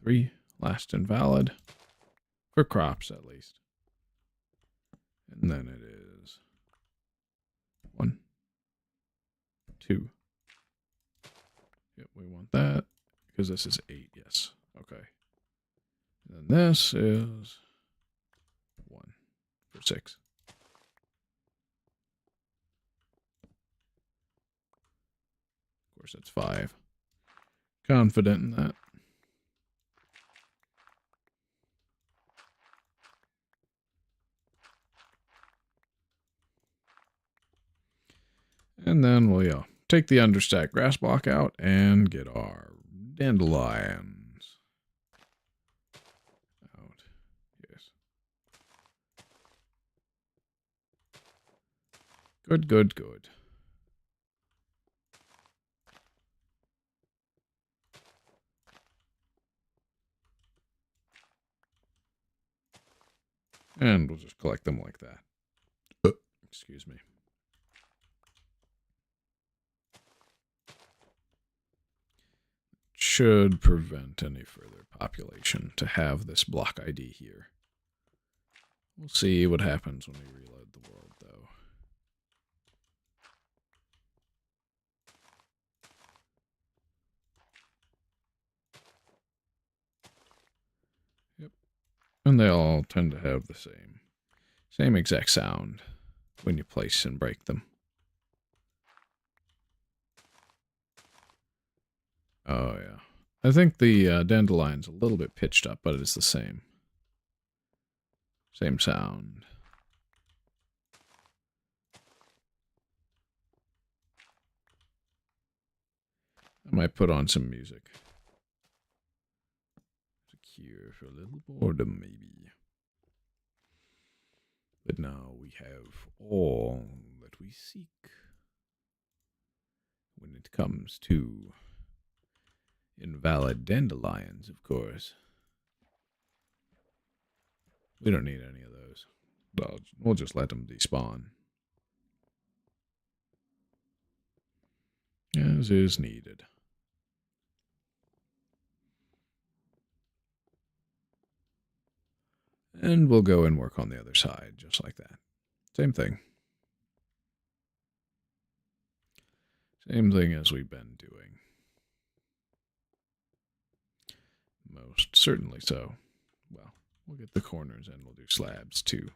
3. Last invalid. For crops, at least. And then it is 1, 2. Yep, we want that. Because this is 8, yes. Okay. And then this is 1 for 6. Of course, that's 5. Confident in that. And then we'll take the understack grass block out and get our dandelions out. Yes. Good, good, good. And we'll just collect them like that. Excuse me. Should prevent any further population to have this block ID here. We'll see what happens when we reload the world, though. Yep. And they all tend to have the same exact sound when you place and break them. Oh, yeah. I think the dandelion's a little bit pitched up, but it's the same. Same sound. I might put on some music. To cure for a little boredom, maybe. But now we have all that we seek when it comes to invalid dandelions, of course. We don't need any of those. We'll just let them despawn. As is needed. And we'll go and work on the other side, just like that. Same thing. Same thing as we've been doing. Most certainly so. Well, we'll get the corners and we'll do slabs too.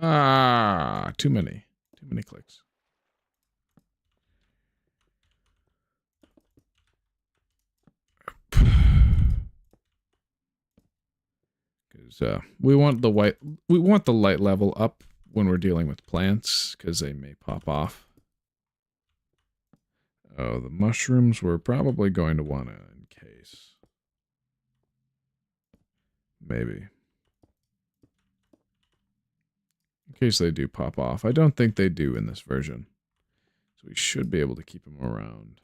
Ah, too many clicks. Because we want the light level up when we're dealing with plants, because they may pop off. Oh, the mushrooms we're probably going to want to encase. Maybe. In case they do pop off. I don't think they do in this version. So we should be able to keep them around.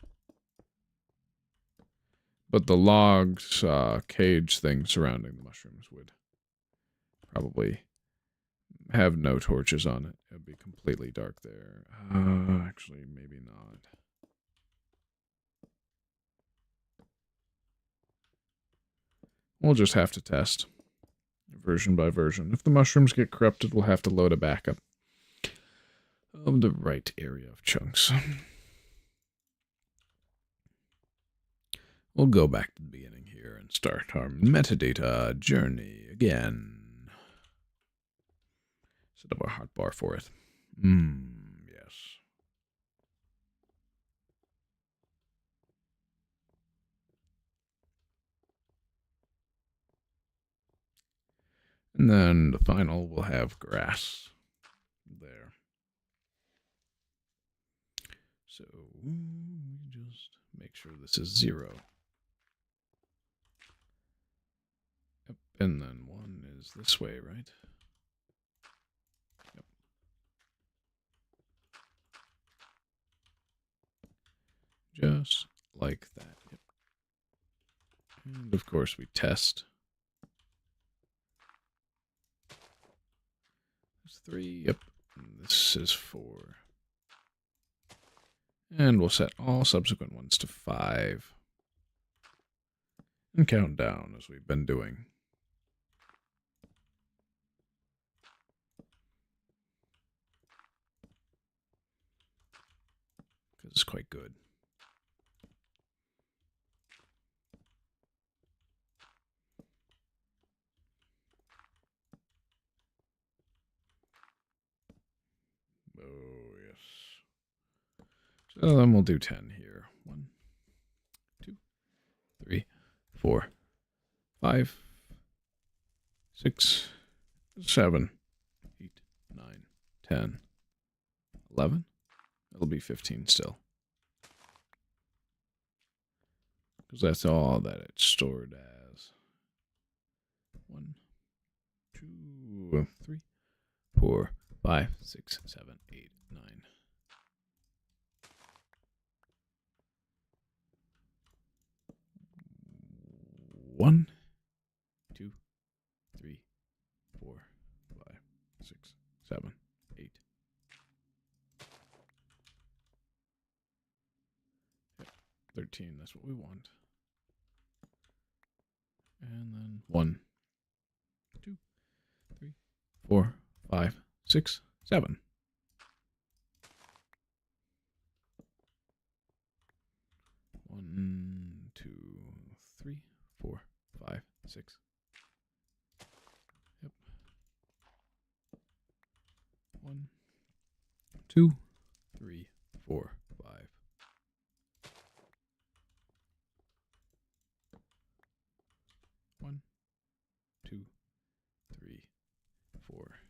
But the logs, cage thing surrounding the mushrooms would probably have no torches on it. It'd be completely dark there. Actually, maybe not. We'll just have to test version by version. If the mushrooms get corrupted, we'll have to load a backup of the right area of chunks. We'll go back to the beginning here and start our metadata journey again. Set up our hotbar for it. Yes. And then the final will have grass there. So just make sure this is 0. Yep. And then 1 is this way, right? Yep. Just like that. Yep. And of course we test. There's 3. Yep. And this is 4. And we'll set all subsequent ones to 5. And count down as we've been doing. Because it's quite good. Oh, yes. So then we'll do 10 here. 1, 2, 3, 4, 5, 6, 7, 8, 9, 10, 11. It'll be 15 still. Because that's all that it's stored as. 1, 2, 3, 4, 5, 6, 7, 8, 9. 1, 2, 3, 4, 5, 6, 7, 8. Yep, 13, that's what we want. And then 1, 2, 3, 4, 5, 6, 7. 1, 2, 3, 4, 5, 6. Yep. 1, 2, 3, 4, 5. 1, 2, 3, 4.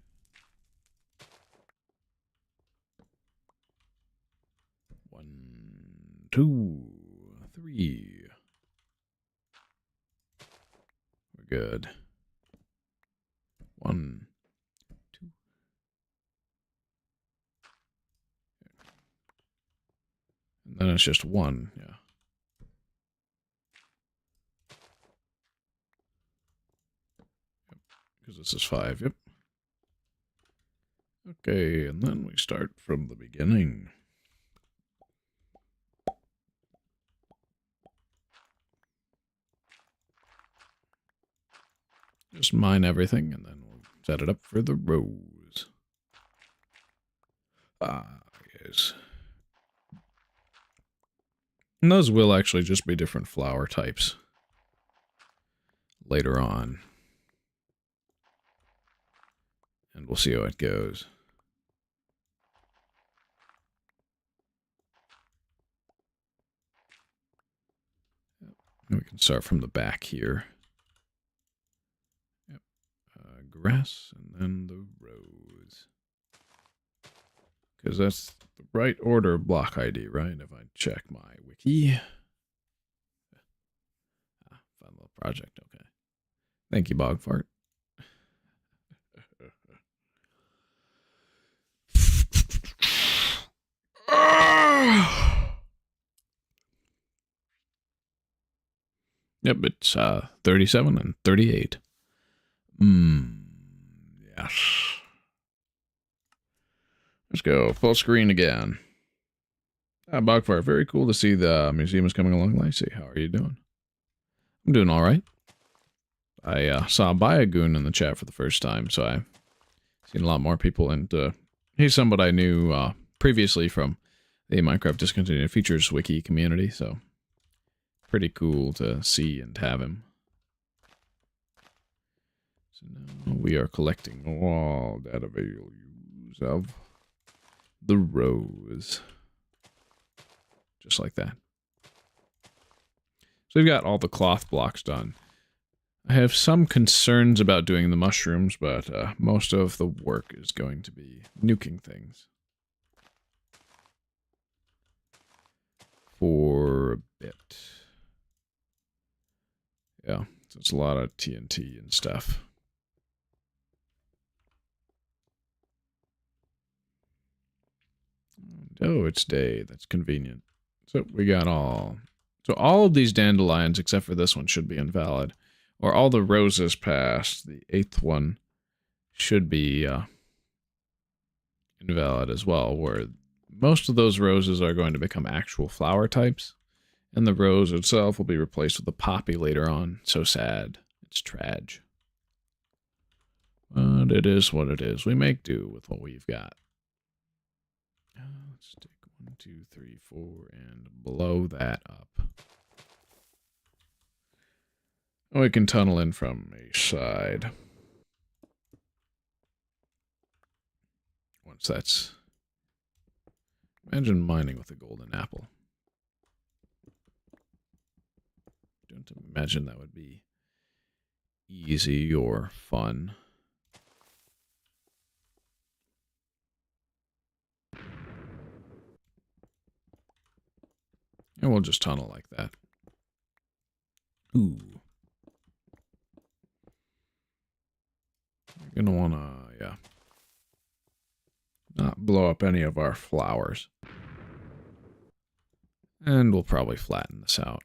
1, 2, 3. We're good. 1, 2. And then it's just 1, yeah. Yep, because this is 5, yep. Okay, and then we start from the beginning. Just mine everything, and then we'll set it up for the rows. Yes. And those will actually just be different flower types later on. And we'll see how it goes. And we can start from the back here. Yep. Grass, and then the rows. Because that's the right order of block ID, right? If I check my wiki. Fun little project, okay. Thank you, Bogfart. Yep, it's 37 and 38. Yes. Let's go full screen again. Bogfire, very cool to see the museum is coming along. Lacey, how are you doing? I'm doing all right. I saw Biogoon in the chat for the first time, so I've seen a lot more people, and he's somebody I knew previously from the Minecraft Discontinued Features wiki community, so pretty cool to see and have him. So now we are collecting all data values of the rows. Just like that. So we've got all the cloth blocks done. I have some concerns about doing the mushrooms, but most of the work is going to be nuking things. For a bit. Yeah, so it's a lot of TNT and stuff. Oh, it's day. That's convenient. So we got all... So all of these dandelions, except for this one, should be invalid. Or all the roses past the 8th one should be invalid as well, where most of those roses are going to become actual flower types, and the rose itself will be replaced with a poppy later on. So sad. It's trage. But it is what it is. We make do with what we've got. Let's take 1, 2, 3, 4, and blow that up. We can tunnel in from a side. Once that's... Imagine mining with a golden apple. Don't imagine that would be easy or fun. And we'll just tunnel like that. Ooh. You're gonna wanna, yeah. Not blow up any of our flowers. And we'll probably flatten this out.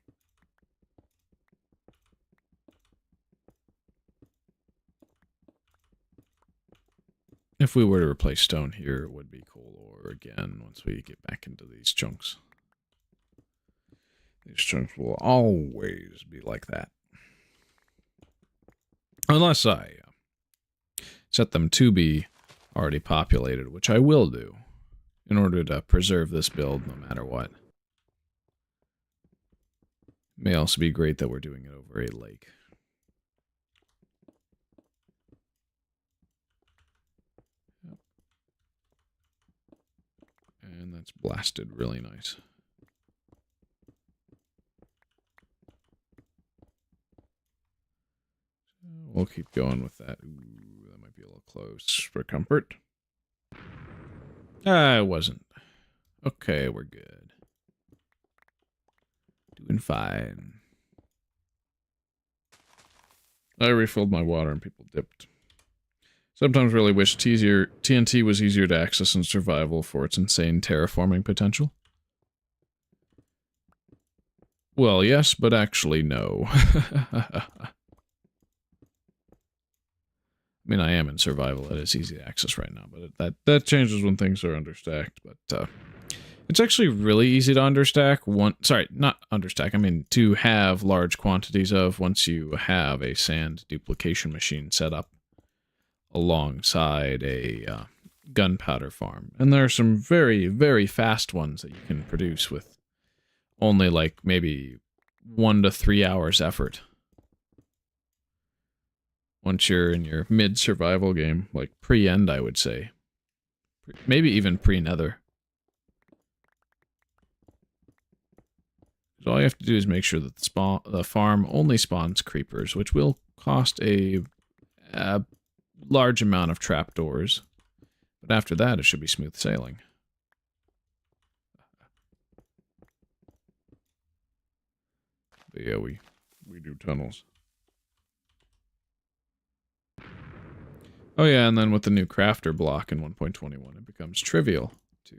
If we were to replace stone here, it would be coal ore again once we get back into these chunks. These chunks will always be like that. Unless I set them to be already populated, which I will do in order to preserve this build no matter what. It may also be great that we're doing it over a lake. Yep. And that's blasted really nice. We'll keep going with that. Ooh, that might be a little close for comfort. It wasn't. Okay, we're good. Doing fine. I refilled my water and people dipped. Sometimes really wish TNT was easier to access in survival for its insane terraforming potential. Well, yes, but actually no. I mean, I am in survival. It is easy to access right now, but that changes when things are understacked. But it's actually really easy to understack. Sorry, not understack. I mean, to have large quantities of once you have a sand duplication machine set up alongside a gunpowder farm. And there are some very, very fast ones that you can produce with only like maybe 1 to 3 hours effort. Once you're in your mid-survival game, like pre-end, I would say. Maybe even pre-nether. So all you have to do is make sure that the farm only spawns creepers, which will cost a large amount of trapdoors. But after that, it should be smooth sailing. But yeah, we do tunnels. Oh yeah, and then with the new crafter block in 1.21, it becomes trivial to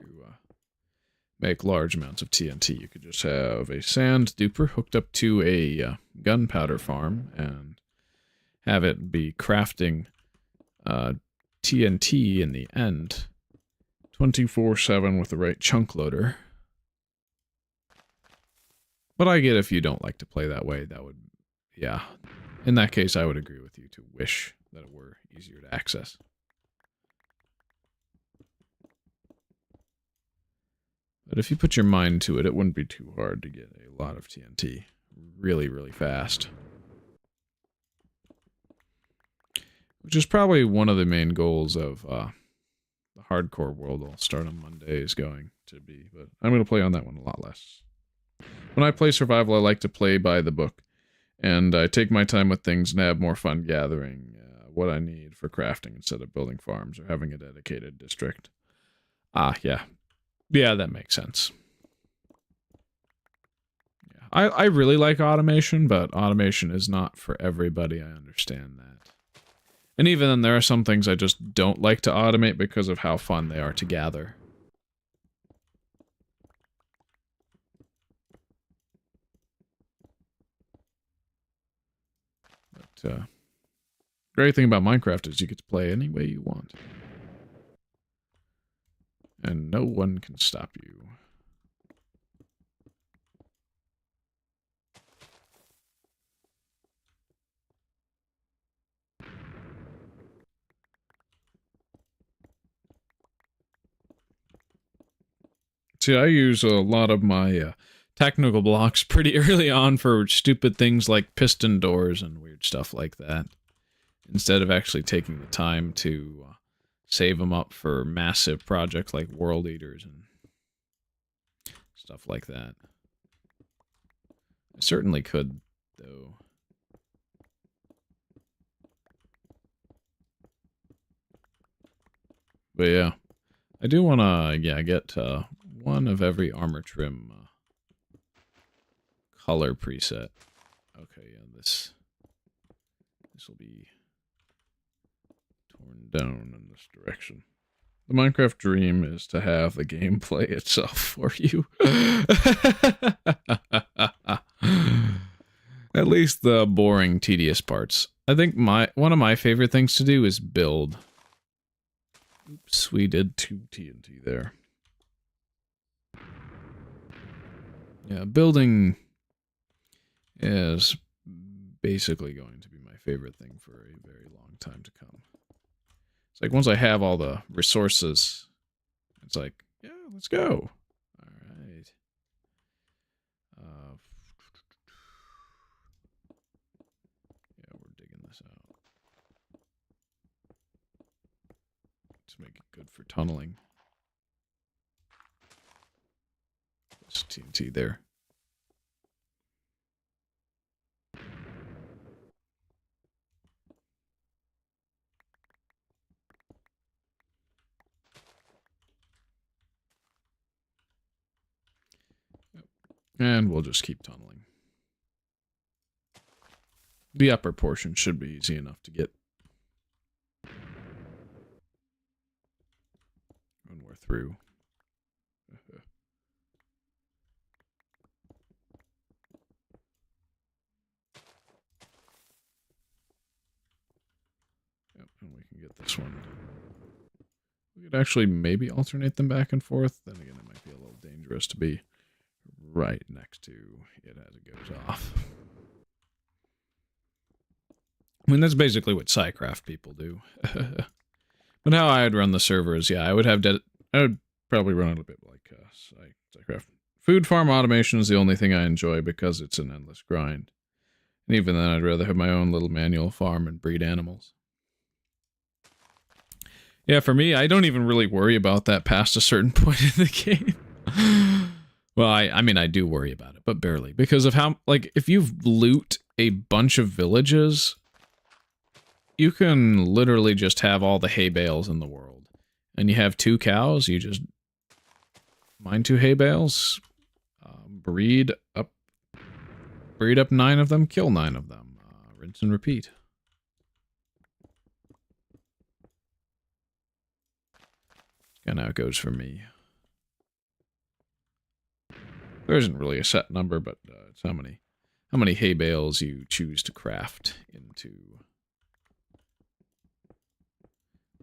make large amounts of TNT. You could just have a sand duper hooked up to a gunpowder farm and have it be crafting TNT in the end 24/7 with the right chunk loader. But I get if you don't like to play that way, that would, yeah. In that case, I would agree with you to wish that it were easier to access. But if you put your mind to it, it wouldn't be too hard to get a lot of TNT really, really fast. Which is probably one of the main goals of the hardcore world I'll start on Monday is going to be. But I'm going to play on that one a lot less. When I play survival, I like to play by the book. And I take my time with things and have more fun gathering what I need for crafting instead of building farms or having a dedicated district. Yeah. Yeah, that makes sense. Yeah. I really like automation, but automation is not for everybody. I understand that. And even then, there are some things I just don't like to automate because of how fun they are to gather. But, great thing about Minecraft is you get to play any way you want. And no one can stop you. See, I use a lot of my technical blocks pretty early on for stupid things like piston doors and weird stuff like that. Instead of actually taking the time to save them up for massive projects like World Eaters and stuff like that. I certainly could, though. But yeah, I do want to, get one of every armor trim color preset. Okay, yeah, this will be torn down in this direction. The Minecraft dream is to have the game play itself for you. At least the boring, tedious parts. I think one of my favorite things to do is build. Oops, we did 2 TNT there. Yeah, building is basically going to be my favorite thing for a very long time to come. It's like once I have all the resources, it's like, yeah, let's go. All right. Yeah, we're digging this out. To make it good for tunneling. There's TNT there. And we'll just keep tunneling. The upper portion should be easy enough to get when we're through. Yep, and we can get this one. We could actually maybe alternate them back and forth. Then again, it might be a little dangerous to be right next to it as it goes off. I mean, that's basically what SciCraft people do. But how I'd run the server is, I would have I would probably run it a bit like SciCraft. Food farm automation is the only thing I enjoy because it's an endless grind. And even then, I'd rather have my own little manual farm and breed animals. Yeah, for me, I don't even really worry about that past a certain point in the game. Well, I mean, I do worry about it, but barely. Because of how, like, if you loot a bunch of villages, you can literally just have all the hay bales in the world. And you have 2 cows, you just mine 2 hay bales, breed up 9 of them, kill 9 of them, rinse and repeat. And how it goes for me. There isn't really a set number, but it's how many hay bales you choose to craft into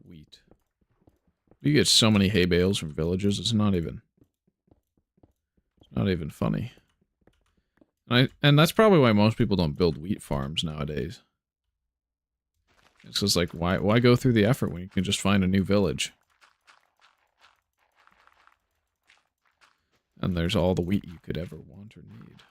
wheat. You get so many hay bales from villages, it's not even funny. And that's probably why most people don't build wheat farms nowadays. It's just like, why go through the effort when you can just find a new village? And there's all the wheat you could ever want or need.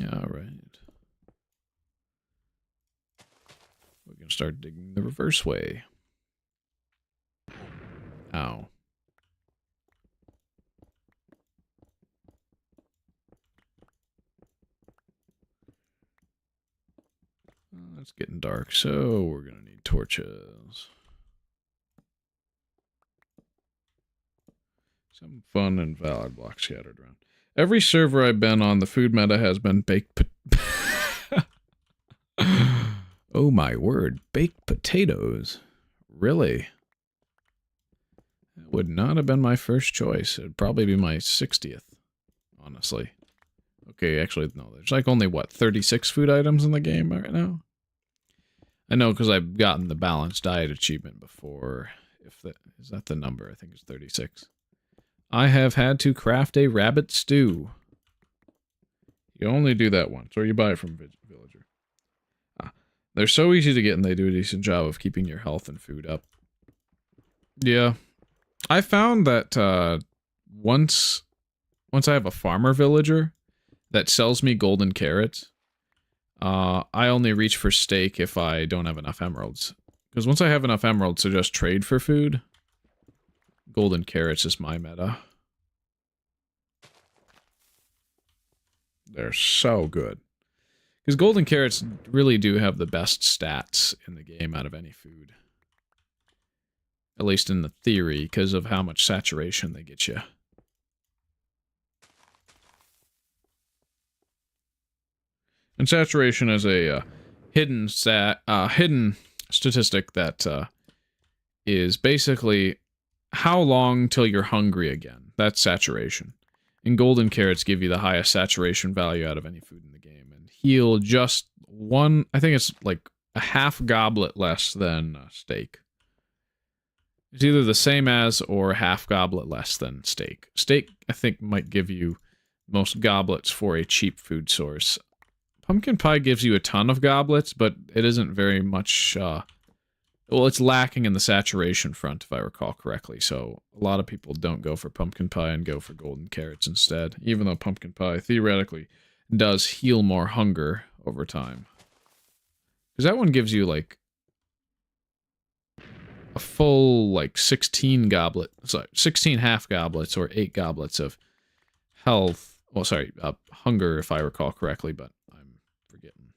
Alright. We're gonna start digging the reverse way. Ow. It's getting dark, so we're gonna need torches. Some fun and valid blocks scattered around. Every server I've been on, the food meta has been baked Oh my word, baked potatoes. Really? That would not have been my first choice. It'd probably be my 60th, honestly. Okay, actually, no, there's like only, what, 36 food items in the game right now? I know because I've gotten the balanced diet achievement before. Is that the number? I think it's 36. I have had to craft a rabbit stew. You only do that once, or you buy it from villager. They're so easy to get, and they do a decent job of keeping your health and food up. Yeah. I found that once I have a farmer villager that sells me golden carrots, I only reach for steak if I don't have enough emeralds. Because once I have enough emeralds to just trade for food, golden carrots is my meta. They're so good. Because golden carrots really do have the best stats in the game out of any food. At least in the theory, because of how much saturation they get you. And saturation is a hidden statistic that is basically how long till you're hungry again. That's saturation. And golden carrots give you the highest saturation value out of any food in the game. And heal just one, I think it's like a half goblet less than steak. It's either the same as or half goblet less than steak. Steak, I think, might give you most goblets for a cheap food source. Pumpkin pie gives you a ton of goblets, but it isn't very much, well, it's lacking in the saturation front, if I recall correctly, so a lot of people don't go for pumpkin pie and go for golden carrots instead, even though pumpkin pie, theoretically, does heal more hunger over time. Because that one gives you, like, a full, like, 16 half goblets, or 8 goblets of health, well, sorry, hunger, if I recall correctly, but I'm forgetting.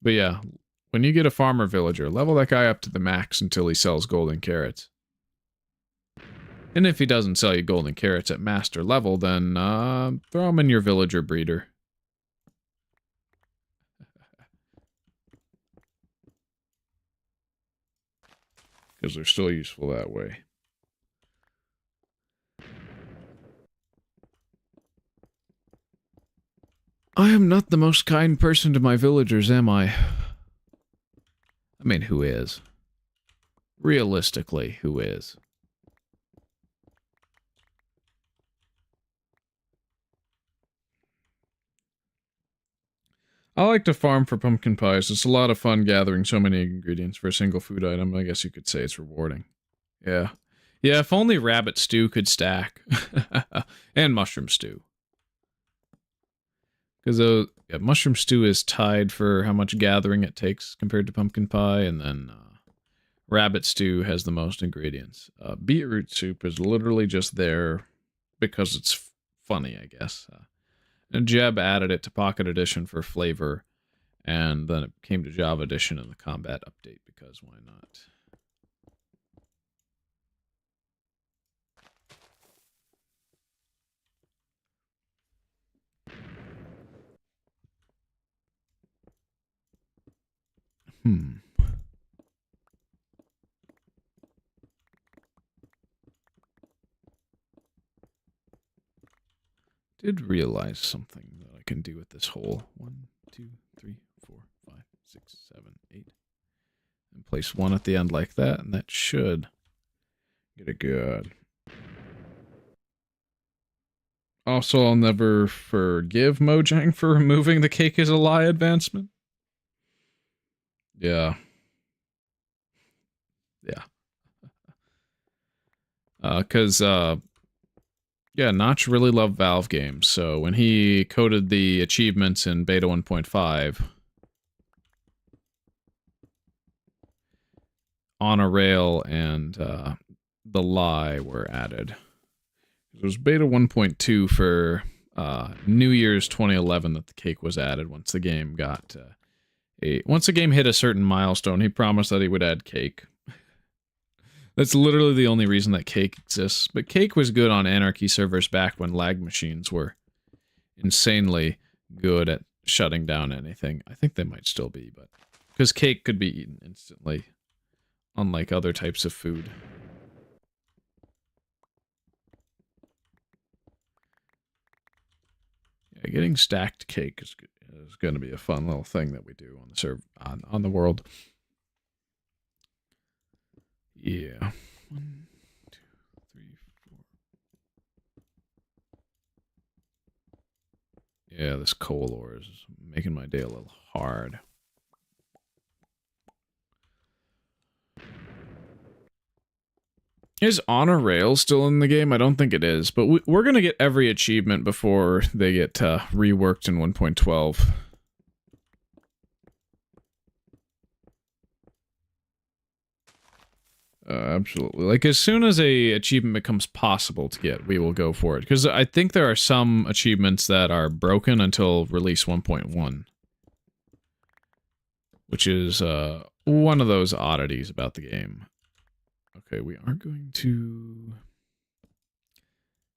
But yeah, when you get a farmer villager, level that guy up to the max until he sells golden carrots. And if he doesn't sell you golden carrots at master level, then throw him in your villager breeder. Because they're still useful that way. I am not the most kind person to my villagers, am I? I mean, who is? Realistically, who is? I like to farm for pumpkin pies. It's a lot of fun gathering so many ingredients for a single food item. I guess you could say it's rewarding. Yeah. Yeah, if only rabbit stew could stack. And mushroom stew. Because mushroom stew is tied for how much gathering it takes compared to pumpkin pie, and then rabbit stew has the most ingredients. Beetroot soup is literally just there because it's funny, I guess. And Jeb added it to Pocket Edition for flavor, and then it came to Java Edition in the combat update, because why not? Did realize something that I can do with this hole. 1, 2, 3, 4, 5, 6, 7, 8. And place one at the end like that, and that should get it good. Also, I'll never forgive Mojang for removing the cake is a lie advancement. Yeah. Yeah. Because, yeah, Notch really loved Valve games, so when he coded the achievements in Beta 1.5, On a Rail and The Lie were added. It was Beta 1.2 for New Year's 2011 that the cake was added once the game got... once the game hit a certain milestone, he promised that he would add cake. That's literally the only reason that cake exists. But cake was good on Anarchy servers back when lag machines were insanely good at shutting down anything. I think they might still be, but... Because cake could be eaten instantly, unlike other types of food. Yeah, getting stacked cake is going to be a fun little thing that we do on the on the world. Yeah. 1, 2, 3, 4. Yeah, this coal ore is making my day a little hard. Is Honor Rail still in the game? I don't think it is, but we're going to get every achievement before they get reworked in 1.12. Absolutely. Like, as soon as a achievement becomes possible to get, we will go for it. Because I think there are some achievements that are broken until release 1.1. Which is one of those oddities about the game. Okay, we are going to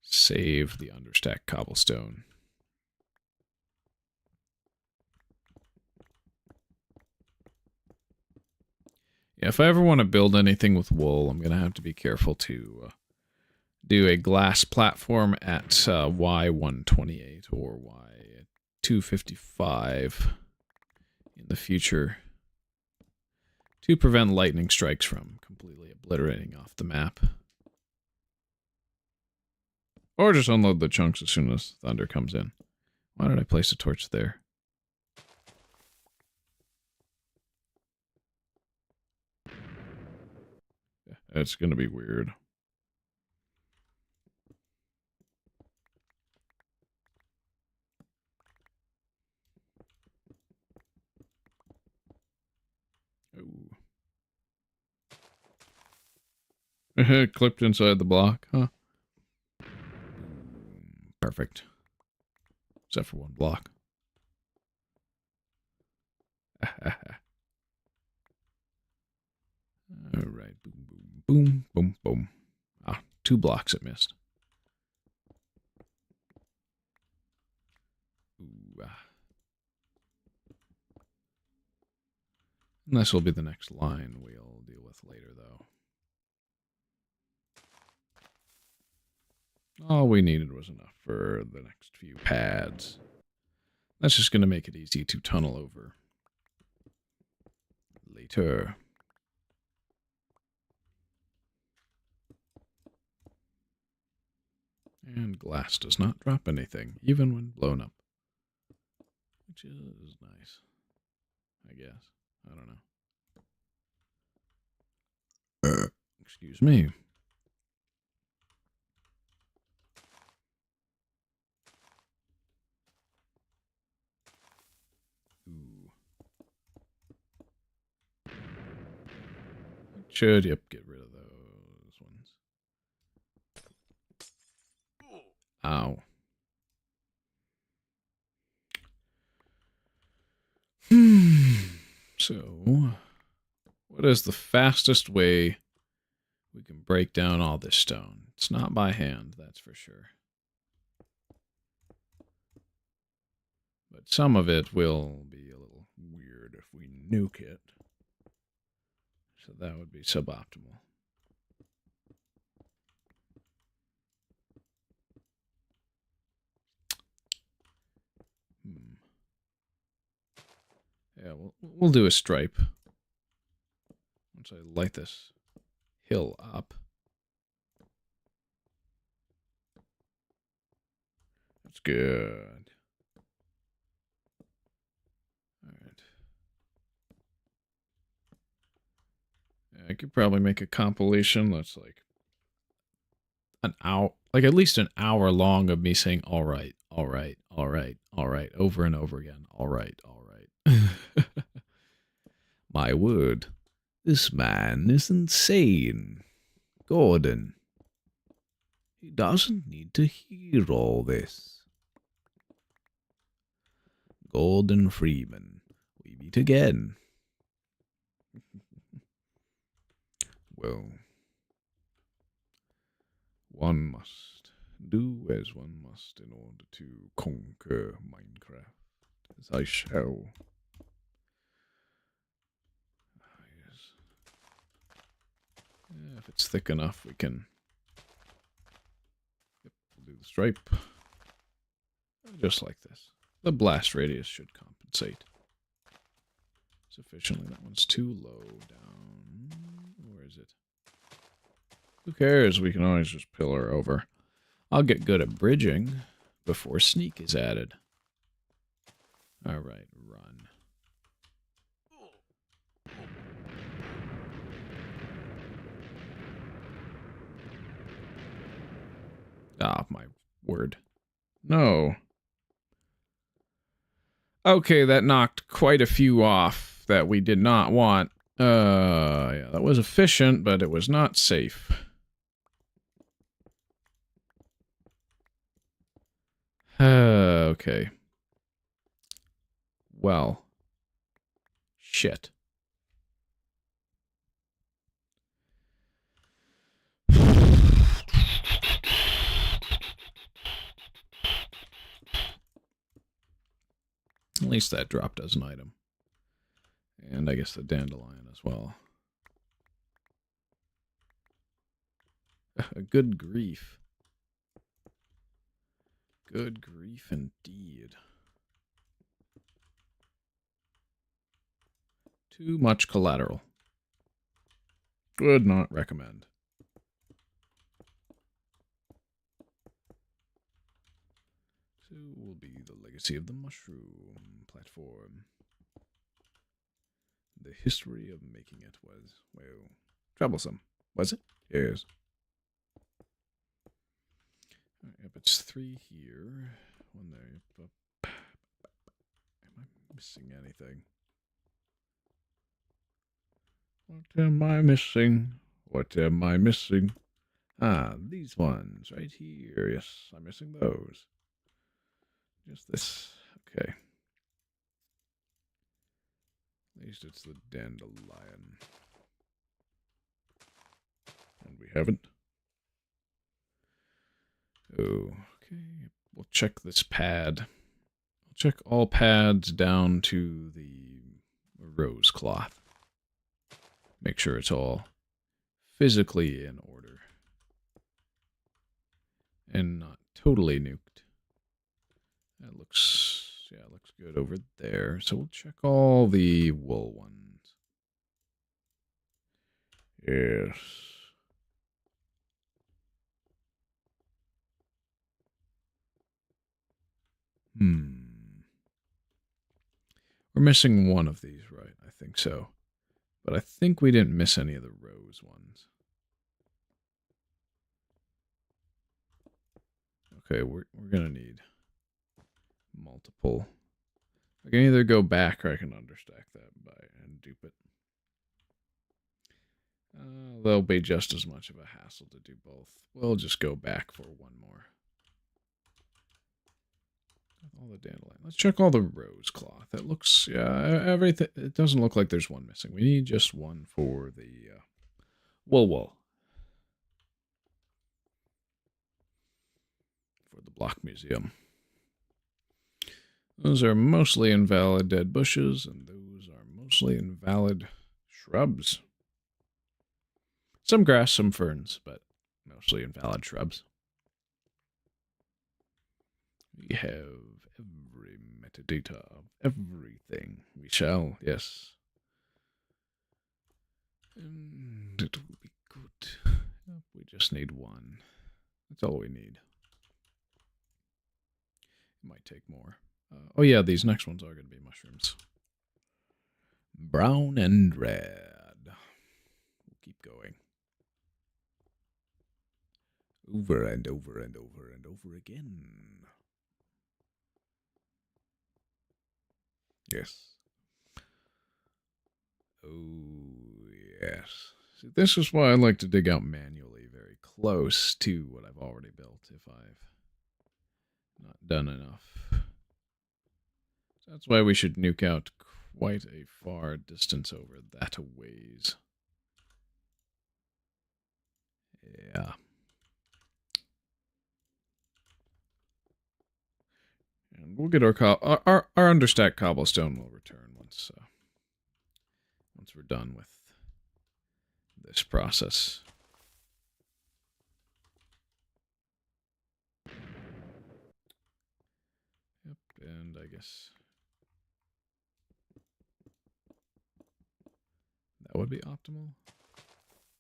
save the understack cobblestone. Yeah, if I ever want to build anything with wool, I'm going to have to be careful to do a glass platform at Y128 or Y255 in the future to prevent lightning strikes from completely obliterating off the map. Or just unload the chunks as soon as thunder comes in. Why did I place a torch there? It's gonna be weird. Ooh. Clipped inside the block, huh? Perfect. Except for one block. Alright. Boom, boom, boom, boom, boom. Ah, 2 blocks it missed. Ooh, And this will be the next line we'll deal with later, though. All we needed was enough for the next few pads. That's just going to make it easy to tunnel over later. And glass does not drop anything, even when blown up. Which is nice, I guess. I don't know. Excuse me. Ooh. Should, yep, get rid of those ones. Ow. So, what is the fastest way we can break down all this stone? It's not by hand, that's for sure. But some of it will be a little weird if we nuke it. So that would be suboptimal. Yeah, we'll do a stripe. Once I light this hill up. That's good. All right. I could probably make a compilation that's like an hour, like at least an hour long of me saying, all right, all right, all right, all right, over and over again. All right, all right. My word, this man is insane. Gordon, he doesn't need to hear all this. Gordon Freeman, we meet again. Well, one must do as one must in order to conquer Minecraft, as I shall. Yes. Yeah, if it's thick enough, we can. Yep, we'll do the stripe. Just like this. The blast radius should compensate sufficiently. That one's too low down. Where is it? Who cares? We can always just pillar over. I'll get good at bridging before sneak is added. Alright, run. Ah, my word. No. Okay, that knocked quite a few off that we did not want. Yeah, that was efficient, but it was not safe. Okay. Well. Shit. At least that dropped as an item. And I guess the dandelion as well. Good grief. Good grief indeed. Too much collateral. Would not recommend. So will be the legacy of the mushroom platform. The history of making it was, well, troublesome. Was it? Yes. Yep, it's 3 here. 1 there. Am I missing anything? What am I missing? What am I missing? Ah, these ones right here. Yes, I'm missing those. Just this. Okay. At least it's the dandelion. And we haven't. Oh, okay. We'll check this pad. We'll check all pads down to the rose cloth. Make sure it's all physically in order. And not totally nuked. That looks, yeah, it looks good over there. So we'll check all the wool ones. Yes. We're missing one of these, right? I think so. But I think we didn't miss any of the rose ones. Okay, we're going to need multiple. I can either go back or I can understack that and dupe it. They'll be just as much of a hassle to do both. We'll just go back for one more. All the dandelion. Let's check all the rose cloth. It looks, yeah, everything. It doesn't look like there's one missing. We need just one for the wool. For the block museum. Those are mostly invalid dead bushes, and those are mostly invalid shrubs. Some grass, some ferns, but mostly invalid shrubs. We have Every metadata of everything. We shall, yes. And it will be good. We just need one. That's all we need. It might take more. Oh yeah, these next ones are going to be mushrooms. Brown and red. We'll keep going. Over and over and over and over again. Yes. Oh, yes. See, this is why I like to dig out manually very close to what I've already built if I've not done enough. So that's why we should nuke out quite a far distance over that a ways. Yeah. And we'll get our understacked cobblestone will return once we're done with this process. Yep, and I guess that would be optimal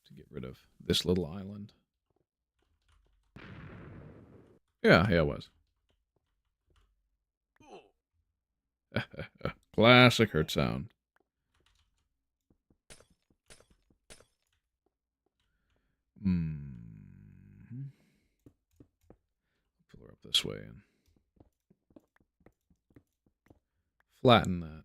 to get rid of this little island. Yeah, it was. Classic hurt sound. Pull her up this way and flatten that.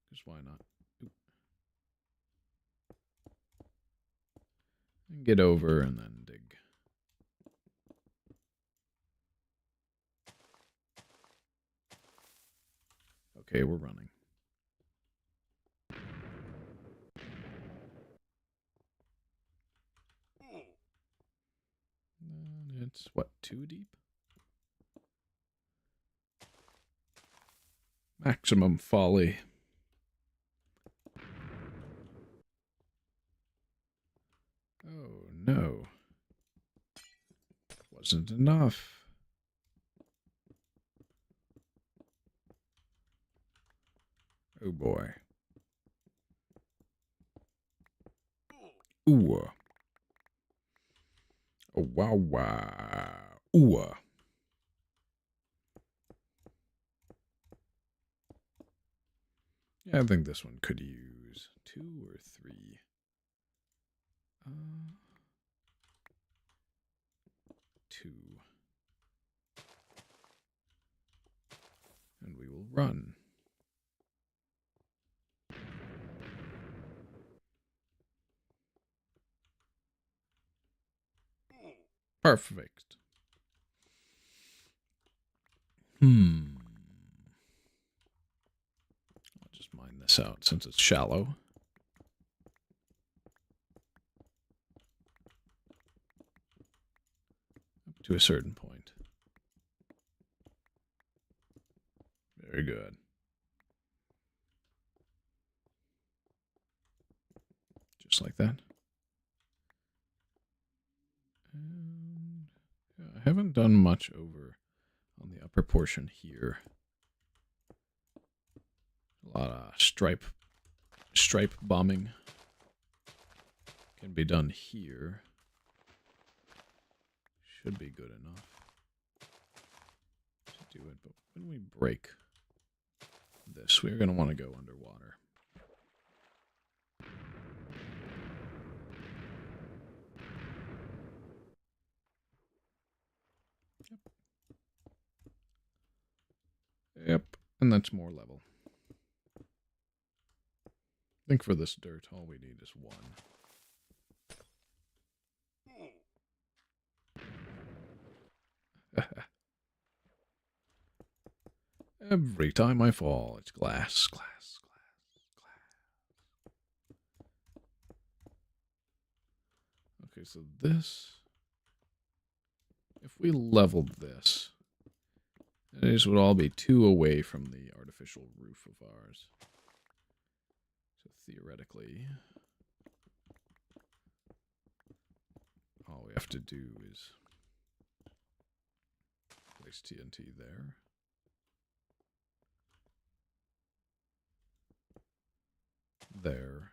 Because why not? Oop. And get over and then dig. Okay, we're running. And it's, what, too deep? Maximum folly. Oh, no. Wasn't enough. Oh, boy. Ooh. Oh, wow, wow. Ooh. Yeah, I think this one could use 2 or 3. 2. And we will run. Perfect. I'll just mine this out since it's shallow. Up to a certain point. Very good. Just like that. And yeah, I haven't done much over on the upper portion here. A lot of stripe bombing can be done here. Should be good enough to do it. But when we break this, we're going to want to go underwater. Yep, and that's more level. I think for this dirt, all we need is 1. Every time I fall, it's glass, glass, glass, glass. Okay, so this, if we leveled this, these would all be 2 away from the artificial roof of ours. So theoretically, have to do is place TNT there. There.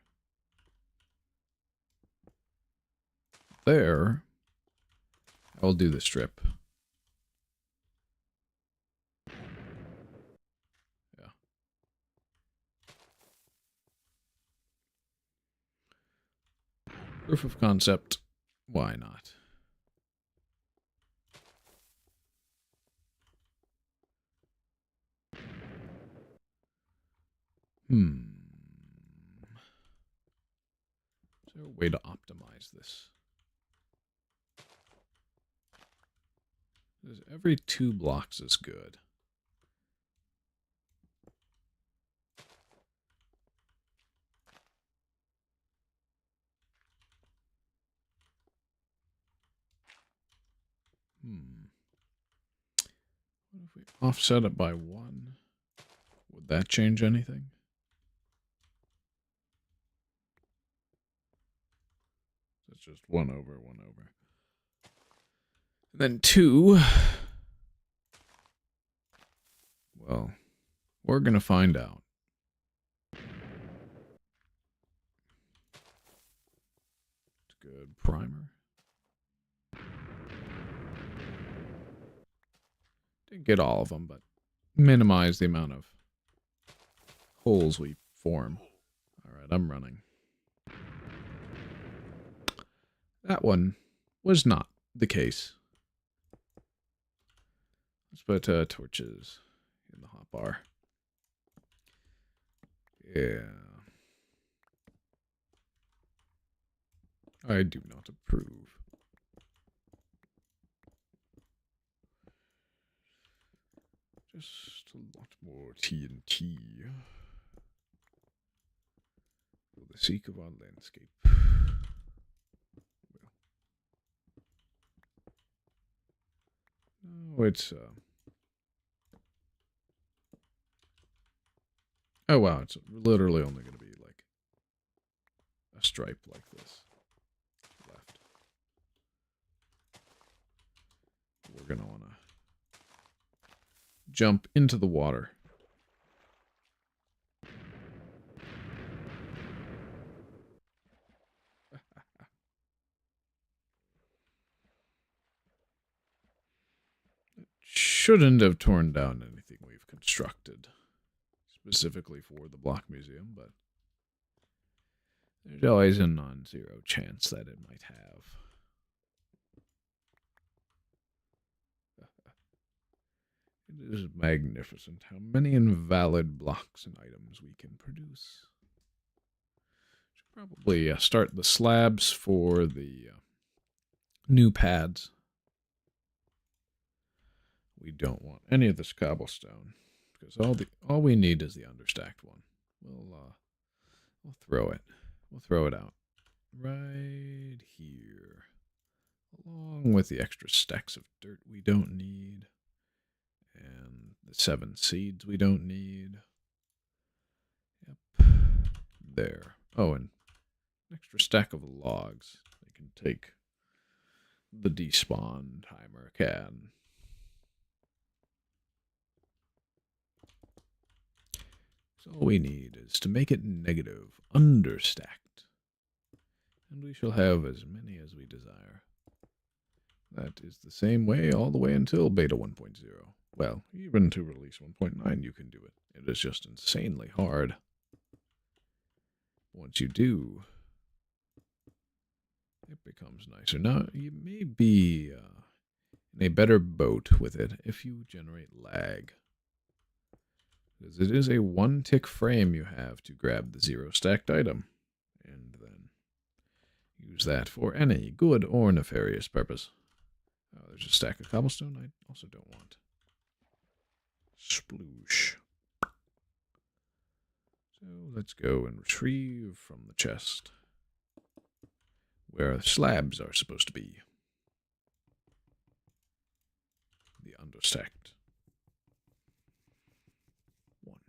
There. I'll do the strip. Yeah. Proof of concept. Why not? Is there a way to optimize this? Every 2 blocks is good. What if we offset it by 1? Would that change anything? It's just 1 over, 1 over. And then 2. Well, we're going to find out. It's good. Primer. Didn't get all of them, but minimize the amount of holes we form. Alright, I'm running. That one was not the case. Let's put torches in the hotbar. Yeah. I do not approve. Just a lot more TNT. For the sake of our landscape. Well. No, it's oh wow, it's literally only going to be like a stripe like this. Left. We're going to want to jump into the water. It shouldn't have torn down anything we've constructed, specifically for the block museum, but there's always a non-zero chance that it might have. It is magnificent how many invalid blocks and items we can produce. Should probably start the slabs for the new pads. We don't want any of this cobblestone because all we need is the understacked one. We'll throw it. We'll throw it out right here, along with the extra stacks of dirt we don't need. And the 7 seeds we don't need. Yep. There. Oh, and an extra stack of logs. They can take the despawn timer can. So all we need is to make it negative, understacked. And we shall have as many as we desire. That is the same way all the way until beta 1.0. Well, even to release 1.9 you can do it. It is just insanely hard. Once you do, it becomes nicer. Now, you may be in a better boat with it if you generate lag. Because it is a 1-tick frame you have to grab the 0 stacked item. And then use that for any good or nefarious purpose. Oh, there's a stack of cobblestone I also don't want. Sploosh. So let's go and retrieve from the chest where slabs are supposed to be. The understacked one.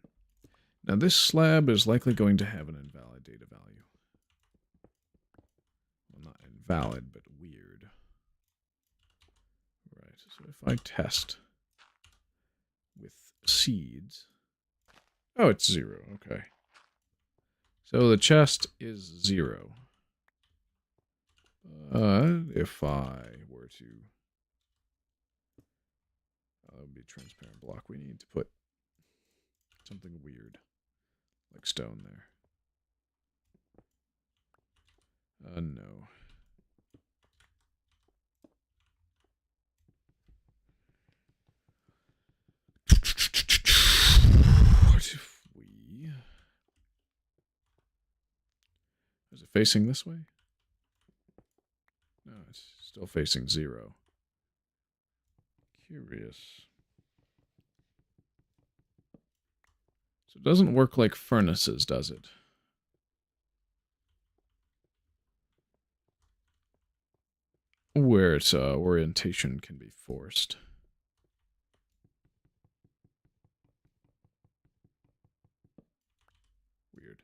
Now this slab is likely going to have an invalid data value. Well, not invalid, but weird. so if I test with seeds... Oh, it's 0. Okay. So the chest is 0. If I were to... that would be a transparent block. We need to put something weird, like stone there. No. What if we... Is it facing this way? No, it's still facing 0. Curious. So it doesn't work like furnaces, does it? Where its orientation can be forced. Weird.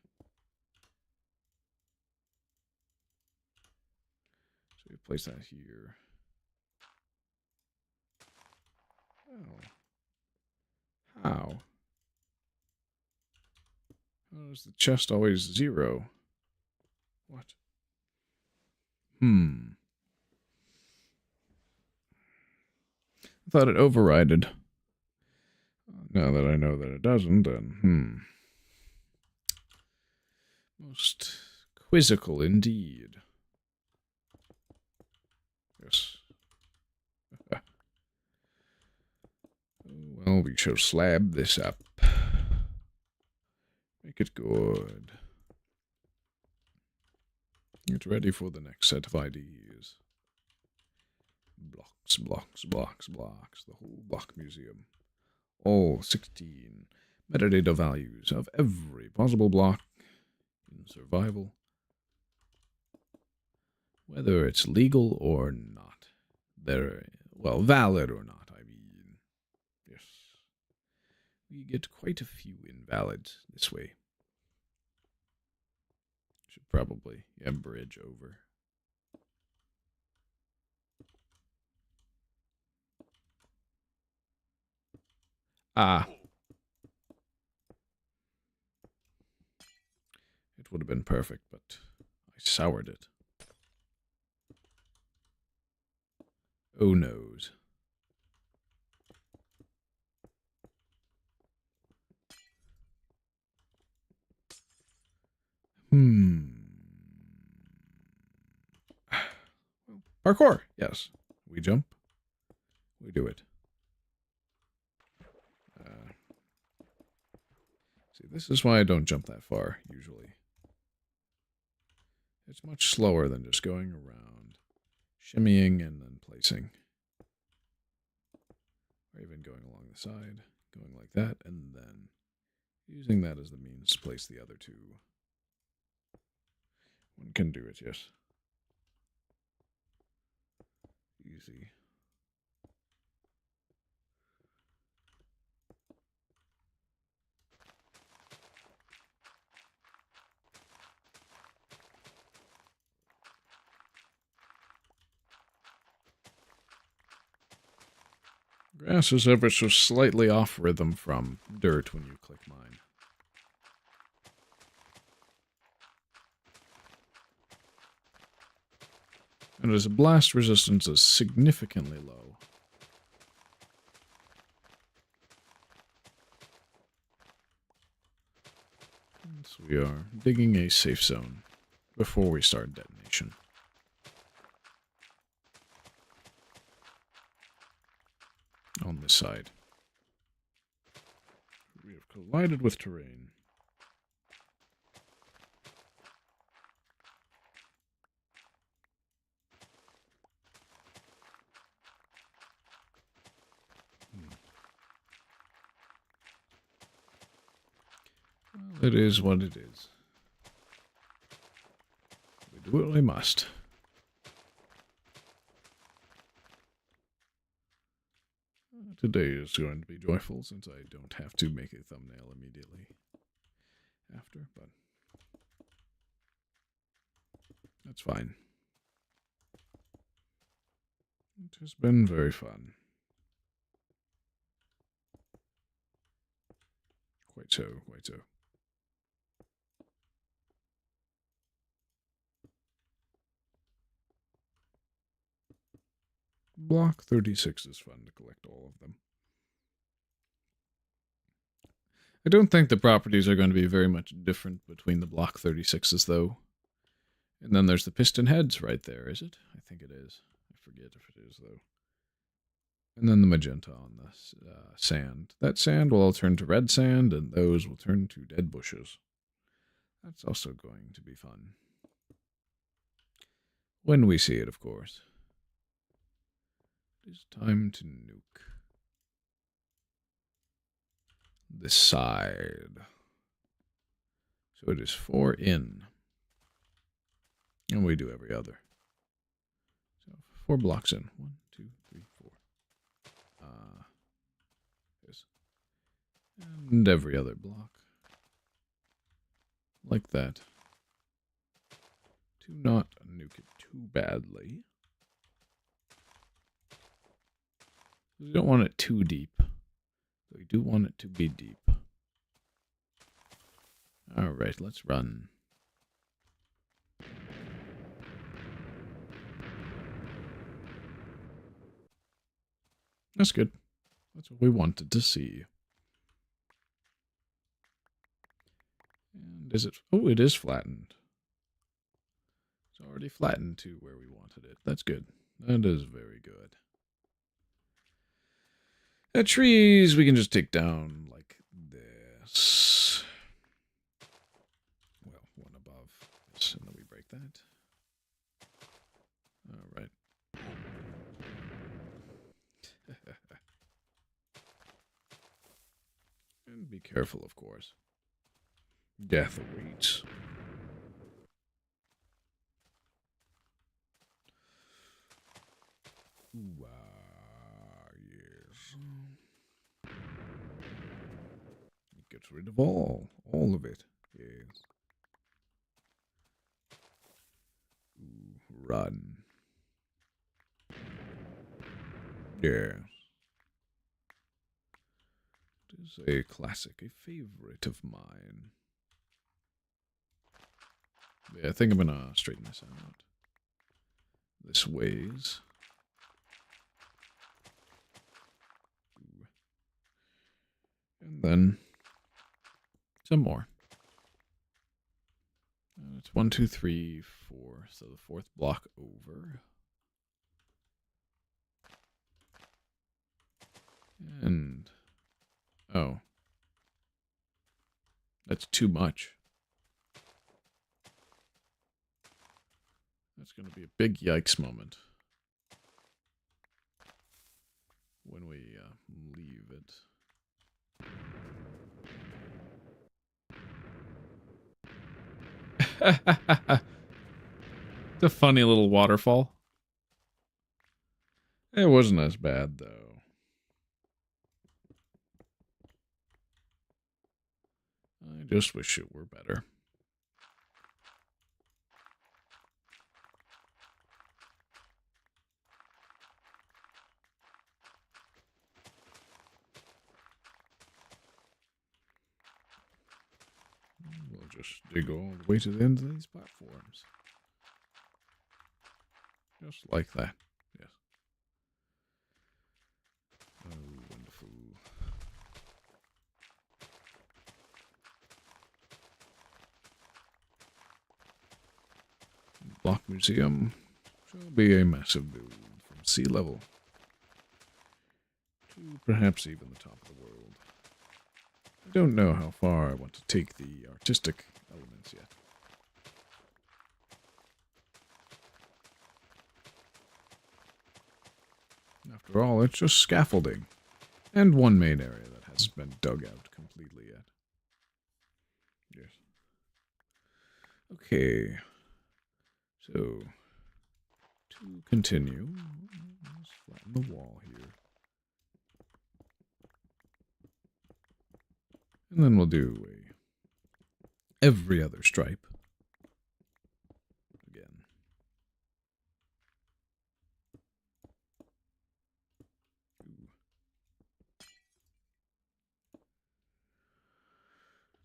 So we place that here. Oh. How? How is the chest always 0? What? I thought it overrided. Now that I know that it doesn't, then, Most quizzical indeed. Yes. Well, we shall slab this up. Make it good. Get ready for the next set of IDs. Blocks, blocks, blocks, blocks. The whole block museum. All 16 metadata values of every possible block in survival. Whether it's legal or not. Well, valid or not, I mean. Yes. We get quite a few invalids this way. Should probably, bridge over. Ah. It would have been perfect, but I soured it. Oh noes. Parkour, yes. We jump. We do it. See, this is why I don't jump that far, usually. It's much slower than just going around, shimmying and then placing. Or even going along the side, going like that, and then using that as the means to place the other two. One can do it, yes. Easy. Grass is ever so slightly off rhythm from dirt when you click mine. And its blast resistance is significantly low. So we are digging a safe zone before we start detonation. On this side. We have collided with terrain. Well, it is what it is. We do what we must. Today is going to be joyful since I don't have to make a thumbnail immediately after, but that's fine. It has been very fun. so, quite so. Block 36 is fun to collect all of them. I don't think the properties are going to be very much different between the block 36s, though. And then there's the piston heads right there, is it? I think it is. I forget if it is, though. And then the magenta on the sand. That sand will all turn to red sand, and those will turn to dead bushes. That's also going to be fun. When we see it, of course. It is time to nuke this side. So it is 4 in. And we do every other. So 4 blocks in. 1, 2, 3, 4. Yes. And every other block. Like that. To not nuke it too badly. We don't want it too deep. But we do want it to be deep. Alright, let's run. That's good. That's what we wanted to see. And is it... Oh, it is flattened. It's already flattened to where we wanted it. That's good. That is very good. The trees we can just take down like this. Well, one above this, and then we break that. Alright. And be careful, of course. Death awaits. Ooh, yes. It gets rid of all of it. Yes. Ooh, run. Yes. It is a classic, a favorite of mine. Yeah, I think I'm gonna straighten this out. This ways. And then some more. It's 1, 2, 3, 4. So the 4th block over. And oh, that's too much. That's going to be a big yikes moment when we leave it. It's a funny little waterfall. It wasn't as bad, though. I just wish it were better. We'll just dig all the way to the end of these platforms. Just like that. Yes. Oh, wonderful. Block Museum shall be a massive build from sea level to perhaps even the top of the world. I don't know how far I want to take the artistic elements yet. After all, it's just scaffolding, and one main area that hasn't been dug out completely yet. Yes. Okay. So, to continue, let's flatten the wall here. And then we'll do every other stripe. Again.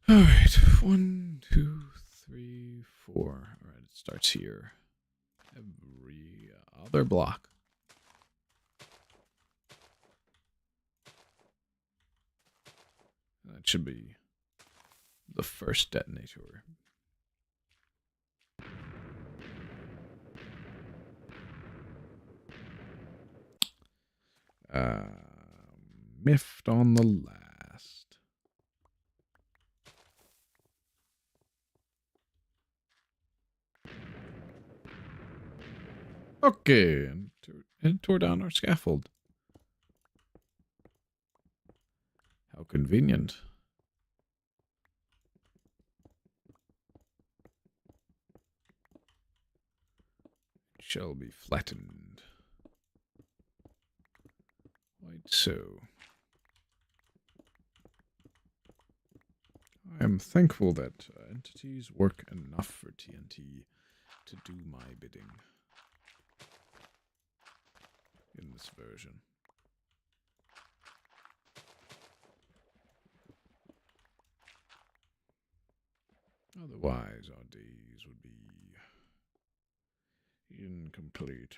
All right, 1, 2, 3, 4. All right, it starts here. Every other block. That should be the first detonator. Miffed on the last. Okay, and tore down our scaffold. How convenient. It shall be flattened. Quite so. I am thankful that entities work enough for TNT to do my bidding in this version. Otherwise, our days would be incomplete.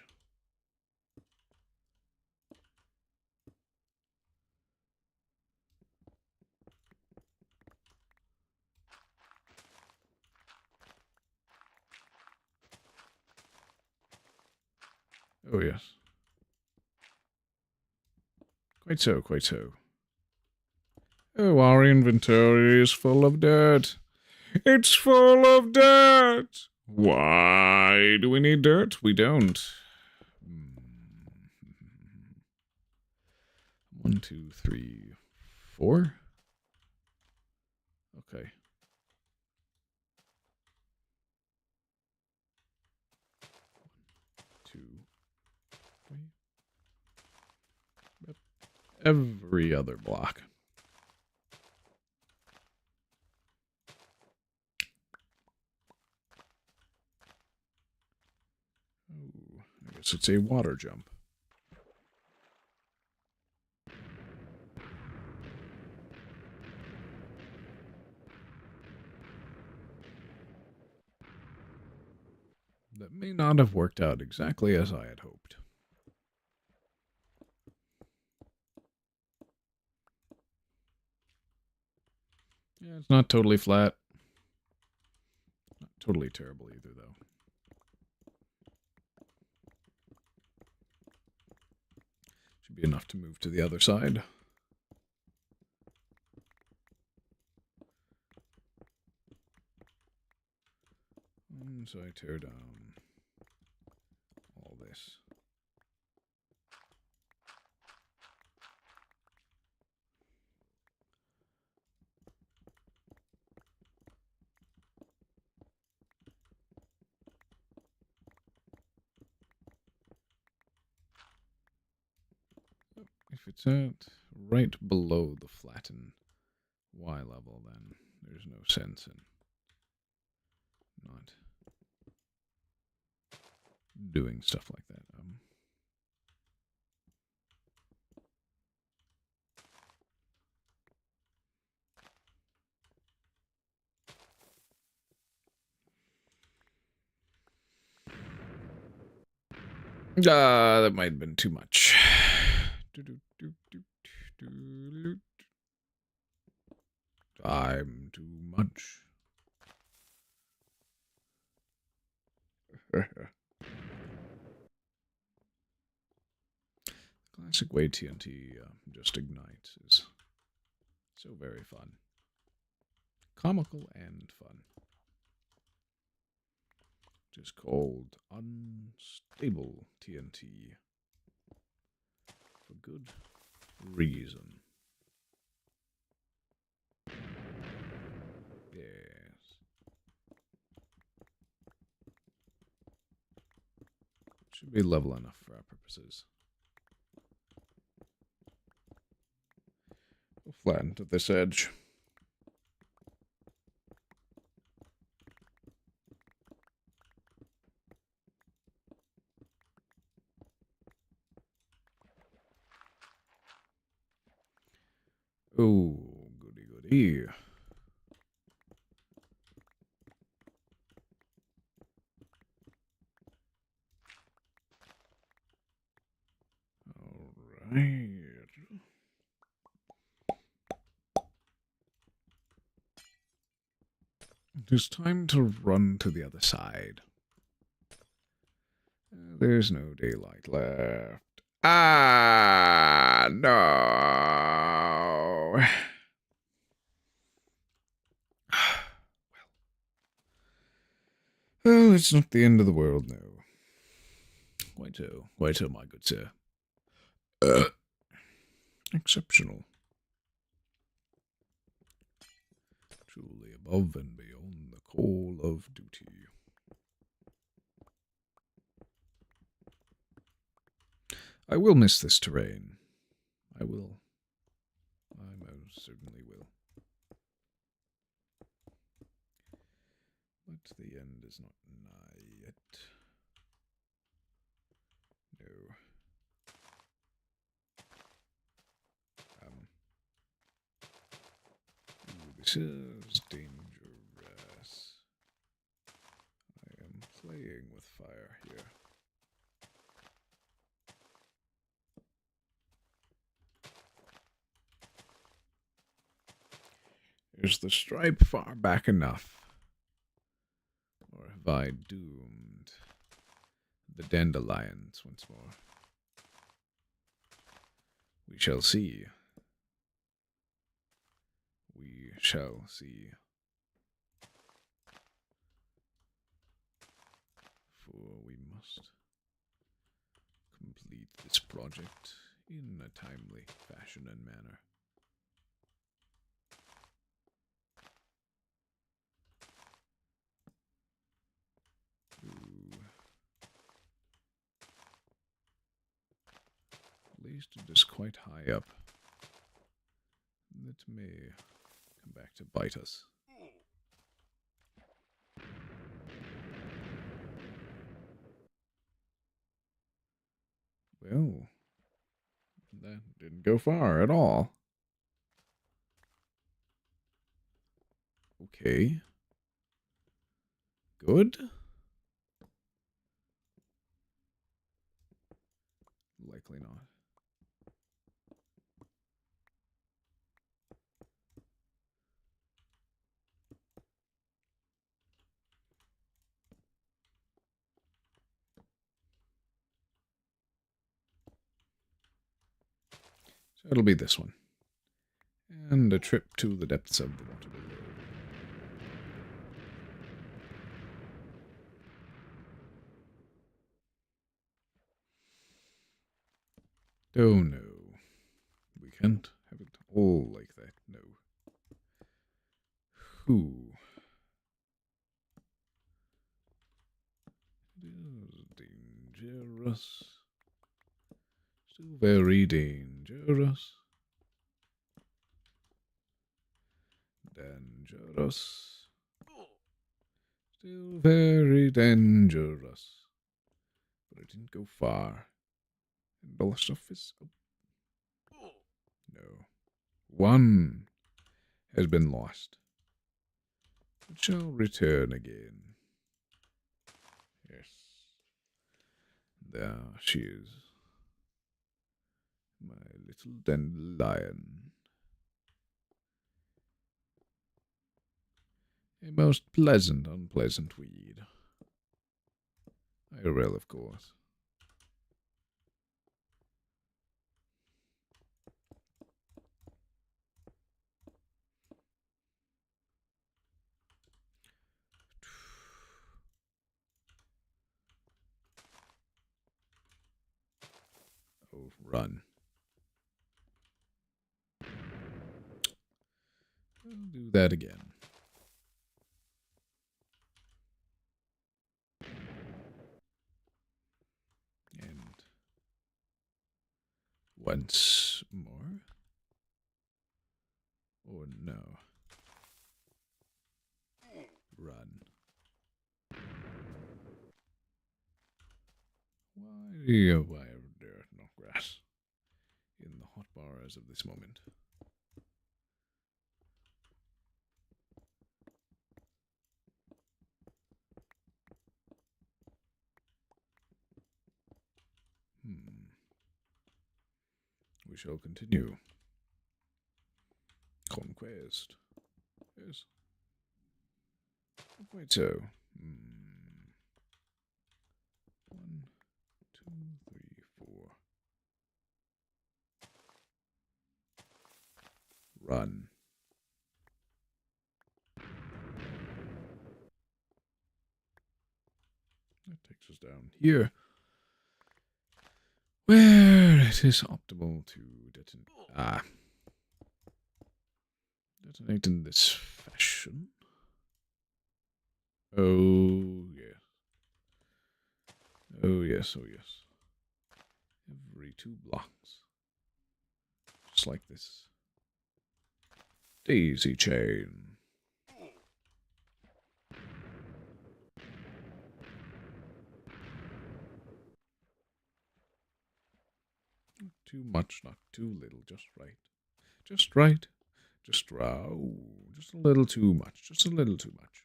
Oh, yes. Quite so, quite so. Oh, our inventory is full of dirt. It's full of dirt! Why do we need dirt? We don't. 1, 2, 3, 4. Okay. 2, 3. Yep. Every other block. Ooh, I guess it's a water jump. That may not have worked out exactly as I had hoped. Yeah, it's not totally flat. Not totally terrible either, though. Should be enough to move to the other side. So I tear down all this. If it's at right below the flatten Y level, then there's no sense in not doing stuff like that. That might have been too much. I'm too much. Classic way TNT just ignites is so very fun. Comical and fun. Just called unstable TNT. For good reason. Yes. Should be level enough for our purposes. We'll flatten to this edge. Oh, goody goody. Right. It is time to run to the other side. There's no daylight left. Ah, no. Well, it's not the end of the world, no. Quite so, my good sir. Exceptional. Truly above and beyond the call of duty. I will miss this terrain. I will. I most certainly will. But the end is not nigh yet. No. Ooh, this is dangerous. I am playing with fire here. Is the stripe far back enough? Or have I doomed the dandelions once more? We shall see. We shall see. For we must complete this project in a timely fashion and manner. Ooh. At least it is quite high up. That may come back to bite us. Well, that didn't go far at all. Okay. Good. Likely not. So it'll be this one. And a trip to the depths of the water below. Oh no. We can't have it all like that, no. Who? It is dangerous. Still very dangerous. Dangerous. Still very dangerous. But I didn't go far. And all the stuff is up. No. One has been lost. It shall return again. Yes. There she is. My little dandelion. A most pleasant, unpleasant weed. IRL, of course. Oh, run. I'll do that again. And once more. Or no. Run. Why are there no grass in the hot bars of this moment? shall continue. Conquest. Yes. Quite so. 1, 2, 3, 4. Run. That takes us down here, where it is optimal to detonate. Detonate in this fashion. Oh, yes. Oh, yes, oh, yes. Every 2 blocks. Just like this. Daisy chain. Not too much, not too little, just right. Just right. Just right. Oh, just a little too much. Just a little too much.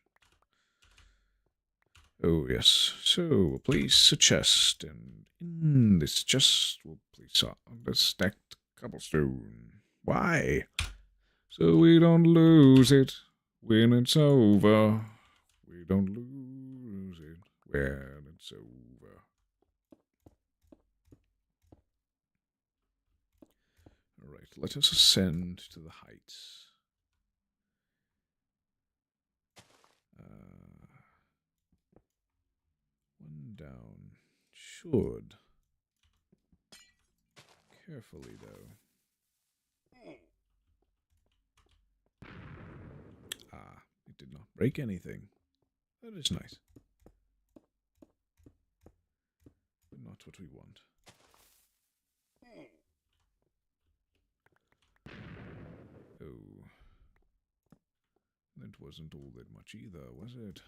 Oh, yes. So, we'll place a chest, and in this chest, we'll place the stacked cobblestone. Why? So we don't lose it when it's over. We don't lose it when it's over. Alright, let us ascend to the heights. One down. Should. Carefully, though. It did not break anything. That is nice. But not what we want. Oh. That wasn't all that much either, was it?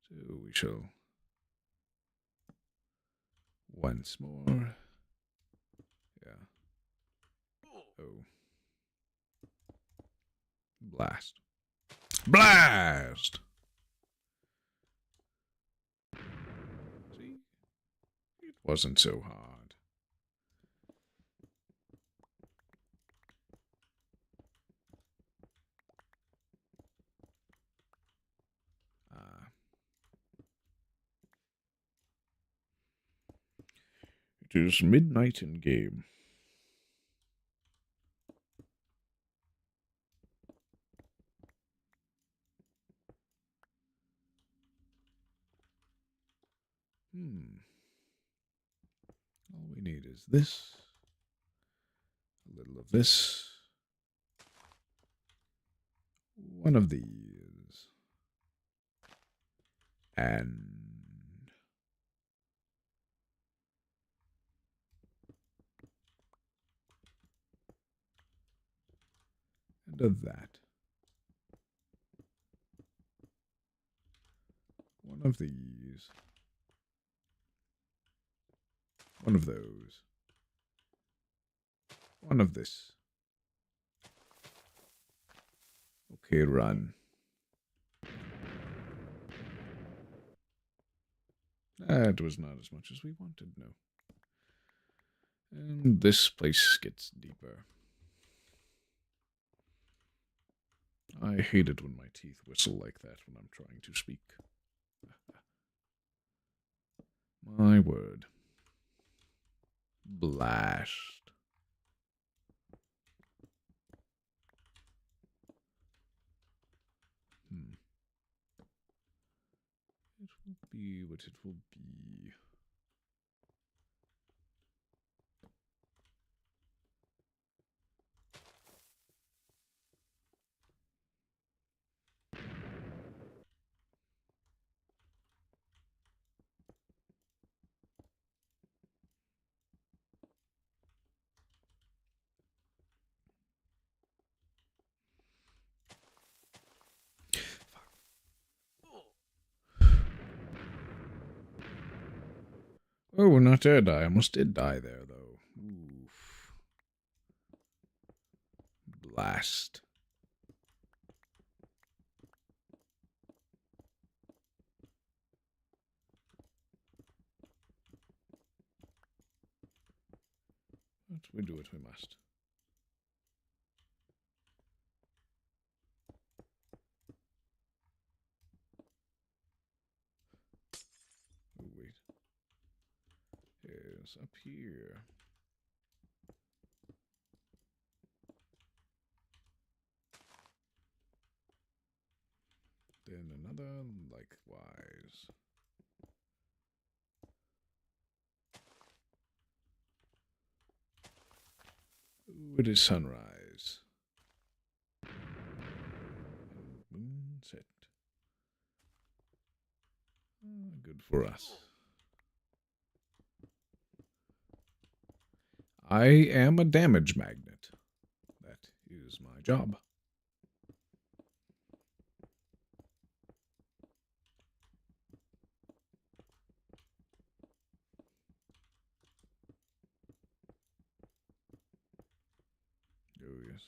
So we shall once more. Yeah. Oh. Blast. Blast! See? It wasn't so hard. It is midnight in game. All we need is this. A little of this. One of these. And of that. One of these. One of those. One of this. Okay, run. That was not as much as we wanted, no. And this place gets deeper. I hate it when my teeth whistle like that when I'm trying to speak. My word. Blast. It will be what it will be. Oh, we're not dead. I almost did die there, though. Oof. Blast. we do what we must. Oh, wait. It's up here. Then another likewise. Ooh, it is sunrise. And moonset. Good for us. I am a damage magnet. That is my job. Oh, yes.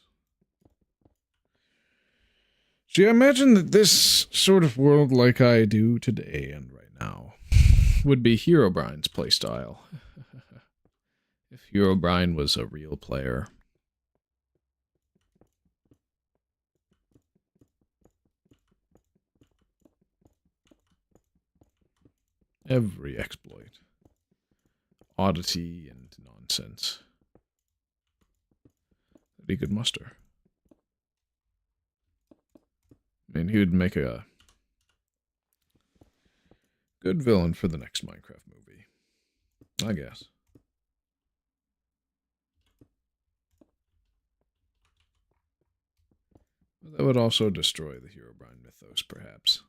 See, I imagine that this sort of world like I do today and right now would be Herobrine's playstyle. If Herobrine was a real player. Every exploit. Oddity and nonsense that he could muster. I mean, he would make a good villain for the next Minecraft movie, I guess. But that would also destroy the Herobrine mythos, perhaps.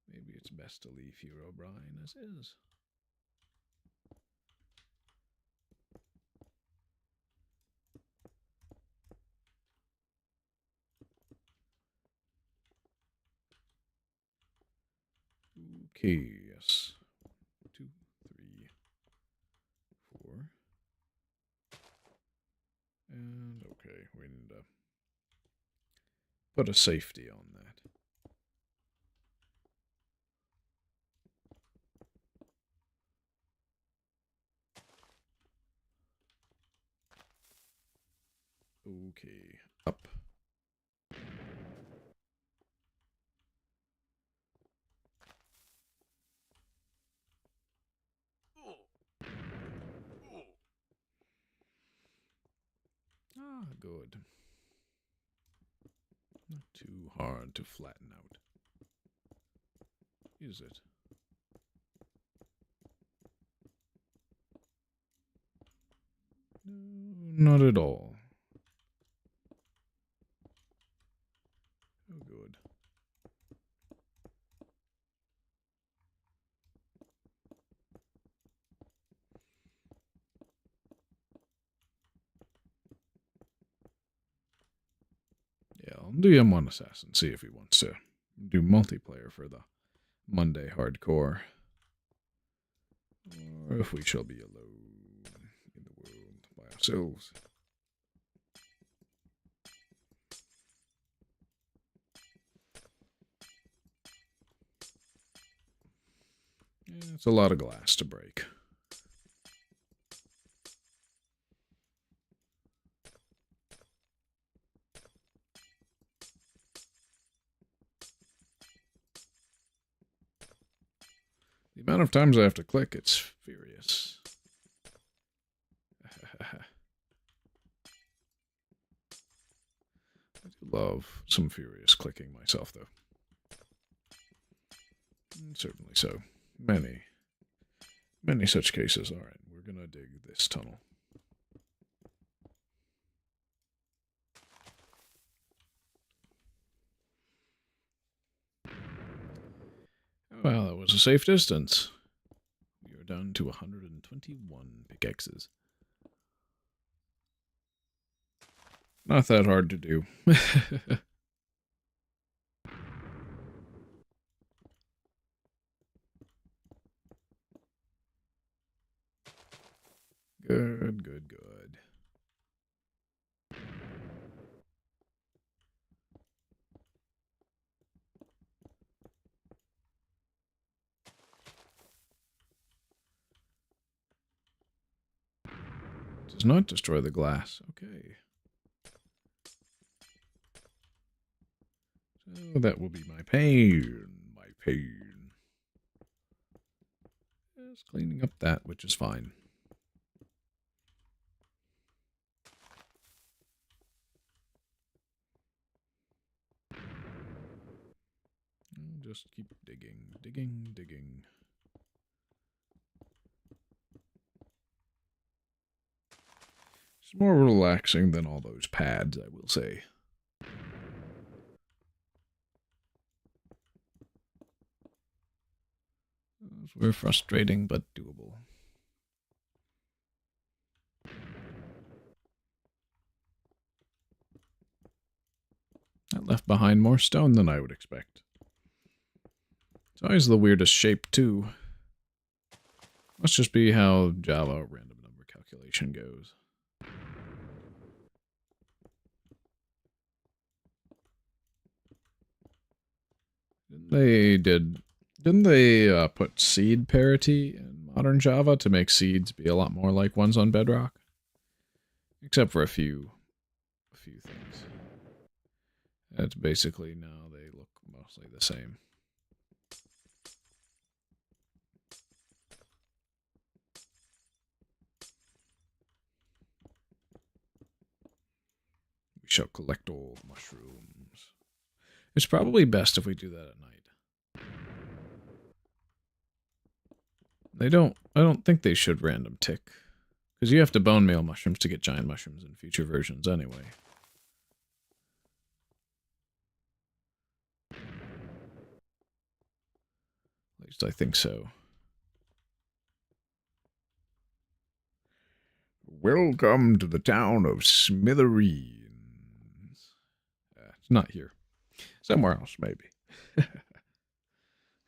Maybe it's best to leave Herobrine as is. Okay, yes. 2, 3, 4. And okay, we need to put a safety on that. Okay, up. Ah, good. Not too hard to flatten out. Is it? No, not at all. Oh, good. Yeah, I'll do him one assassin, see if he wants to do multiplayer for the Monday hardcore. Or if we shall be alone in the world by ourselves. Yeah, it's a lot of glass to break. The amount of times I have to click, it's furious. I do love some furious clicking myself, though. Certainly so. Many such cases. All right, we're going to dig this tunnel. Well, that was a safe distance. We are down to 121 pickaxes. Not that hard to do. Good, good, good. does not destroy the glass. Okay. So that will be my pain. My pain. Just cleaning up that, which is fine. Just keep digging, digging, digging. It's more relaxing than all those pads, I will say. Those were frustrating, but doable. That left behind more stone than I would expect. It's always the weirdest shape, too. Must just be how Java random number calculation goes. Didn't they put seed parity in modern Java to make seeds be a lot more like ones on Bedrock? Except for a few things. It's basically now they look mostly the same. We shall collect all mushrooms. It's probably best if we do that at night. I don't think they should random tick. Because you have to bone meal mushrooms to get giant mushrooms in future versions anyway. At least I think so. Welcome to the town of Smithereens. It's not here. Somewhere else, maybe.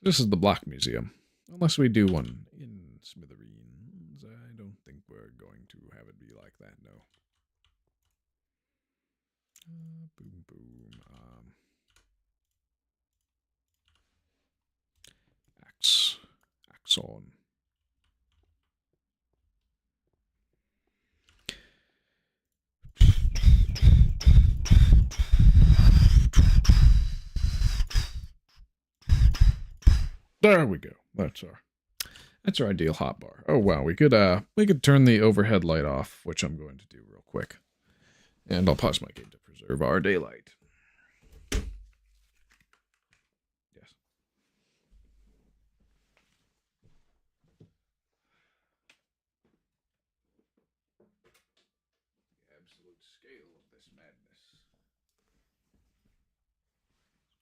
This is the Block Museum. Unless we do one in Smithereens, I don't think we're going to have it be like that, no. Boom, boom. Axe on. There we go. That's our ideal hotbar. Oh wow, we could turn the overhead light off, which I'm going to do real quick. And I'll pause my game to preserve our daylight. Yes. The absolute scale of this madness.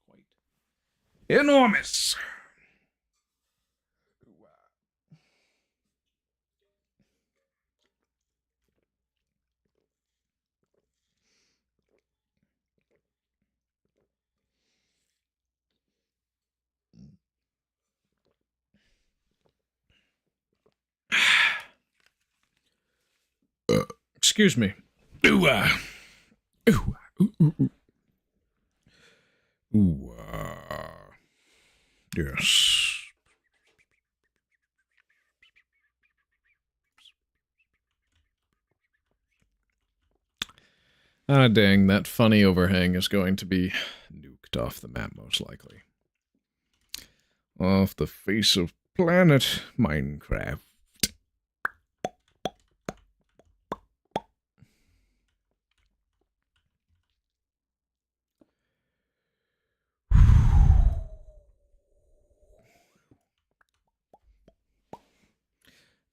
Quite enormous. Excuse me. Ooh, ooh, ooh, ooh, ooh. Yes. Ah, dang, that funny overhang is going to be nuked off the map, most likely. Off the face of planet Minecraft.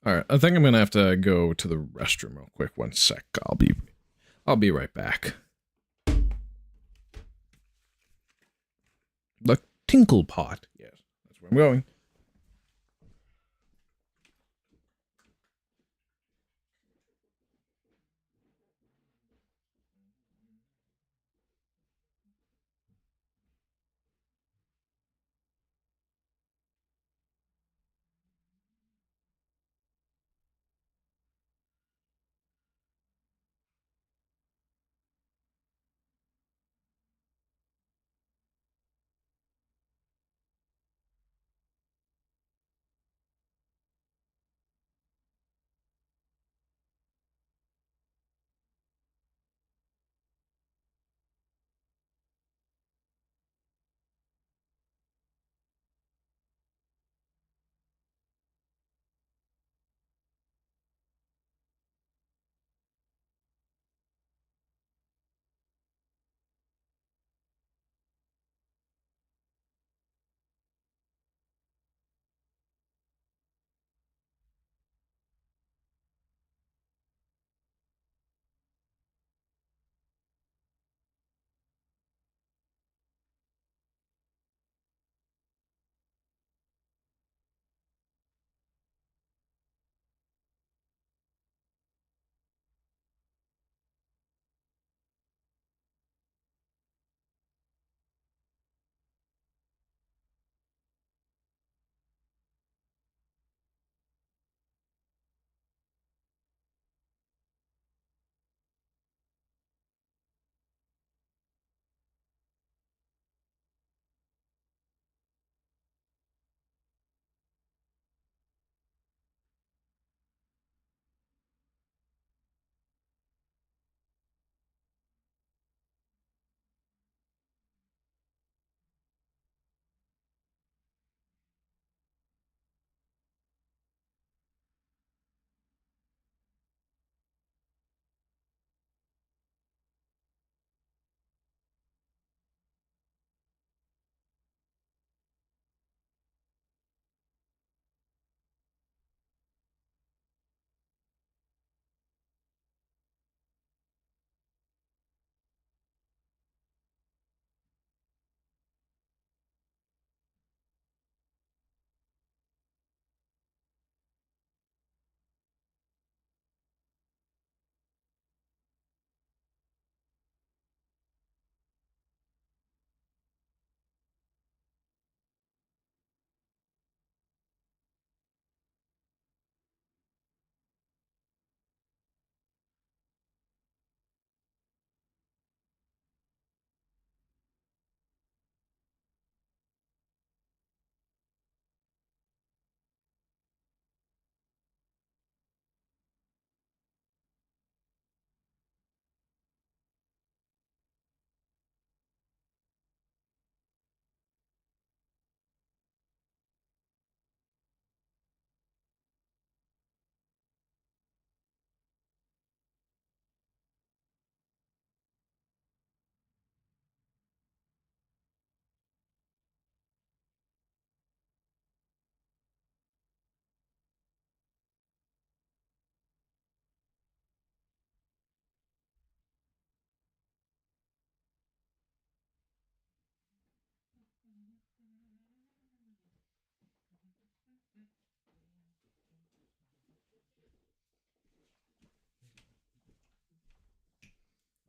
Alright, I think I'm gonna have to go to the restroom real quick. 1 sec. I'll be right back. The Tinkle Pot. Yes, that's where I'm going.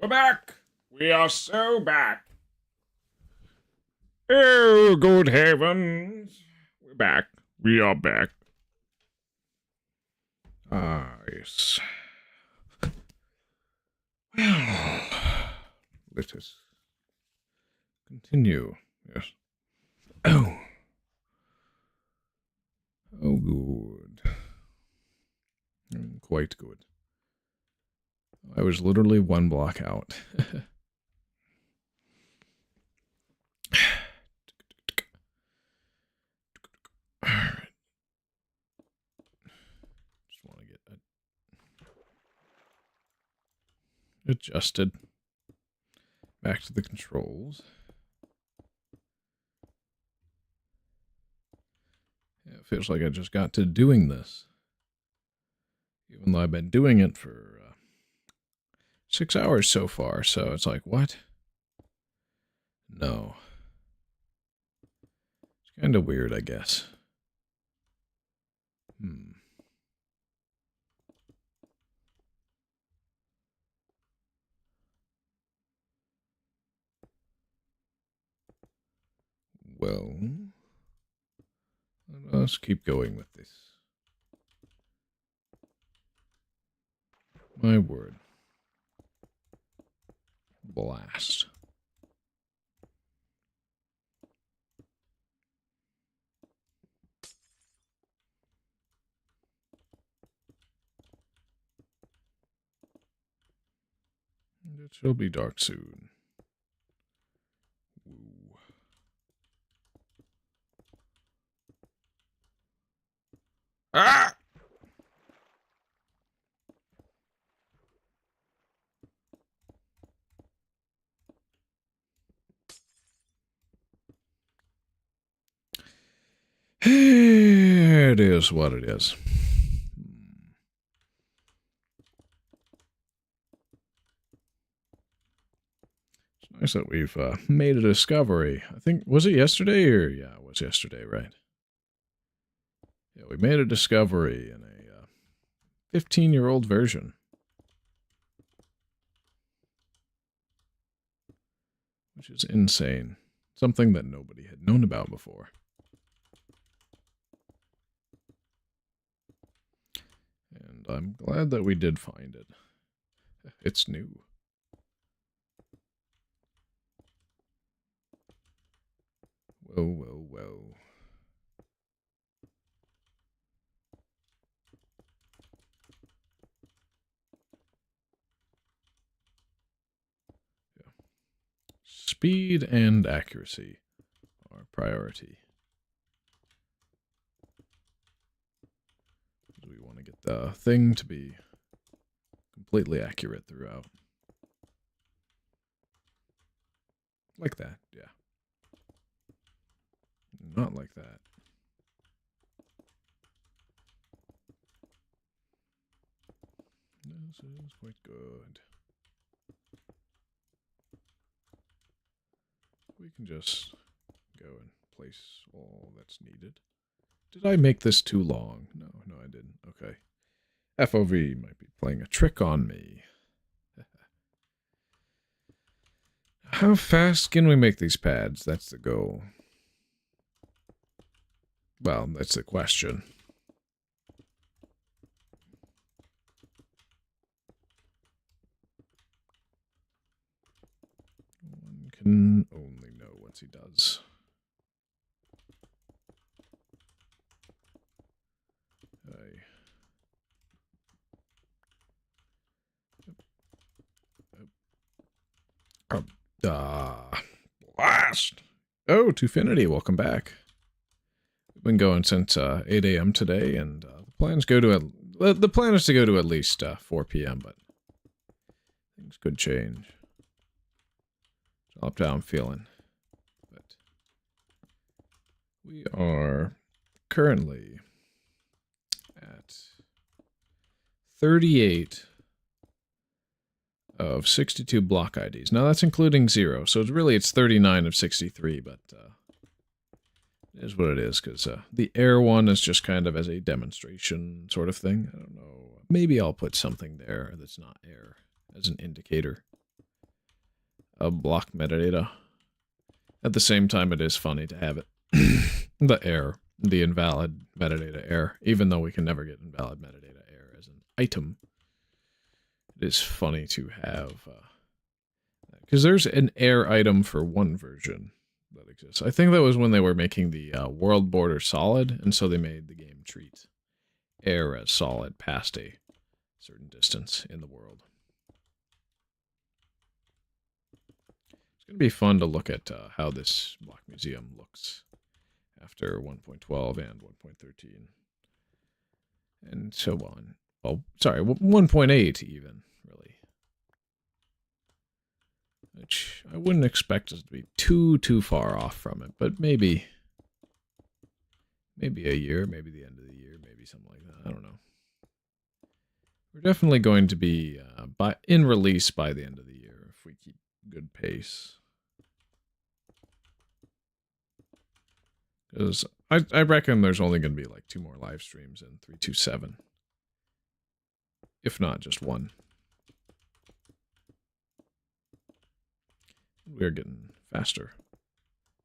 We're back! We are so back! Oh, good heavens! We're back. We are back. Ah, yes. Well, let us continue. Yes. Oh. Oh, good. Quite good. I was literally one block out. Alright. Just want to get adjusted. Back to the controls. Yeah, it feels like I just got to doing this. Even though I've been doing it for 6 hours so far, so it's like, what? No. It's kind of weird, I guess. Well, let's keep going with this. My word. Blast. It shall be dark soon. Woo. Ah! It is what it is. It's nice that we've made a discovery. I think, was it yesterday or? Yeah, it was yesterday, right? Yeah, we made a discovery in a 15-year-old version. Which is insane. Something that nobody had known about before. And I'm glad that we did find it. It's new. Whoa, whoa, whoa. Yeah. Speed and accuracy are priority. We want to get the thing to be completely accurate throughout. Like that, yeah. Not like that. This is quite good. We can just go and place all that's needed. Did I make this too long? No, I didn't. Okay. FOV might be playing a trick on me. How fast can we make these pads? That's the goal. Well, that's the question. One can only know what he does. Blast! Oh, Twofinity, welcome back. We've been going since 8 a.m. today, and the plans go to the plan is to go to at least 4 p.m. But things could change. It's all up to how I'm feeling. But we are currently at 38 of 62 block IDs. Now that's including 0, so it's 39 of 63, but it is what it is, because the air one is just kind of as a demonstration sort of thing. I don't know. Maybe I'll put something there that's not air as an indicator. block metadata. At the same time, it is funny to have it. The error, the invalid metadata error, even though we can never get invalid metadata error as an item. It is funny to have, because there's an error item for one version that exists. I think that was when they were making the world border solid, and so they made the game treat error as solid past a certain distance in the world. It's going to be fun to look at how this block museum looks after 1.12 and 1.13. And so on. Well, sorry, 1.8 even, really. Which I wouldn't expect us to be too far off from it, but maybe a year, maybe the end of the year, maybe something like that. I don't know. We're definitely going to be in release by the end of the year if we keep good pace. Because I reckon there's only going to be like 2 more live streams in 327. If not, just 1. We're getting faster.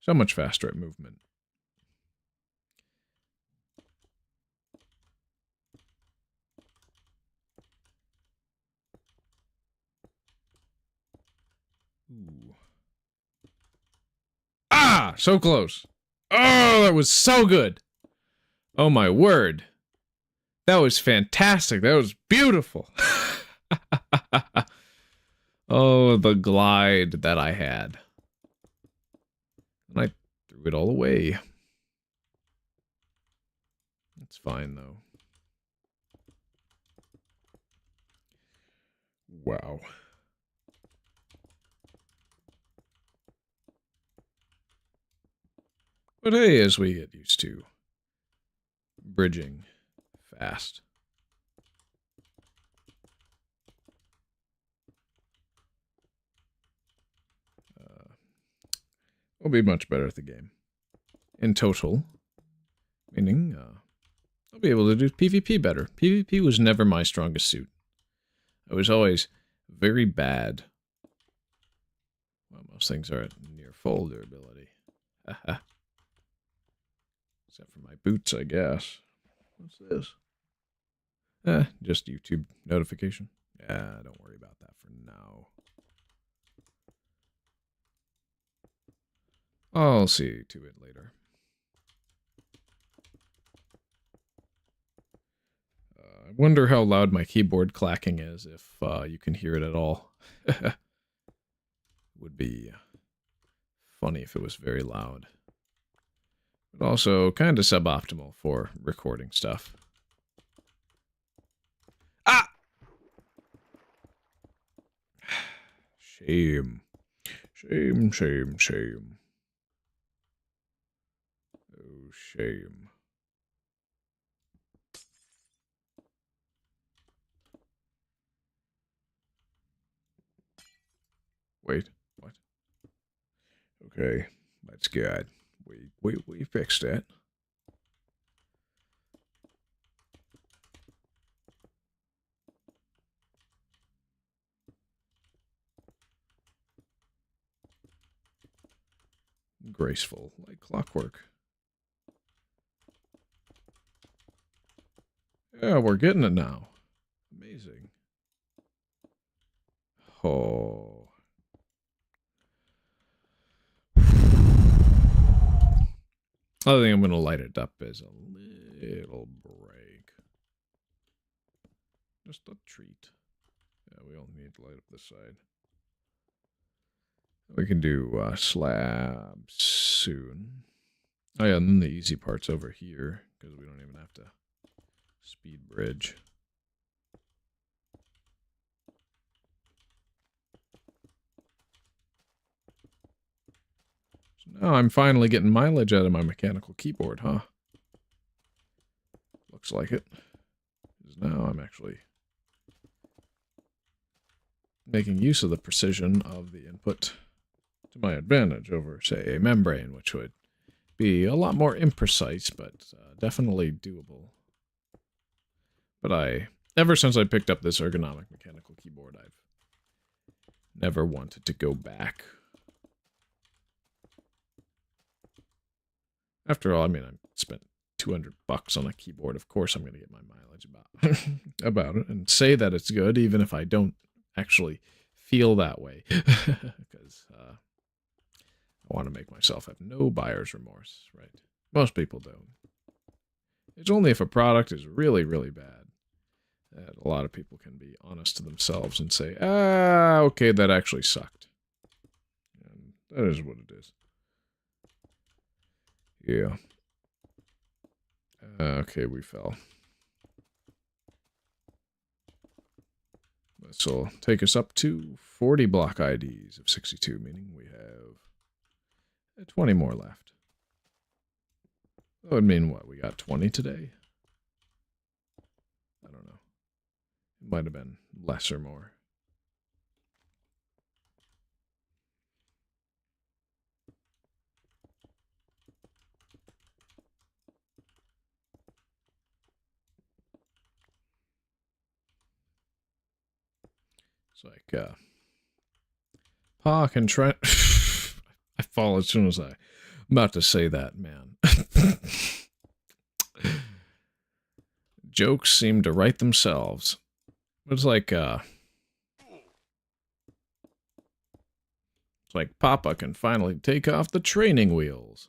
So much faster at movement. Ooh. Ah! So close. Oh, that was so good. Oh, my word. That was fantastic. That was beautiful. Oh, the glide that I had. And I threw it all away. It's fine, though. Wow. But hey, as we get used to bridging fast. We'll be much better at the game. In total. Meaning, I'll be able to do PvP better. PvP was never my strongest suit. I was always very bad. Well, most things are at near full durability. Haha. Except for my boots, I guess. What's this? Just YouTube notification. Yeah, don't worry about that for now. I'll see to it later. I wonder how loud my keyboard clacking is, if you can hear it at all. Would be funny if it was very loud. But also kind of suboptimal for recording stuff. Ah! Shame. Shame, shame, shame. Oh, shame. Wait, what? Okay, that's good. We fixed it. Graceful, like clockwork. Yeah, we're getting it now. Amazing. Oh. I think I'm going to light it up as a little break. Just a treat. Yeah, we only need to light up this side. We can do slabs soon. Oh yeah, and then the easy part's over here, because we don't even have to speed bridge. So now I'm finally getting mileage out of my mechanical keyboard, huh? Looks like it. Because now I'm actually making use of the precision of the input to my advantage over, say, a membrane, which would be a lot more imprecise, but definitely doable. But ever since I picked up this ergonomic mechanical keyboard, I've never wanted to go back. After all, I mean, I spent $200 on a keyboard. Of course, I'm going to get my mileage about it and say that it's good, even if I don't actually feel that way, because I want to make myself have no buyer's remorse, right? Most people don't. It's only if a product is really, really bad that a lot of people can be honest to themselves and say, okay, that actually sucked. And that is what it is. Yeah. Okay, we fell. This will take us up to 40 block IDs of 62, meaning we have 20 more left. That would mean what? We got 20 today? I don't know. It might have been less or more. It's like, Pa can try... I fall as soon as I'm about to say that, man. Jokes seem to write themselves. It's like, Papa can finally take off the training wheels.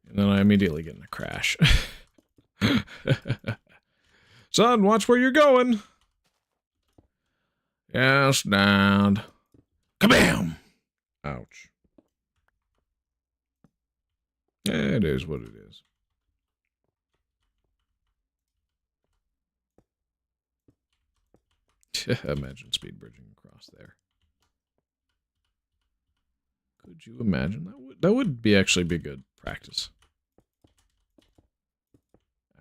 And then I immediately get in a crash. Son, watch where you're going. Yes, Dad. Kabam! Ouch. It is what it is. Imagine speed bridging across there. Could you imagine? That would be actually be good practice.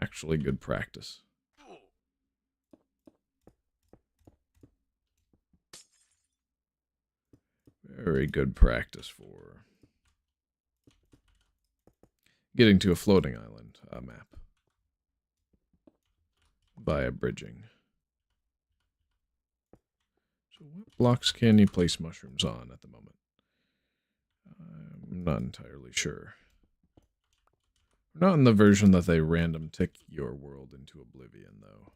Actually good practice. Very good practice for getting to a floating island map via bridging. So what blocks can you place mushrooms on at the moment? I'm not entirely sure. Not in the version that they random tick your world into oblivion, though.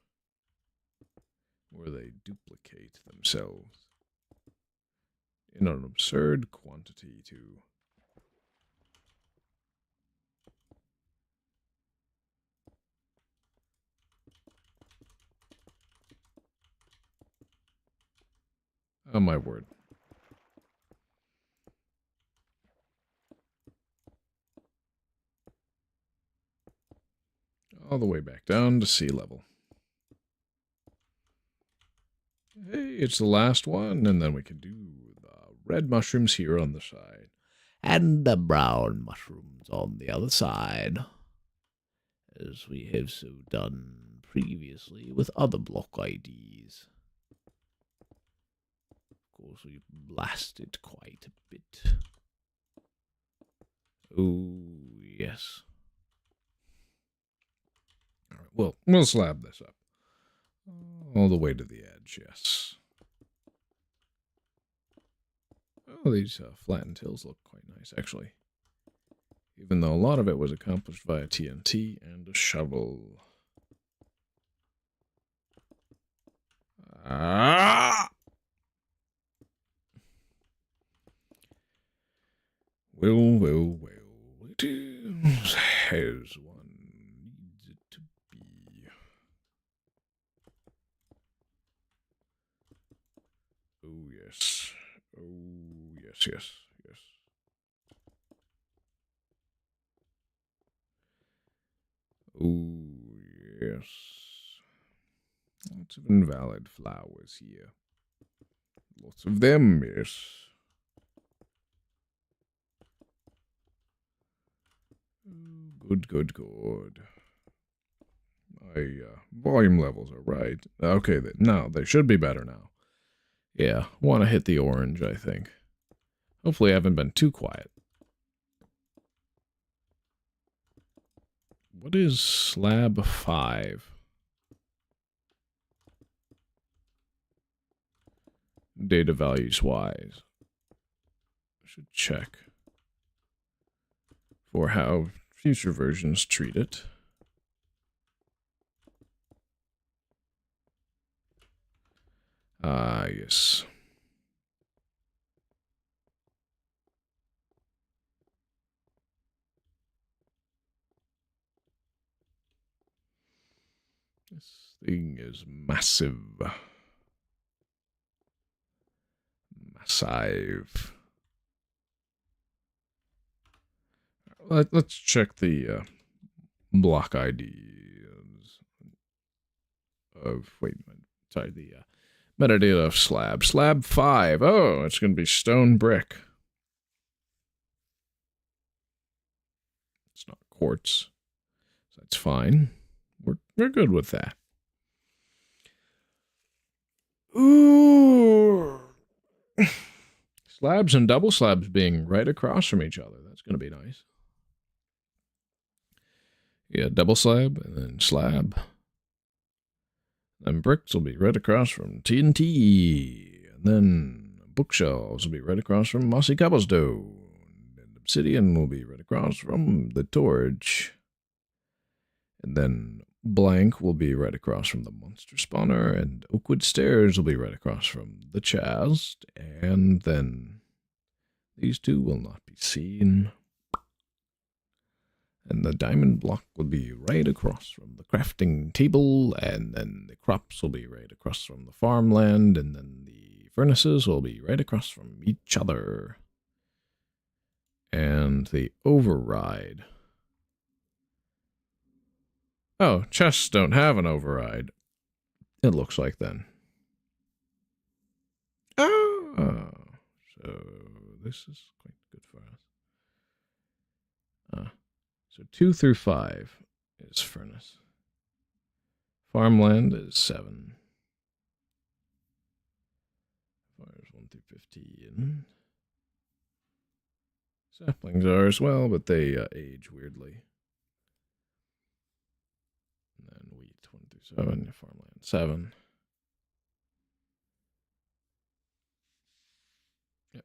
Where they duplicate themselves in an absurd quantity, too. Oh, my word. All the way back down to sea level. Hey, it's the last one, and then we can do the red mushrooms here on the side. And the brown mushrooms on the other side, as we have so done previously with other block IDs. Of course, we blasted quite a bit. Oh, yes. All right, well, we'll slab this up. All the way to the edge, yes. Oh, these flattened hills look quite nice, actually. Even though a lot of it was accomplished via TNT and a shovel. Ah! Well. It is as one needs it to be. Oh, yes. Oh, yes. Oh, yes. Lots of invalid flowers here. Lots of them, yes. Good. My volume levels are right. Okay, now they should be better now. Yeah, want to hit the orange, I think. Hopefully I haven't been too quiet. What is slab 5? data values wise. I should check for how future versions treat it. Yes. This thing is massive. Massive. Let's check the block IDs of, wait, sorry, the metadata of slab. Slab 5. Oh, it's going to be stone brick. It's not quartz. So that's fine. We're good with that. Ooh. Slabs and double slabs being right across from each other. That's going to be nice. Yeah, double slab and then slab. Then bricks will be right across from TNT. And then bookshelves will be right across from mossy cobblestone. And obsidian will be right across from the torch. And then blank will be right across from the monster spawner. And oakwood stairs will be right across from the chest. And then these two will not be seen. And the diamond block will be right across from the crafting table, and then the crops will be right across from the farmland, and then the furnaces will be right across from each other. And the override. Oh, chests don't have an override. It looks like then. Oh, so this is quite good for us. So 2 through 5 is furnace. Farmland is 7. Fires 1 through 15. Saplings are as well, but they age weirdly. And then wheat 1 through 7. Farmland 7. Yep.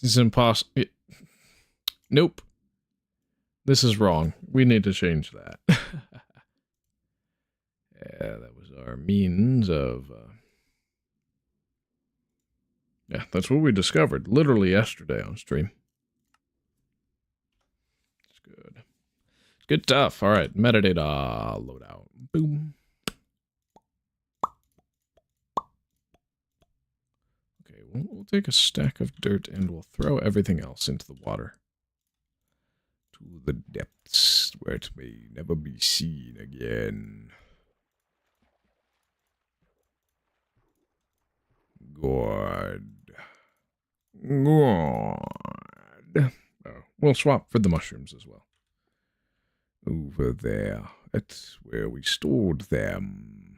This is impossible. Nope. This is wrong. We need to change that. Yeah, that was our means of... yeah, that's what we discovered literally yesterday on stream. It's good. It's good stuff. All right, metadata loadout. Boom. Okay, we'll take a stack of dirt and we'll throw everything else into the water. To the depths where it may never be seen again. Good. Good. Oh, we'll swap for the mushrooms as well. Over there. That's where we stored them.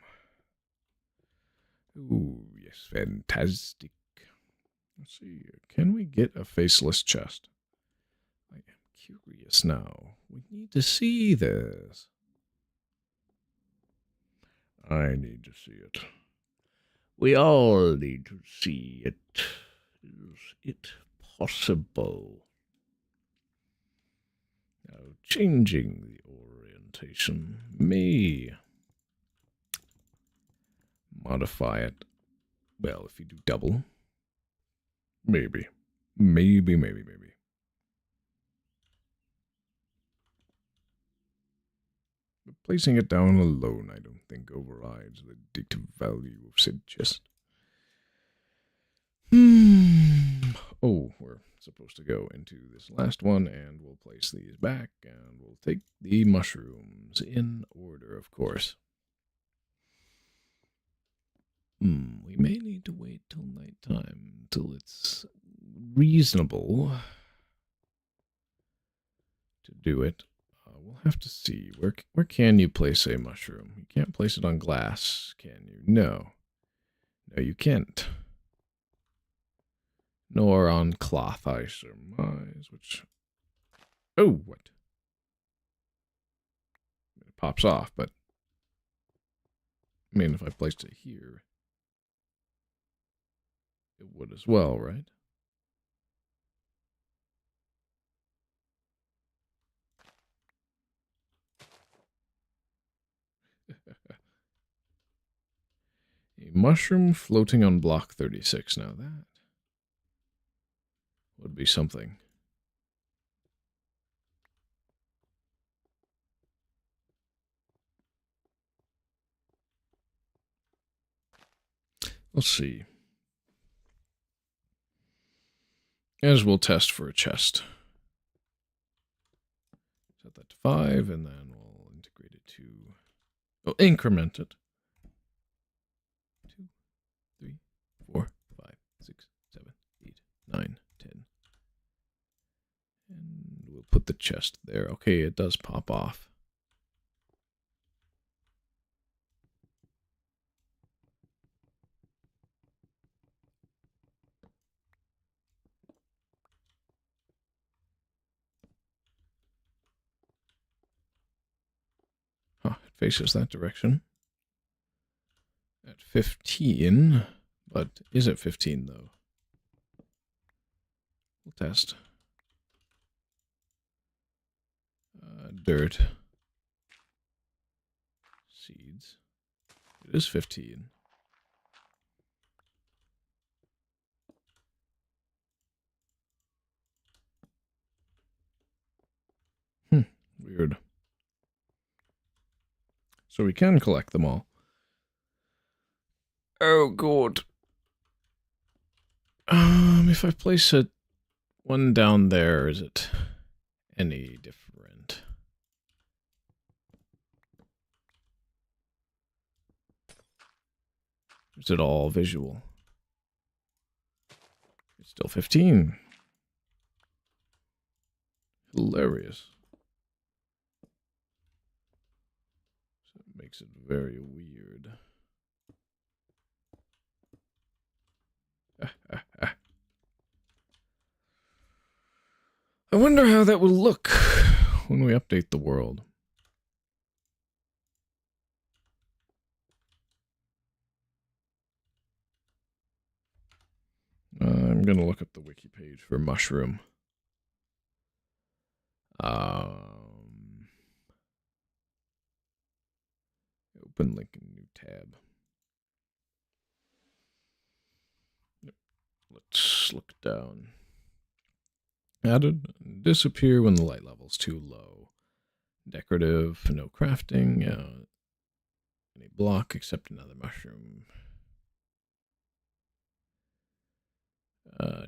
Ooh, yes, fantastic. Let's see. Can we get a faceless chest? I am curious now. We need to see this. I need to see it. We all need to see it. Is it possible? Now, changing the orientation may modify it. Well, if you do double, maybe. Maybe. But placing it down alone, I don't think overrides the data value of said chest. Oh, we're supposed to go into this last one, and we'll place these back, and we'll take the mushrooms in order, of course. We may need to wait till nighttime, till it's reasonable to do it. We'll have to see. Where can you place a mushroom? You can't place it on glass, can you? No. No, you can't. Nor on cloth, I surmise, which... Oh, what? It pops off, but... I mean, if I placed it here, it would as well, right? A mushroom floating on block 36. Now that would be something. Let's see. As we'll test for a chest. Set that to 5, and then we'll integrate it to... Oh, increment it. 2, 3, 4, 5, 6, 7, 8, 9, 10. And we'll put the chest there. Okay, it does pop off. Huh, it faces that direction. At 15, but is it 15 though? We'll test. Dirt. Seeds. It is 15. Weird. So we can collect them all. Oh, good. If I place one down there, is it any different? Is it all visual? It's still 15. Hilarious. So it makes it very weird. I wonder how that will look when we update the world. I'm going to look up the wiki page for mushroom. Open link in new tab. Let's look down. Added, disappear when the light level's too low. Decorative, no crafting. Any block except another mushroom.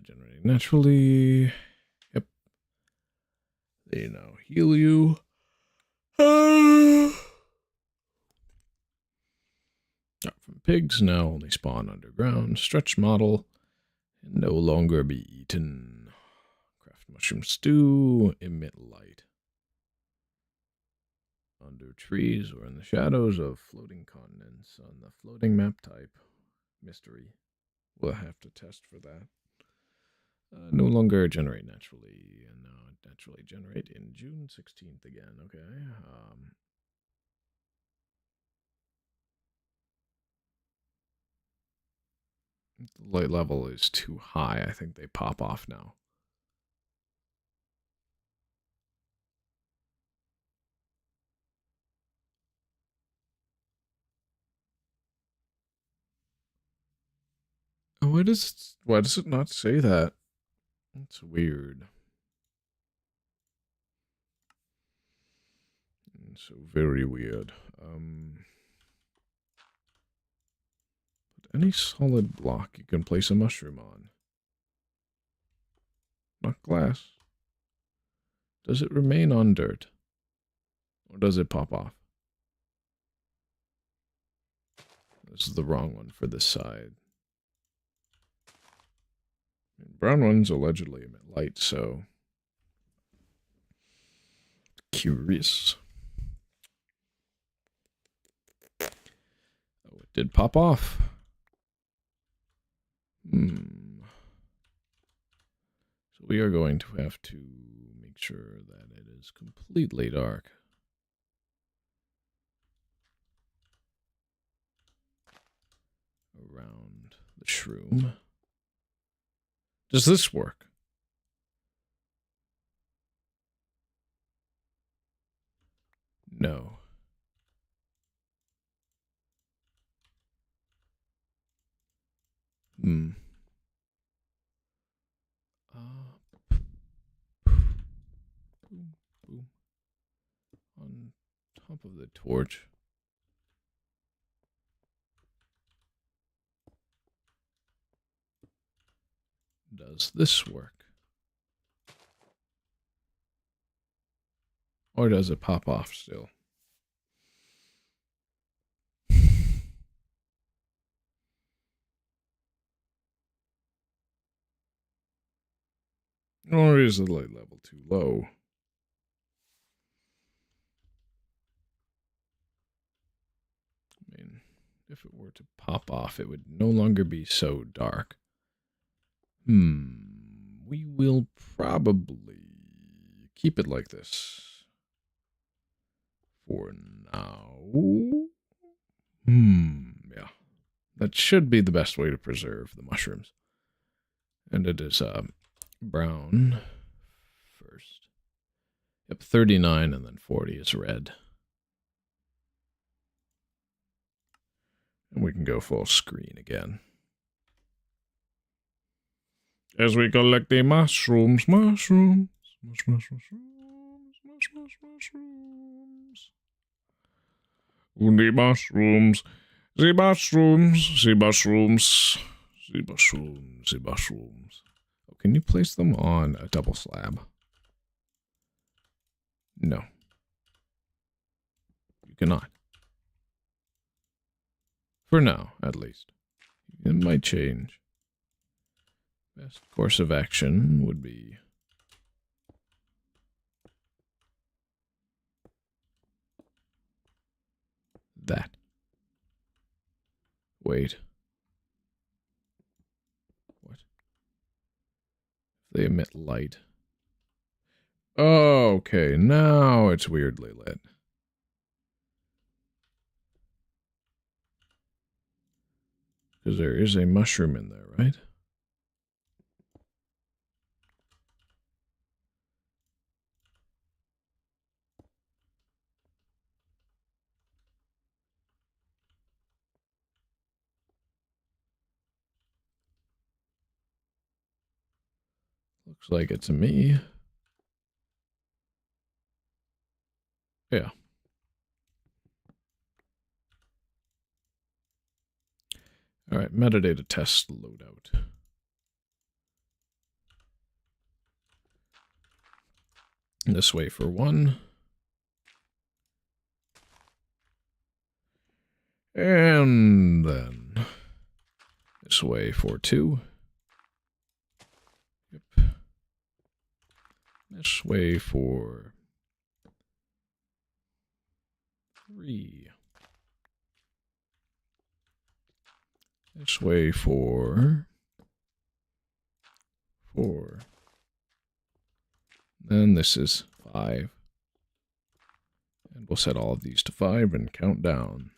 Generating naturally. Yep. They now heal you. From pigs, now only spawn underground. Stretch model. And no longer be eaten. Craft mushroom stew. Emit light. Under trees or in the shadows of floating continents on the floating map type. Mystery. We'll have to test for that. No longer generate naturally, and now naturally generate in June 16th again, okay. The light level is too high. I think they pop off now. Why does it not say that? That's weird. So very weird. But any solid block you can place a mushroom on. Not glass. Does it remain on dirt? Or does it pop off? This is the wrong one for this side. Brown ones allegedly emit light, so... Curious. Oh, it did pop off. So we are going to have to make sure that it is completely dark. around the shroom. Does this work? No. Boom, boom. On top of the torch. Does this work? Or does it pop off still? Or is the light level too low? I mean, if it were to pop off, it would no longer be so dark. We will probably keep it like this for now. Yeah. That should be the best way to preserve the mushrooms. And it is brown first. Yep, 39 and then 40 is red. And we can go full screen again. As we collect the mushrooms. The mushrooms. Oh, can you place them on a double slab? No. You cannot. For now, at least. It might change. Best course of action would be that. Wait. What? They emit light. Oh, okay, now it's weirdly lit. Because there is a mushroom in there, right? Looks like it to me. Yeah. All right, metadata test loadout. This way for 1. And then this way for 2. Yep. This way for 3. This way for 4. Then this is 5. And we'll set all of these to 5 and count down.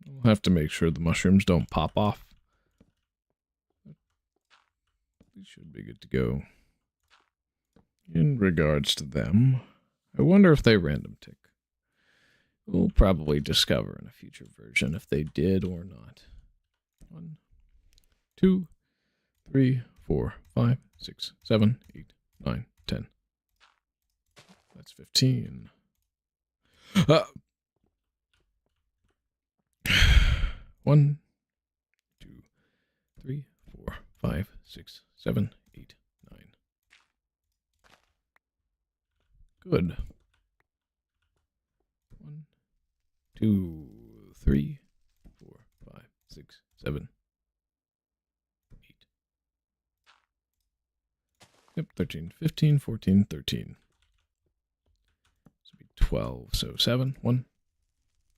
We'll have to make sure the mushrooms don't pop off. These should be good to go. In regards to them, I wonder if they random tick. We'll probably discover in a future version if they did or not. 1, 2, 3, 4, 5, 6, 7, 8, 9, 10. That's 15. 1, 2, 3, 4, 5, 6, 7, 8, 9. Good. 1, 2, 3, 4, 5, 6, 7, 8. Yep, 13, 15, 14, 13. This would be 12, so 7. 1,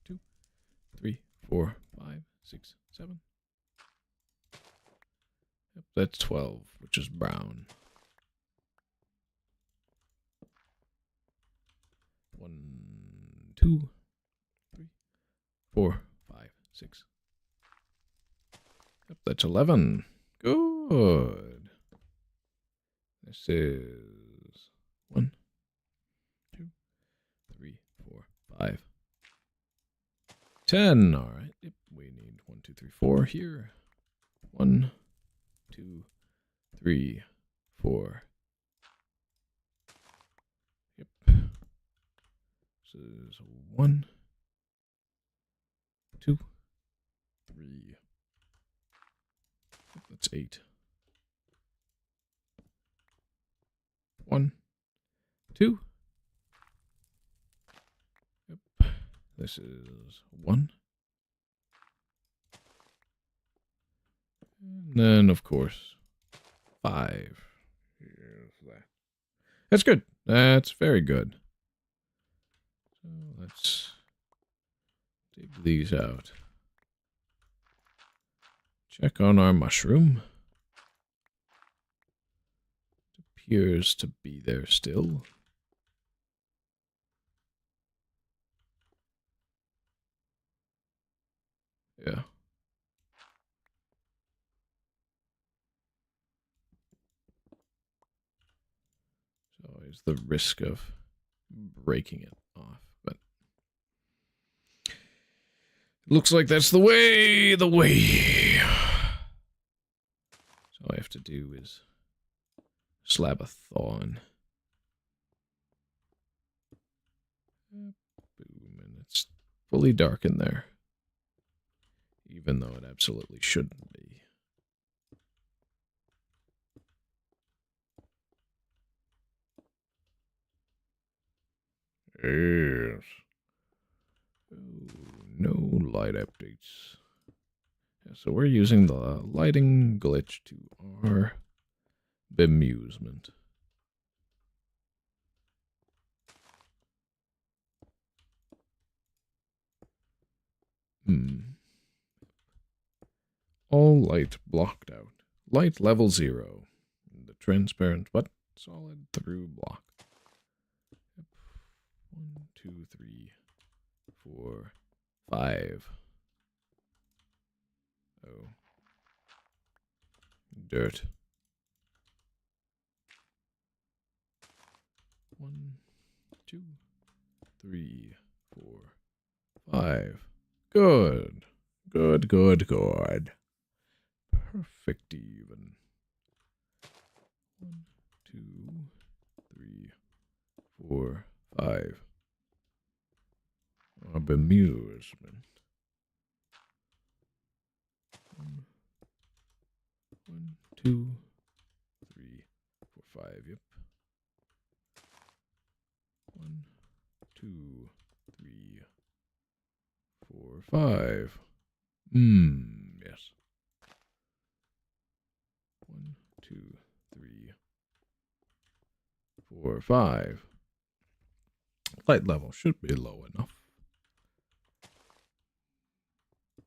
2, 3, 4, 5, 6, 7. Yep, that's 12, which is brown. 1, 2, 3, 4, 5, 6. Yep, that's 11. Good. This is 1, 2, 3, 4, 5, 10. All right. Yep, we need 1, 2, 3, 4 here. 1, 2, 3, 4. Yep. This is 1, 2, 3. Yep, that's 8. 1, 2. Yep. This is 1. And then, of course, 5. Here's that. That's good. That's very good. So let's dig these out. Check on our mushroom. It appears to be there still. Yeah. There's always the risk of breaking it off, but looks like that's the way, So all I have to do is slab a thorn. Boom, and it's fully dark in there. Even though it absolutely shouldn't be. Yes. Oh, no light updates. Yeah, so we're using the lighting glitch to our bemusement. All light blocked out. Light level 0. The transparent but solid through block. Yep. 1, 2, 3, 4, 5. Oh. Dirt. 1, 2, 3, 4, 5. Good. Good, good, good. Perfect even. 1, 2, 3, 4, 5. Our bemusement. 1, 2, 3, 4, 5. Yep. 1, 2, 3, 4, 5. Yes. 1, 2, 3, 4, 5. Light level should be low enough.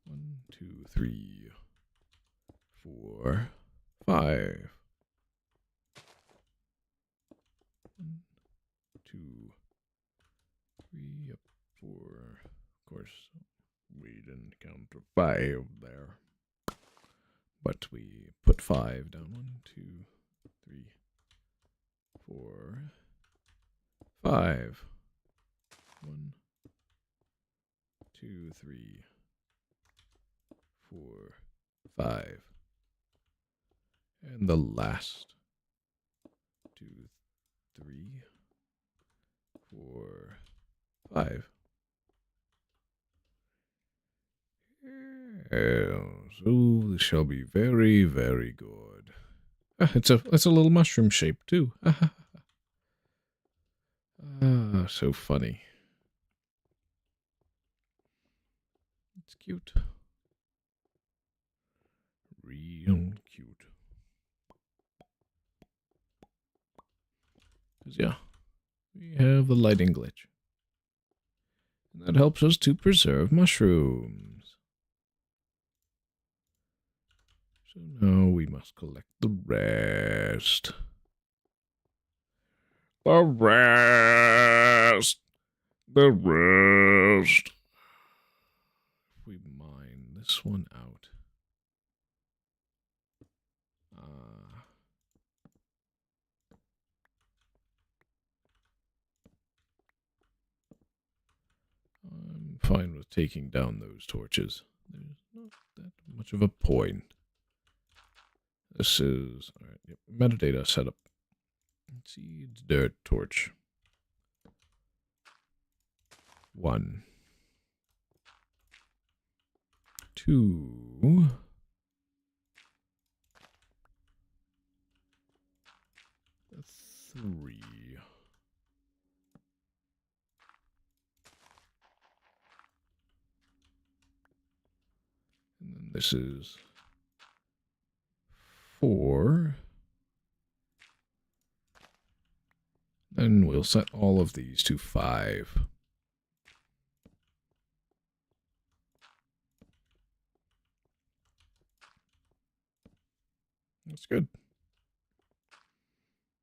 1, 2, 3, 4, 5. 1, 2, 3, yep, 4. Of course, we didn't count to 5 there. But we put 5 down. 1, 2, 3, 4, 5. 1, 2, 3, 4, 5. And the last 2, 3, 4, 5. So this shall be very, very good. It's a little mushroom shape too. So funny. It's cute. Real cute. 'Cause yeah, we have the lighting glitch. And that helps us to preserve mushrooms. So now we must collect the rest. The rest. The rest. If we mine this one out. I'm fine with taking down those torches. There's not that much of a point. This is all right. Yep, metadata setup. Seeds, dirt, torch. 1, 2. 3. And then this is 4. Then we'll set all of these to 5. That's good.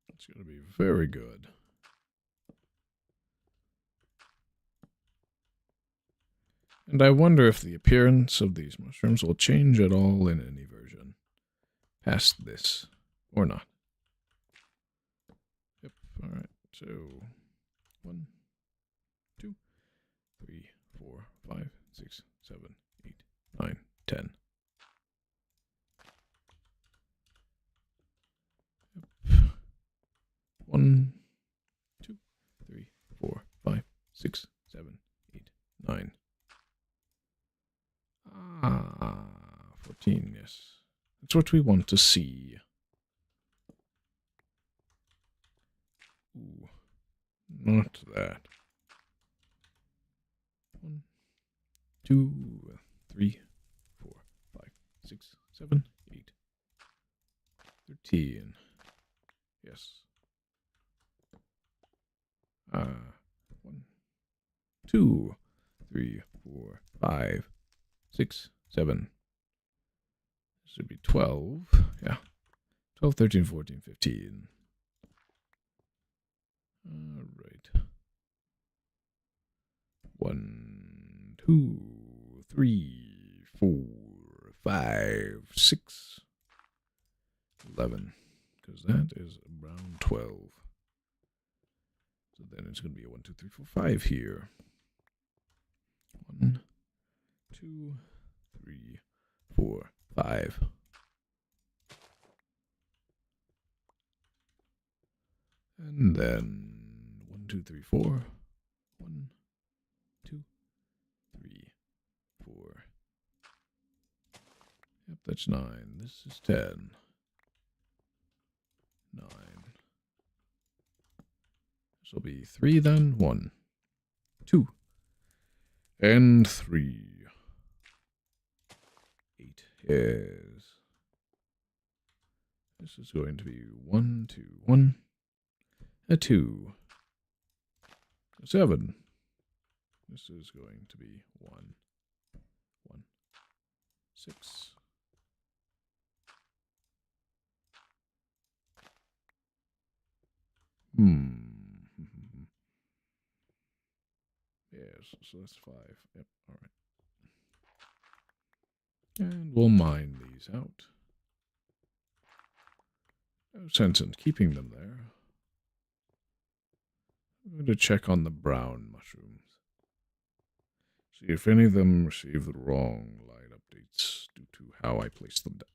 It's going to be very good. And I wonder if the appearance of these mushrooms will change at all in any version past this or not. Yep, alright, so 1, 2, 3, 4, 5, 6, 7, 8, 9, 10. Yep. 1, 2, 3, 4, 5, 6, 7, 8, 9. 14, yes. That's what we want to see. Ooh, not that. 1, 2, 3, 4, 5, 6, 7, 8. 13. Yes. 1, 2, 3, 4, 5, 6, 7. This should be 12. Yeah. 12, 13, 14, 15. All right. 1, 2, 3, 4, 5, 6, 11. Because that is around 12. So then it's going to be a 1, 2, 3, 4, 5 here. 1, 2, 3, 4, 5. And then 1, 2, 3, 4. 1, 2, 3, 4. Yep, that's 9. This is 10. 9. This will be 3 then. 1, 2, and 3. 8 is. This is going to be 1, 2, 1, a 2, a 7. This is going to be 1, 1, 6. Yes, so that's 5. Yep, alright. And we'll mine these out. No sense in keeping them there. I'm going to check on the brown mushrooms. See if any of them receive the wrong line updates due to how I place them down.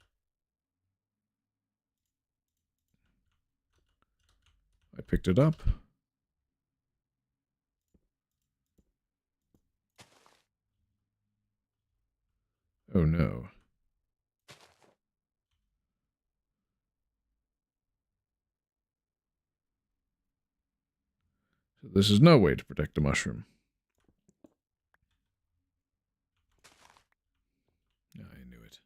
I picked it up. Oh no. So this is no way to protect a mushroom. I knew it.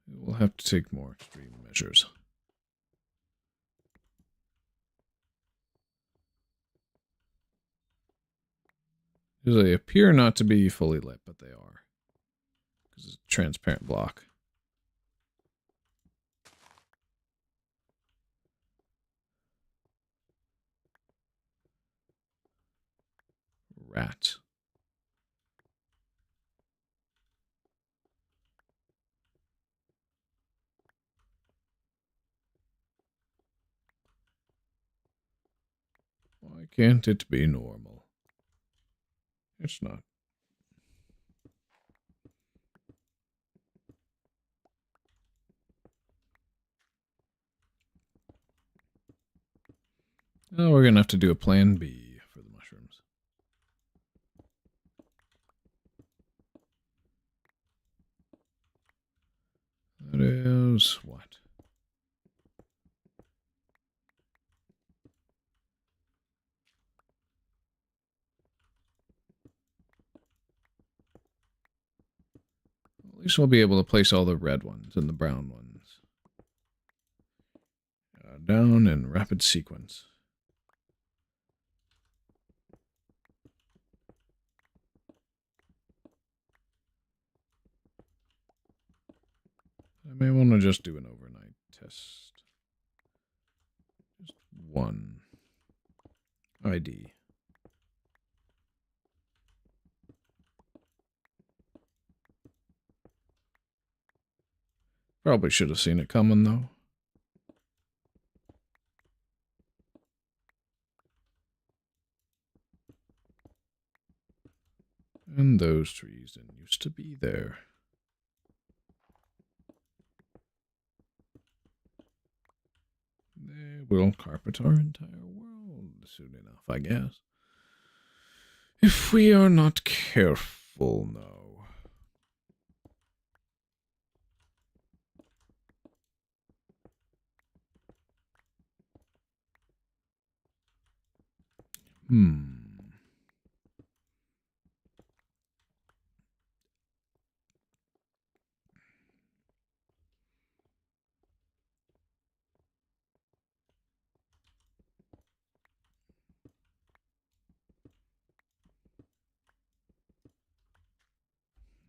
We'll have to take more extreme measures. They appear not to be fully lit, but they are. Because it's a transparent block. Rats. Why can't it be normal? It's not. Oh, we're going to have to do a plan B for the mushrooms. That is what? At least we'll be able to place all the red ones and the brown ones down in rapid sequence. I may want to just do an overnight test. Just one ID. Probably should have seen it coming, though. And those trees didn't used to be there. They will carpet our entire world soon enough, I guess. If we are not careful, no.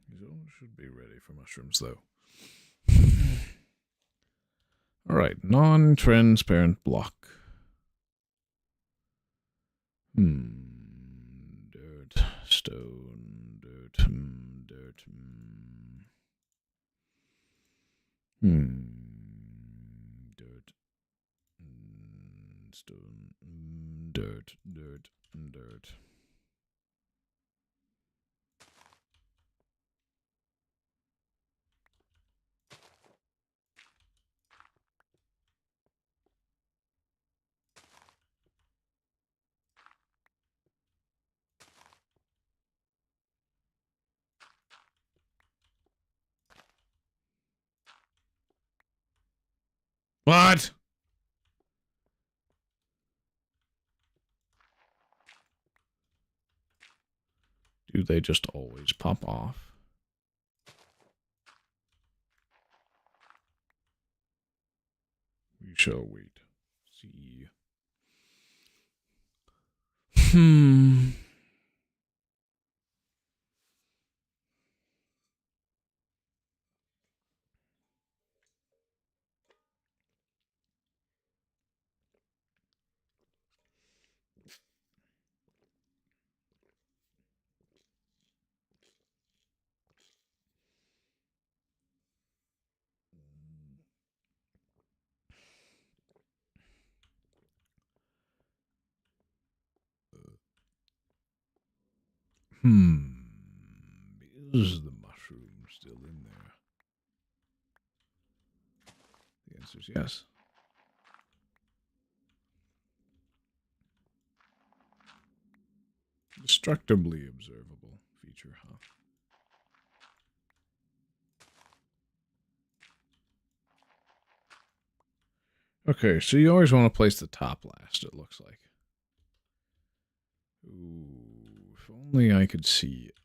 These all should be ready for mushrooms, though. Alright, non-transparent block. Dirt, stone, dirt, dirt. Dirt, stone, dirt, dirt, dirt. What? Do they just always pop off? We shall wait. See. Is the mushroom still in there? The answer is yes. Destructibly observable feature, huh? Okay, so you always want to place the top last, it looks like. Ooh, if only I could see it.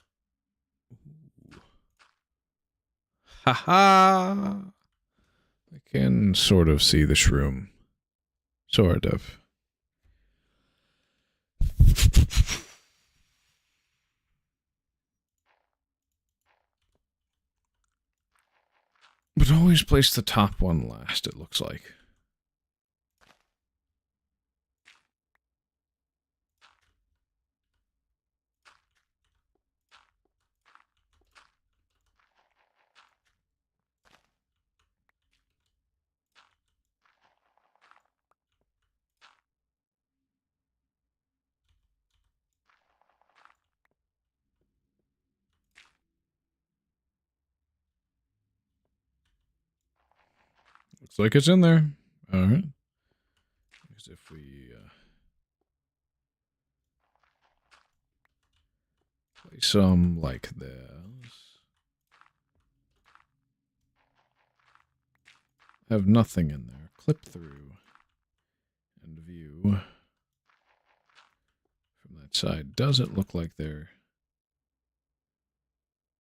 Ha-ha! I can sort of see the shroom. Sort of. But always place the top one last, it looks like. Looks like it's in there. All right. As if we place some like this. Have nothing in there. Clip through and view from that side. Does it look like there?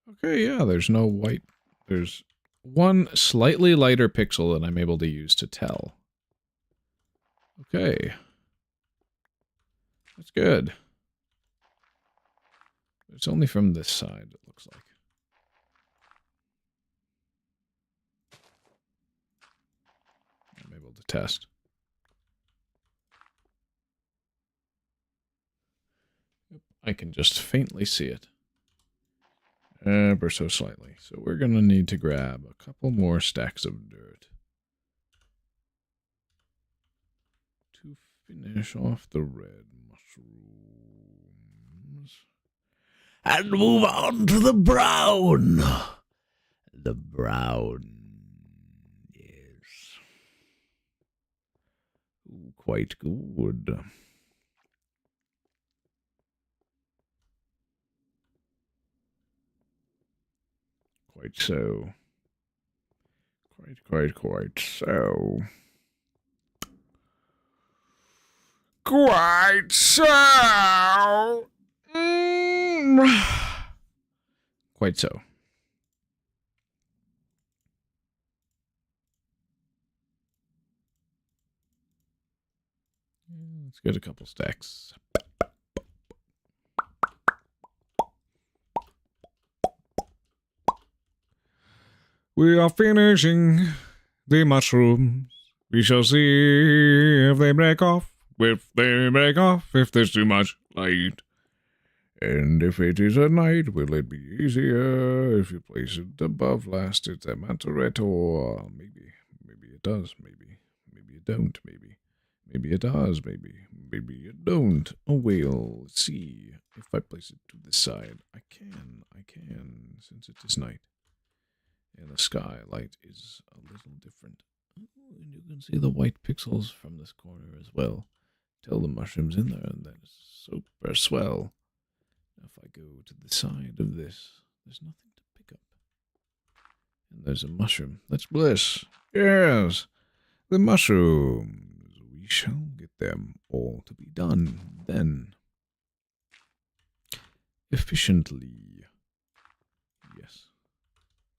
Okay, yeah, there's no white. There's one slightly lighter pixel that I'm able to use to tell. Okay. That's good. It's only from this side, it looks like. I'm able to test. Yep, I can just faintly see it. Ever so slightly. So we're going to need to grab a couple more stacks of dirt to finish off the red mushrooms. And move on to the brown. The brown is quite good. Quite so. Quite so. Quite so. Quite so. Let's get a couple stacks. We are finishing the mushrooms. We shall see if they break off. If they break off, if there's too much light. And if it is at night, will it be easier if you place it above last? It's a matter or maybe it does, maybe it don't, maybe it does, maybe it don't. Oh well, let's see. If I place it to the side, I can, since it is night. And the skylight is a little different. Oh, and you can see the white pixels from this corner as well. Tell the mushrooms in there, and that is super swell. If I go to the side of this, there's nothing to pick up. And there's a mushroom. That's bliss. Yes, the mushrooms. We shall get them all to be done then. Efficiently. Yes.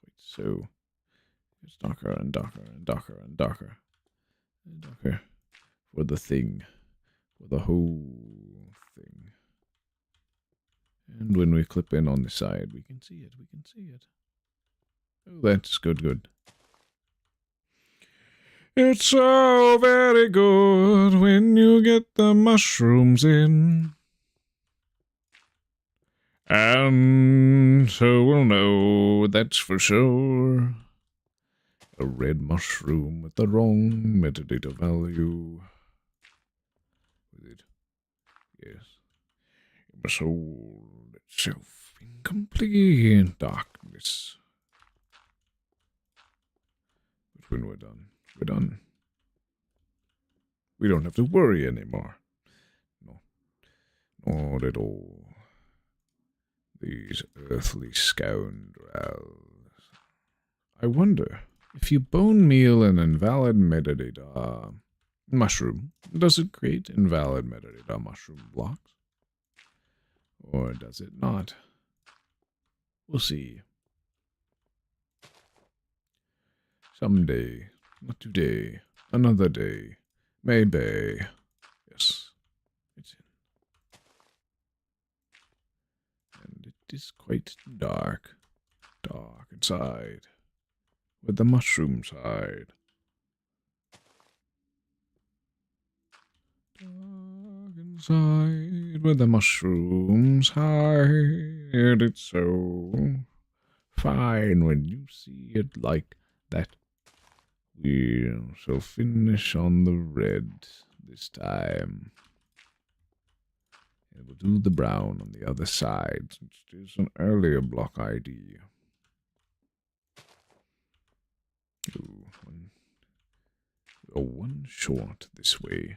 Quite so. It's darker and darker and darker and darker. And darker. For the thing. For the whole thing. And when we clip in on the side, we can see it, Oh, that's good. It's so very good when you get the mushrooms in. And so we'll know, that's for sure. A red mushroom with the wrong metadata value. With it. Yes. My soul itself in complete darkness. But when we're done, we're done. We don't have to worry anymore. No, not at all. These earthly scoundrels. I wonder, if you bone meal an invalid metadata mushroom, does it create invalid metadata mushroom blocks? Or does it not? We'll see. Someday, not today, another day, maybe. Yes, it's in. And it is quite dark inside. where the mushrooms hide. Dark inside where the mushrooms hide. It's so fine when you see it like that. We shall finish on the red this time. And we'll do the brown on the other side, since it is an earlier block ID. Ooh, one short this way.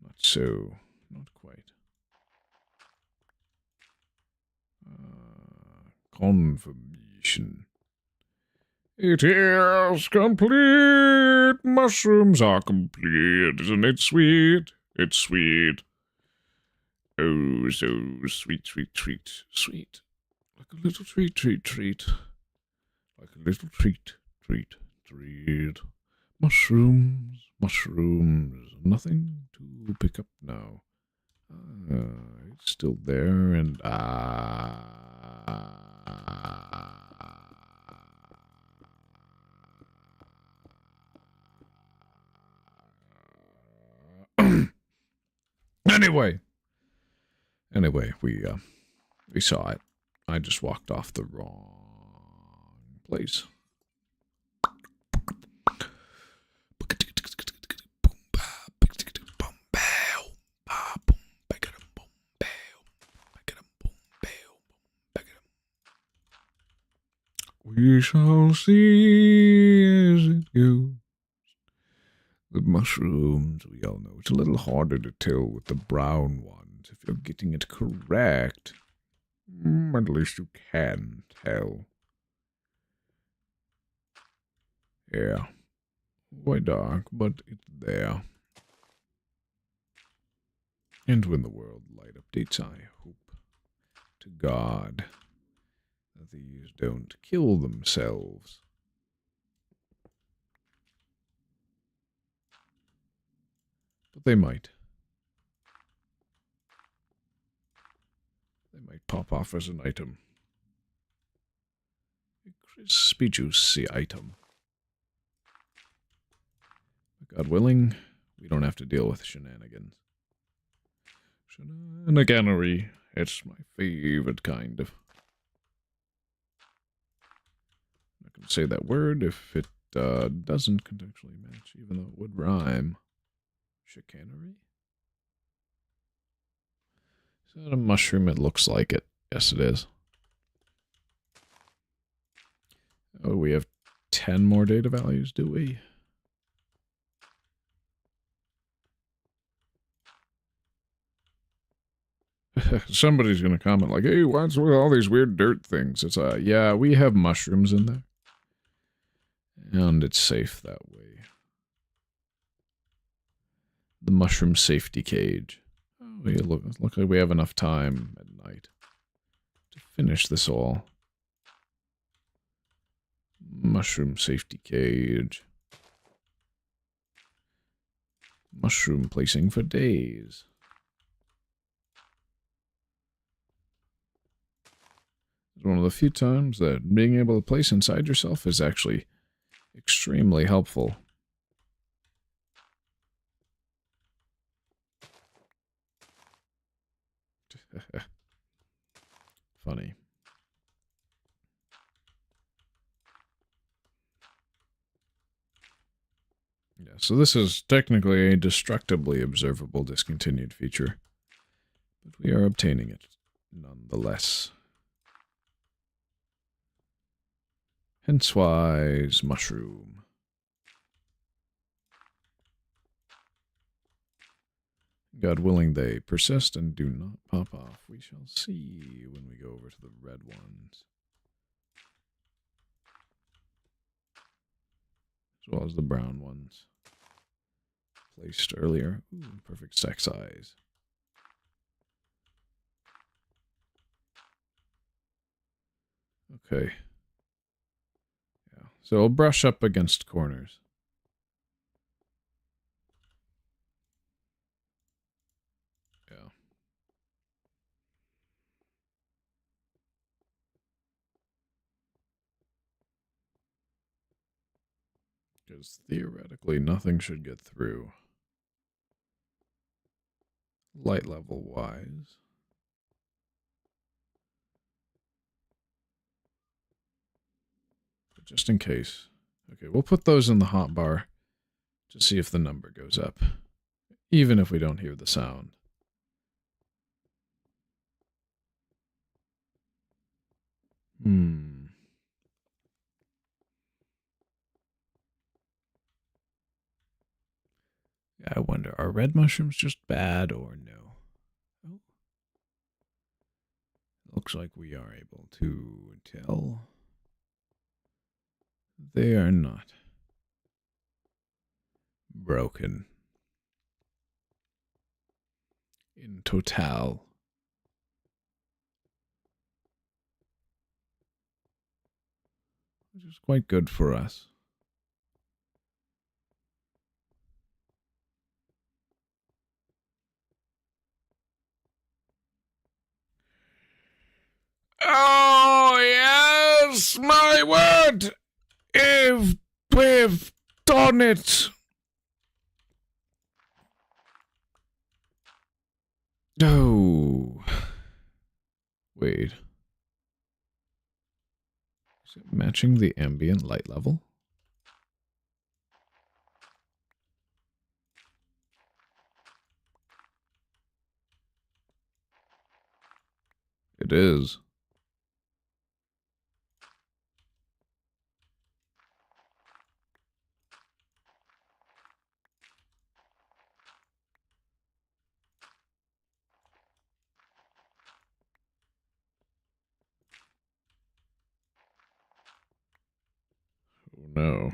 Not so, not quite. Confirmation. It is complete! Mushrooms are complete. Isn't it sweet? It's sweet. Oh, so sweet, sweet, treat. Sweet. Like a little treat, treat, treat. Like a little treat, treat, treat. Mushrooms, mushrooms. Nothing to pick up now. It's still there and Anyway, we saw it. I just walked off the wrong place. We shall see as it goes. The mushrooms, we all know. It's a little harder to tell with the brown ones if you're getting it correct. At least you can tell. Yeah. Quite dark, but it's there. And when the world light updates, I hope to God that these don't kill themselves. But they might. They might pop off as an item. A crispy, juicy item. But God willing, we don't have to deal with shenanigans. Shenaniganery. It's my favorite kind of. I can say that word if it doesn't contextually match, even though it would rhyme. Chicanery? Is that a mushroom? It looks like it. Yes, it is. Oh, we have 10 more data values, do we? Somebody's going to comment like, hey, what's with all these weird dirt things? It's yeah, we have mushrooms in there. And it's safe that way. The mushroom safety cage. Oh, yeah, look like we have enough time at night to finish this all. Mushroom safety cage. Mushroom placing for days. It's one of the few times that being able to place inside yourself is actually extremely helpful. Funny. Yeah, so this is technically a destructibly observable discontinued feature, but we are obtaining it nonetheless. Hence-wise, mushroom. God willing, they persist and do not pop off. We shall see when we go over to the red ones. As well as the brown ones. Placed earlier. Ooh, perfect stack size. Okay. Yeah. So I'll brush up against corners. Yeah. Because theoretically, nothing should get through. Light level wise. But just in case. Okay, we'll put those in the hotbar to see if the number goes up. Even if we don't hear the sound. I wonder, are red mushrooms just bad or no? Oh. Looks like we are able to tell. They are not broken. In total. Which is quite good for us. Oh, yes, my word! If we've done it! Oh. Wait. Is it matching the ambient light level? It is. Oh, no.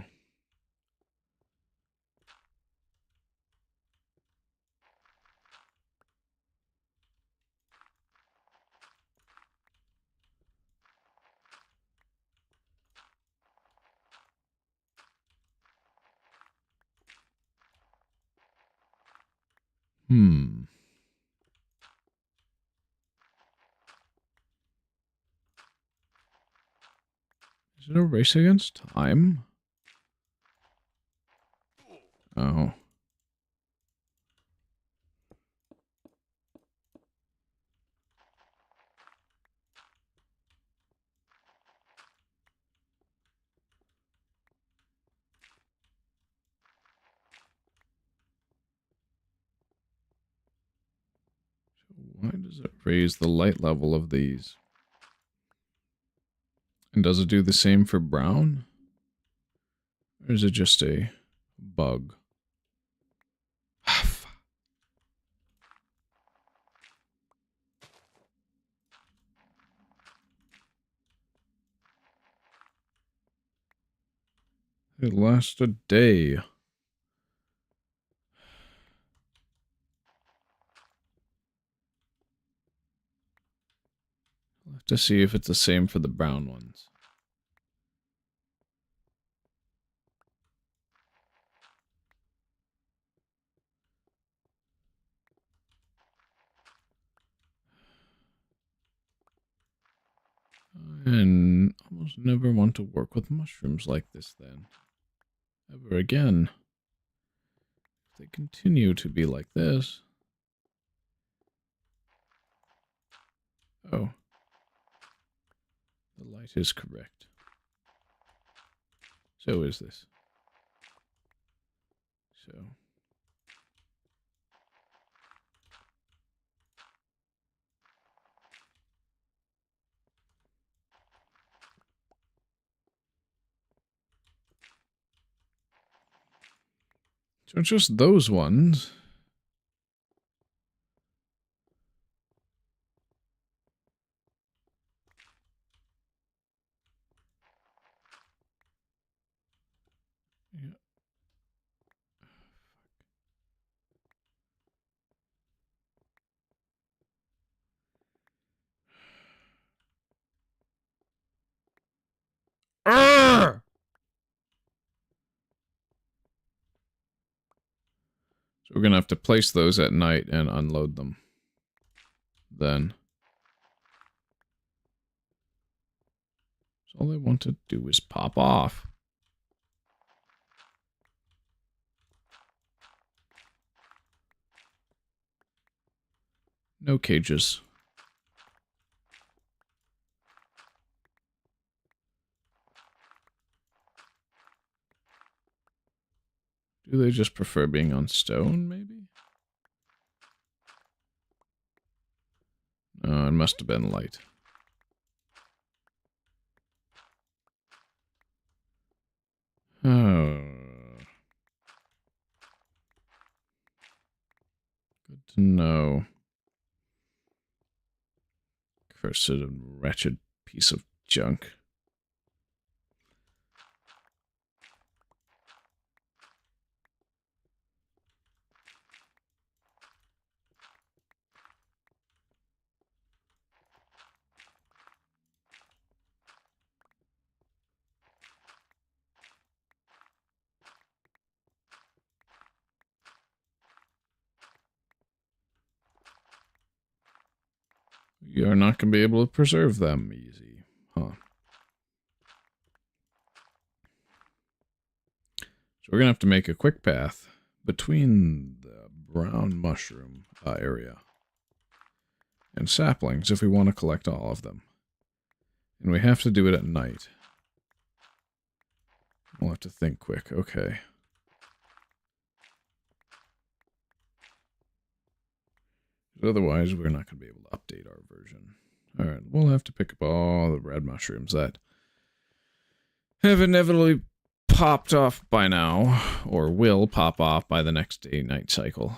Is it a race against time? Oh. Why does it raise the light level of these? And does it do the same for brown? Or is it just a bug? It lasts a day. I'll have to see if it's the same for the brown ones. I almost never want to work with mushrooms like this then. Ever again. If they continue to be like this. Oh. The light is correct. So is this. So. So it's just those ones. Yeah. Arrgh! So we're going to have to place those at night and unload them. Then. So all they want to do is pop off. No cages. Do they just prefer being on stone, maybe? Oh, it must have been light. Oh. Good to know. Cursed and wretched piece of junk. You're not going to be able to preserve them easy, huh? So we're going to have to make a quick path between the brown mushroom area and saplings if we want to collect all of them. And we have to do it at night. We'll have to think quick. Okay. Otherwise, we're not going to be able to update our version. Alright, we'll have to pick up all the red mushrooms that have inevitably popped off by now, or will pop off by the next day-night cycle.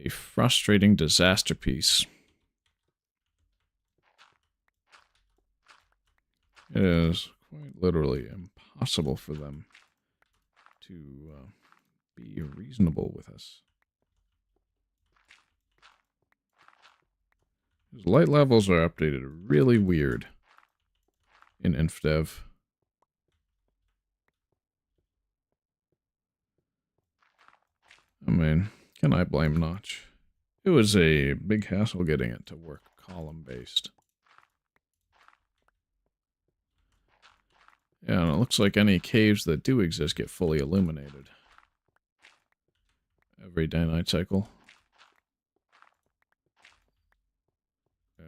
A frustrating disaster piece. It is quite literally impossible for them to be reasonable with us. His light levels are updated really weird in Infdev. I mean, can I blame Notch? It was a big hassle getting it to work column-based. Yeah, and it looks like any caves that do exist get fully illuminated every day-night cycle. Yeah.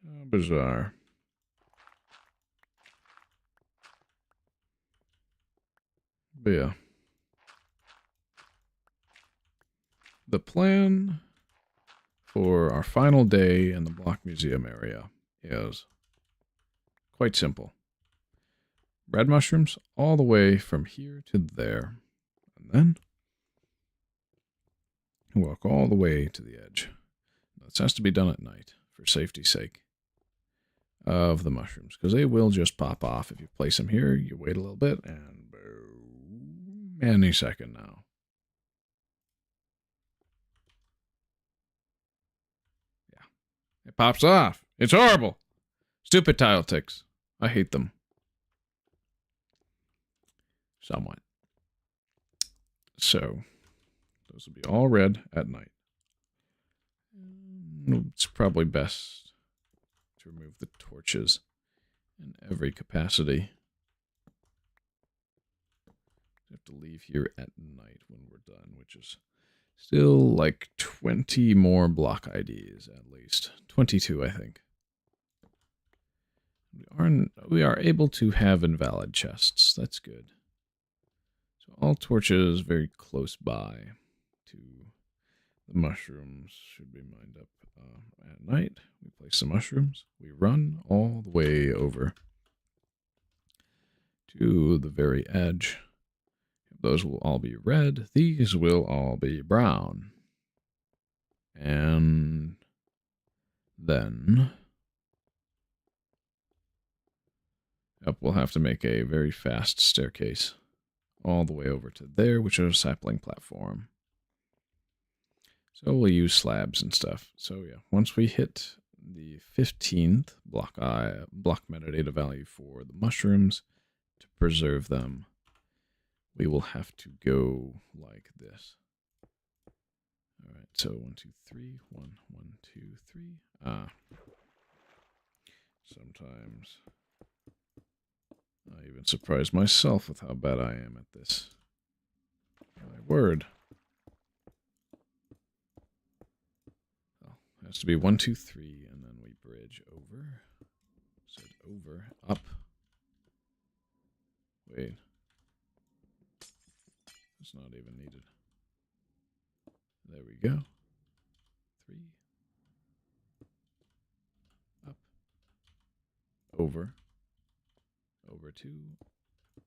How bizarre. But yeah. The plan for our final day in the Block Museum area is quite simple. Red mushrooms all the way from here to there. And then walk all the way to the edge. This has to be done at night for safety's sake of the mushrooms, because they will just pop off if you place them here. You wait a little bit and boom, any second now. Yeah, it pops off. It's horrible. Stupid tile ticks. I hate them. Somewhat. So, those will be all red at night. It's probably best to remove the torches in every capacity. We have to leave here at night when we're done, which is still like 20 more block IDs at least. 22, I think. We are able to have invalid chests. That's good. So all torches very close by to the mushrooms should be mined up at night. We place the mushrooms. We run all the way over to the very edge. Those will all be red. These will all be brown. And then we'll have to make a very fast staircase all the way over to there, which is a sapling platform. So we'll use slabs and stuff. So yeah, once we hit the 15th block metadata value for the mushrooms to preserve them, we will have to go like this. All right, so 1, 2, 3, 1, 1, 2, 3. Sometimes even surprised myself with how bad I am at this. My word. Well, it has to be 1, 2, 3, and then we bridge over. Said over, up. Wait. It's not even needed. There we go. 3. Up. Over. Over 2. Up.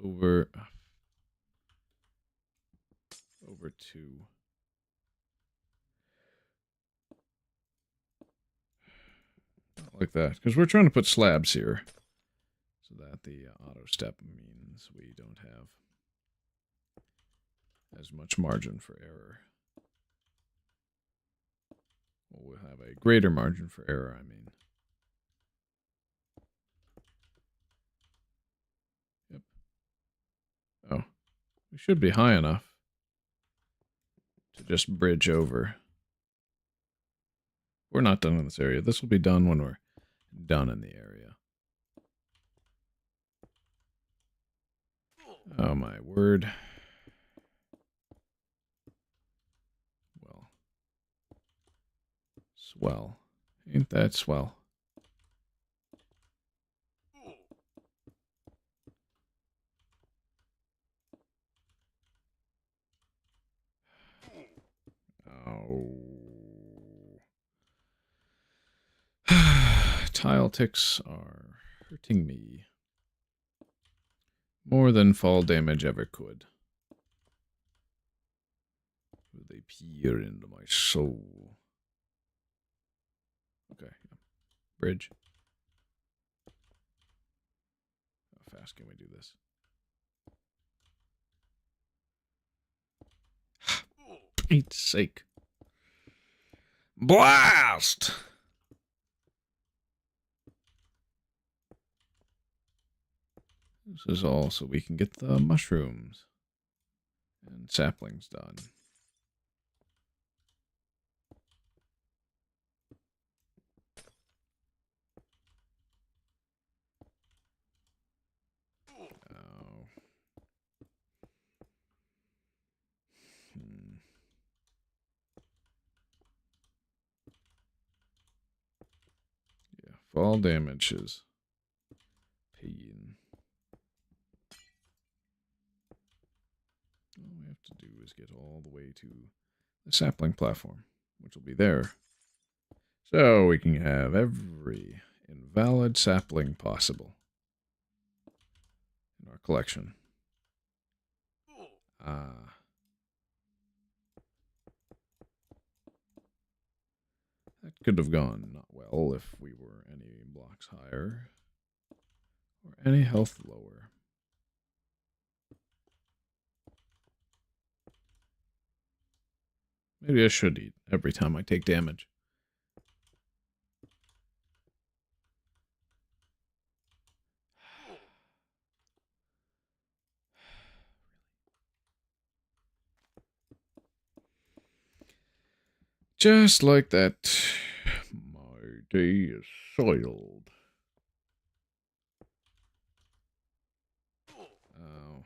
Over. Up. Over 2. Not like that, because we're trying to put slabs here. So that the auto step means we don't have as much margin for error. Well, we'll have a greater margin for error, I mean. Yep. Oh, we should be high enough to just bridge over. We're not done in this area. This will be done when we're done in the area. Oh my word. Well. Swell. Ain't that swell? Oh. Tile ticks are hurting me more than fall damage ever could. They peer into my soul. Okay. Bridge. How fast can we do this? Pete's sake. Blast! This is all so we can get the mushrooms and saplings done. Oh. Yeah, fall damage is pain. All we have to do is get all the way to the sapling platform, which will be there. So we can have every invalid sapling possible in our collection. That could have gone not well if we were any blocks higher or any health lower. Maybe I should eat every time I take damage. Just like that, my day is soiled. Oh.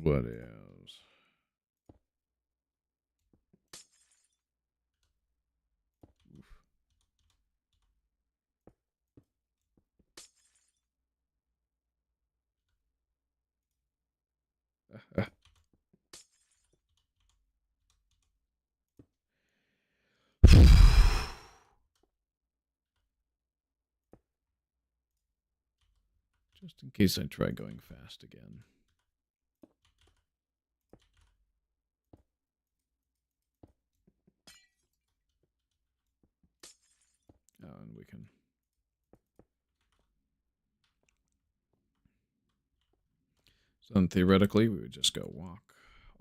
What else? Just in case I try going fast again. Oh, and we can... So then theoretically, we would just go walk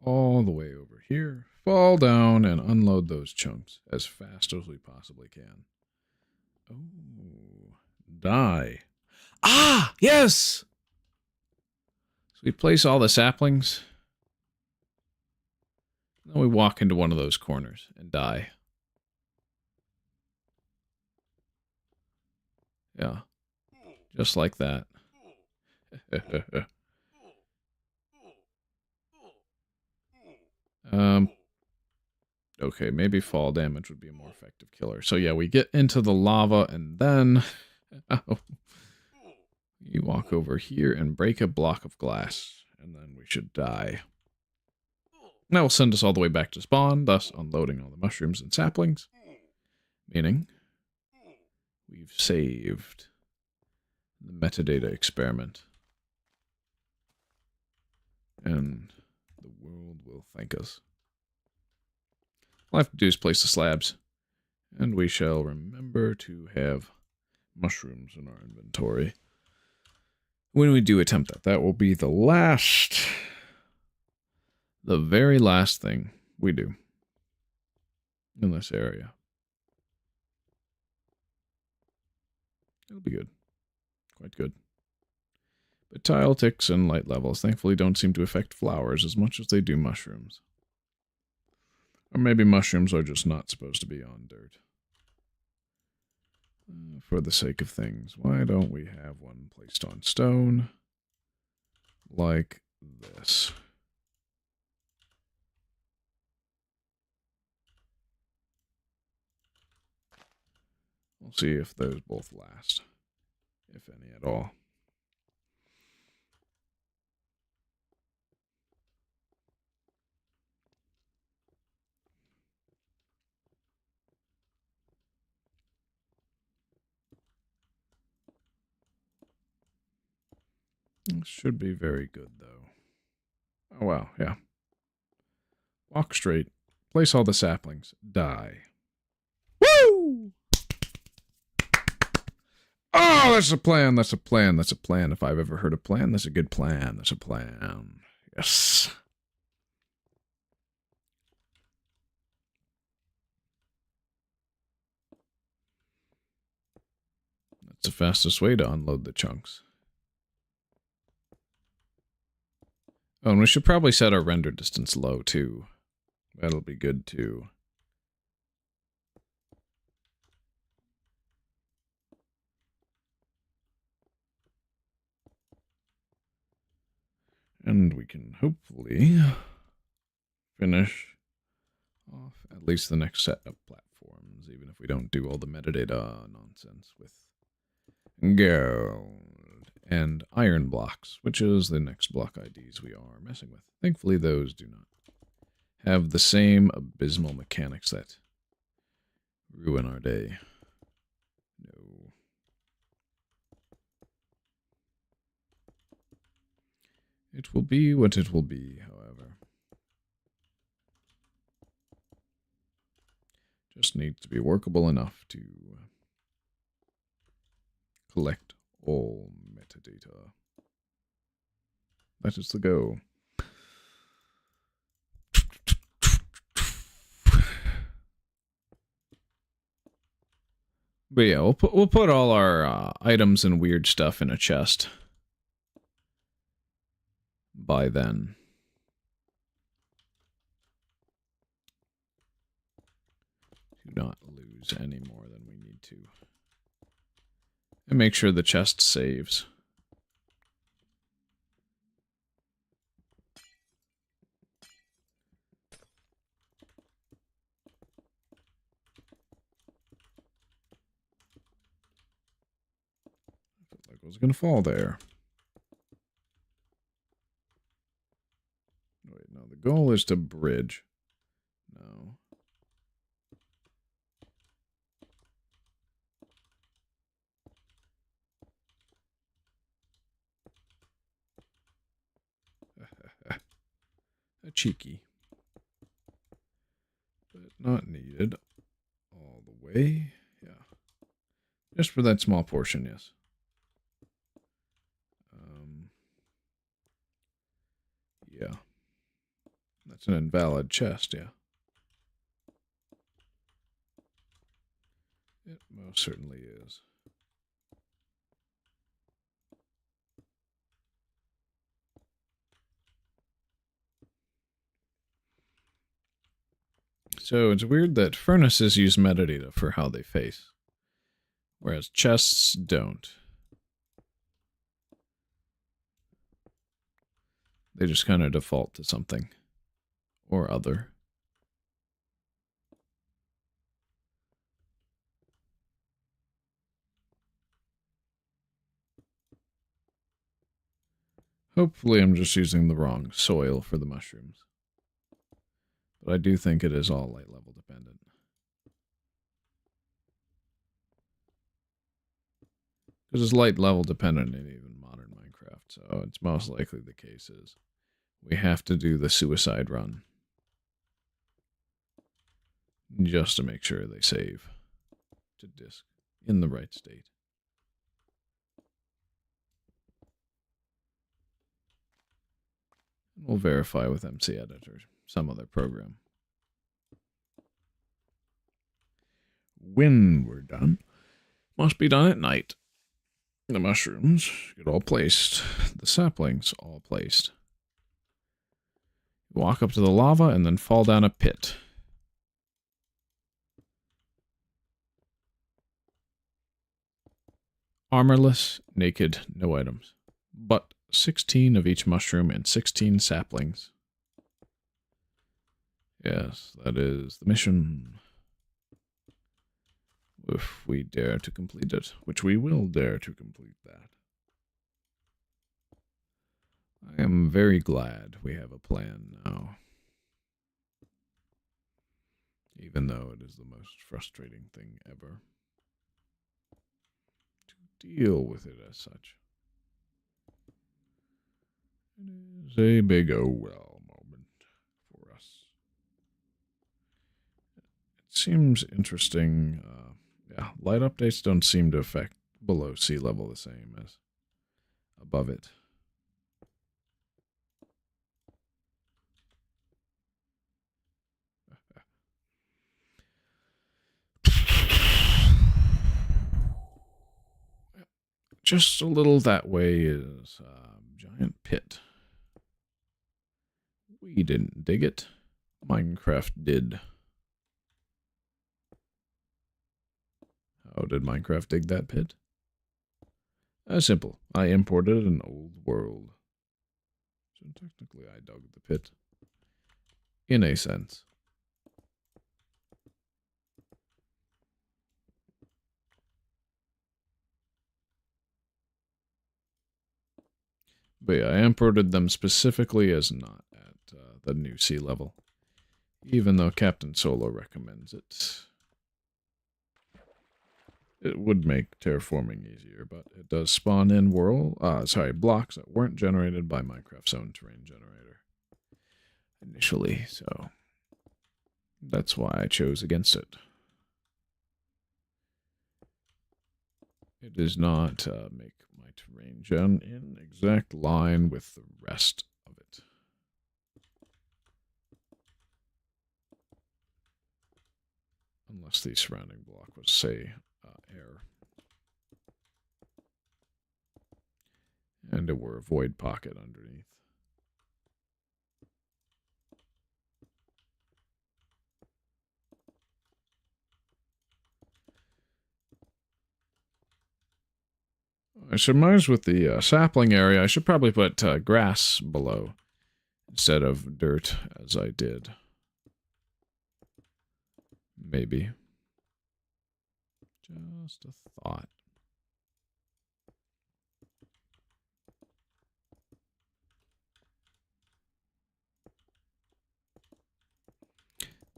all the way over here, fall down, and unload those chunks as fast as we possibly can. Oh, die. Ah, yes! So we place all the saplings. Then we walk into one of those corners and die. Yeah. Just like that. Okay, maybe fall damage would be a more effective killer. So yeah, we get into the lava and then you walk over here and break a block of glass, and then we should die. That will send us all the way back to spawn, thus unloading all the mushrooms and saplings. Meaning, we've saved the metadata experiment. And the world will thank us. All I have to do is place the slabs, and we shall remember to have mushrooms in our inventory. When we do attempt that, that will be the very last thing we do in this area. It'll be good. Quite good. But tile ticks and light levels thankfully don't seem to affect flowers as much as they do mushrooms. Or maybe mushrooms are just not supposed to be on dirt. For the sake of things, why don't we have one placed on stone? Like this. We'll see if those both last. If any at all. This should be very good, though. Oh, wow, yeah. Walk straight. Place all the saplings. Die. Woo! Oh, that's a plan, that's a plan, that's a plan. If I've ever heard a plan, that's a good plan. That's a plan. Yes. That's the fastest way to unload the chunks. Oh, and we should probably set our render distance low, too. That'll be good, too. And we can hopefully finish off at least the next set of platforms, even if we don't do all the metadata nonsense with gold and iron blocks, which is the next block IDs we are messing with. Thankfully, those do not have the same abysmal mechanics that ruin our day. No. It will be what it will be, however. Just needs to be workable enough to collect all metadata. That is the goal. But yeah, we'll put all our items and weird stuff in a chest by then. Do not lose any more than we need to. And make sure the chest saves. I felt like I was going to fall there. Wait, no, the goal is to bridge. No. A cheeky. But not needed all the way. Yeah. Just for that small portion, yes. Yeah. That's an invalid chest, yeah. It most certainly is. So it's weird that furnaces use metadata for how they face, whereas chests don't. They just kind of default to something or other. Hopefully I'm just using the wrong soil for the mushrooms. But I do think it is all light level dependent. Because it's light level dependent in even modern Minecraft, so it's most likely the case is we have to do the suicide run. Just to make sure they save to disk in the right state. We'll verify with MC Editor, some other program. When we're done, must be done at night. The mushrooms get all placed. The saplings all placed. Walk up to the lava and then fall down a pit. Armorless, naked, no items. But 16 of each mushroom and 16 saplings. Yes, that is the mission. If we dare to complete it, which we will dare to complete that. I am very glad we have a plan now. Even though it is the most frustrating thing ever. To deal with it as such. It is a big oh well moment for us. It seems interesting. Yeah, light updates don't seem to affect below sea level the same as above it. Just a little that way is a giant pit. We didn't dig it. Minecraft did. How did Minecraft dig that pit? Simple. I imported an old world. So technically I dug the pit. In a sense. But yeah, I imported them specifically as not at the new sea level. Even though Captain Solo recommends it. It would make terraforming easier, but it does spawn in blocks that weren't generated by Minecraft's own terrain generator initially, so that's why I chose against it. It does not make my terrain gen in exact line with the rest of it. Unless the surrounding block was, say, air. And it were a void pocket underneath. I surmise with the sapling area, I should probably put grass below instead of dirt, as I did. Maybe. Just a thought.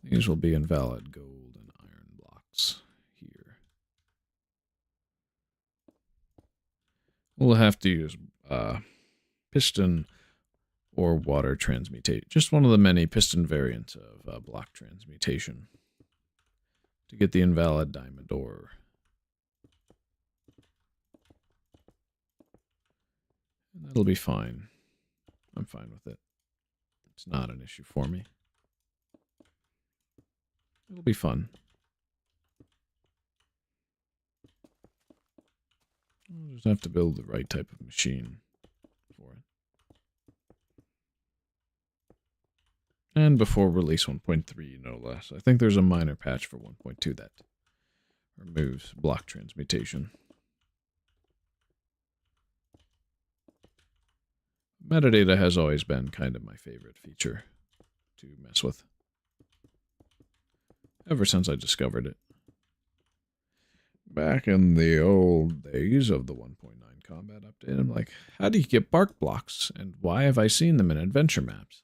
These will be invalid gold and iron blocks here. We'll have to use piston or water transmutation. Just one of the many piston variants of block transmutation to get the invalid diamond ore. And that'll be fine. I'm fine with it. It's not an issue for me. It'll be fun. I'll just have to build the right type of machine for it. And before release 1.3, no less. I think there's a minor patch for 1.2 that Removes block transmutation. Metadata has always been kind of my favorite feature to mess with. Ever since I discovered it. Back in the old days of the 1.9 combat update, I'm like, how do you get bark blocks? And why have I seen them in adventure maps?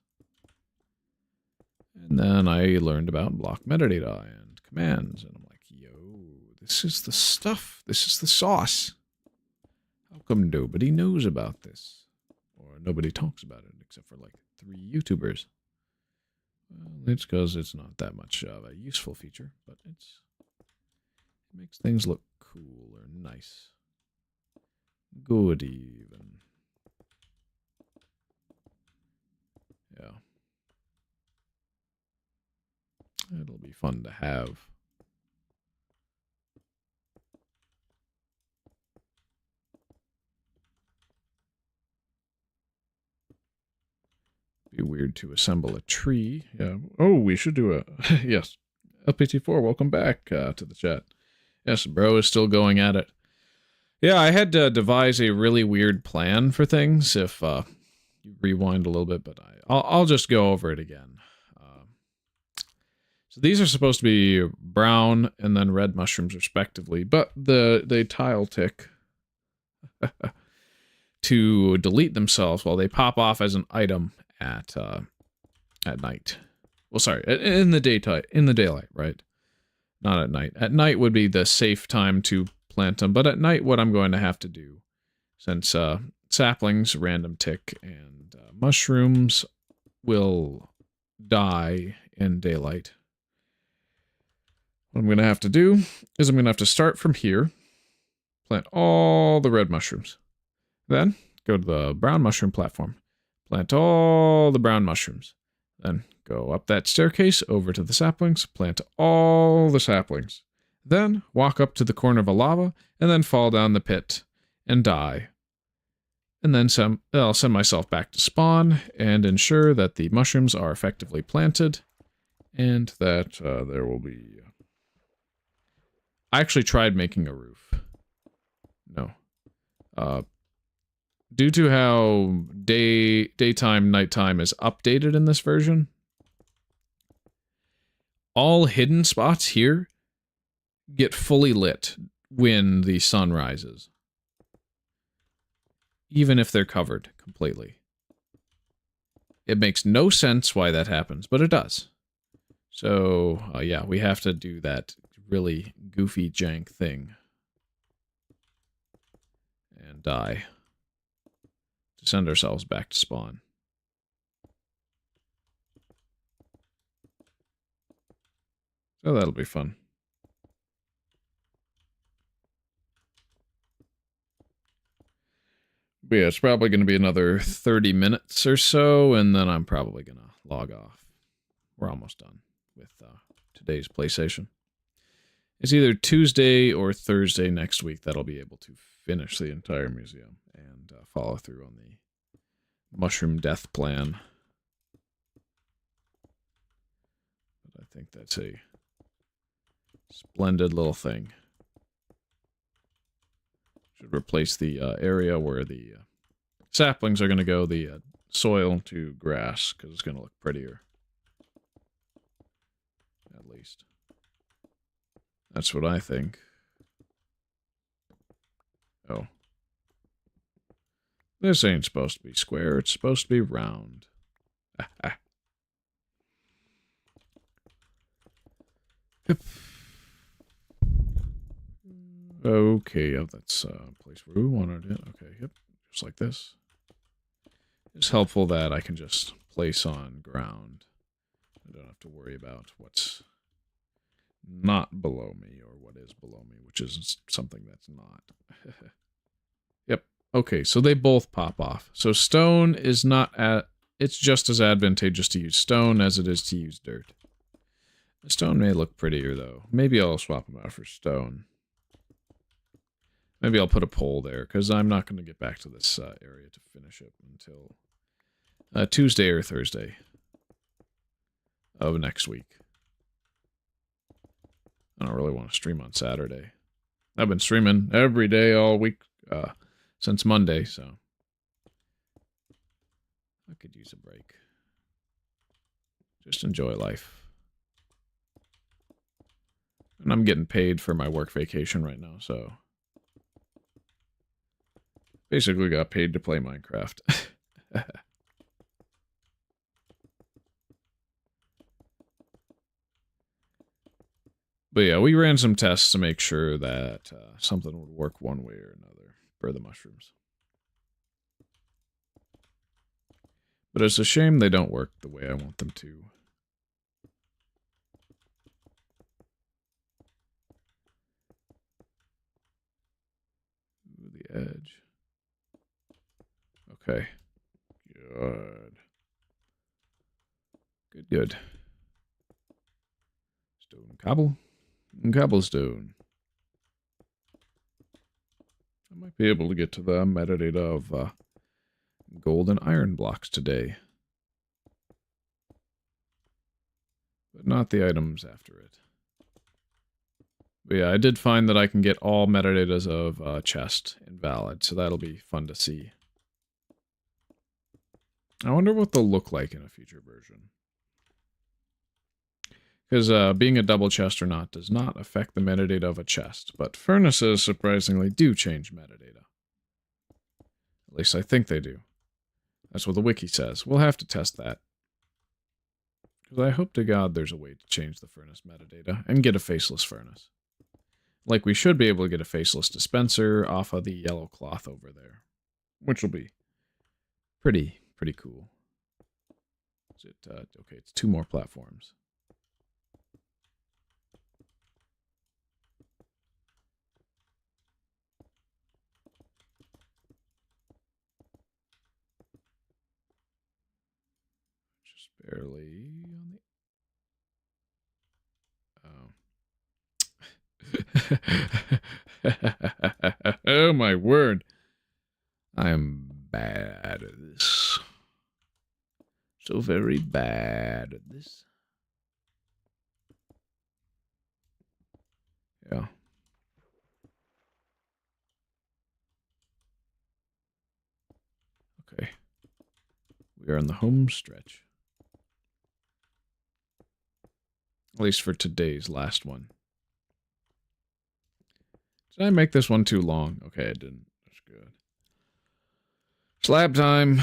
And then I learned about block metadata and commands, and I'm like, yo, this is the stuff. This is the sauce. How come nobody knows about this? Or nobody talks about it, except for like 3 YouTubers. Well, it's because it's not that much of a useful feature, but it makes things look cool or nice. Good even. Yeah. It'll be fun to have. Be weird to assemble a tree. Yeah. Oh, we should do a... yes. LPT4, welcome back to the chat. Yes, bro is still going at it. Yeah, I had to devise a really weird plan for things if you rewind a little bit, but I'll just go over it again. So these are supposed to be brown and then red mushrooms respectively, but they tile tick to delete themselves while they pop off as an item at night. Well, sorry, in the daylight, right? Not at night. At night would be the safe time to plant them, but at night what I'm going to have to do, since saplings random tick and mushrooms will die in daylight, what I'm going to have to do is I'm going to have to start from here, plant all the red mushrooms, then go to the brown mushroom platform, plant all the brown mushrooms, then go up that staircase over to the saplings, plant all the saplings, then walk up to the corner of a lava, and then fall down the pit and die. And then I'll send myself back to spawn and ensure that the mushrooms are effectively planted and that there will be... I actually tried making a roof. No. Due to how daytime, nighttime is updated in this version, all hidden spots here get fully lit when the sun rises. Even if they're covered completely. It makes no sense why that happens, but it does. So, yeah, we have to do that really goofy jank thing. And die. To send ourselves back to spawn. So that'll be fun. But yeah, it's probably going to be another 30 minutes or so, and then I'm probably going to log off. We're almost done with today's PlayStation. It's either Tuesday or Thursday next week that I'll be able to finish the entire museum and follow through on the mushroom death plan. But I think that's a splendid little thing. Should replace the area where the saplings are going to go, the soil to grass, because it's going to look prettier. At least. That's what I think. Oh. This ain't supposed to be square, it's supposed to be round. Yep. Okay, yeah, that's a place where we wanted it. Okay, yep, just like this. It's helpful that I can just place on ground. I don't have to worry about what's not below me or what is below me, which is something that's not. Yep. Okay, so they both pop off. So stone is not it's just as advantageous to use stone as it is to use dirt. The stone may look prettier though. Maybe I'll swap them out for stone. Maybe I'll put a pole there, because I'm not going to get back to this area to finish it until Tuesday or Thursday of next week. I don't really want to stream on Saturday. I've been streaming every day all week since Monday, so I could use a break. Just enjoy life. And I'm getting paid for my work vacation right now, so basically got paid to play Minecraft. But yeah, we ran some tests to make sure that something would work one way or another for the mushrooms. But it's a shame they don't work the way I want them to. Ooh, the edge. Okay. Good. Good. Stone cobble. Cobblestone. I might be able to get to the metadata of gold and iron blocks today. But not the items after it. But yeah, I did find that I can get all metadatas of chest invalid, so that'll be fun to see. I wonder what they'll look like in a future version. Because being a double chest or not does not affect the metadata of a chest, but furnaces surprisingly do change metadata. At least I think they do. That's what the wiki says. We'll have to test that. Because I hope to God there's a way to change the furnace metadata and get a faceless furnace. Like we should be able to get a faceless dispenser off of the yellow cloth over there. Which will be pretty cool. Is it, okay, it's 2 more platforms. Just barely on the... Oh. Oh my word. I am bad at this. So very bad at this. Yeah. Okay. We are on the home stretch. At least for today's last one. Did I make this one too long? Okay, I didn't. That's good. Slab time.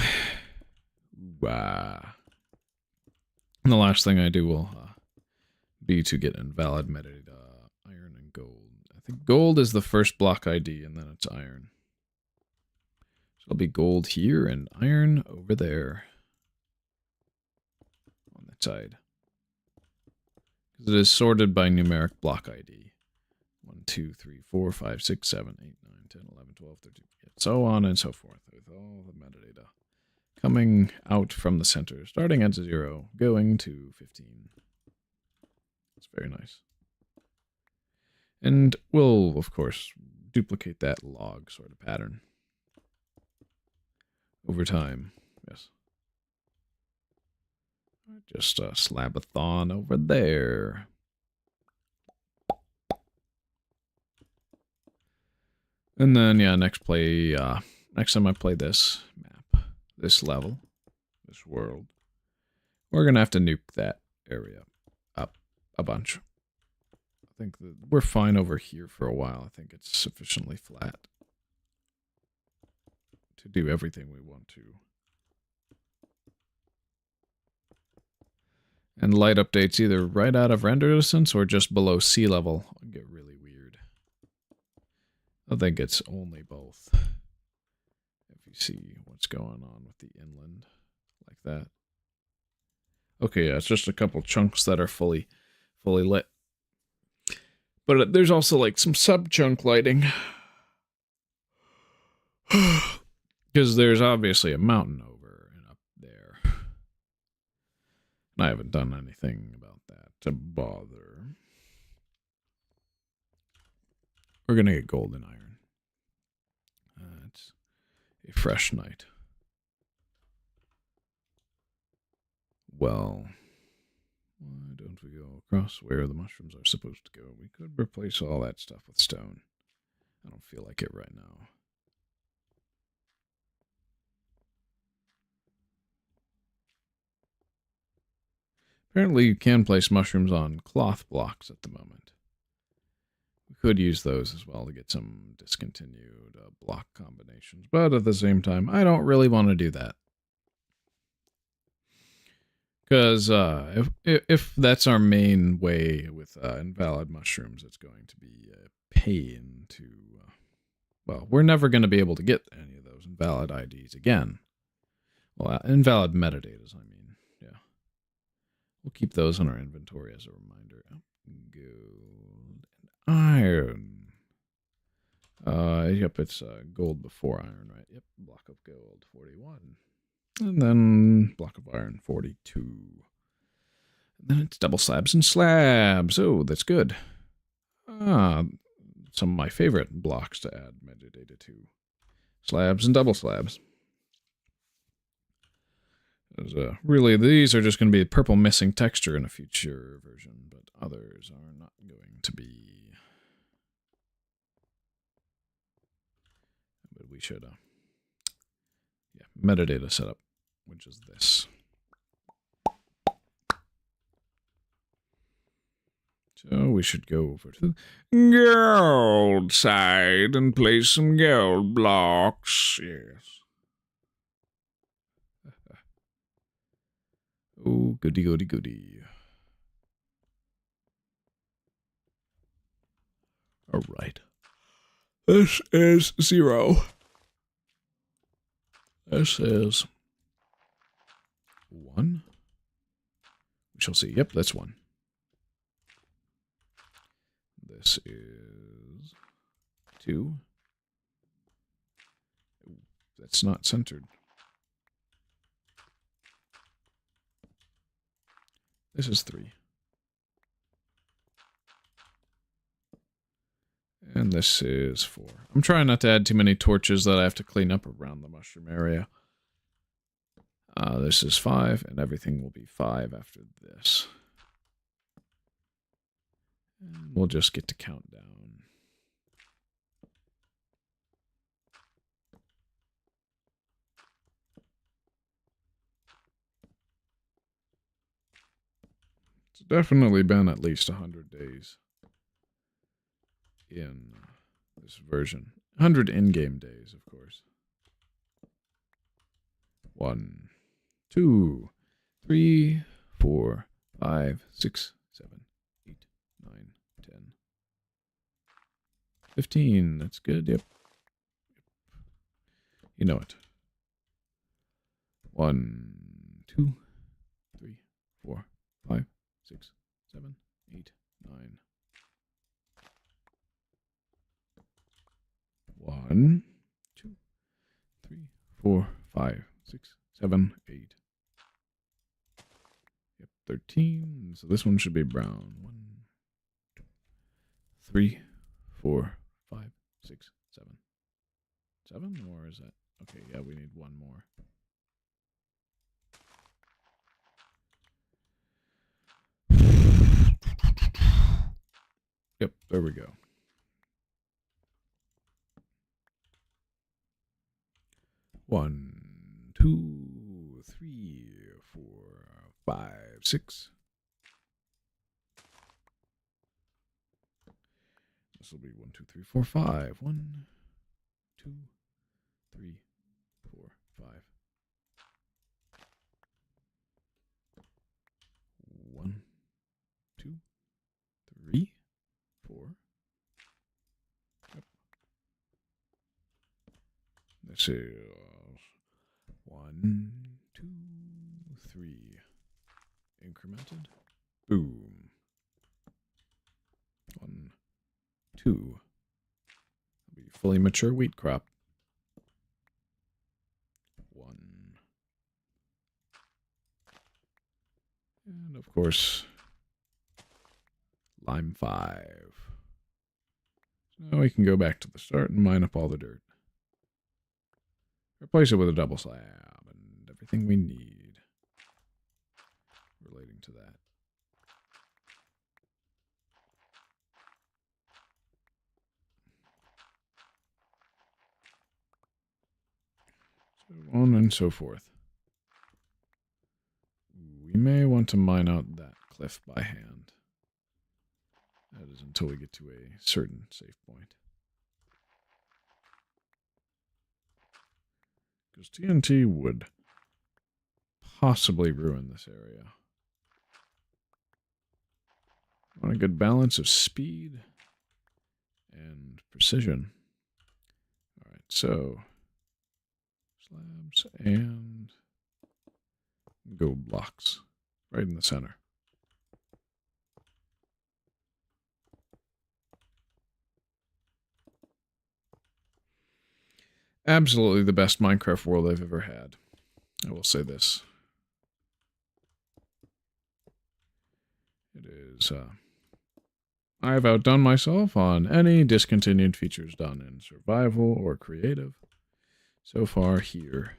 And the last thing I do will be to get invalid metadata, iron and gold. I think gold is the first block ID, and then it's iron. So it'll be gold here and iron over there. On that side. Because it is sorted by numeric block ID. 1, 2, 3, 4, 5, 6, 7, 8, 9, 10, 11, 12, 13, so on and so forth, with all the metadata coming out from the center, starting at 0, going to 15. It's very nice. And we'll, of course, duplicate that log sort of pattern over time. Yes. Just a slabathon over there. And then, yeah, next time I play this map, this level, this world, we're going to have to nuke that area up a bunch. I think that we're fine over here for a while. I think it's sufficiently flat to do everything we want to. And light updates either right out of render distance or just below sea level. I'll get really weird. I think it's only both. If you see what's going on with the inland like that. Okay, yeah, it's just a couple chunks that are fully lit. But there's also like some sub-chunk lighting. Because there's obviously a mountain over and up there. And I haven't done anything about that to bother. We're going to get gold and iron. It's a fresh night. Well, Why don't we go across where the mushrooms are supposed to go? We could replace all that stuff with stone. I don't feel like it right now. Apparently you can place mushrooms on cloth blocks at the moment. We could use those as well to get some discontinued block combinations. But at the same time, I don't really want to do that. Because if that's our main way with invalid mushrooms, it's going to be a pain to... well, we're never going to be able to get any of those invalid IDs again. Well, invalid metadatas, I mean. Yeah. We'll keep those in our inventory as a reminder. Gold and iron. Yep, it's gold before iron, right? Yep, block of gold, 41. And then block of iron, 42. And then it's double slabs and slabs. Oh, that's good. Some of my favorite blocks to add metadata to. Slabs and double slabs. Really, these are just going to be purple missing texture in a future version, but others are not going to be. But we should, yeah, metadata setup, which is this. So we should go over to the gold side and place some gold blocks. Yes. Oh, goody, goody, goody. All right. This is 0. This is 1. We shall see. Yep, that's 1. This is 2. That's not centered. This is 3. And this is 4. I'm trying not to add too many torches that I have to clean up around the mushroom area. This is 5, and everything will be 5 after this. And we'll just get to count down. It's definitely been at least 100 days in this version. 100 in-game days, of course. 1, 2, 3, 4, 5, 6, 7, 8, 9, 10, 15. That's good. Yep. You know it. 1, 2, 3, 4, 5, 6, 7, 8, 9. 1, 2, 3, 4, 5, 6, 7, 8. Yep, 13. So this one should be brown. 1, 2, 3, 4, 5, 6, 7. 7? Or is that? Okay, yeah, we need one more. Yep, there we go. 1, 2, 3, 4, 5, 6. This will be 1, 2, 3, 4, 5. 1, 2, 3, 4, 5. 1, 2, 3, 4. Yep. This is 1, 2, 3. Incremented. Boom. 1, 2. Be fully mature wheat crop. 1. And of course, lime 5. So now we can go back to the start and mine up all the dirt. Replace it with a double slab and everything we need relating to that. So on and so forth. We may want to mine out that cliff by hand. That is until we get to a certain save point. Because TNT would possibly ruin this area. I want a good balance of speed and precision. Alright, so slabs and gold blocks right in the center. Absolutely the best Minecraft world I've ever had. I will say this. It is, I have outdone myself on any discontinued features done in survival or creative so far here.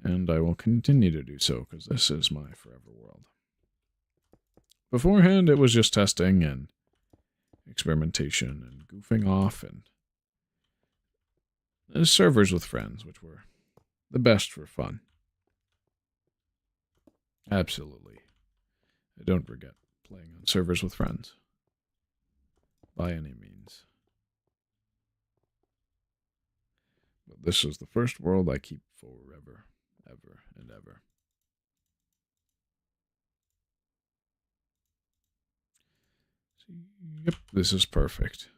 And I will continue to do so, because this is my forever world. Beforehand, it was just testing and experimentation and goofing off and servers with friends, which were the best for fun. Absolutely. I don't regret playing on servers with friends. By any means. But this is the first world I keep forever, ever, and ever. Yep, this is perfect.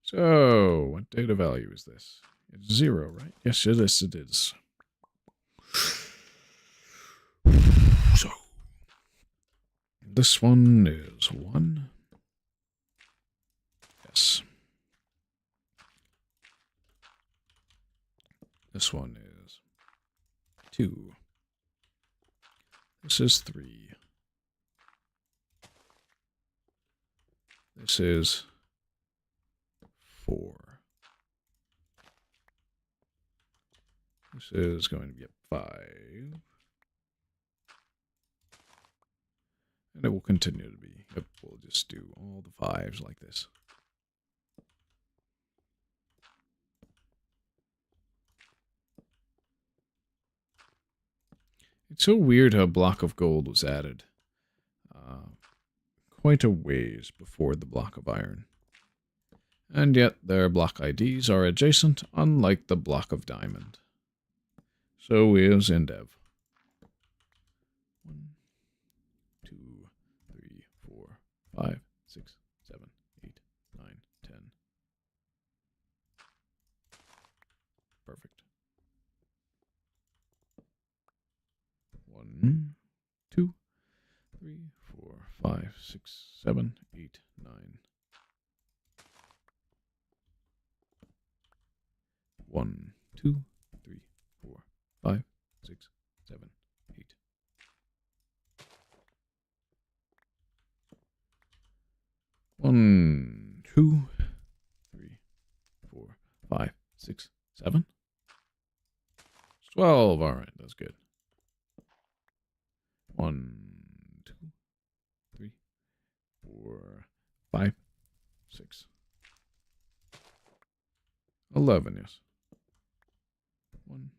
So, what data value is this? It's 0, right? Yes, it is. It is. So, this one is 1. Yes. This one is 2. This is 3. This is 4. This is going to be a 5. And it will continue to be. Yep, we'll just do all the 5s like this. It's so weird how a block of gold was added quite a ways before the block of iron. And yet their block IDs are adjacent, unlike the block of diamond. So is Indev. 1, 2, 3, 4, 5, 6, 7, 8, 9, 10. Perfect. 1, 2, 3, 4, 5, 6, 7, 8, 9. 1, 2, 3, 4, 5, 6, 7, 8. 1, 2, 3, 4, 5, 6, 7. 12. All right, that's good. 1, 2, 3, 4, 5, 6. 11, yes. 1,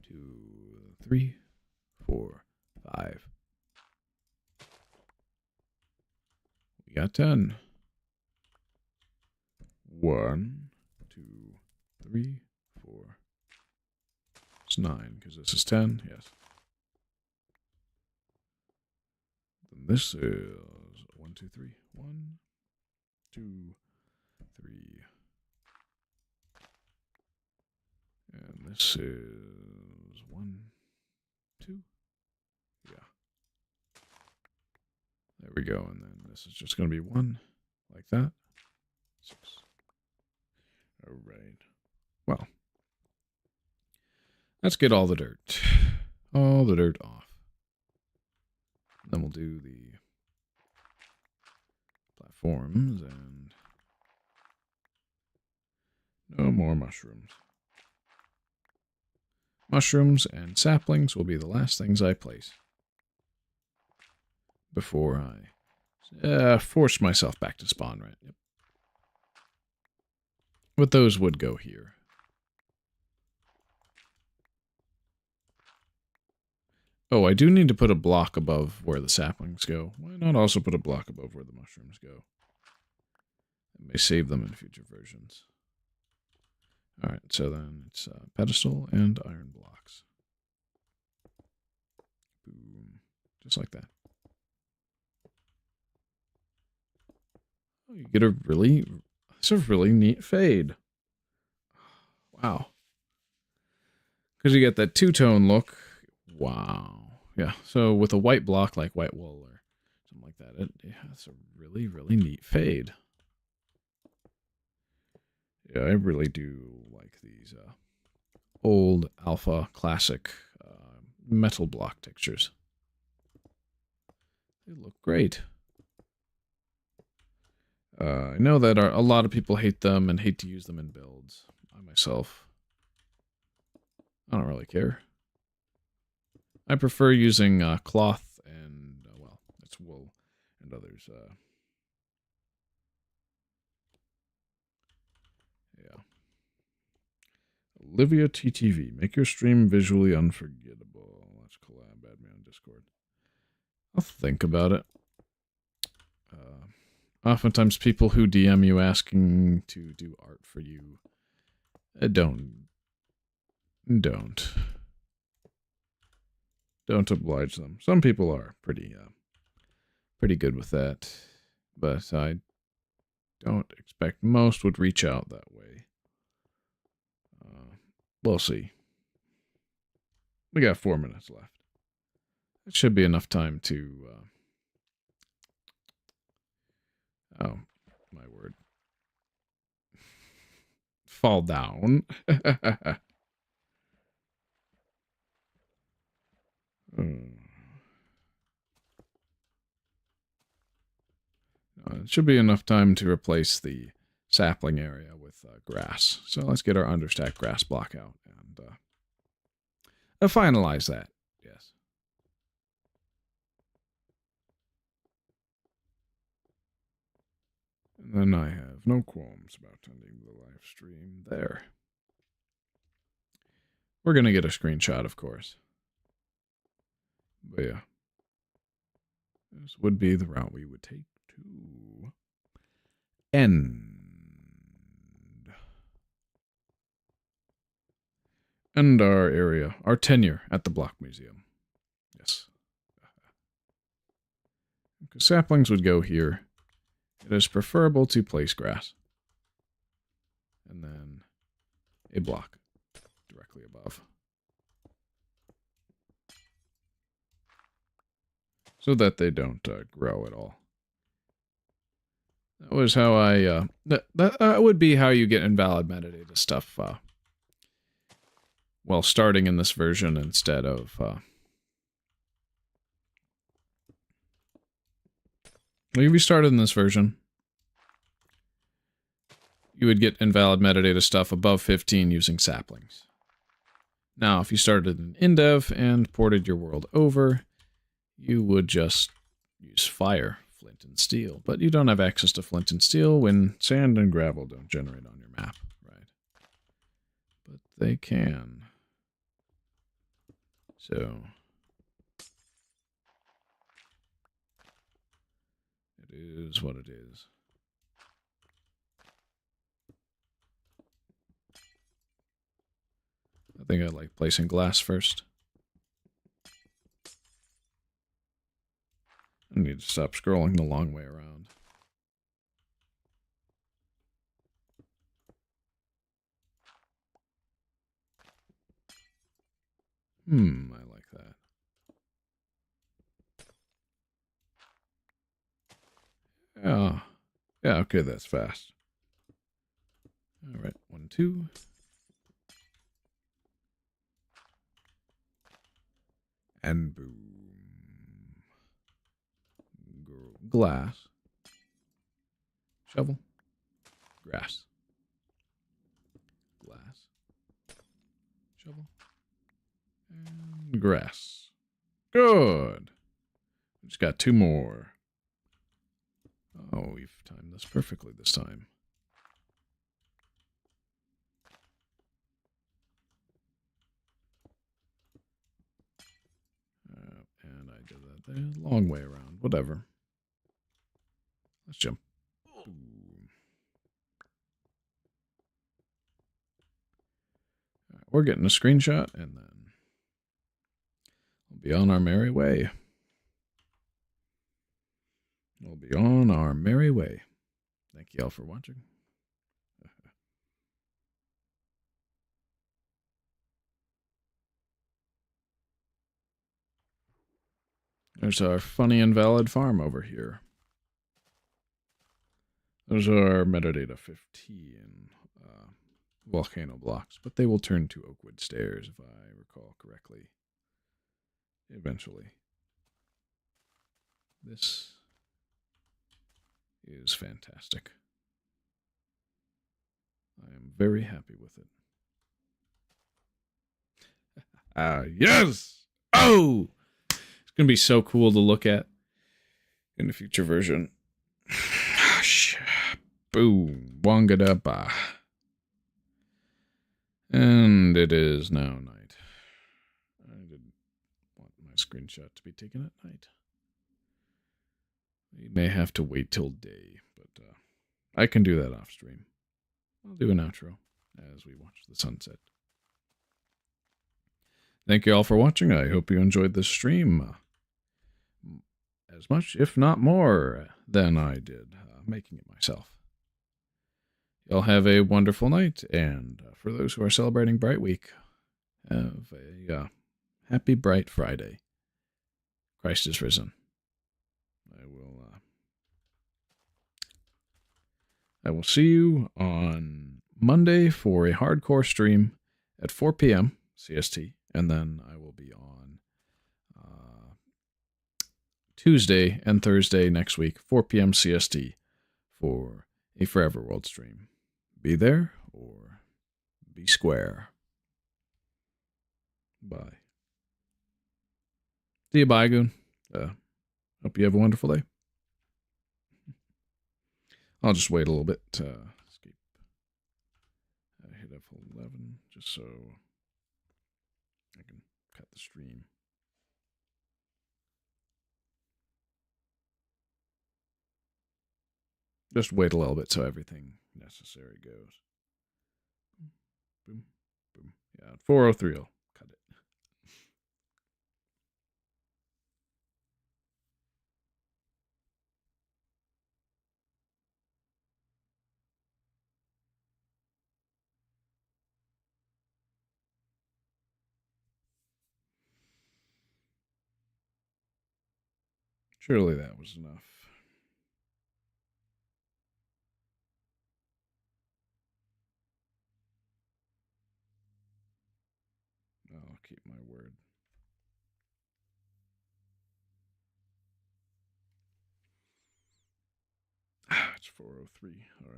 2, 3, 4, 5. We got 10. 1, 2, 3, 4. It's 9, because this is 10, yes. Then this is 1, 2, 3. 1, 2, 3. And this is 1, 2. Yeah. There we go. And then this is just going to be 1, like that. 6. All right. Well, let's get all the dirt. All the dirt off. Then we'll do the platforms and no more mushrooms. Mushrooms and saplings will be the last things I place before I force myself back to spawn, right? Yep. But those would go here. Oh, I do need to put a block above where the saplings go. Why not also put a block above where the mushrooms go? I may save them in future versions. Alright, so then it's pedestal and iron blocks. Boom. Just like that. Oh, you get a really... It's a really neat fade. Wow. Because you get that two-tone look. Wow. Yeah, so with a white block like white wool or something like that, it has a really, really neat fade. Yeah, I really do like these old alpha classic metal block textures. They look great. I know that a lot of people hate them and hate to use them in builds. I myself, I don't really care. I prefer using cloth and, well, it's wool and others. Yeah. Olivia TTV, make your stream visually unforgettable. Let's collab, add me on Discord. I'll think about it. Oftentimes people who DM you asking to do art for you, don't oblige them. Some people are pretty good with that, but I don't expect most would reach out that way. We'll see. We got 4 minutes left. It should be enough time to... oh, my word. Fall down. It should be enough time to replace the sapling area with grass. So let's get our understack grass block out and finalize that. Yes. And then I have no qualms about ending the live stream there. We're going to get a screenshot, of course. But yeah. This would be the route we would take to end. And our area, our tenure at the Block Museum. Yes. Because saplings would go here. It is preferable to place grass. And then a block directly above. So that they don't grow at all. That was how I... that would be how you get invalid metadata stuff while starting in this version instead of... if you started in this version, you would get invalid metadata stuff above 15 using saplings. Now, if you started in Indev and ported your world over, you would just use fire, flint, and steel. But you don't have access to flint and steel when sand and gravel don't generate on your map, right? But they can. So... it is what it is. I think I like placing glass first. I need to stop scrolling the long way around. I like that. Yeah. Yeah, okay, that's fast. Alright, 1, 2. And boom. Glass. Shovel. Grass. Glass. Shovel. And grass. Good. We just got 2 more. Oh, we've timed this perfectly this time. the long way around. Whatever. Let's jump. Right, we're getting a screenshot, and then we'll be on our merry way. We'll be on our merry way. Thank you all for watching. There's our funny invalid farm over here. Those are our metadata 15 volcano blocks, but they will turn to Oakwood Stairs if I recall correctly. Eventually. This is fantastic. I am very happy with it. Yes! Oh! It's going to be so cool to look at in the future version. Boom. Wangadaba. And it is now night. I didn't want my screenshot to be taken at night. We may have to wait till day, but I can do that off stream. I'll do an outro as we watch the sunset. Thank you all for watching. I hope you enjoyed this stream as much, if not more, than I did making it myself. Y'all have a wonderful night, and for those who are celebrating Bright Week, have a happy Bright Friday. Christ is risen. I will see you on Monday for a hardcore stream at 4 p.m. CST, and then I will be on Tuesday and Thursday next week, 4 p.m. CST, for a Forever World stream. Be there or be square. Bye. See you, bye, Goon. Hope you have a wonderful day. I'll just wait a little bit to escape. I hit F11 just so I can cut the stream. Just wait a little bit so everything necessary goes. Boom, boom. Yeah, at 4:03 I'll cut it. Surely that was enough. I'll keep my word. It's 4:03. All right.